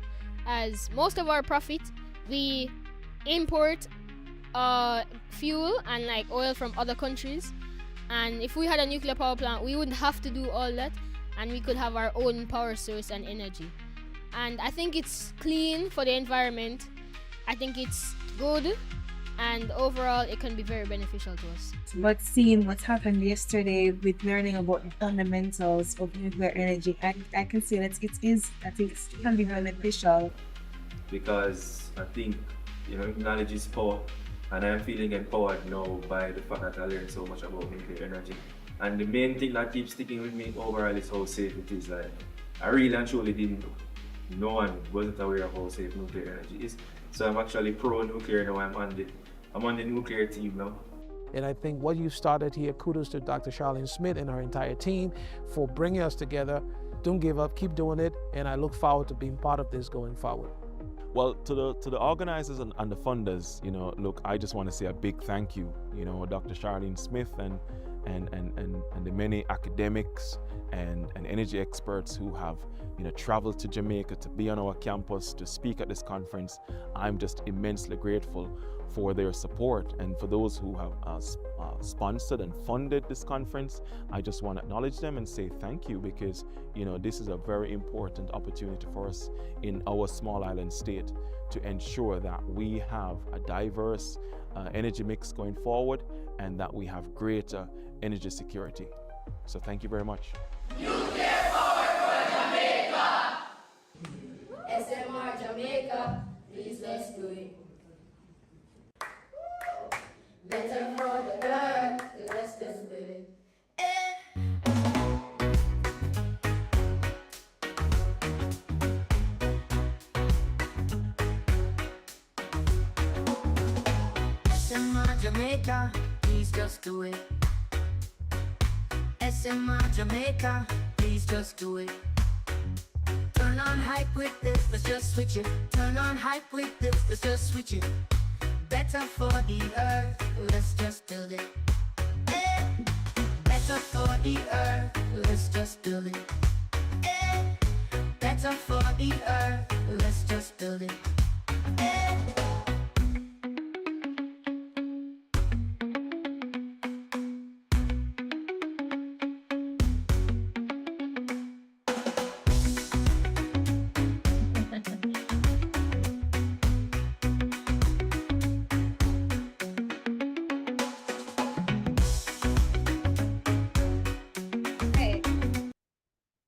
as most of our profit we import fuel and like oil from other countries, and if we had a nuclear power plant we wouldn't have to do all that, and we could have our own power source and energy. and I think it's clean for the environment. I think it's good, and overall it can be very beneficial to us. But seeing what happened yesterday with learning about the fundamentals of nuclear energy, I can say that it can be beneficial. Because I think, knowledge is power, and I'm feeling empowered now by the fact that I learned so much about nuclear energy. And the main thing that keeps sticking with me overall is how safe it is. Like, I really and truly didn't know. No one wasn't aware of how safe nuclear energy is. So I'm actually pro-nuclear now. I'm on the nuclear team now. And I think what you started here, kudos to Dr. Charlene Smith and her entire team for bringing us together. Don't give up, keep doing it, and I look forward to being part of this going forward. Well, to the organizers and the funders, look, I just want to say a big thank you, Dr. Charlene Smith and the many academics and energy experts who have traveled to Jamaica to be on our campus to speak at this conference. I'm just immensely grateful for their support, and for those who have sponsored and funded this conference. I just want to acknowledge them and say thank you, because this is a very important opportunity for us in our small island state to ensure that we have a diverse energy mix going forward and that we have greater energy security. So thank you very much. Nuclear power for Jamaica! SMR Jamaica, please let's do it. Better for the earth, let's just do it. SMR Jamaica, please just do it. SMR Jamaica, please just do it. Turn on hype with this, let's just switch it. Turn on hype with this, let's just switch it. Better for the earth, let's just build it. Better for the earth, let's just build it. Better for the earth, let's just build it.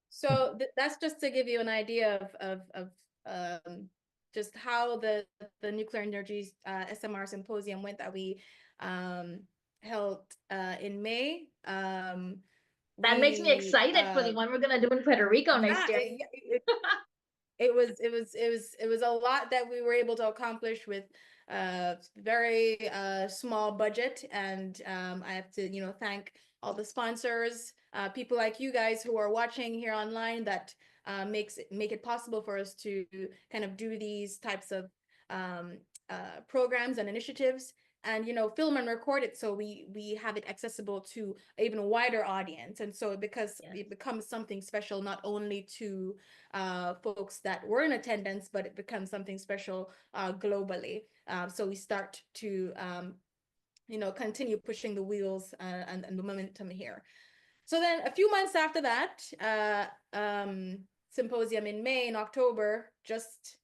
So that's just to give you an idea of just how the nuclear energy SMR symposium went that we held in May. That makes me excited for the one we're gonna do in Puerto Rico next year. It was a lot that we were able to accomplish with very small budget, and I have to thank all the sponsors, people like you guys who are watching here online that make it possible for us to kind of do these types of programs and initiatives, and film and record it so we have it accessible to an even wider audience. And so it becomes something special, not only to folks that were in attendance, but it becomes something special globally. So we start to continue pushing the wheels and the momentum here. So then a few months after that symposium in May, in October, just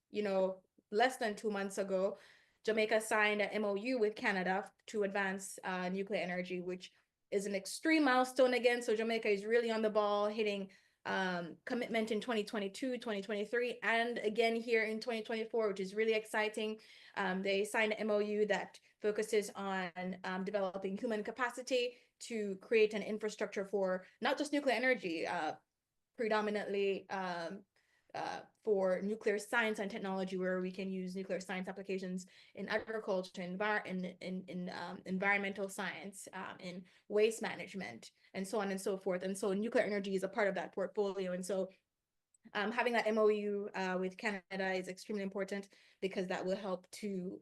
less than 2 months ago, Jamaica signed an MOU with Canada to advance nuclear energy, which is an extreme milestone again. So Jamaica is really on the ball, hitting commitment in 2022, 2023, and again here in 2024, which is really exciting. They signed an MOU that focuses on developing human capacity to create an infrastructure for not just nuclear energy, predominantly for nuclear science and technology, where we can use nuclear science applications in agriculture, in environmental science, in waste management, and so on and so forth. And so nuclear energy is a part of that portfolio. And so having that MOU with Canada is extremely important, because that will help to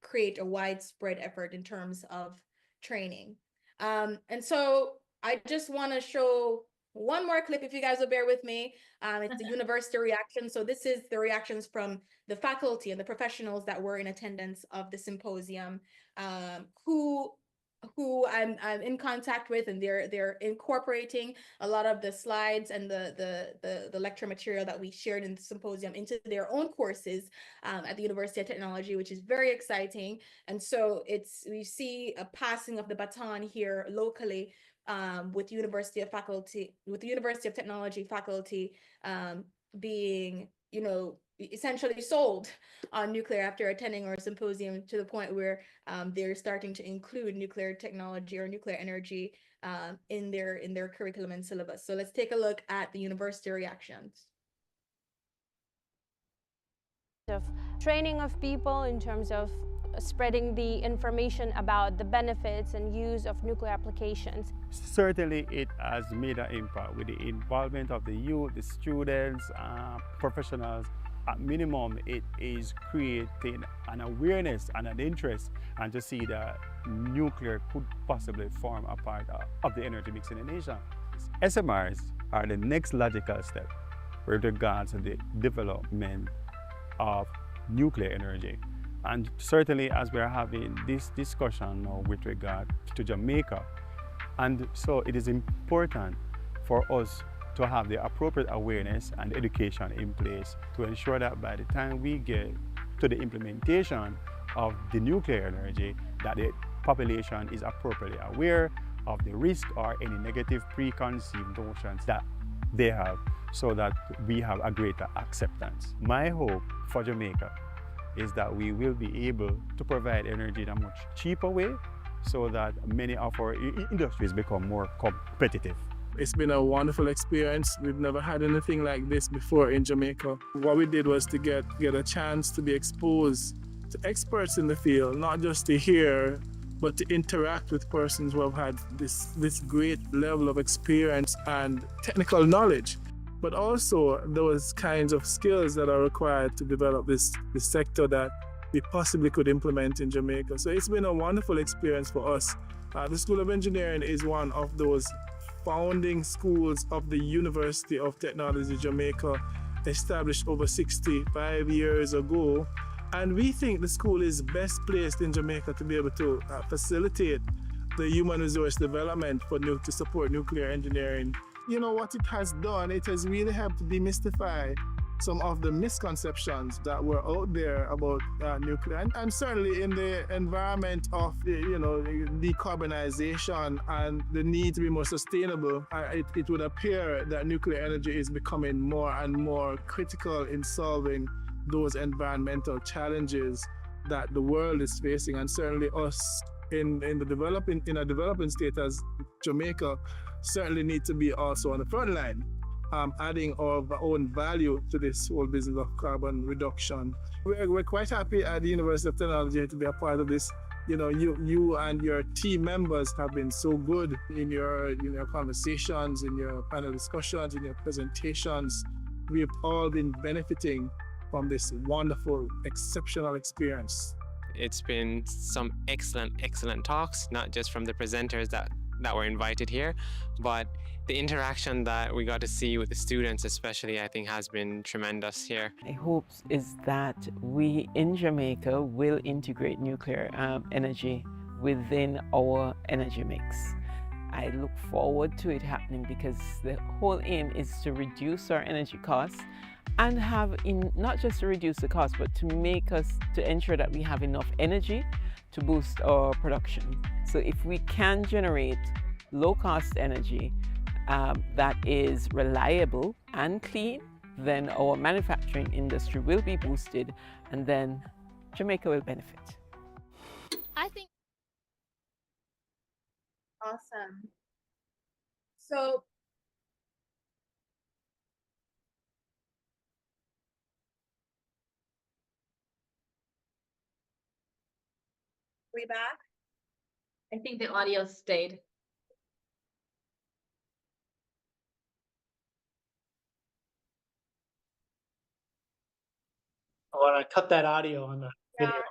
create a widespread effort in terms of training. And so I just want to show one more clip, if you guys will bear with me. It's the university reaction. So this is the reactions from the faculty and the professionals that were in attendance of the symposium, who who I'm in contact with, and they're incorporating a lot of the slides and the lecture material that we shared in the symposium into their own courses at the University of Technology, which is very exciting. And so we see a passing of the baton here locally with the University of Technology faculty being, essentially sold on nuclear after attending our symposium, to the point where they're starting to include nuclear technology or nuclear energy in their curriculum and syllabus. So let's take a look at the university reactions. Of training of people in terms of spreading the information about the benefits and use of nuclear applications. Certainly it has made an impact with the involvement of the youth, the students, professionals. At minimum, it is creating an awareness and an interest, and to see that nuclear could possibly form a part of the energy mix in the nation. SMRs are the next logical step with regards to the development of nuclear energy. And certainly as we are having this discussion now with regard to Jamaica, and so it is important for us to have the appropriate awareness and education in place to ensure that by the time we get to the implementation of the nuclear energy, that the population is appropriately aware of the risk or any negative preconceived notions that they have, so that we have a greater acceptance. My hope for Jamaica is that we will be able to provide energy in a much cheaper way, so that many of our industries become more competitive. It's been a wonderful experience. We've never had anything like this before in Jamaica. What we did was to get a chance to be exposed to experts in the field, not just to hear, but to interact with persons who have had this great level of experience and technical knowledge, but also those kinds of skills that are required to develop this sector that we possibly could implement in Jamaica. So it's been a wonderful experience for us. The School of Engineering is one of those founding schools of the University of Technology Jamaica, established over 65 years ago. And we think the school is best placed in Jamaica to be able to facilitate the human resource development to support nuclear engineering. You know what it has done? It has really helped to demystify some of the misconceptions that were out there about nuclear, and certainly in the environment of decarbonization and the need to be more sustainable. It would appear that nuclear energy is becoming more and more critical in solving those environmental challenges that the world is facing, and certainly us in a developing state as Jamaica certainly need to be also on the front line, adding our own value to this whole business of carbon reduction. We're quite happy at the University of Technology to be a part of this. You and your team members have been so good in your conversations, in your panel discussions, in your presentations. We've all been benefiting from this wonderful, exceptional experience. It's been some excellent talks, not just from the presenters that were invited here, but the interaction that we got to see with the students especially, I think, has been tremendous here. My hope is that we in Jamaica will integrate nuclear energy within our energy mix. I look forward to it happening, because the whole aim is to reduce our energy costs, and not just to reduce the cost, but to ensure that we have enough energy to boost our production. So if we can generate low-cost energy that is reliable and clean, then our manufacturing industry will be boosted, and then Jamaica will benefit. I think. Awesome. So we back? I think the audio stayed. I want to cut that audio on the video. I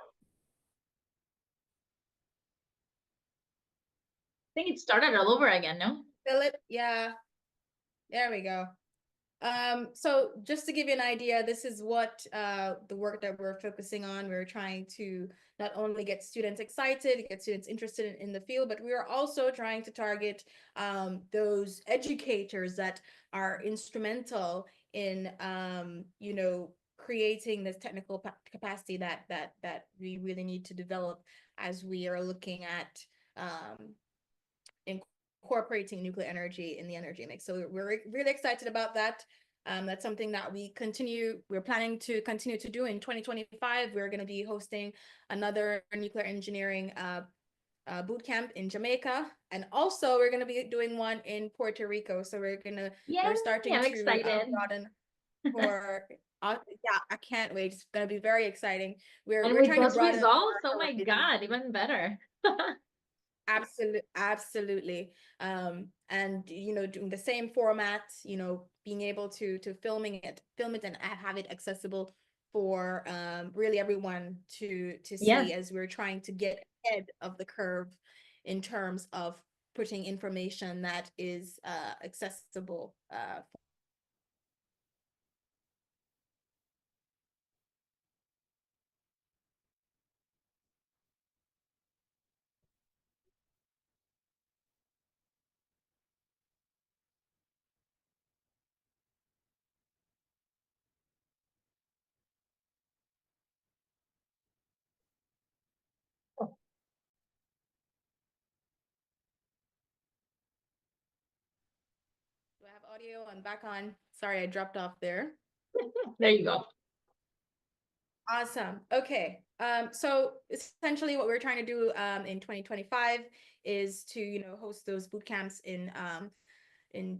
think it started all over again, no? Philip, yeah. There we go. So just to give you an idea, this is what the work that we're focusing on. We're trying to not only get students excited, get students interested in the field, but we are also trying to target those educators that are instrumental in you know, creating this technical capacity that we really need to develop as we are looking at incorporating nuclear energy in the energy mix. So we're really excited about that. That's something that we're planning to continue to do in 2025. We're going to be hosting another nuclear engineering boot camp in Jamaica. And also we're going to be doing one in Puerto Rico. So we're starting I'm to excited. broaden for yeah, I can't wait. It's going to be very exciting. And We're with trying to those broaden results, our oh my God, even better. Absolutely. And you know, doing the same format, you know, being able to film it and have it accessible for really everyone to Yeah. see, as we're trying to get ahead of the curve in terms of putting information that is accessible Do I have audio? I'm back on. Sorry, I dropped off there. There you go. Awesome. Okay. So essentially what we're trying to do in 2025 is to, you know, host those boot camps in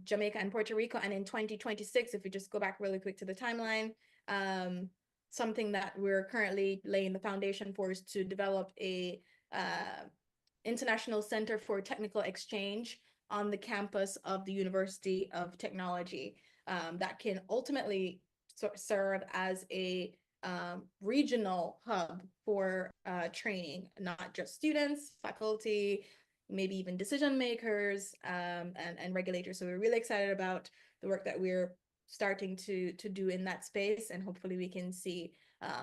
Jamaica and Puerto Rico. And in 2026, if we just go back really quick to the timeline, something that we're currently laying the foundation for is to develop a International Center for Technical Exchange on the campus of the University of Technology that can ultimately serve as a regional hub for training, not just students, faculty, maybe even decision makers and regulators. So we're really excited about the work that we're starting to do in that space, and hopefully we can see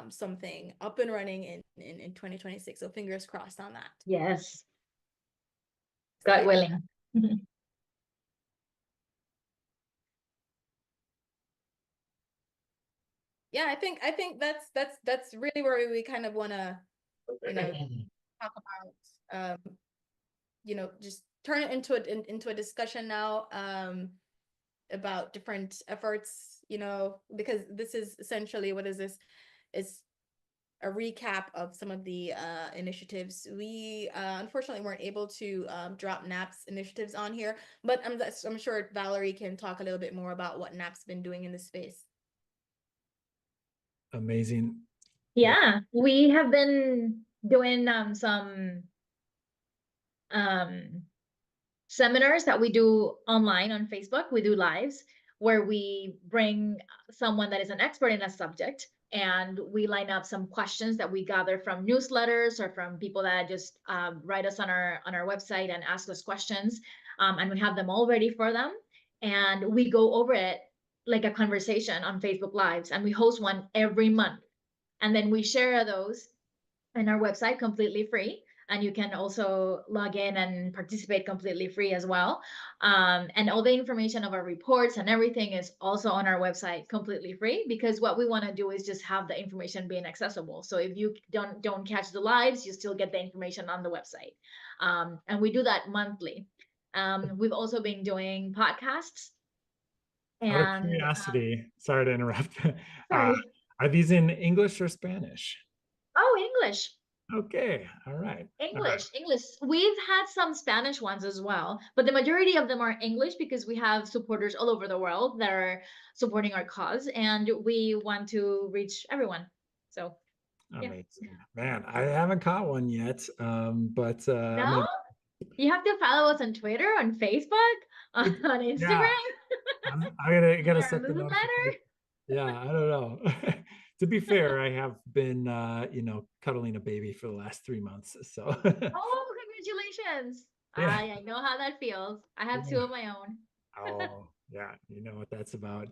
something up and running in 2026. So fingers crossed on that. Yes. God willing. Yeah, I think that's really where we kind of want to, you know, talk about you know, just turn it into a discussion now about different efforts, you know, because this is essentially, what is this? It's a recap of some of the initiatives. We unfortunately weren't able to drop NAP's initiatives on here, but I'm sure Valerie can talk a little bit more about what NAP's been doing in this space. Amazing. Yeah, we have been doing some seminars that we do online on Facebook. We do lives where we bring someone that is an expert in a subject, and we line up some questions that we gather from newsletters or from people that just write us on our website and ask us questions, and we have them all ready for them, and we go over it like a conversation on Facebook Lives, and we host one every month, and then we share those on our website completely free. And you can also log in and participate completely free as well. And all the information of our reports and everything is also on our website completely free, because what we want to do is just have the information being accessible. So if you don't catch the lives, you still get the information on the website. And we do that monthly. We've also been doing podcasts. Out of And curiosity, sorry to interrupt. sorry. Are these in English or Spanish? Oh, English. Okay, all right. English. We've had some Spanish ones as well, but the majority of them are English because we have supporters all over the world that are supporting our cause, and we want to reach everyone. So, yeah. Amazing. Man, I haven't caught one yet, but No, you have to follow us on Twitter, on Facebook, on Instagram. I gotta Our set the newsletter. notification. Yeah, I don't know. To be fair, I have been, you know, cuddling a baby for the last 3 months. So, Oh, congratulations! Yeah. I know how that feels. I have two of my own. Oh, yeah, you know what that's about.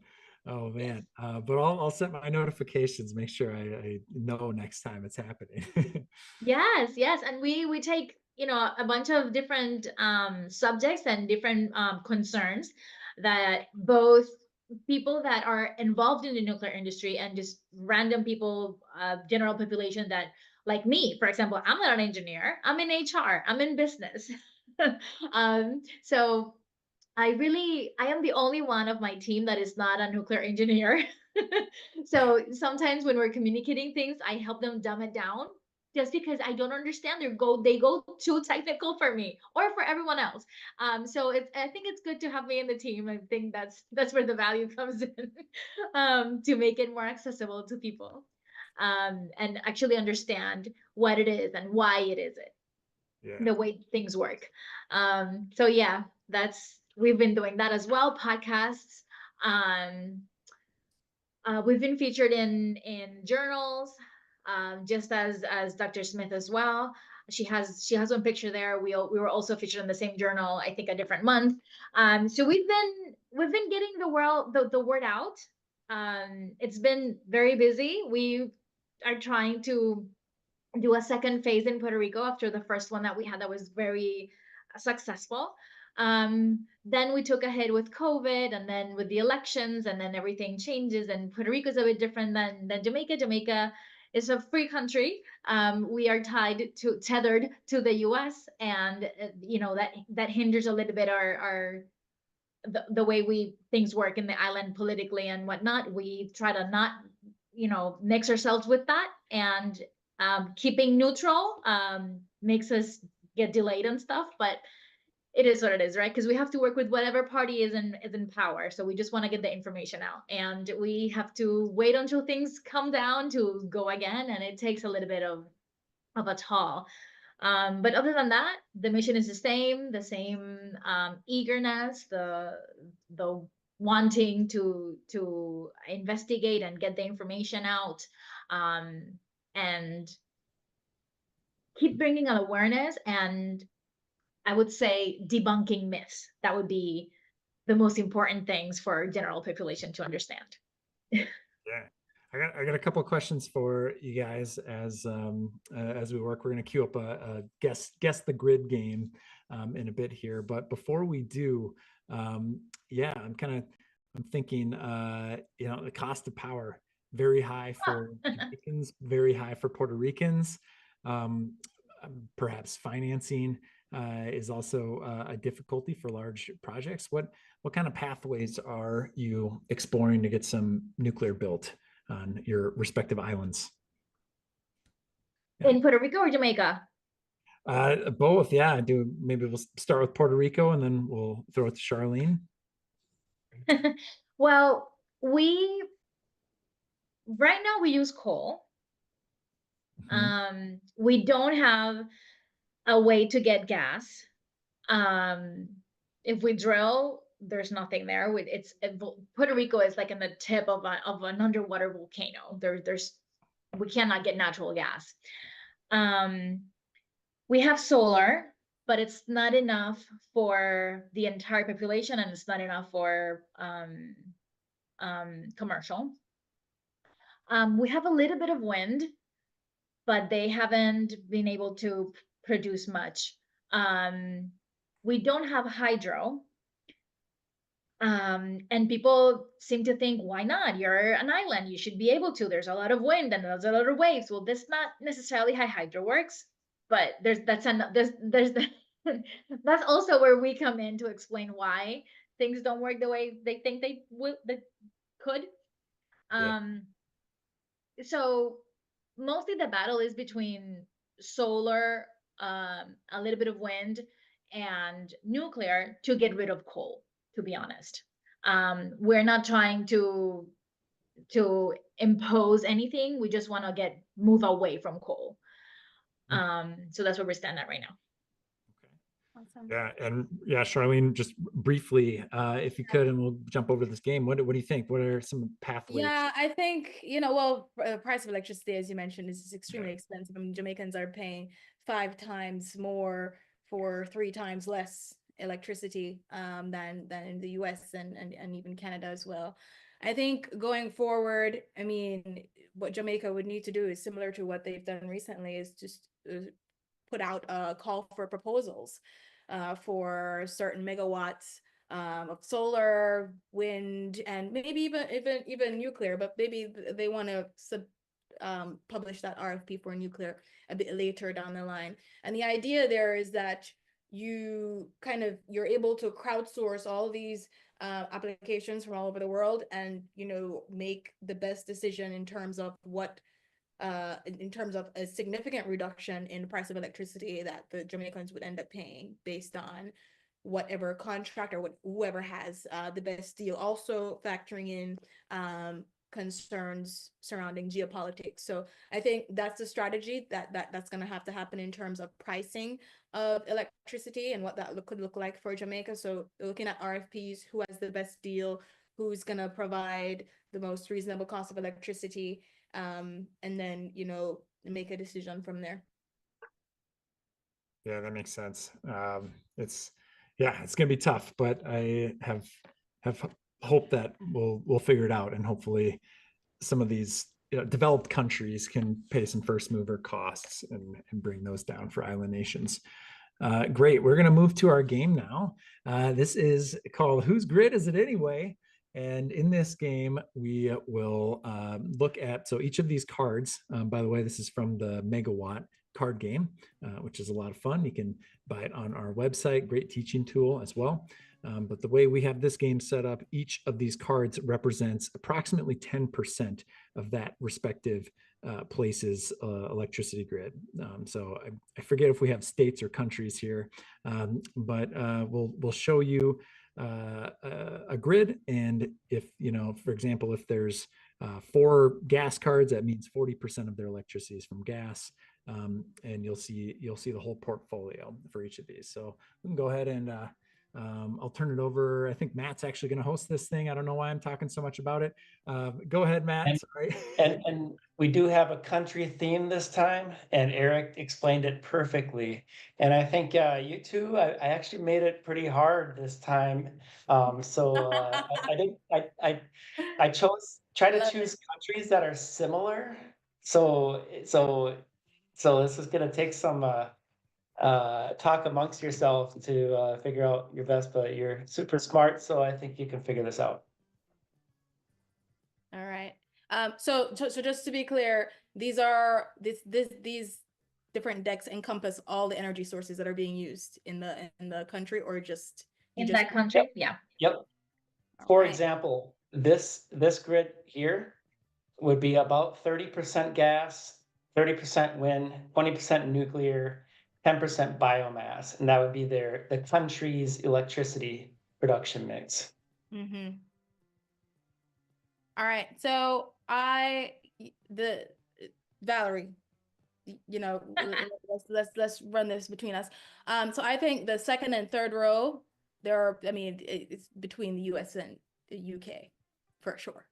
Oh man. But I'll set my notifications, make sure I know next time it's happening. Yes, yes, and we take, you know, a bunch of different subjects and different concerns that both people that are involved in the nuclear industry and just random people, general population that, like me, for example, I'm not an engineer, I'm in HR, I'm in business. So I am the only one of my team that is not a nuclear engineer. So sometimes when we're communicating things, I help them dumb it down just because I don't understand. They go too technical for me or for everyone else. So I think it's good to have me in the team. I think that's where the value comes in, to make it more accessible to people, and actually understand what it is and why it is it, Yeah. the way things work. So yeah, we've been doing that as well. Podcasts. Um, we've been featured in journals, just as Dr. Smith as well. She has one picture there. We were also featured in the same journal, I think a different month. So we've been getting the word out. It's been very busy. We are trying to do a second phase in Puerto Rico after the first one that we had that was very successful. Then we took ahead with COVID and then with the elections, and then everything changes, and Puerto Rico is a bit different than Jamaica. Jamaica is a free country. We are tethered to the US, and you know, that hinders a little bit our the way things work in the island politically and whatnot. We try to not, you know, mix ourselves with that, and keeping neutral makes us get delayed and stuff, but it is what it is, right? Because we have to work with whatever party is in power. So we just want to get the information out, and we have to wait until things come down to go again, and it takes a little bit of a toll. But other than that, the mission is the same eagerness, the wanting to investigate and get the information out, and keep bringing an awareness, and I would say debunking myths. That would be the most important things for general population to understand. Yeah. I got a couple of questions for you guys as we work. We're going to queue up a guess the grid game in a bit here, but before we do, yeah, I'm thinking, you know, the cost of power very high for Jamaicans, very high for Puerto Ricans. Perhaps financing is also a difficulty for large projects. What kind of pathways are you exploring to get some nuclear built on your respective islands? In Puerto Rico or Jamaica? Both, yeah. Maybe we'll start with Puerto Rico and then we'll throw it to Charlene. Well, right now we use coal. We don't have a way to get gas. If we drill, there's nothing there. Puerto Rico is like in the tip of an underwater volcano. We cannot get natural gas. We have solar, but it's not enough for the entire population, and it's not enough for commercial. We have a little bit of wind, but they haven't been able to produce much. We don't have hydro. And people seem to think, why not? You're an island, you should be able to. There's a lot of wind and there's a lot of waves. Well, that's not necessarily how hydro works, but that's also where we come in to explain why things don't work the way they think they could. So mostly the battle is between solar, a little bit of wind, and nuclear to get rid of coal, to be honest. We're not trying to impose anything. We just want to move away from coal. So that's where we stand at right now. Awesome. Yeah, and yeah, Charlene, just briefly, if you could, and we'll jump over this game. What do you think? What are some pathways? Yeah, I think, well, price of electricity, as you mentioned, is extremely expensive. I mean, Jamaicans are paying 5 times more for 3 times less electricity than in the US and even Canada as well. I think going forward, I mean, what Jamaica would need to do is similar to what they've done recently, is just put out a call for proposals for certain megawatts of solar, wind, and maybe even nuclear. But maybe they want to publish that RFP for nuclear a bit later down the line. And the idea there is that you're able to crowdsource all these applications from all over the world, and make the best decision in terms of in terms of a significant reduction in the price of electricity that the Jamaicans would end up paying based on whatever contract or whoever has the best deal. Also factoring in concerns surrounding geopolitics. So I think that's a strategy that's going to have to happen in terms of pricing of electricity and what that could look like for Jamaica. So looking at RFPs, who has the best deal, who's going to provide the most reasonable cost of electricity, and then make a decision from there. Yeah, that makes sense. It's going to be tough, but I have hope that we'll figure it out, and hopefully some of these developed countries can pay some first mover costs and bring those down for island nations. Great. We're going to move to our game now. This is called Whose Grid Is It Anyway? And in this game, we will look at, so each of these cards, by the way, this is from the Megawatt card game, which is a lot of fun. You can buy it on our website, great teaching tool as well. But the way we have this game set up, each of these cards represents approximately 10% of that respective place's electricity grid. So I forget if we have states or countries here, but we'll show you a grid. And if, for example, if there's 4 gas cards, that means 40% of their electricity is from gas. And you'll see the whole portfolio for each of these. So we can go ahead and I'll turn it over. I think Matt's actually going to host this thing. I don't know why I'm talking so much about it. Go ahead, Matt. Sorry. And we do have a country theme this time, and Eric explained it perfectly. And I think you two, I actually made it pretty hard this time. I think I try to choose countries that are similar. So this is going to take some talk amongst yourself to figure out your best, but you're super smart, so I think you can figure this out. All right. So just to be clear, these different decks encompass all the energy sources that are being used in the country, or just that country? Yep. Yep. For example, this grid here would be about 30% gas, 30% wind, 20% nuclear, 10% biomass, and that would be the country's electricity production mix. Mm-hmm. All right. So Valerie, let's run this between us. So I think the second and third row, it's between the US and the UK for sure.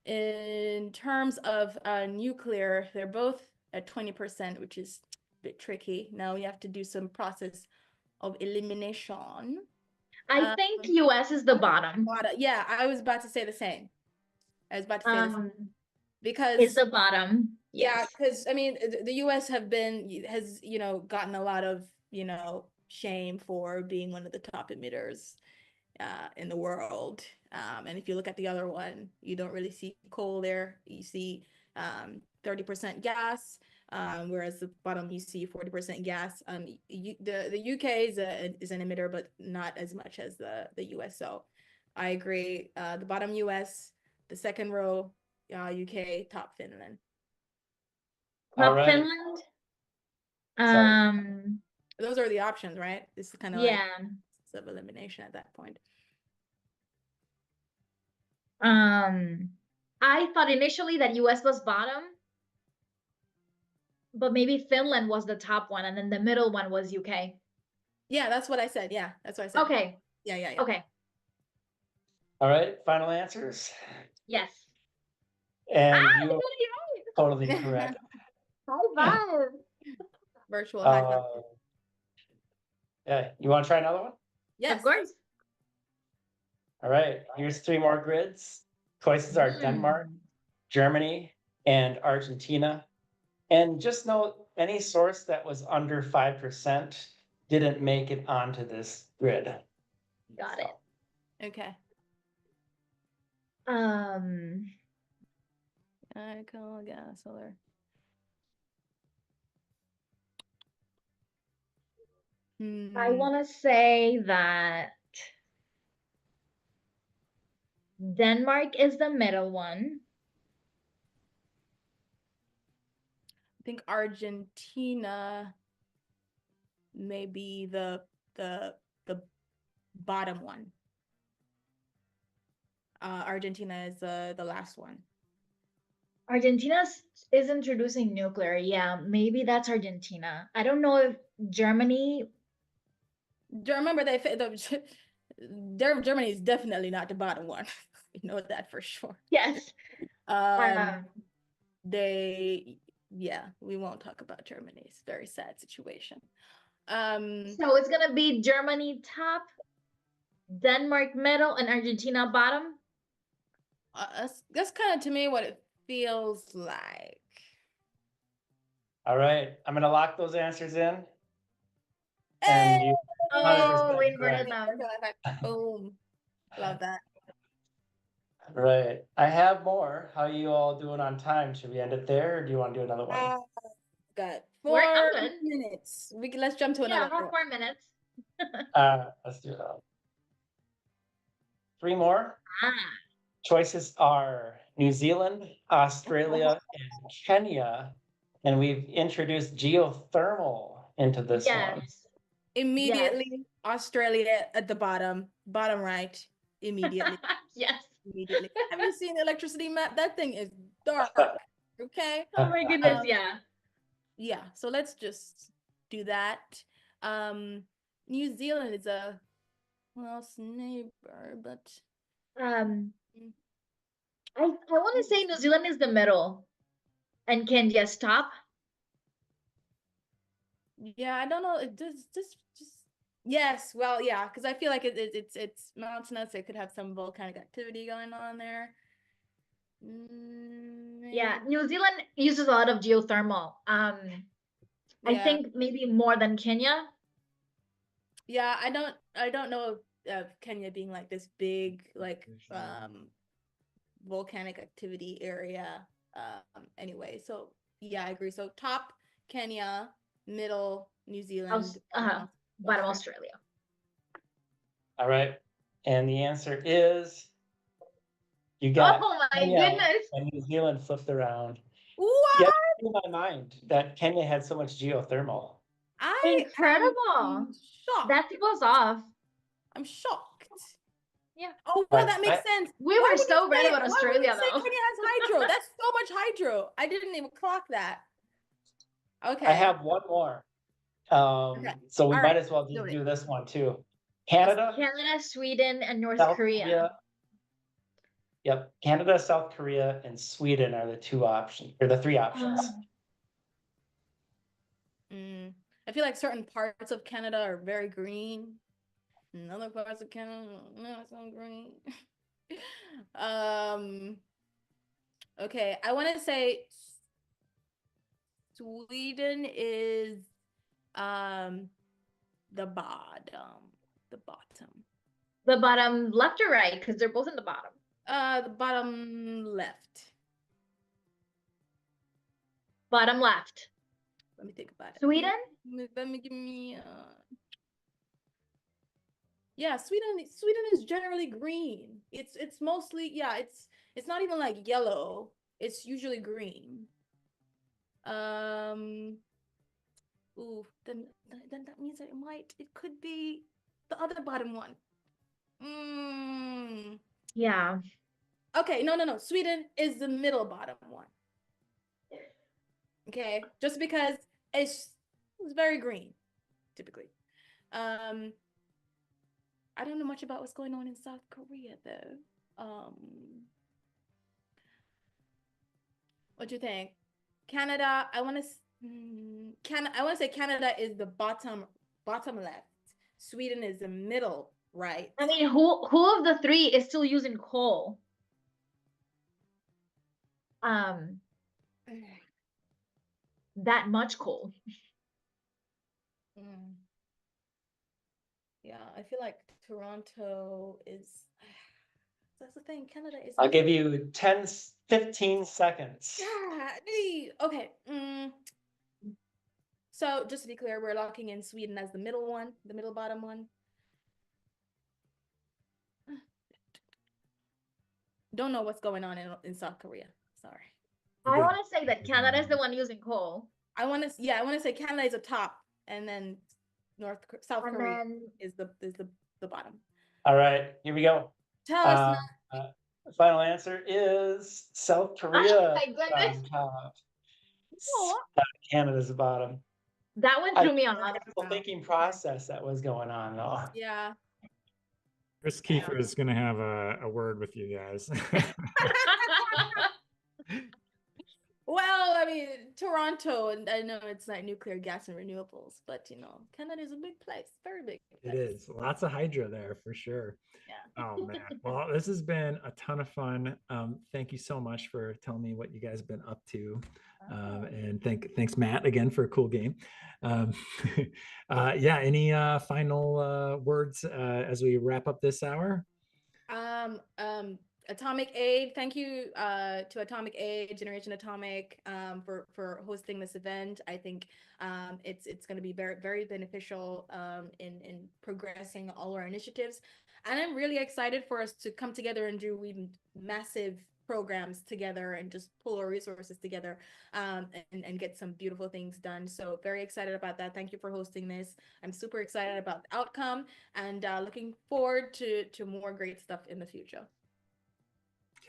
In terms of nuclear, they're both at 20%, which is a bit tricky. Now we have to do some process of elimination. I think US is the bottom. Yeah, I was about to say the same. Because it's the bottom. Yeah, because the US has gotten a lot of shame for being one of the top emitters in the world. And if you look at the other one, you don't really see coal there. You see 30% gas, whereas the bottom you see 40% gas. The UK is an emitter, but not as much as the US. So I agree. The bottom US, the second row UK, top Finland. Top Finland. Those are the options, right? This is kind of like of elimination at that point. I thought initially that US was bottom, but maybe Finland was the top one, and then the middle one was UK. Yeah, that's what I said. Yeah, that's what I said. Okay. Yeah. Okay. All right, final answers. Yes. And you are totally correct. High five. Virtual high five. Yeah, you want to try another one? Yes. Of course. All right, here's 3 more grids. Choices are Denmark, Germany, and Argentina. And just note, any source that was under 5% didn't make it onto this grid. Got it. Okay. Cool, yeah, solar. I want to say that Denmark is the middle one. I think Argentina may be the bottom one. Argentina is the last one. Argentina is introducing nuclear. Yeah, maybe that's Argentina. I don't know if Germany. Remember, Germany is definitely not the bottom one. You know that for sure. Yes. We won't talk about Germany. It's a very sad situation. So it's gonna be Germany top, Denmark middle, and Argentina bottom. That's kind of to me what it feels like. All right, I'm gonna lock those answers in. Hey! And you Oh, inverted them. Boom. Love that. Right. I have more. How are you all doing on time? Should we end it there, or do you want to do another one? Got We're 4 good. minutes. Let's jump to another one. 4 minutes. Let's do that. 3 more. Choices are New Zealand, Australia, and Kenya. And we've introduced geothermal into this one. Immediately, Australia at the bottom right. Immediately. Yes. Immediately. Have you seen the electricity map? That thing is dark. Okay. Oh my goodness, yeah. Yeah. So let's just do that. New Zealand is a neighbor, but I want to say New Zealand is the middle, and Kenya top. Yeah, I don't know. It just yes. Well, yeah, because I feel like it's mountainous. It could have some volcanic activity going on there. Yeah, New Zealand uses a lot of geothermal. I think maybe more than Kenya. Yeah, I don't know of Kenya being like this big volcanic activity area. Anyway, so yeah, I agree. So top Kenya, middle New Zealand, bottom Australia. All right. And the answer is you got Kenya and New Zealand flipped around. What? Yeah, it blew my mind that Kenya had so much geothermal. Incredible. Shocked. That was off. I'm shocked. Yeah. Oh, well, that makes sense. We were so right about Australia, though. Kenya has hydro. That's so much hydro. I didn't even clock that. Okay. I have one more. So we might as well just do this one too. Canada, Sweden, and North South Korea. Yep. Canada, South Korea, and Sweden are the 2 options, or the 3 options. I feel like certain parts of Canada are very green. And other parts of Canada, not so green. Okay, I want to say Sweden is the bottom. The bottom left or right? Because they're both in the bottom. The bottom left. Bottom left. Let me think about it. Sweden? Let me give me yeah, Sweden is generally green. It's mostly, yeah, it's not even like yellow. It's usually green. Ooh, then that means it could be the other bottom one. Yeah. Okay, no. Sweden is the middle bottom one. Okay, just because it's very green, typically. I don't know much about what's going on in South Korea though. What do you think? Canada, I want to say Canada is the bottom left. Sweden is the middle right? I mean, who of the three is still using coal? That much coal. Yeah, I feel like Toronto is. That's the thing. Canada is. I'll give you 15 seconds. Okay. So just to be clear, we're locking in Sweden as the middle one, the middle bottom one. Don't know what's going on in South Korea. Sorry. I want to say that Canada is the one using coal. I want to say Canada is a top, and then South Korea is the bottom. All right, here we go. Tell us Final answer is South Korea. Oh my goodness. Top. Oh. Canada's the bottom. That one threw me off. The thinking process that was going on, though. Yeah. Chris Kiefer is going to have a word with you guys. Well, I mean, Toronto, and I know it's like nuclear, gas, and renewables, but Canada is a big place, very big place. It is. Lots of hydro there for sure. Yeah. Oh, man. Well, this has been a ton of fun. Thank you so much for telling me what you guys have been up to. And thanks, Matt, again, for a cool game. Yeah, any final words as we wrap up this hour? Atomic Aid, thank you to Atomic Aid, Generation Atomic, for hosting this event. I think it's going to be very, very beneficial in progressing all our initiatives. And I'm really excited for us to come together and do massive programs together and just pull our resources together and get some beautiful things done. So very excited about that. Thank you for hosting this. I'm super excited about the outcome and looking forward to more great stuff in the future.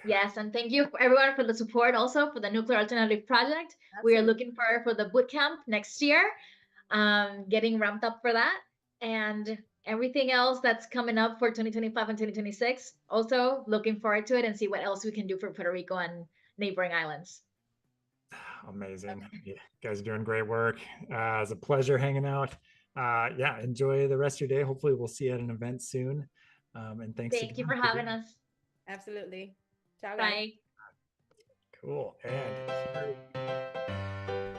Yes, and thank you everyone for the support also for the Nuclear Alternative Project. We are looking for the boot camp next year, getting ramped up for that, and everything else that's coming up for 2025 and 2026. Also looking forward to it and see what else we can do for Puerto Rico and neighboring islands. Amazing. You guys are doing great work. It's a pleasure hanging out. Yeah, enjoy the rest of your day. Hopefully we'll see you at an event soon. And thanks Thank you for having us. Absolutely. Ciao, bye. Cool. And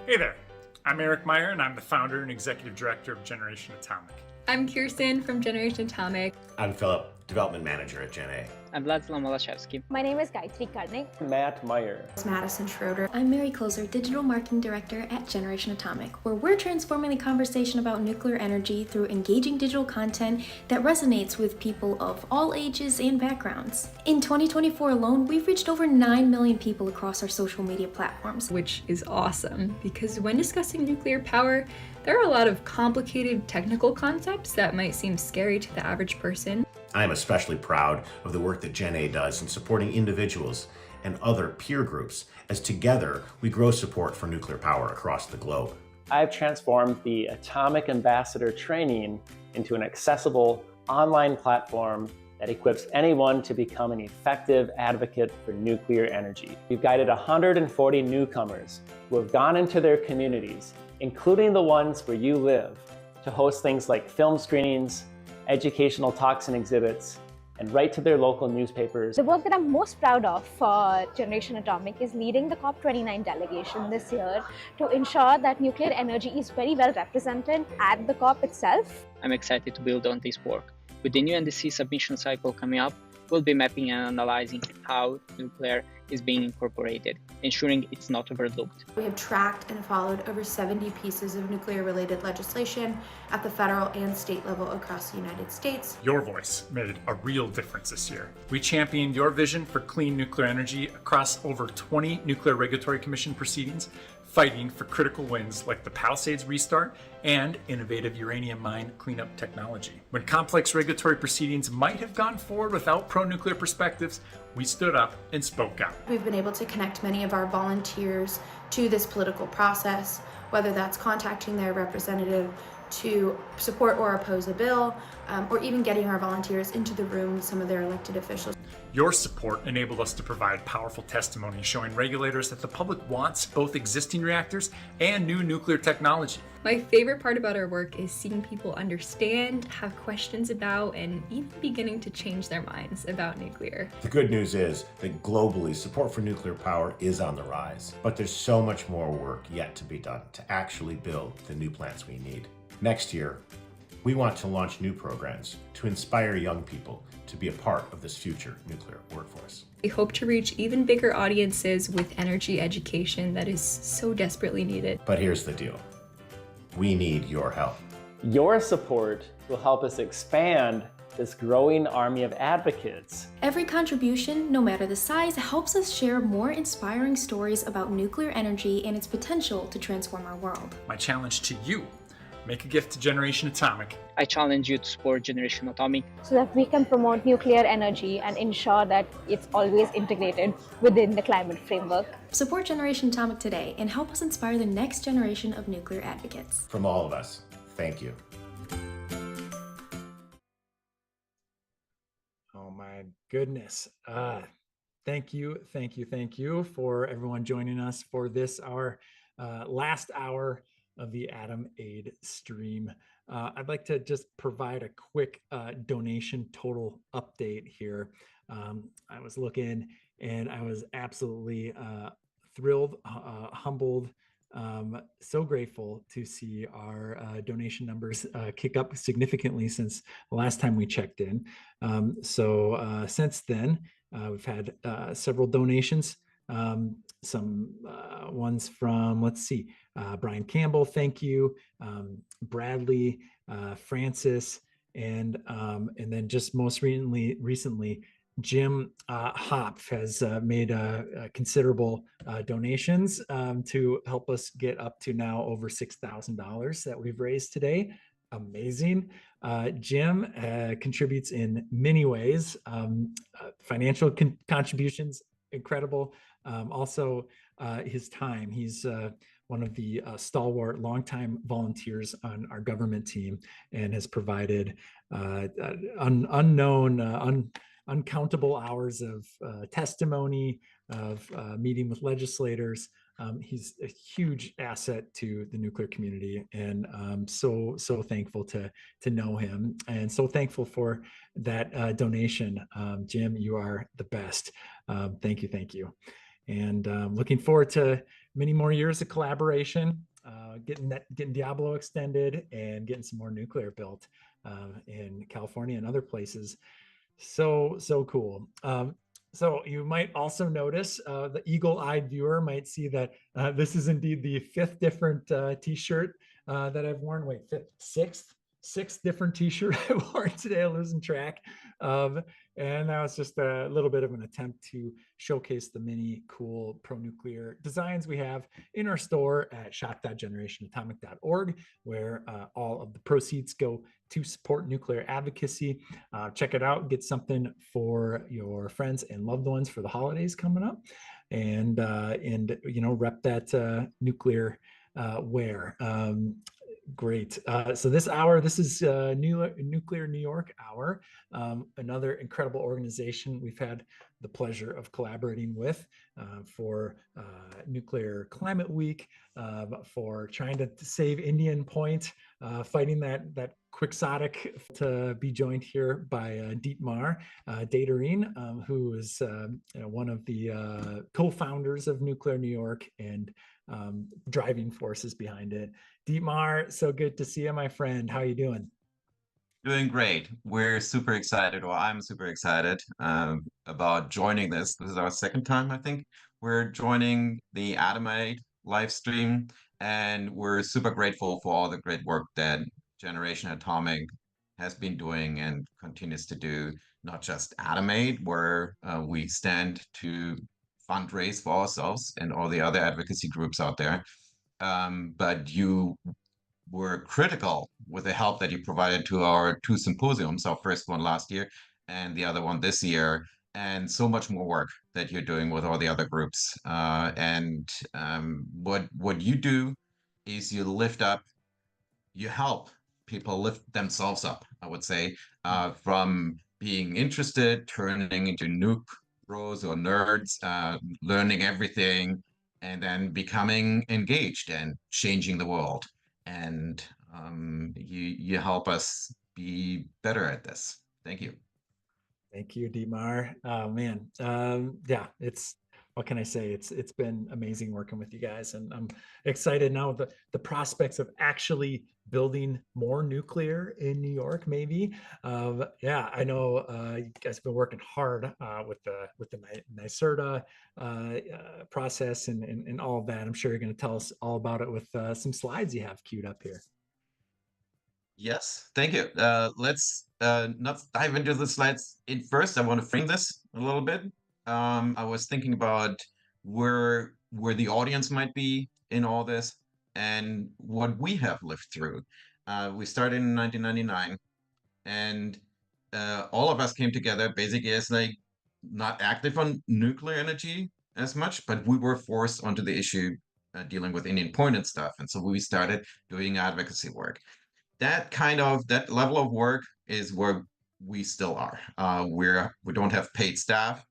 hey there. I'm Eric Meyer, and I'm the founder and executive director of Generation Atomic. I'm Kirsten from Generation Atomic. I'm Philip, development manager at Gen A. I'm Vladislav Malashevsky. My name is Gayatri Karnik. Matt Meyer. It's Madison Schroeder. I'm Mary Closer, Digital Marketing Director at Generation Atomic, where we're transforming the conversation about nuclear energy through engaging digital content that resonates with people of all ages and backgrounds. In 2024 alone, we've reached over 9 million people across our social media platforms. Which is awesome, because when discussing nuclear power, there are a lot of complicated technical concepts that might seem scary to the average person. I am especially proud of the work that Gen A does in supporting individuals and other peer groups as together we grow support for nuclear power across the globe. I've transformed the Atomic Ambassador training into an accessible online platform that equips anyone to become an effective advocate for nuclear energy. We've guided 140 newcomers who have gone into their communities, including the ones where you live, to host things like film screenings, educational talks and exhibits, and write to their local newspapers. The work that I'm most proud of for Generation Atomic is leading the COP29 delegation this year to ensure that nuclear energy is very well represented at the COP itself. I'm excited to build on this work. With the new NDC submission cycle coming up, we'll be mapping and analyzing how nuclear is being incorporated, ensuring it's not overlooked. We have tracked and followed over 70 pieces of nuclear-related legislation at the federal and state level across the United States. Your voice made a real difference this year. We championed your vision for clean nuclear energy across over 20 Nuclear Regulatory Commission proceedings, fighting for critical wins like the Palisades restart and innovative uranium mine cleanup technology. When complex regulatory proceedings might have gone forward without pro-nuclear perspectives, we stood up and spoke out. We've been able to connect many of our volunteers to this political process, whether that's contacting their representative to support or oppose a bill, or even getting our volunteers into the room with some of their elected officials. Your support enabled us to provide powerful testimony showing regulators that the public wants both existing reactors and new nuclear technology. My favorite part about our work is seeing people understand, have questions about, and even beginning to change their minds about nuclear. The good news is that globally, support for nuclear power is on the rise, but there's so much more work yet to be done to actually build the new plants we need. Next year, we want to launch new programs to inspire young people to be a part of this future nuclear workforce. We hope to reach even bigger audiences with energy education that is so desperately needed. But here's the deal. We need your help. Your support will help us expand this growing army of advocates. Every contribution, no matter the size, helps us share more inspiring stories about nuclear energy and its potential to transform our world. My challenge to you: make a gift to Generation Atomic. I challenge you to support Generation Atomic so that we can promote nuclear energy and ensure that it's always integrated within the climate framework. Support Generation Atomic today and help us inspire the next generation of nuclear advocates. From all of us, thank you. Oh my goodness. Thank you for everyone joining us for this, our last hour of the Atom Aid stream. I'd like to just provide a quick donation total update here. I was looking and I was absolutely thrilled, humbled, so grateful to see our donation numbers kick up significantly since the last time we checked in. So since then, we've had several donations. Some ones from, let's see, Brian Campbell, thank you, Bradley, Francis, and then just most recently, Jim Hopf has made considerable donations to help us get up to now over $6,000 that we've raised today. Amazing. Jim contributes in many ways, financial contributions, incredible. Also, his time. He's one of the stalwart, longtime volunteers on our government team and has provided uncountable hours of testimony, of meeting with legislators. He's a huge asset to the nuclear community, and so thankful to know him, and so thankful for that donation. Jim, you are the best. Thank you. And looking forward to many more years of collaboration, getting Diablo extended and getting some more nuclear built in California and other places. So cool. So you might also notice, the eagle-eyed viewer might see that this is indeed the fifth different t-shirt that I've worn. Wait, sixth different t-shirt I've worn today. I'm losing track. And that was just a little bit of an attempt to showcase the many cool pro-nuclear designs we have in our store at shop.generationatomic.org, where all of the proceeds go to support nuclear advocacy. Check it out, get something for your friends and loved ones for the holidays coming up, and rep that nuclear wear. Great. So this hour, this is Nuclear New York Hour, another incredible organization we've had the pleasure of collaborating with for Nuclear Climate Week, for trying to save Indian Point, fighting that quixotic, to be joined here by Dietmar Daterine, who is one of the co-founders of Nuclear New York and driving forces behind it. Dietmar, so good to see you, my friend. How are you doing? Doing great. We're super excited, or I'm super excited about joining this. This is our second time, I think. We're joining the Atom Aid live stream, and we're super grateful for all the great work that Generation Atomic has been doing and continues to do, not just Atom Aid, where we stand to fundraise for ourselves and all the other advocacy groups out there, but you were critical with the help that you provided to our two symposiums, our first one last year and the other one this year, and so much more work that you're doing with all the other groups. What you do is you help people lift themselves up, I would say, from being interested, turning into noob bros or nerds, learning everything, and then becoming engaged and changing the world. And you help us be better at this. Thank you. Thank you, Dimar. Oh man, yeah, it's what can I say? It's been amazing working with you guys, and I'm excited now with the prospects of actually building more nuclear in New York. Maybe, yeah, I know you guys have been working hard with the NYSERDA process and all of that. I'm sure you're going to tell us all about it with some slides you have queued up here. Yes, thank you. Let's not dive into the slides. First, I want to frame this a little bit. I was thinking about where the audience might be in all this and what we have lived through. We started in 1999, and all of us came together basically as like not active on nuclear energy as much, but we were forced onto the issue dealing with Indian Point and stuff. And so we started doing advocacy work. That level of work is where we still are. We don't have paid staff,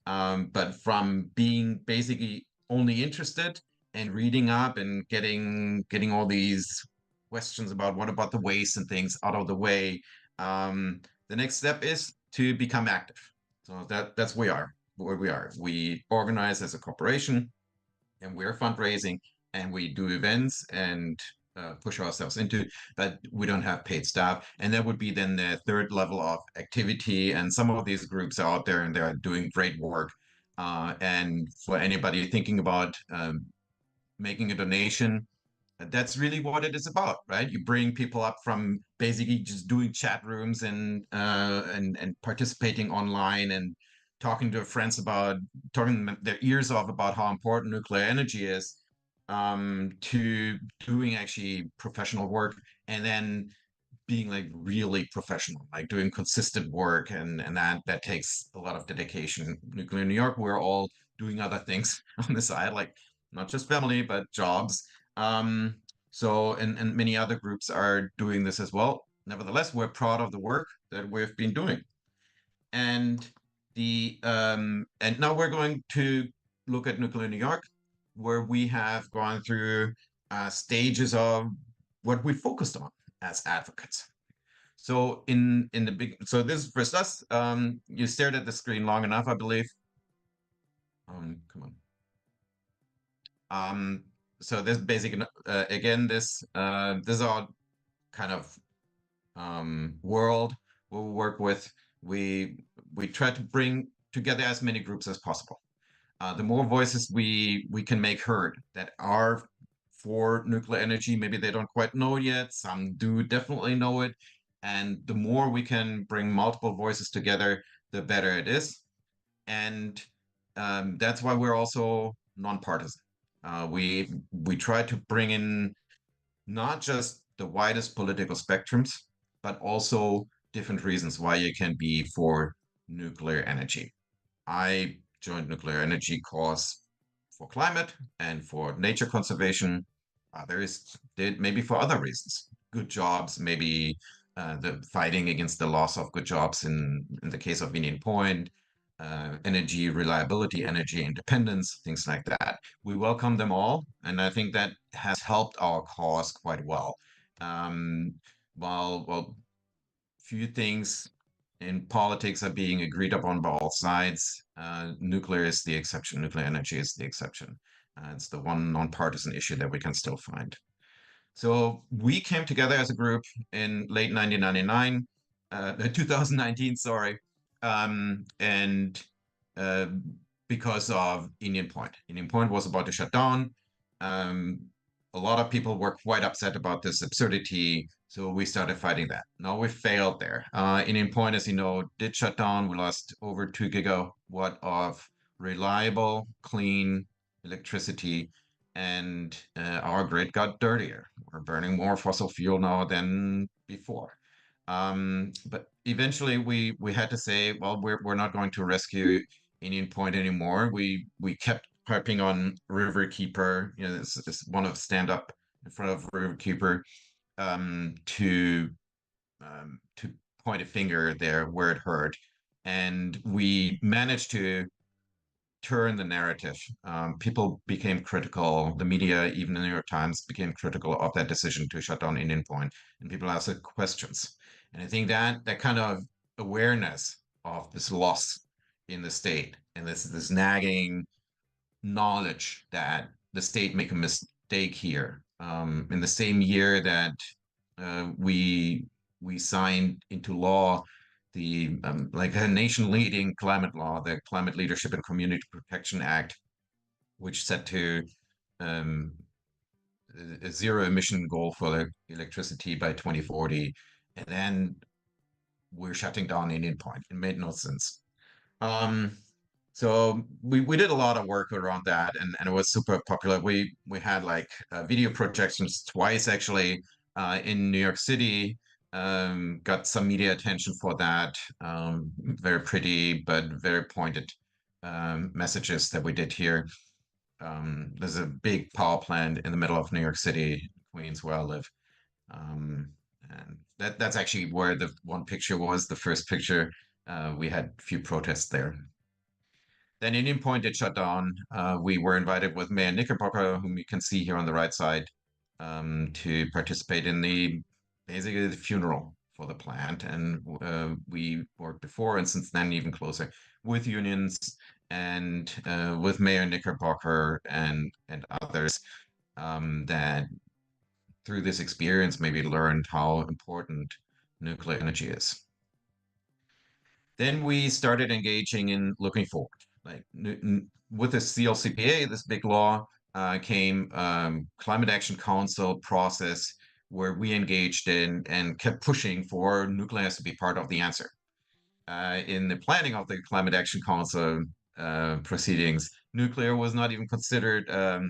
but from being basically only interested and reading up and getting all these questions about what about the waste and things out of the way, the next step is to become active. So that's where we are. We organize as a corporation, and we're fundraising, and we do events and push ourselves into, but we don't have paid staff. And that would be then the third level of activity. And some of these groups are out there and they're doing great work. And for anybody thinking about making a donation, that's really what it is about, right? You bring people up from basically just doing chat rooms and participating online and talking to friends about talking their ears off about how important nuclear energy is, to doing actually professional work, and then being like really professional, like doing consistent work, and that takes a lot of dedication. Nuclear New York, we're all doing other things on the side, like not just family, but jobs. So, and many other groups are doing this as well. Nevertheless, we're proud of the work that we've been doing. And and now we're going to look at Nuclear New York, where we have gone through stages of what we focused on as advocates. So so this is for us. You stared at the screen long enough, I believe. Come on. So this basic, again, this is our kind of world where we work with. We try to bring together as many groups as possible. The more voices we can make heard that are for nuclear energy, maybe they don't quite know yet, some do definitely know it, and the more we can bring multiple voices together, the better it is. And that's why we're also nonpartisan. We try to bring in not just the widest political spectrums, but also different reasons why you can be for nuclear energy. I joined nuclear energy cause for climate and for nature conservation. Others did maybe for other reasons. Good jobs, maybe the fighting against the loss of good jobs in the case of Indian Point, energy reliability, energy independence, things like that. We welcome them all, and I think that has helped our cause quite well. While few things in politics are being agreed upon by all sides, nuclear is the exception. Nuclear energy is the exception. It's the one nonpartisan issue that we can still find. So we came together as a group in late 2019, sorry, and because of Indian Point. Indian Point was about to shut down. A lot of people were quite upset about this absurdity, so we started fighting that. Now we failed there. Indian Point, as you know, did shut down. We lost over 2 gigawatt of reliable, clean electricity, and our grid got dirtier. We're burning more fossil fuel now than before. But eventually we had to say, well, we're not going to rescue Indian Point anymore. We kept harping on Riverkeeper, this is one of stand up in front of Riverkeeper, to point a finger there where it hurt. And we managed to turn the narrative. People became critical. The media, even the New York Times, became critical of that decision to shut down Indian Point, and people asked questions. And I think that kind of awareness of this loss in the state and this nagging knowledge that the state make a mistake here. In the same year that we signed into law the like a nation-leading climate law, the Climate Leadership and Community Protection Act, which set to a zero emission goal for electricity by 2040, and then we're shutting down Indian Point. It made no sense. So we did a lot of work around that, and it was super popular. We had like video projections twice actually in New York City. Got some media attention for that. Very pretty but very pointed messages that we did here. There's a big power plant in the middle of New York City, Queens, where I live. And that's actually where the one picture was, the first picture. We had a few protests there. Then Indian Point did shut down. We were invited with Mayor Knickerbocker, whom you can see here on the right side, to participate in basically the funeral for the plant. And we worked before and since then even closer with unions and with Mayor Knickerbocker and others that through this experience maybe learned how important nuclear energy is. Then we started engaging in looking forward. Like with the CLCPA, this big law, came Climate Action Council process where we engaged in and kept pushing for nuclear to be part of the answer. In the planning of the Climate Action Council proceedings, nuclear was not even considered a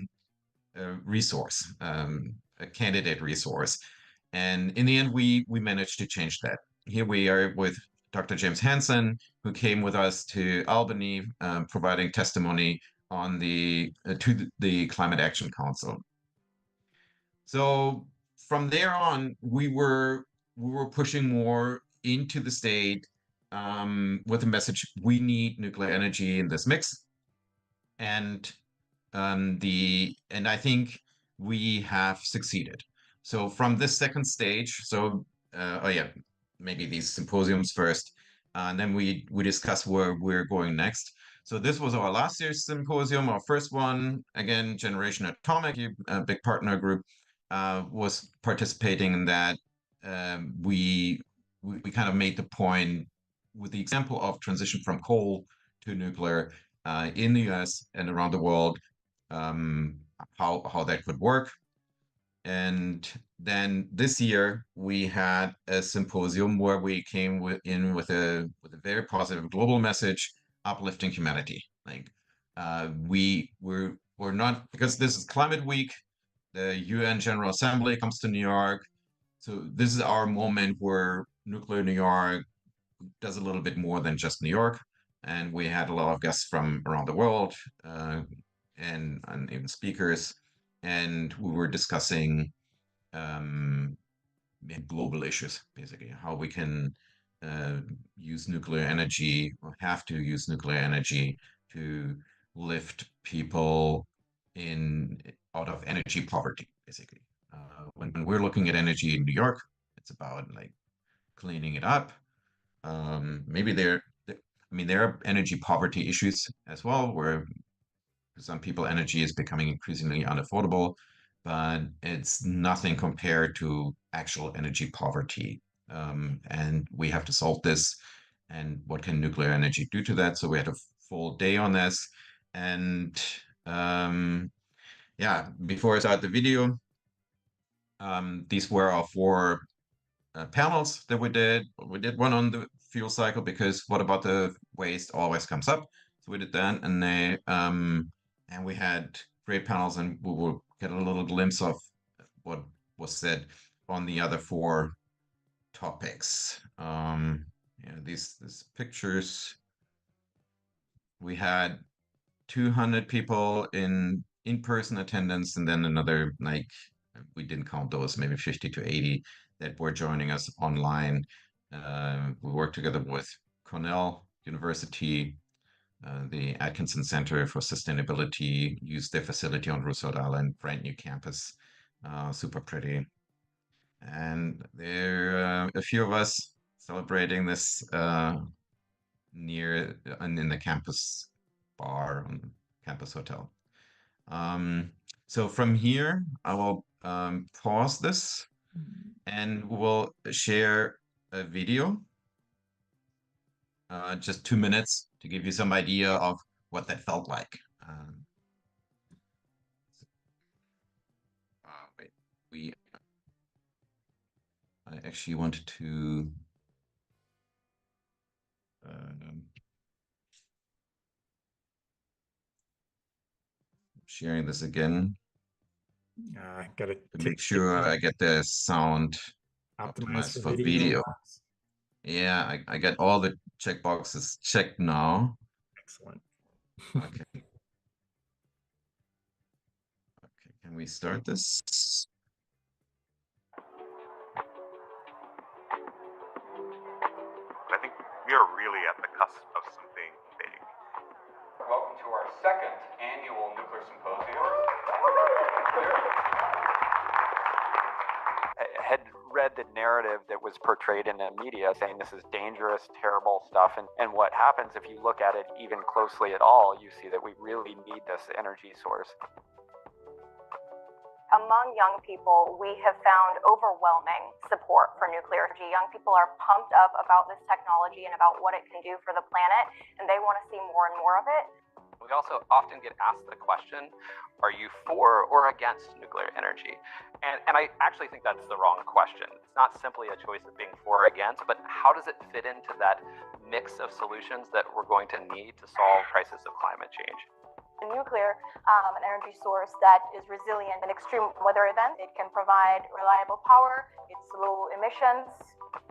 resource, a candidate resource. And in the end, we managed to change that. Here we are with Dr. James Hansen, who came with us to Albany, providing testimony on to the Climate Action Council. So from there on, we were pushing more into the state with the message: we need nuclear energy in this mix, and I think we have succeeded. So from this second stage, maybe these symposiums first, and then we discuss where we're going next. So this was our last year's symposium, our first one. Again, Generation Atomic, a big partner group, was participating in that. We kind of made the point with the example of transition from coal to nuclear in the US and around the world, how that could work. And then this year we had a symposium where we came in with a very positive global message, uplifting humanity. Like we're not, because this is Climate Week, the UN General Assembly comes to New York. So this is our moment where Nuclear New York does a little bit more than just New York. And we had a lot of guests from around the world and even speakers. And we were discussing global issues, basically, how we can use nuclear energy or have to use nuclear energy to lift people out of energy poverty, basically. When we're looking at energy in New York, it's about like cleaning it up. Maybe there are energy poverty issues as well, where for some people energy is becoming increasingly unaffordable, but it's nothing compared to actual energy poverty. And we have to solve this. And what can nuclear energy do to that? So we had a full day on this. And before I start the video, these were our 4 panels that we did. We did one on the fuel cycle, because what about the waste always comes up. So we did that, and we had great panels, and we will get a little glimpse of what was said on the other 4 topics. These pictures. We had 200 people in in-person attendance, and then another, like, we didn't count those, maybe 50 to 80 that were joining us online. We work together with Cornell University, the Atkinson Center for Sustainability, used their facility on Roosevelt Island, brand new campus, super pretty. And there are a few of us celebrating this near in the campus bar on the campus hotel. So from here, I will pause this and we'll share a video, just 2 minutes to give you some idea of what that felt like. Wait, I actually wanted to sharing this again. Gotta to make sure I get the sound optimized optimized for video. Yeah, I get all the checkboxes checked now. Excellent. Okay. Okay, can we start this? I think we are really at the cusp of something big. Welcome to our second annual Nuclear Symposium. I had read the narrative that was portrayed in the media saying this is dangerous, terrible stuff. And what happens if you look at it even closely at all, you see that we really need this energy source. Among young people, we have found overwhelming support for nuclear energy. Young people are pumped up about this technology and about what it can do for the planet, and they want to see more and more of it. We also often get asked the question, are you for or against nuclear energy? And I actually think that's the wrong question. It's not simply a choice of being for or against, but how does it fit into that mix of solutions that we're going to need to solve crisis of climate change? Nuclear, an energy source that is resilient in extreme weather events. It can provide reliable power, it's low emissions.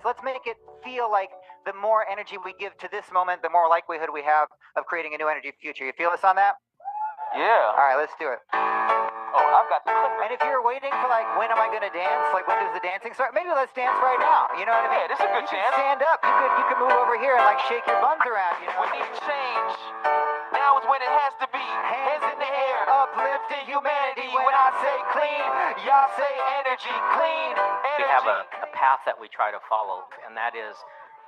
Let's make it feel like the more energy we give to this moment, the more likelihood we have of creating a new energy future. You feel us on that? Yeah. All right, let's do it. Oh, I've got the clicker. And if you're waiting for like, when am I going to dance? Like, when does the dancing start? Maybe let's dance right now. You know what I mean? Yeah, this is a good you chance. Can stand up. You could move over here and like shake your buns around. You know? We need change. Now is when it has to be. Hands in the air, uplifting humanity. When I say clean, y'all say energy. Clean energy. We have a path that we try to follow, and that is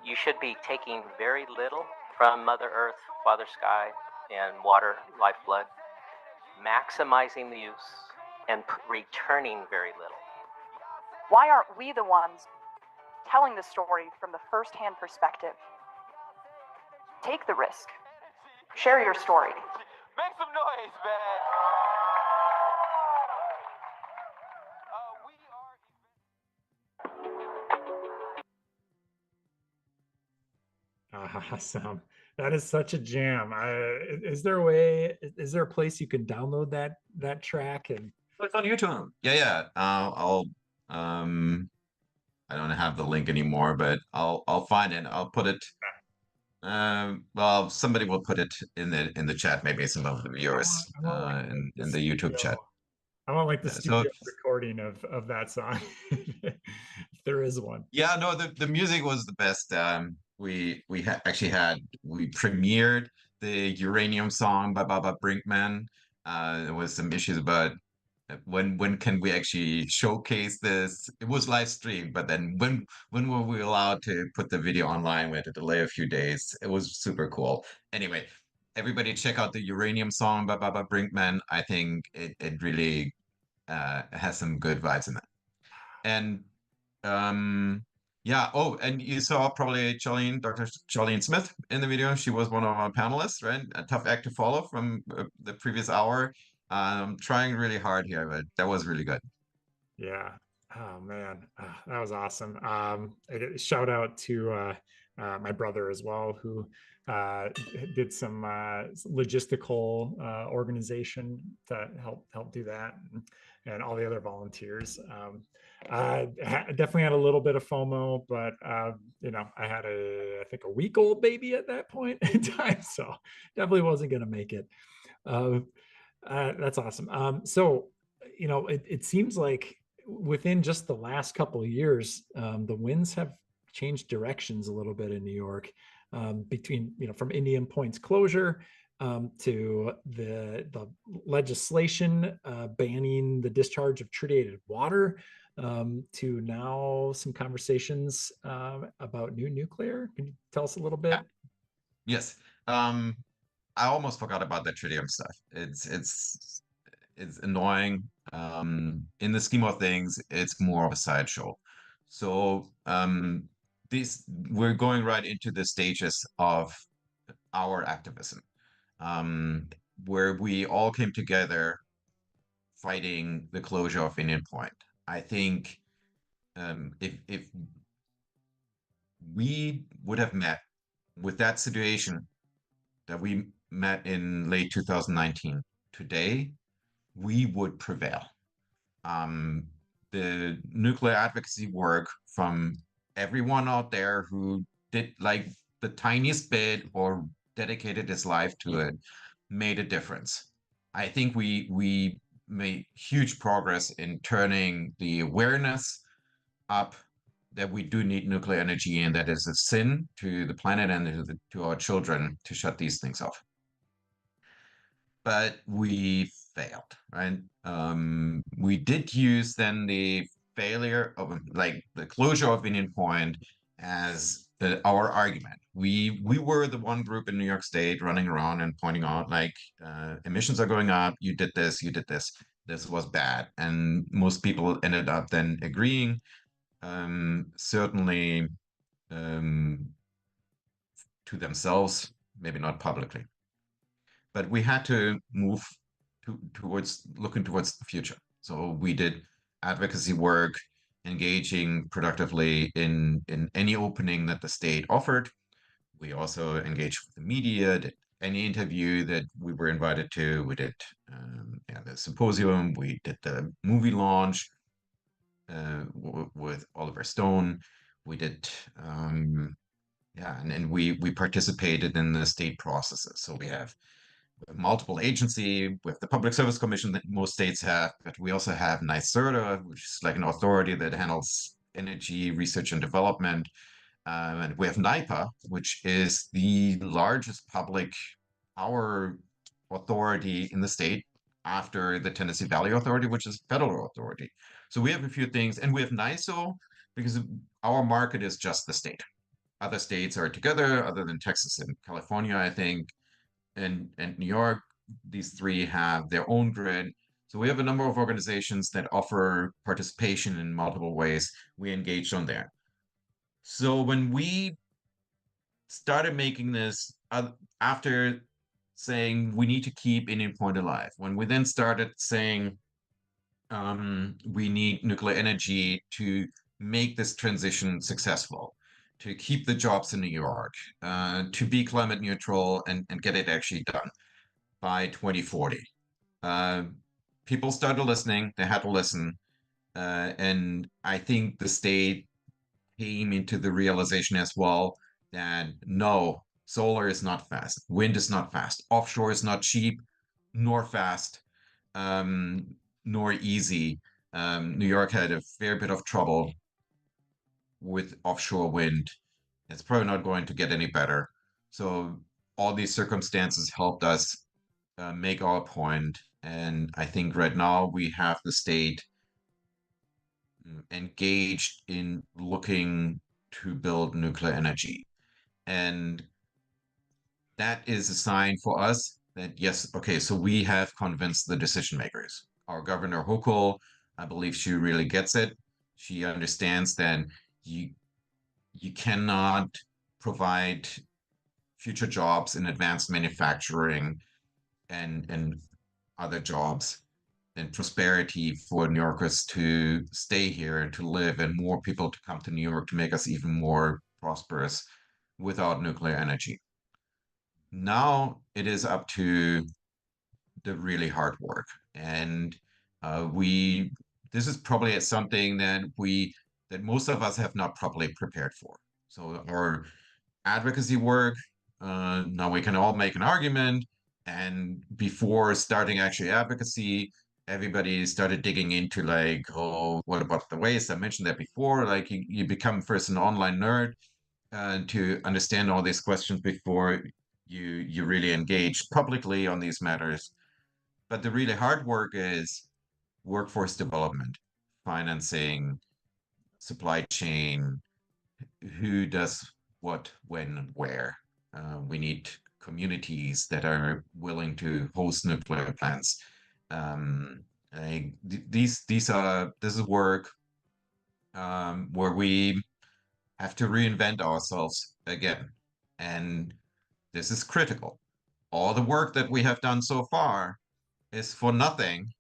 you should be taking very little from Mother Earth, Father Sky, and water, lifeblood, maximizing the use, and returning very little. Why aren't we the ones telling the story from the first-hand perspective? Take the risk. Share your story. Make some noise, man. Awesome. That is such a jam. Is there a way, is there a place you can download that track? And it's on YouTube. Yeah. I'll I don't have the link anymore, but I'll find it. I'll put it. Well, somebody will put it in the chat. Maybe some of the viewers in the YouTube chat. I want like the studio recording of that song, if there is one. Yeah, no, the music was the best. We premiered the Uranium song by Baba Brinkman. There was some issues about when can we actually showcase this. It was live streamed, but then when were we allowed to put the video online? We had to delay a few days. It was super cool. Anyway, everybody check out the Uranium song by Baba Brinkman. I think it really has some good vibes in it. And yeah. Oh, and you saw probably Dr. Charlene Smith in the video. She was one of our panelists, right? A tough act to follow from the previous hour. I'm trying really hard here, but that was really good. Yeah. Oh man, that was awesome. Shout out to my brother as well, who did some logistical organization to help do that, and all the other volunteers. Definitely had a little bit of FOMO, but you know, I had I think a week-old baby at that point in time, so definitely wasn't going to make it. That's awesome. So, you know, it seems like within just the last couple of years, the winds have changed directions a little bit in New York, between, from Indian Point's closure, to the legislation banning the discharge of treated water, to now some conversations about new nuclear. Can you tell us a little bit? Yes. I almost forgot about the tritium stuff. It's annoying. In the scheme of things, it's more of a sideshow. So we're going right into the stages of our activism, where we all came together fighting the closure of Indian Point. I think if we would have met with that situation that we met in late 2019, today, we would prevail. The nuclear advocacy work from everyone out there who did like the tiniest bit or dedicated his life to it made a difference. I think we made huge progress in turning the awareness up that we do need nuclear energy and that is a sin to the planet and to our children to shut these things off. But we failed, right? We did use then the failure of like the closure of Indian Point as our argument. We were the one group in New York State running around and pointing out like emissions are going up, you did this, this was bad. And most people ended up then agreeing, certainly to themselves, maybe not publicly. But we had to move towards looking towards the future. So we did advocacy work, engaging productively in any opening that the state offered. We also engaged with the media, did any interview that we were invited to. We did the symposium, we did the movie launch with Oliver Stone. We did and we participated in the state processes. So we have multiple agency with the Public Service Commission that most states have, but we also have NYSERDA, which is like an authority that handles energy research and development. And we have NYPA, which is the largest public power authority in the state after the Tennessee Valley Authority, which is federal authority. So we have a few things, and we have NYSO because our market is just the state. Other states are together, other than Texas and California, I think, and New York. These three have their own grid. So we have a number of organizations that offer participation in multiple ways. We engaged on there. So when we started making this, after saying we need to keep Indian Point alive, when we then started saying we need nuclear energy to make this transition successful, to keep the jobs in New York, to be climate neutral and get it actually done by 2040. People started listening, they had to listen. And I think the state came into the realization as well that no, solar is not fast, wind is not fast, offshore is not cheap, nor fast, nor easy. New York had a fair bit of trouble with offshore wind. It's probably not going to get any better. So all these circumstances helped us make our point. And I think right now we have the state engaged in looking to build nuclear energy. And that is a sign for us that, yes, okay, so we have convinced the decision makers. Our Governor Hochul, I believe she really gets it. She understands that you cannot provide future jobs in advanced manufacturing and other jobs and prosperity for New Yorkers to stay here and to live and more people to come to New York to make us even more prosperous without nuclear energy. Now it is up to the really hard work. And this is probably something that most of us have not properly prepared for. So our advocacy work, now we can all make an argument, and before starting actually advocacy, everybody started digging into like, oh, what about the waste? I mentioned that before. Like you become first an online nerd to understand all these questions before you really engage publicly on these matters. But the really hard work is workforce development, financing, supply chain, who does what, when, and where. We need communities that are willing to host nuclear plants. This is work where we have to reinvent ourselves again, and this is critical. All the work that we have done so far is for nothing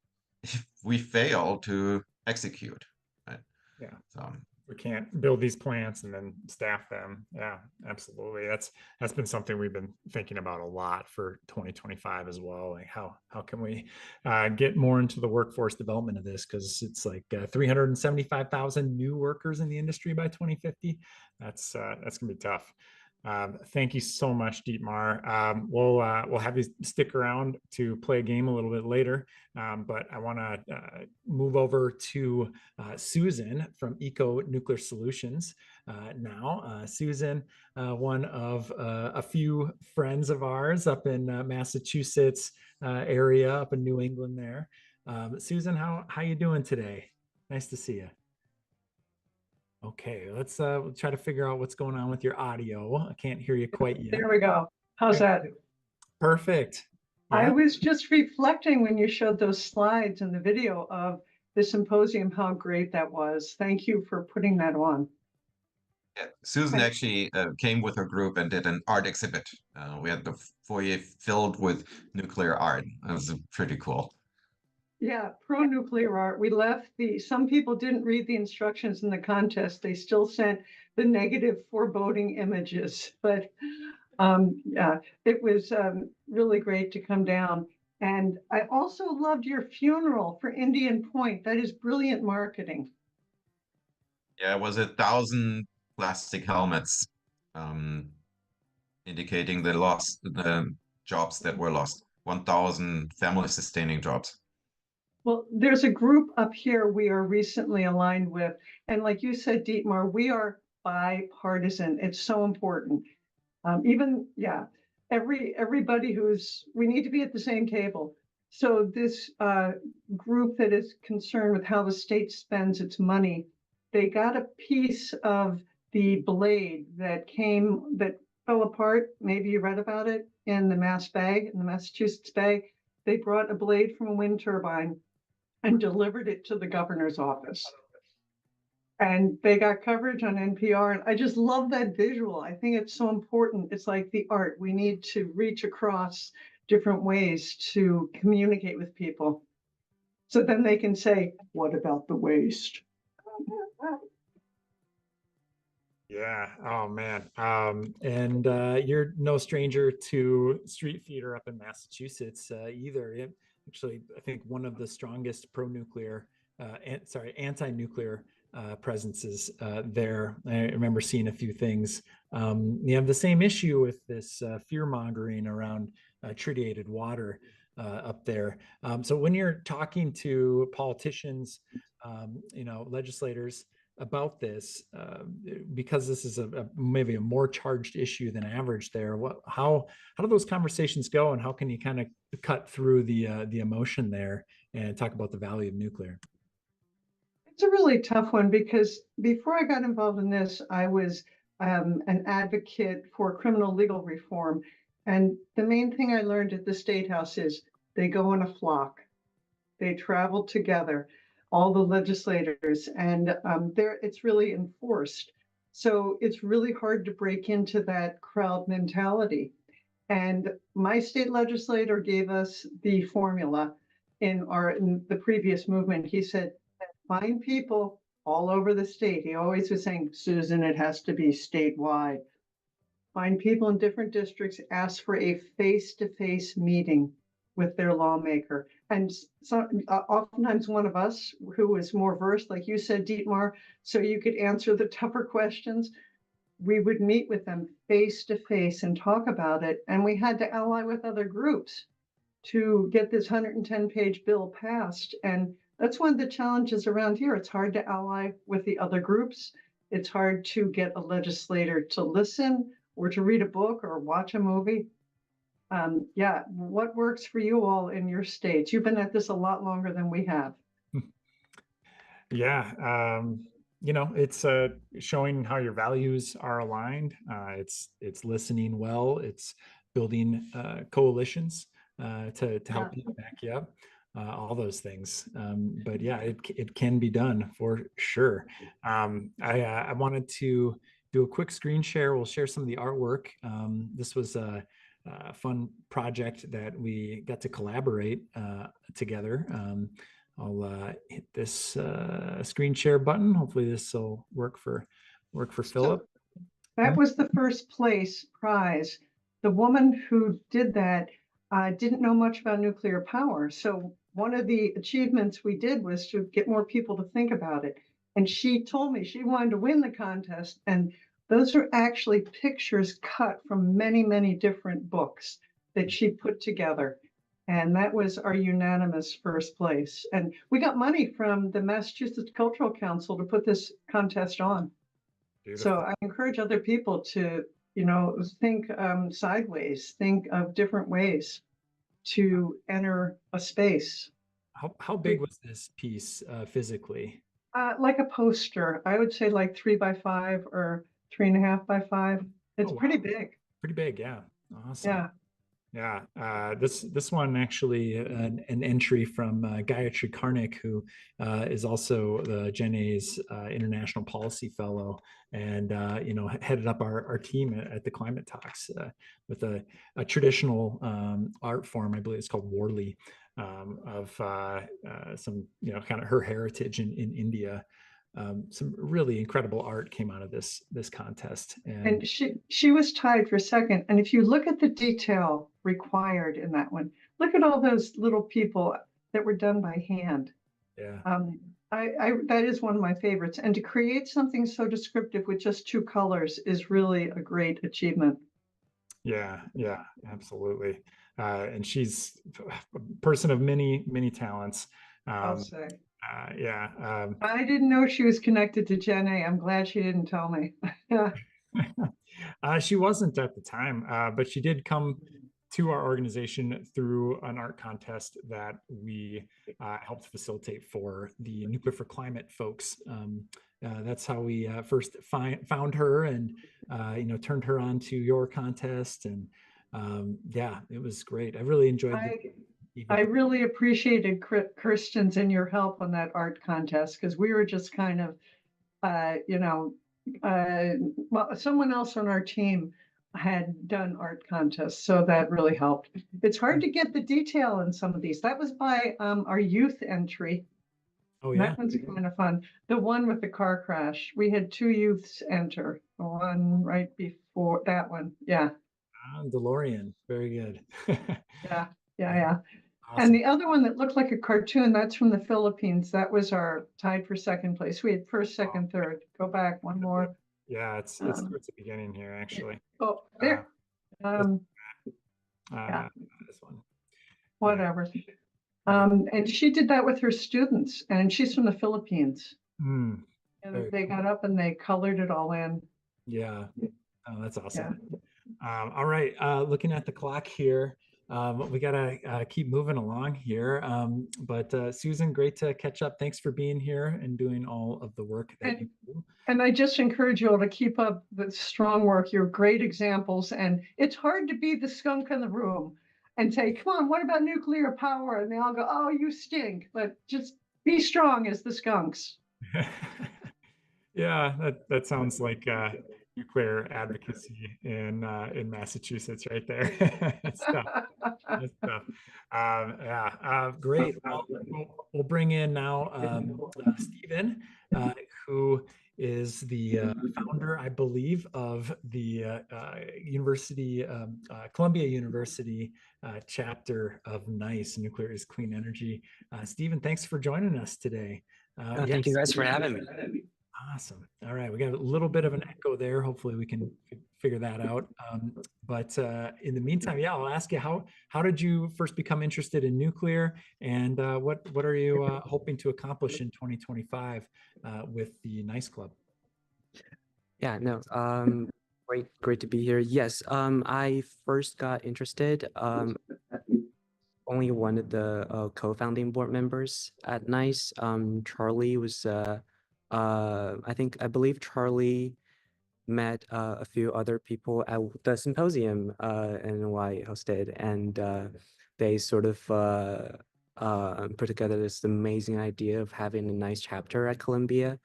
if we fail to execute. Right? Yeah. So we can't build these plants and then staff them. Yeah, absolutely. That's been something we've been thinking about a lot for 2025 as well. Like how can we get more into the workforce development of this? Because it's like 375,000 new workers in the industry by 2050. That's gonna be tough. Thank you so much, Dietmar. We'll have you stick around to play a game a little bit later, but I want to move over to Susan from Eco Nuclear Solutions now. Susan, one of a few friends of ours up in Massachusetts area, up in New England there. Susan, how you doing today? Nice to see you. Okay, let's try to figure out what's going on with your audio. I can't hear you quite yet. There we go. How's that? Perfect. I Yeah. was just reflecting when you showed those slides in the video of the symposium, how great that was. Thank you for putting that on. Yeah, Susan actually came with her group and did an art exhibit. We had the foyer filled with nuclear art. It was pretty cool. Yeah, pro-nuclear art. We left some people didn't read the instructions in the contest. They still sent the negative foreboding images, but yeah, it was really great to come down. And I also loved your funeral for Indian Point. That is brilliant marketing. Yeah, it was 1,000 plastic helmets, indicating the jobs that were lost. 1,000 family-sustaining jobs. Well, there's a group up here we are recently aligned with. And like you said, Dietmar, we are bipartisan. It's so important. Everybody we need to be at the same table. So this group that is concerned with how the state spends its money, they got a piece of the blade that fell apart. Maybe you read about it in the Massachusetts Bay. They brought a blade from a wind turbine and delivered it to the governor's office. And they got coverage on NPR. And I just love that visual. I think it's so important. It's like the art. We need to reach across different ways to communicate with people. So then they can say, what about the waste? Yeah. Oh man. And you're no stranger to street theater up in Massachusetts either. Actually, I think one of the strongest pro-nuclear, anti-nuclear presences there. I remember seeing a few things. You have the same issue with this fear-mongering around tritiated water up there. So when you're talking to politicians, legislators about this, because this is maybe a more charged issue than average there, how do those conversations go, and how can you kind of cut through the emotion there and talk about the value of nuclear? It's a really tough one, because before I got involved in this, I was an advocate for criminal legal reform. And the main thing I learned at the State House is they go in a flock. They travel together, all the legislators, and it's really enforced. So it's really hard to break into that crowd mentality. And my state legislator gave us the formula in the previous movement. He said, find people all over the state. He always was saying, Susan, it has to be statewide. Find people in different districts, ask for a face-to-face meeting with their lawmaker. And so, oftentimes one of us who is more versed, like you said, Dietmar, so you could answer the tougher questions, we would meet with them face to face and talk about it. And we had to ally with other groups to get this 110-page bill passed. And that's one of the challenges around here. It's hard to ally with the other groups. It's hard to get a legislator to listen or to read a book or watch a movie. Yeah, what works for you all in your states? You've been at this a lot longer than we have. Yeah, it's showing how your values are aligned. It's listening well. It's building coalitions to help you back you up. All those things. But yeah, it can be done for sure. I wanted to do a quick screen share. We'll share some of the artwork. This was a fun project that we got to collaborate together. I'll hit this screen share button. Hopefully this will work for Philip. That was the first place prize. The woman who did that didn't know much about nuclear power. So one of the achievements we did was to get more people to think about it. And she told me she wanted to win the contest. And those are actually pictures cut from many, many different books that she put together. And that was our unanimous first place. And we got money from the Massachusetts Cultural Council to put this contest on. Beautiful. So I encourage other people to, think sideways, think of different ways to enter a space. How big was this piece physically? Like a poster, I would say like 3 by 5 or 3.5 by 5. It's pretty big. Pretty big, yeah. Awesome. Yeah. Yeah, this one actually an entry from Gayatri Karnik, who is also the Gen A's International Policy Fellow, and headed up our team at the Climate Talks with a traditional art form. I believe it's called Worli, of some kind of her heritage in India. Some really incredible art came out of this contest, and she was tied for second. And if you look at the detail required in that one, look at all those little people that were done by hand. Yeah. That is one of my favorites. And to create something so descriptive with just 2 colors is really a great achievement. Yeah, absolutely. And she's a person of many talents. I'll say. I didn't know she was connected to Gen A. I'm glad she didn't tell me. She wasn't at the time, but she did come to our organization through an art contest that we helped facilitate for the Nuclear for Climate folks. That's how we first found her and turned her on to your contest. And it was great. I really enjoyed it. I really appreciated Kirsten's and your help on that art contest, because we were just kind of, someone else on our team had done art contests, so that really helped. It's hard to get the detail in some of these. That was by our youth entry. Oh yeah, that one's kind of fun. The one with the car crash, we had 2 youths enter. The one right before that one, yeah. DeLorean, very good. Yeah. Awesome. And the other one that looked like a cartoon, that's from the Philippines. That was our tied for second place. We had first, second, third. Go back one more. Yeah, it's towards the beginning here, actually. Oh, there. This one. Whatever. And she did that with her students, and she's from the Philippines. And they got up and they colored it all in. Yeah. Oh, that's awesome. Yeah. All right. Looking at the clock here. We gotta keep moving along here. But Susan, great to catch up. Thanks for being here and doing all of the work that you do. And I just encourage you all to keep up the strong work. You're great examples. And it's hard to be the skunk in the room and say, come on, what about nuclear power? And they all go, oh, you stink. But just be strong as the skunks. Yeah, that sounds like nuclear advocacy in Massachusetts right there. That's tough. Great. We'll bring in now Stephen, who is the founder, I believe, of the Columbia University chapter of NICE, Nuclear is Clean Energy. Stephen, thanks for joining us today. Thank you guys for having me. Awesome. All right, we got a little bit of an echo there. Hopefully we can figure that out. But in the meantime, yeah, I'll ask you how did you first become interested in nuclear, and what are you hoping to accomplish in 2025 with the NICE Club? Yeah, no, great to be here. Yes, I first got interested, only one of the co-founding board members at NICE. Charlie was, I believe Charlie met a few other people at the symposium NY hosted, and they sort of put together this amazing idea of having a NICE chapter at Columbia.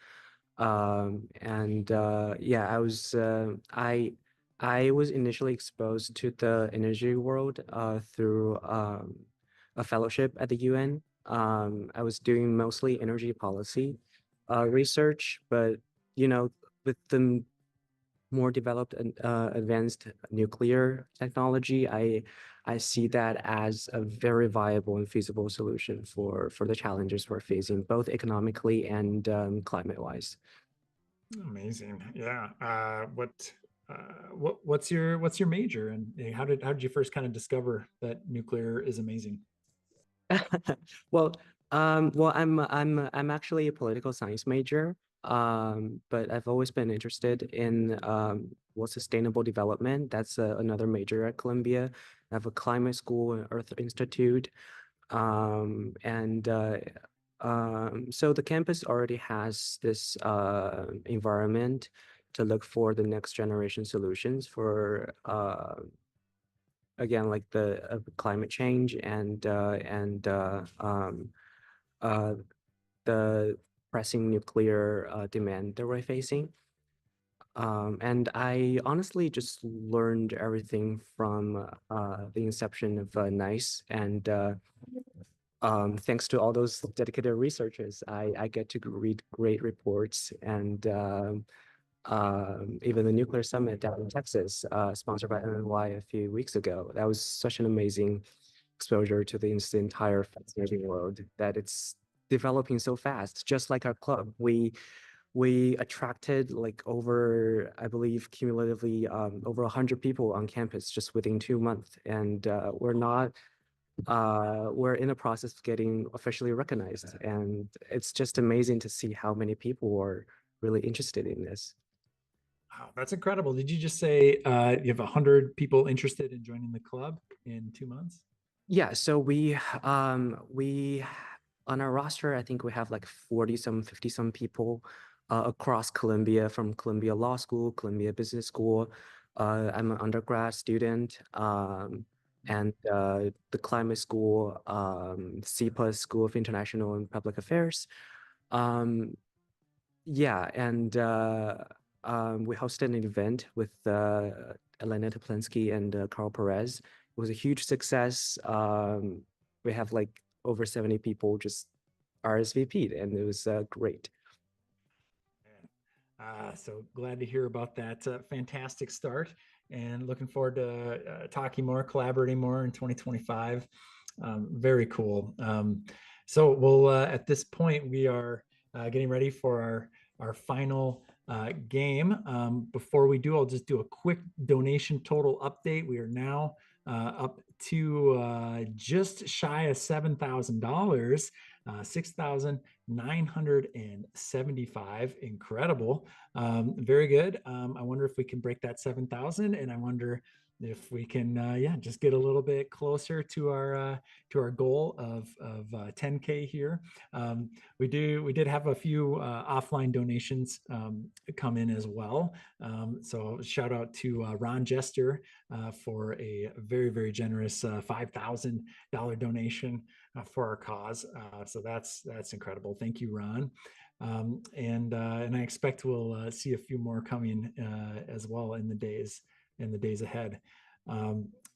Yeah, I was initially exposed to the energy world through a fellowship at the UN. I was doing mostly energy policy research, but with the more developed and advanced nuclear technology, I see that as a very viable and feasible solution for the challenges we're facing, both economically and climate-wise. Amazing. Yeah. What's your major, and how did you first kind of discover that nuclear is amazing? Well, I'm actually a political science major, but I've always been interested in sustainable development. That's another major at Columbia. I have a climate school, an Earth Institute, so the campus already has this environment to look for the next generation solutions for again, like the climate change and the pressing nuclear demand that we're facing. And I honestly just learned everything from the inception of NICE, and thanks to all those dedicated researchers, I get to read great reports, and even the nuclear summit down in Texas, sponsored by NY a few weeks ago. That was such an amazing exposure to the entire fascinating world, that it's developing so fast. Just like our club, we attracted like over, I believe, cumulatively over 100 people on campus just within 2 months, and we're in the process of getting officially recognized, and it's just amazing to see how many people are really interested in this. Wow, that's incredible. Did you just say you have 100 people interested in joining the club in 2 months? Yeah, so we on our roster, I think we have like 50 some people across Columbia, from Columbia Law School, Columbia Business School. I'm an undergrad student, and the Climate School, CPA, School of International and Public Affairs. Yeah, and we hosted an event with Elena Teplinsky and Carl Perez. It was a huge success. We have like over 70 people just RSVP'd, and it was great. So glad to hear about that fantastic start, and looking forward to talking more, collaborating more in 2025. Very cool. So we'll at this point, we are getting ready for our final game. Before we do, I'll just do a quick donation total update. We are now up to just shy of $7,000, $6,975. Incredible. Very good. I wonder if we can break that 7,000, and I wonder if we can just get a little bit closer to our goal of 10K here. We did have a few offline donations come in as well. So shout out to Ron Jester for a very, very generous $5,000 donation for our cause. So that's incredible. Thank you, Ron. And I expect we'll see a few more coming as well in the days ahead.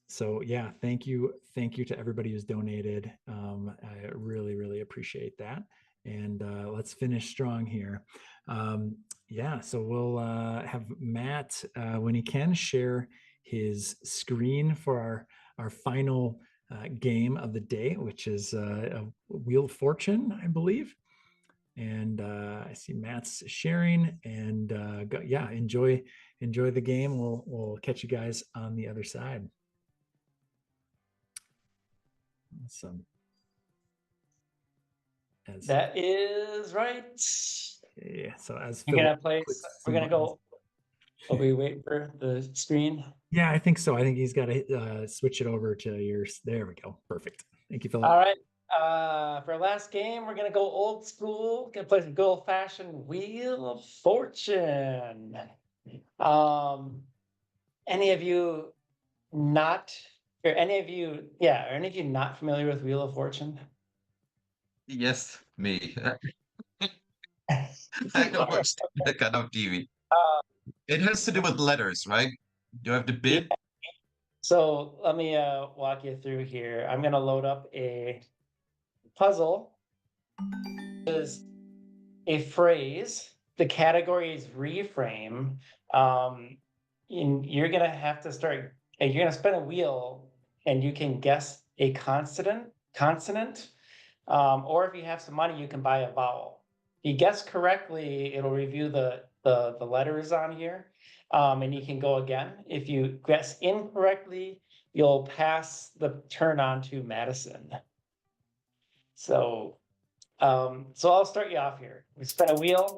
So yeah, thank you to everybody who's donated. I really, really appreciate that. And let's finish strong here. Yeah, so we'll have Matt, when he can, share his screen for our final game of the day, which is a Wheel of Fortune, I believe. And I see Matt's sharing, and yeah, enjoy the game. We'll catch you guys on the other side. Awesome. That is right. Yeah. So as You're gonna Philip play. clicks We're some gonna buttons. go. Will we wait for the screen? Yeah, I think so. I think he's got to switch it over to yours. There we go. Perfect. Thank you, Philip. All right. For our last game, we're gonna go old school. Gonna play some good old fashioned Wheel of Fortune. Any of you not, or any of you, yeah, are any of you not familiar with Wheel of Fortune? Yes, me. I watched that kind of TV. It has to do with letters, right? You have to bid. So let me walk you through here. I'm gonna load up a puzzle. Is a phrase. The category is reframe. And you're gonna have to start. You're gonna spin a wheel, and you can guess a consonant. Or if you have some money, you can buy a vowel. If you guess correctly, it'll review the letters on here, and you can go again. If you guess incorrectly, you'll pass the turn on to Madison. So I'll start you off here. We spin a wheel.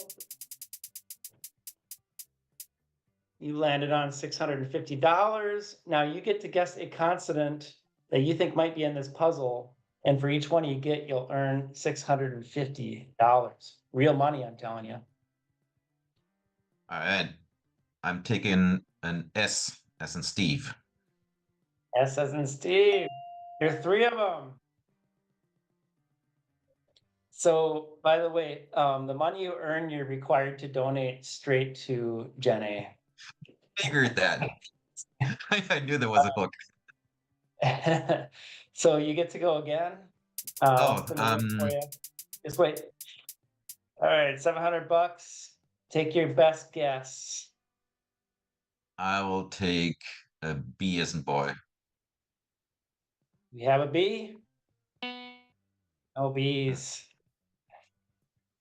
You landed on $650. Now you get to guess a consonant that you think might be in this puzzle. And for each one you get, you'll earn $650. Real money, I'm telling you. All right. I'm taking an S as in Steve. S as in Steve. There's 3 of them. So, by the way, the money you earn, you're required to donate straight to Jenny. Figured that. I knew there was a hook. So you get to go again. For you. Just wait. All right, $700. Take your best guess. I will take a B as in boy. We have a B. No B's.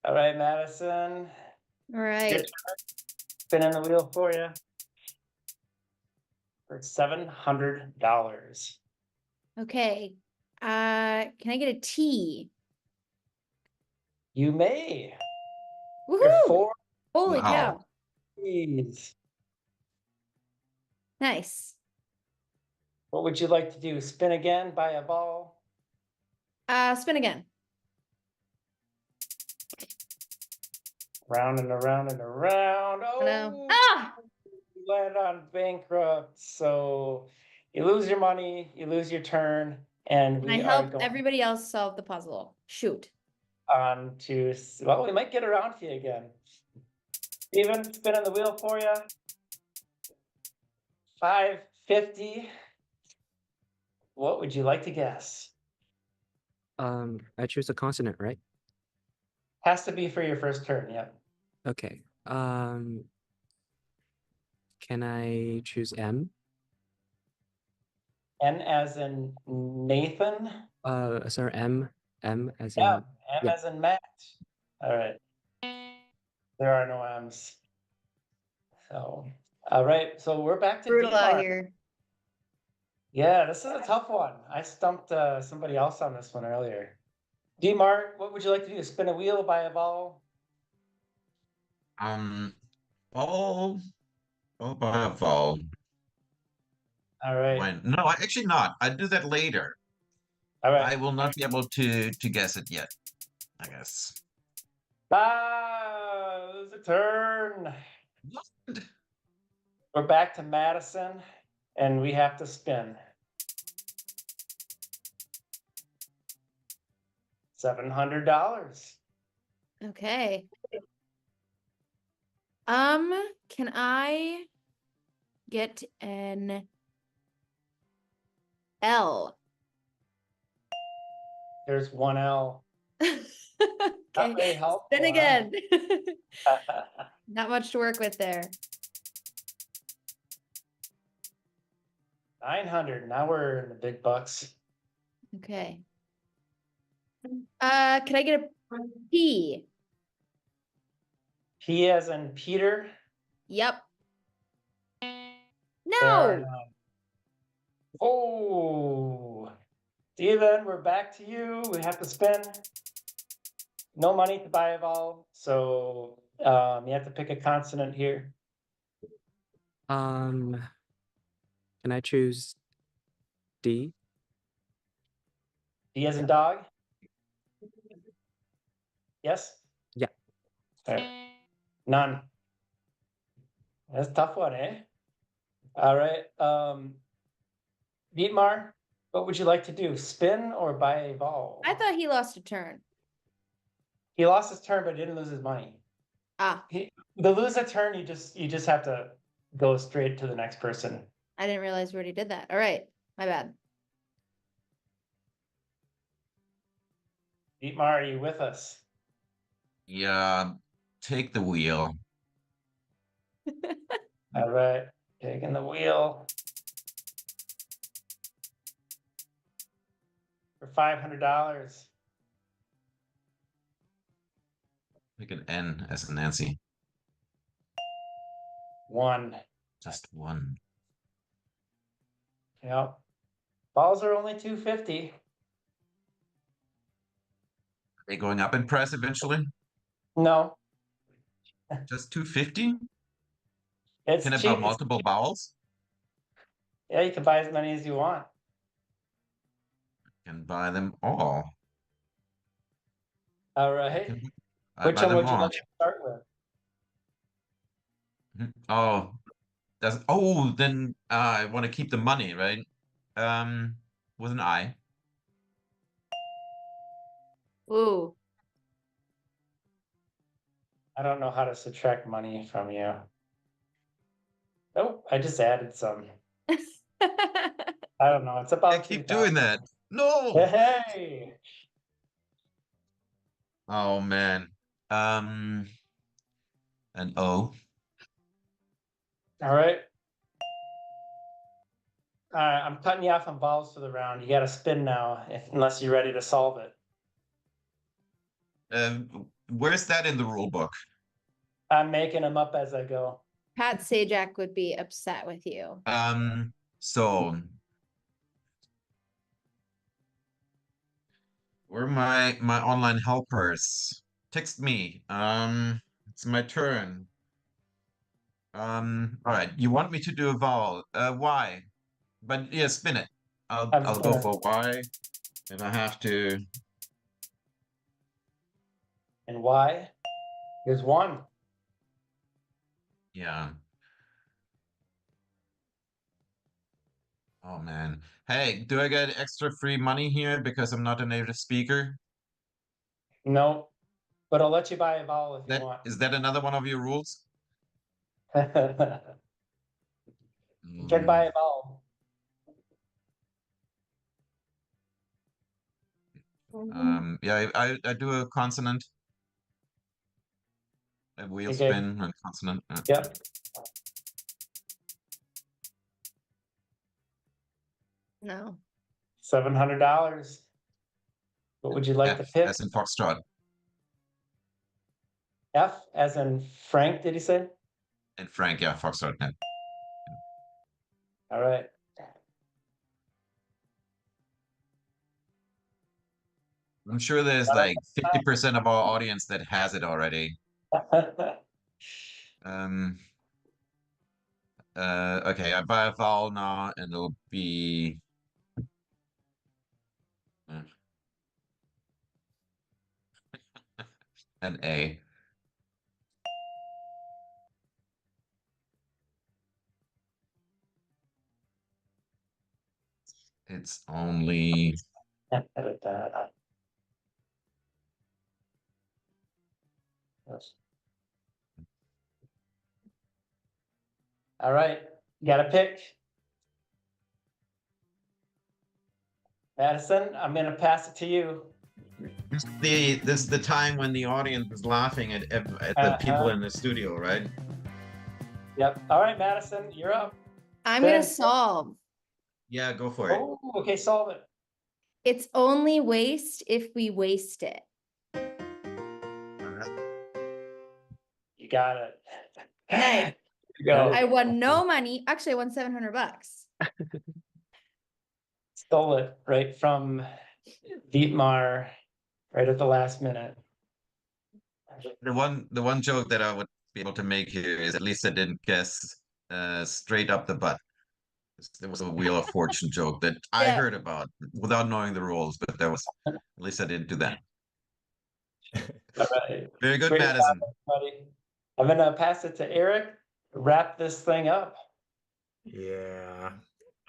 All right, Madison. All right. Spinning the wheel for you. For $700. Okay. Can I get a T? You may. Woohoo! 4. Holy Wow. cow. Please. Nice. What would you like to do? Spin again, buy a ball? Spin again. Round and around and around. Oh, no. Ah! You land on bankrupt. So you lose your money, you lose your turn, and we I are helped going everybody else solve the puzzle. Shoot. on to, well, we might get around to you again. Steven, spinning the wheel for you. $550. What would you like to guess? I choose a consonant, right? Has to be for your first turn, yep. Okay. Can I choose M? N as in Nathan? Sorry, M as Yeah, in M as in Matt. All right. There are no M's. So, all right. So we're back to Brutal out D-Mark. here. Yeah, this is a tough one. I stumped somebody else on this one earlier. D-Mark, what would you like to do? Spin a wheel, buy a ball? Ball. Oh, by a ball. All right. No, actually not. I'll do that later. All right. I will not be able to guess it yet, I guess. Lose a turn. We're back to Madison, and we have to spin. $700. Okay. Can I get an L? There's one L. Not very helpful. Spin huh? again. Not much to work with there. 900. Now we're in the big bucks. Okay. Can I get a P? P as in Peter. Yep. There are No. none. Oh, Steven, we're back to you. We have to spend no money to buy a vowel, so you have to pick a consonant here. Can I choose D? D as in dog? Yes? Yeah. All right. None. That's a tough one, eh? All right. Dietmar, what would you like to do? Spin or buy a vowel? I thought he lost a turn. He lost his turn, but didn't lose his money. Ah, The lose a turn, you just have to go straight to the next person. I didn't realize we already did that. All right, my bad. Dietmar, are you with us? Yeah, take the wheel. All right, taking the wheel. For $500. Pick an N as in Nancy. One. Just one. Yep. Balls are only 250. Are they going up in price eventually? No. Just 250? It's Can I cheap. buy multiple vowels? Yeah, you can buy as many as you want. Can buy them all. All right. I Which buy one them would you all. like to start with? Oh, then I want to keep the money, right? With an I. Ooh. I don't know how to subtract money from you. Oh, I just added some. I don't know. It's about Keep 2,000. doing that. No. Hey. Oh man. An O. All right. I'm cutting you off on vowels for the round. You got to spin now, unless you're ready to solve it. Where's that in the rule book? I'm making them up as I go. Pat Sajak would be upset with you. So where are my online helpers? Text me. It's my turn. All right. You want me to do a vowel? Why? But yeah, spin it. I'll go for Y, and I have to. And Y is 1. Yeah. Oh man. Hey, do I get extra free money here because I'm not a native speaker? No, but I'll let you buy a vowel if you want. Is that another one of your rules? You can buy a vowel. Yeah, I do a consonant. A wheel Okay. spin and consonant. Yep. No. $700. What would you like to pick? As in Foxtrot. F as in Frank, did he say? And Frank, yeah, Foxtrot. Yeah. All right. I'm sure there's like 50% of our audience that has it already. Okay, I buy a vowel now and it'll be an A. It's only Edit that. Yes. All right, you got a pick. Madison, I'm gonna pass it to you. this is the time when the audience is laughing at the people in the studio, right? Yep. All right, Madison, you're up. I'm gonna solve. Yeah, go for it. Oh, okay, solve it. It's only waste if we waste it. You Got it. Nice. Go. I won no money. Actually, I won $700. Stole it right from Dietmar right at the last minute. The one joke that I would be able to make here is at least I didn't guess straight up the butt. There was a Wheel of Fortune joke that I Yeah. heard about without knowing the rules, but there was at least I didn't do that. All right. Very good, Great job, Madison. everybody. I'm gonna pass it to Eric to wrap this thing up. Yeah.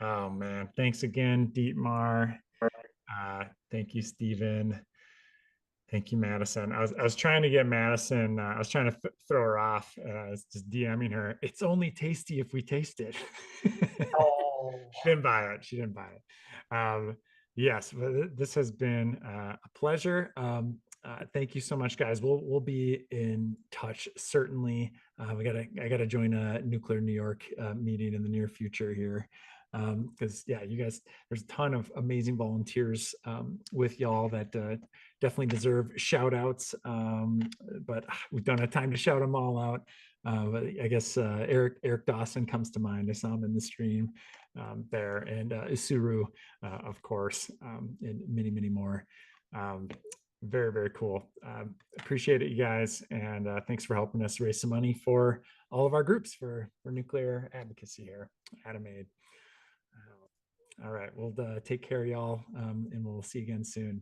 Oh man. Thanks again, Dietmar. Thank you, Stephen. Thank you, Madison. I was trying to get Madison. I was trying to throw her off. I was just DMing her. It's only tasty if we taste it. Oh. She didn't buy it. She didn't buy it. Yes, but this has been a pleasure. Thank you so much, guys. We'll be in touch certainly. I gotta join a Nuclear New York meeting in the near future here. Because yeah, you guys, there's a ton of amazing volunteers with y'all that definitely deserve shout outs. But we don't have time to shout them all out. But I guess Eric Dawson comes to mind. I saw him in the stream there, and Isuru, of course, and many, many more. Very, very cool. Appreciate it, you guys, and thanks for helping us raise some money for all of our groups for nuclear advocacy here, AtomAid. All right, we'll take care of y'all, and we'll see you again soon.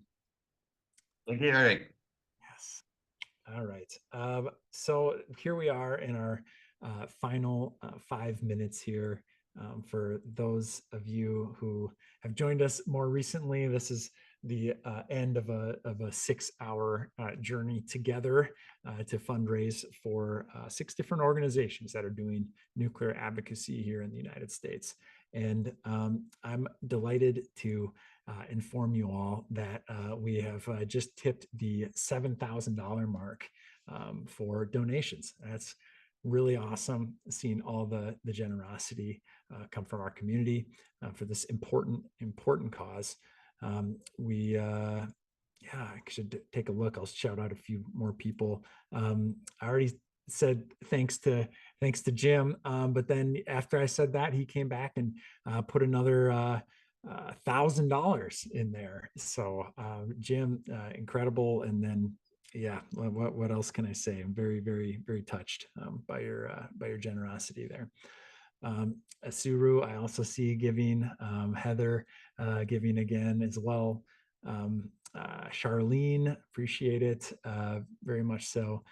Thank you, Eric. Yes. All right. So here we are in our final 5 minutes here. For those of you who have joined us more recently, this is the end of a 6-hour journey together to fundraise for 6 different organizations that are doing nuclear advocacy here in the United States. And I'm delighted to inform you all that we have just tipped the $7,000 mark for donations. That's really awesome, seeing all the generosity come from our community for this important cause. We yeah, I should take a look. I'll shout out a few more people. I already said thanks to Jim, but then after I said that, he came back and put another $1,000 in there. So Jim, incredible. And then yeah, what else can I say? I'm very, very, very touched by your generosity there. Asuru, I also see giving. Heather giving again as well. Charlene, appreciate it very much so.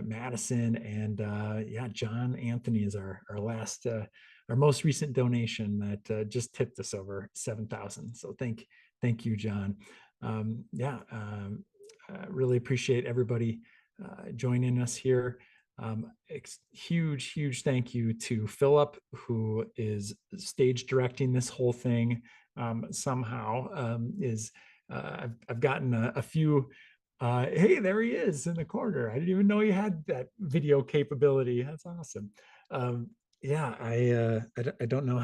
Madison, and yeah, John Anthony is our last, our most recent donation that just tipped us over 7,000. So thank you, John. Yeah, really appreciate everybody joining us here. Huge thank you to Philip, who is stage directing this whole thing. Somehow I've gotten a few hey, there he is in the corner. I didn't even know he had that video capability. That's awesome. Yeah, I don't know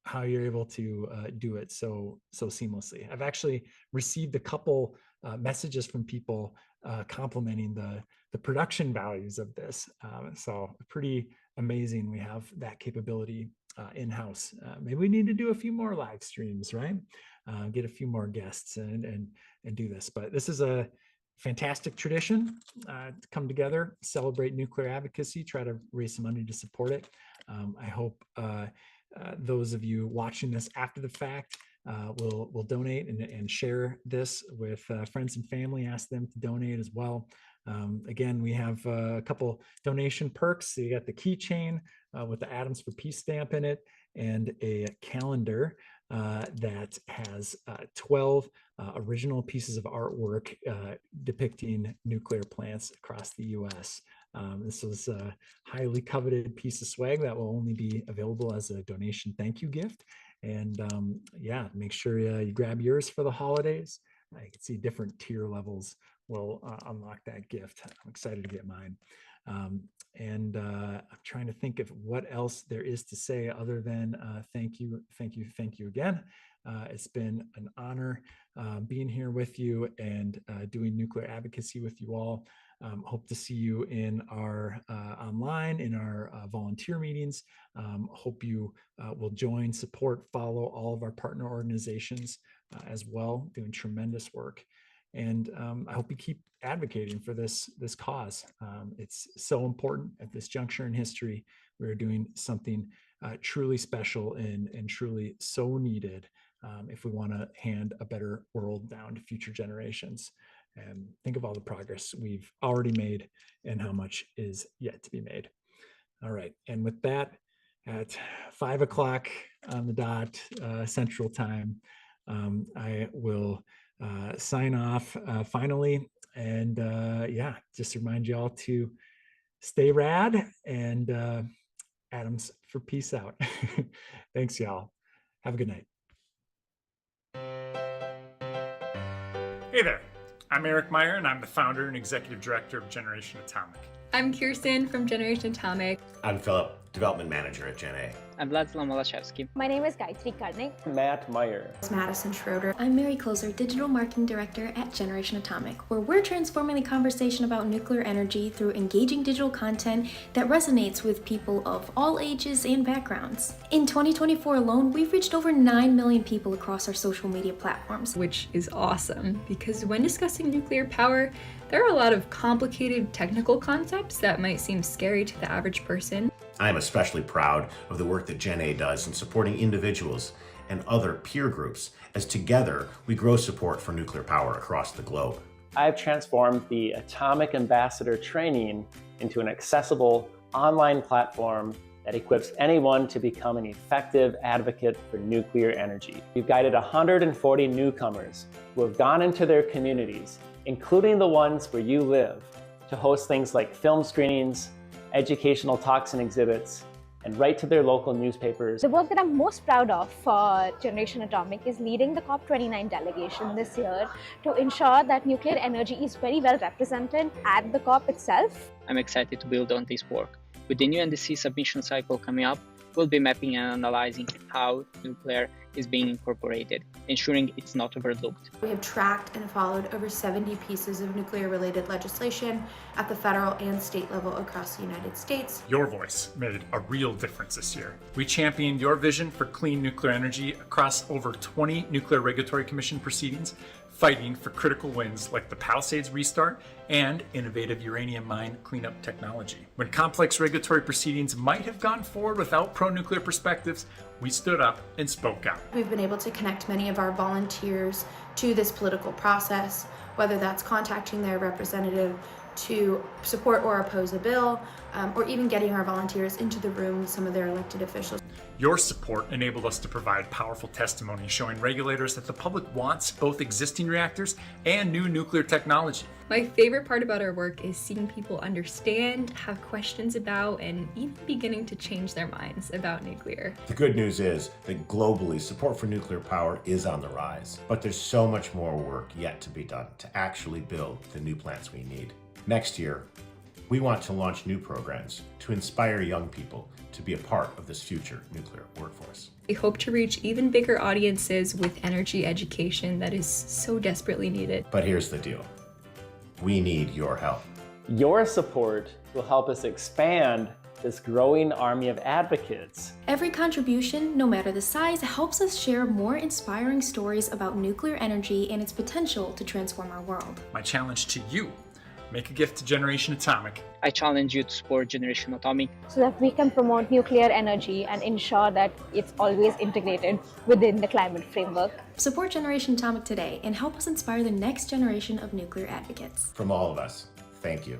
how you're able to do it so seamlessly. I've actually received a couple messages from people complimenting the production values of this. So pretty amazing. We have that capability in-house. Maybe we need to do a few more live streams, right? Get a few more guests and do this. But this is a fantastic tradition to come together, celebrate nuclear advocacy, try to raise some money to support it. I hope those of you watching this after the fact will donate and share this with friends and family, ask them to donate as well. Again, we have a couple donation perks. So you got the keychain with the Atoms for Peace stamp in it, and a calendar that has 12 original pieces of artwork depicting nuclear plants across the US. This is a highly coveted piece of swag that will only be available as a donation thank you gift. And yeah, make sure you grab yours for the holidays. You can see different tier levels will unlock that gift. I'm excited to get mine. And I'm trying to think of what else there is to say other than thank you again. It's been an honor being here with you and doing nuclear advocacy with you all. Hope to see you in our online, in our volunteer meetings. Hope you will join, support, follow all of our partner organizations as well, doing tremendous work. And I hope you keep advocating for this cause. It's so important at this juncture in history. We're doing something truly special and truly so needed if we want to hand a better world down to future generations. And think of all the progress we've already made and how much is yet to be made. All right, and with that, at 5 o'clock on the dot Central Time, I will sign off finally. And yeah, just remind you all to stay rad and Adams for peace out. Thanks, y'all. Have a good night. Hey there. I'm Eric Meyer, and I'm the founder and executive director of Generation Atomic. I'm Kirsten from Generation Atomic. I'm Philip, development manager at Gen A. I'm Vladislav Malashevsky. My name is Gayatri Karnik. Matt Meyer. Madison Schroeder. I'm Mary Kozer, digital marketing director at Generation Atomic, where we're transforming the conversation about nuclear energy through engaging digital content that resonates with people of all ages and backgrounds. In 2024 alone, we've reached over 9 million people across our social media platforms. Which is awesome, because when discussing nuclear power, there are a lot of complicated technical concepts that might seem scary to the average person. I am especially proud of the work that Gen A does in supporting individuals and other peer groups, as together we grow support for nuclear power across the globe. I've transformed the Atomic Ambassador training into an accessible online platform that equips anyone to become an effective advocate for nuclear energy. We've guided 140 newcomers who have gone into their communities, including the ones where you live, to host things like film screenings, educational talks and exhibits, and write to their local newspapers. The work that I'm most proud of for Generation Atomic is leading the COP29 delegation this year to ensure that nuclear energy is very well represented at the COP itself. I'm excited to build on this work. With the new NDC submission cycle coming up, we'll be mapping and analyzing how nuclear is being incorporated, ensuring it's not overlooked. We have tracked and followed over 70 pieces of nuclear-related legislation at the federal and state level across the United States. Your voice made a real difference this year. We championed your vision for clean nuclear energy across over 20 Nuclear Regulatory Commission proceedings, fighting for critical wins like the Palisades restart and innovative uranium mine cleanup technology. When complex regulatory proceedings might have gone forward without pro-nuclear perspectives, we stood up and spoke out. We've been able to connect many of our volunteers to this political process, whether that's contacting their representative to support or oppose a bill, or even getting our volunteers into the room with some of their elected officials. Your support enabled us to provide powerful testimony showing regulators that the public wants both existing reactors and new nuclear technology. My favorite part about our work is seeing people understand, have questions about, and even beginning to change their minds about nuclear. The good news is that globally, support for nuclear power is on the rise, but there's so much more work yet to be done to actually build the new plants we need. Next year, we want to launch new programs to inspire young people to be a part of this future nuclear workforce. We hope to reach even bigger audiences with energy education that is so desperately needed. But here's the deal. We need your help. Your support will help us expand this growing army of advocates. Every contribution, no matter the size, helps us share more inspiring stories about nuclear energy and its potential to transform our world. My challenge to you: make a gift to Generation Atomic. I challenge you to support Generation Atomic so that we can promote nuclear energy and ensure that it's always integrated within the climate framework. Support Generation Atomic today and help us inspire the next generation of nuclear advocates. From all of us, thank you.